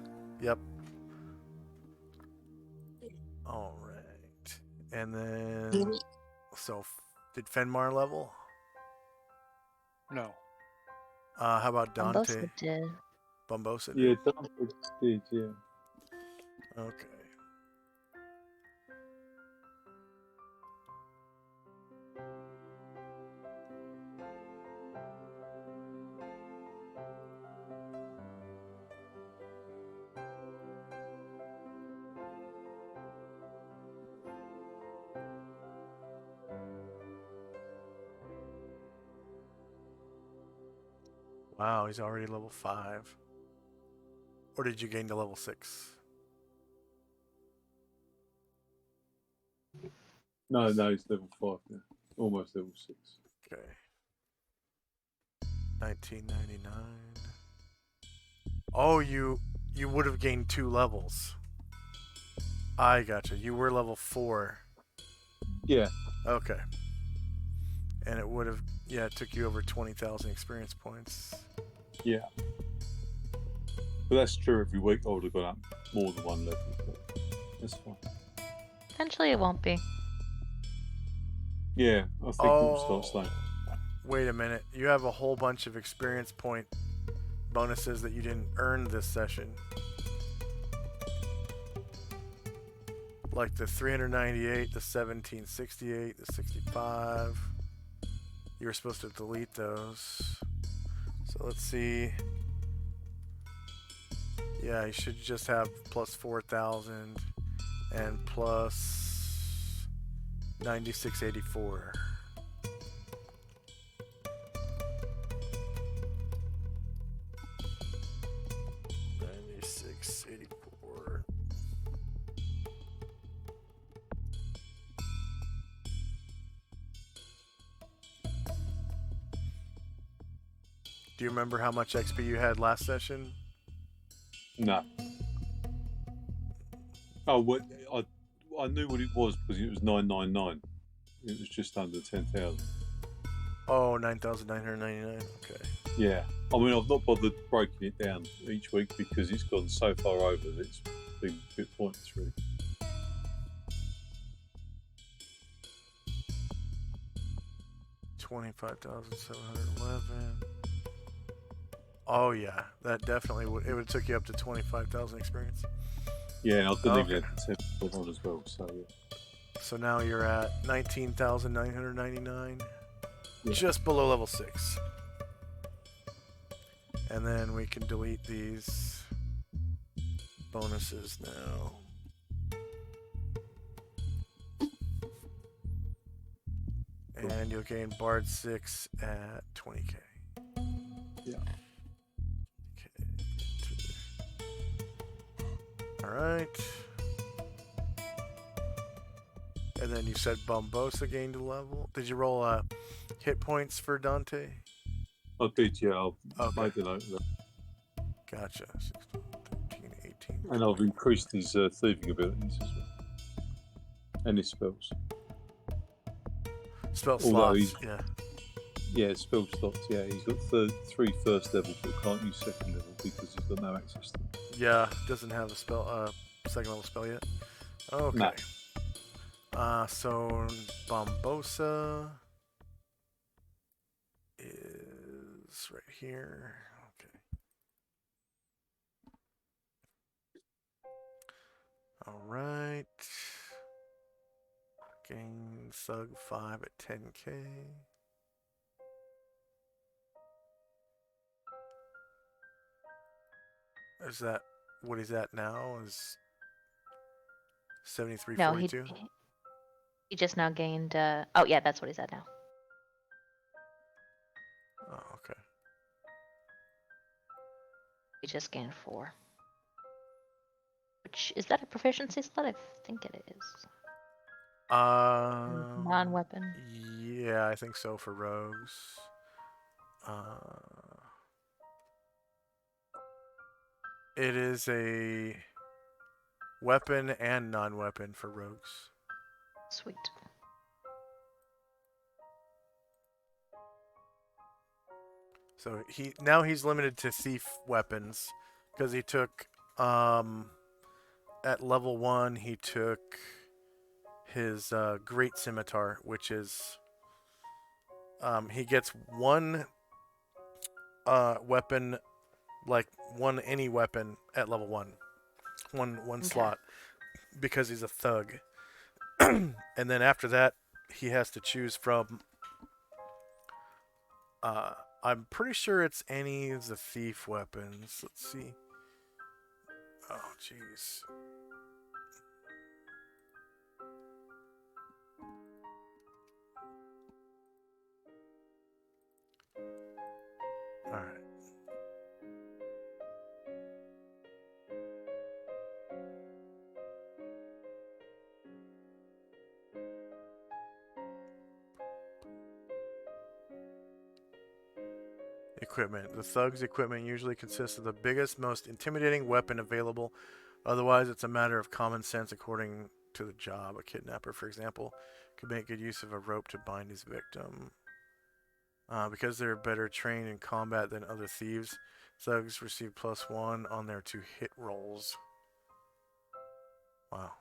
Yep. All right. And then, so did Fenmar level? No. How about Dante? Both did. Bumbosa Yeah, did. Dante did, yeah. Okay. Wow, he's already level 5. Or did you gain to level 6? No, he's level 5 now. Almost level 6. Okay. 1999. Oh, you would have gained 2 levels. I gotcha. You were level 4. Yeah. Okay. And it would have, yeah, it took you over 20,000 experience points. Yeah. But that's true every week. I would have gone up more than 1 level. But that's fine. Eventually it won't be. Yeah, I think it'll start staying. Wait a minute. You have a whole bunch of experience point bonuses that you didn't earn this session. Like the 398, the 1768, the 65. You were supposed to delete those. So let's see. Yeah, you should just have plus 4,000 and plus 9684. Do you remember how much XP you had last session? No. Oh, what? I knew what it was because it was 999. It was just under 10,000. Oh, 9,999. Okay. Yeah. I mean, I've not bothered breaking it down each week because it's gone so far over that it's been a bit pointless, really. $25,711. Oh yeah, that definitely would. It would have took you up to 25,000 experience. Yeah, and I didn't even have the 10 on as well. So yeah. So now you're at 19,999, Yeah. just below level 6. And then we can delete these bonuses now. And you'll gain Bard 6 at 20k. Yeah. Alright. And then you said Bumbosa gained a level. Did you roll hit points for Dante? I did, yeah. I've Okay. made a note of that. Gotcha. 16, 13, 18. And I've increased his thieving abilities as well. And his spells. Spell Although slots, he's- yeah. Yeah, spell slots, yeah. He's got 3 first level, but can't use second level because he's got no access to them. Yeah, doesn't have a spell, second level spell yet. Okay. No. So Bumbosa is right here. Okay. All right. Gain Sug 5 at 10k. Is that what he's at now? Is 7342? No, he just now gained. Oh yeah, that's what he's at now. Oh, okay. He just gained 4. Is that a proficiency slot? I think it is. Um, Non-weapon. Yeah, I think so for rogues. It is a weapon and non-weapon for rogues. Sweet. So he's limited to thief weapons because he took at level 1 he took his great scimitar, which is he gets one weapon, like any weapon at level 1, one Okay. slot, because he's a thug. And then after that he has to choose from I'm pretty sure it's any of the thief weapons. Let's see. Oh, jeez. All right. Equipment. The thug's equipment usually consists of the biggest, most intimidating weapon available. Otherwise, it's a matter of common sense according to the job. A kidnapper, for example, could make good use of a rope to bind his victim. Because they're better trained in combat than other thieves, thugs receive +1 on their 2 hit rolls. Wow.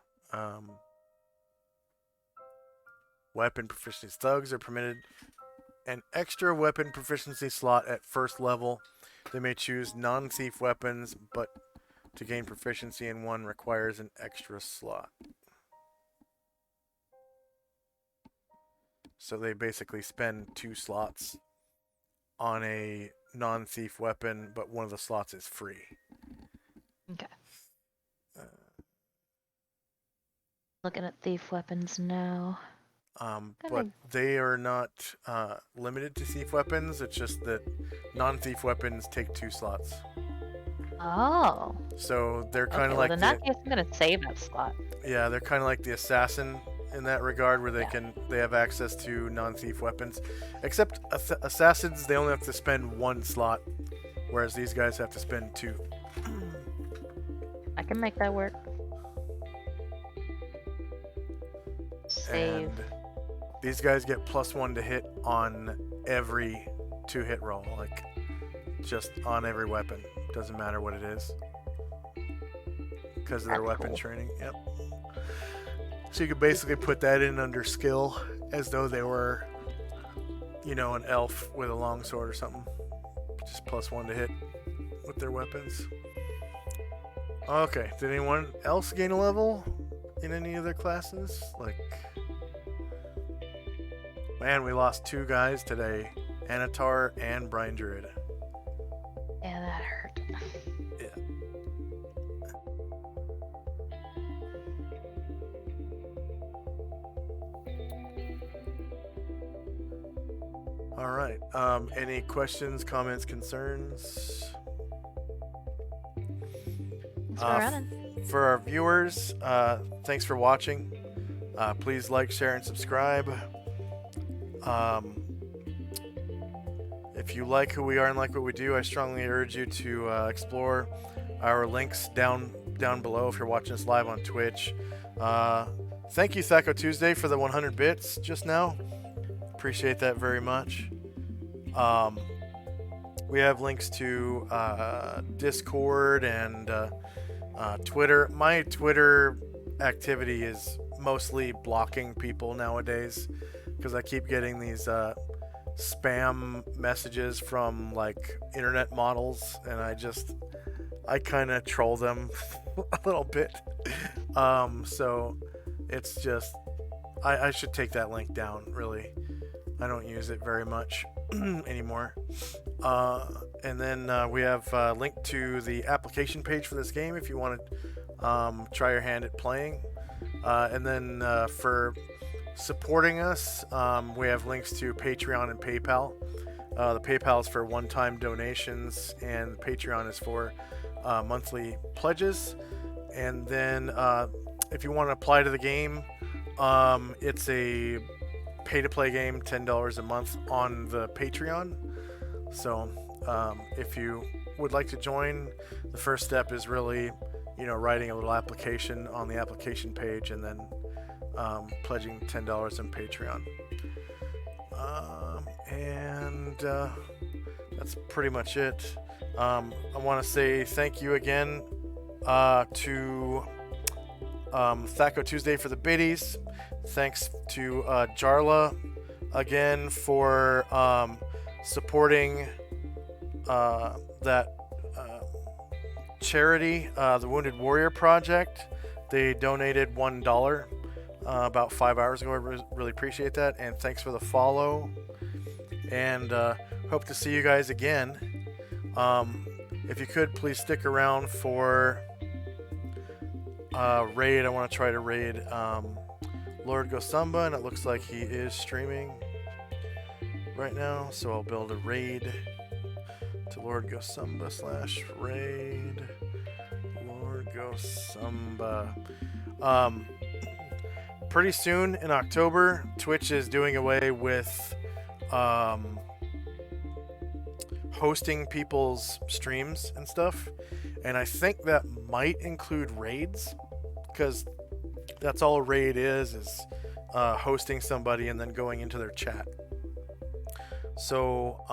Weapon proficiency. Thugs are permitted an extra weapon proficiency slot at first level. They may choose non-thief weapons, but to gain proficiency in one requires an extra slot. So they basically spend 2 slots on a non-thief weapon, but one of the slots is free. Okay. Looking at thief weapons now. But they are not limited to thief weapons. It's just that non-thief weapons take 2 slots. Oh. So they're kind Okay, of well, like in that case, I'm gonna save that slot. Yeah, they're kind of like the assassin in that regard, where they have access to non-thief weapons. Except assassins, they only have to spend 1 slot, whereas these guys have to spend 2. I can make that work. Save. And these guys get +1 to hit on every 2-hit roll, like just on every weapon. Doesn't matter what it is, because of their weapon training. Yep. So you could basically put that in under skill, as though they were, an elf with a longsword or something. Just +1 to hit with their weapons. Okay. Did anyone else gain a level in any of their classes? Man, we lost 2 guys today, Anatar and Brian Druid. Yeah, that hurt. Yeah. All right. Any questions, comments, concerns? Thanks for running. For our viewers, thanks for watching. Please like, share, and subscribe. If you like who we are and like what we do, I strongly urge you to explore our links down below if you're watching us live on Twitch. Thank you, Thaco Tuesday, for the 100 bits just now. Appreciate that very much. We have links to Discord and Twitter. My Twitter activity is mostly blocking people nowadays, because I keep getting these spam messages from internet models, and I kind of troll them a little bit. So it's just I should take that link down, really. I don't use it very much anymore. And then we have a link to the application page for this game if you want to try your hand at playing. And then for supporting us, we have links to Patreon and PayPal. The PayPal is for one-time donations, and Patreon is for monthly pledges. And then if you want to apply to the game, it's a pay-to-play game, $10 a month on the Patreon. So if you would like to join, the first step is really, writing a little application on the application page and then pledging $10 in Patreon. And that's pretty much it. I want to say thank you again to Thaco Tuesday for the biddies. Thanks to Jarla again for supporting that charity, the Wounded Warrior Project. They donated $1 about 5 hours ago. I really appreciate that, and thanks for the follow. And hope to see you guys again. If you could, please stick around for raid. I want to try to raid Lord Gosumba, and it looks like he is streaming right now, so I'll build a raid to Lord Gosumba / raid Lord Gosumba. Pretty soon in October, Twitch is doing away with hosting people's streams and stuff, and I think that might include raids, because that's all a raid is hosting somebody and then going into their chat. So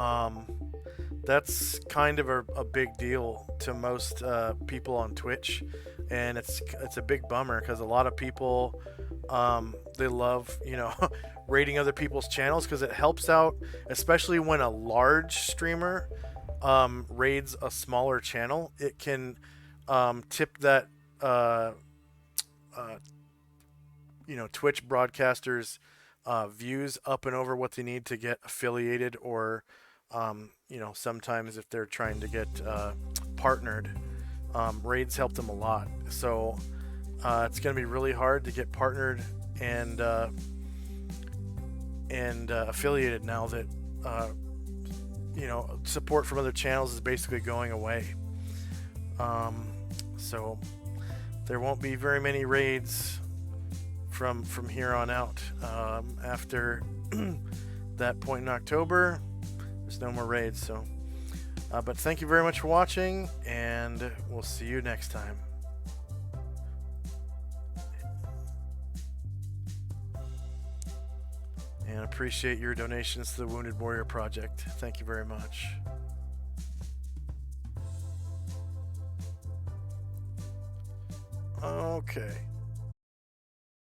that's kind of a big deal to most people on Twitch, and it's a big bummer because a lot of people they love raiding other people's channels because it helps out, especially when a large streamer raids a smaller channel. It can tip that Twitch broadcasters views up and over what they need to get affiliated, or sometimes if they're trying to get partnered, raids help them a lot. So it's going to be really hard to get partnered and affiliated now that support from other channels is basically going away. So there won't be very many raids from here on out. After that point in October, there's no more raids. So but thank you very much for watching, and we'll see you next time. And appreciate your donations to the Wounded Warrior Project. Thank you very much. Okay.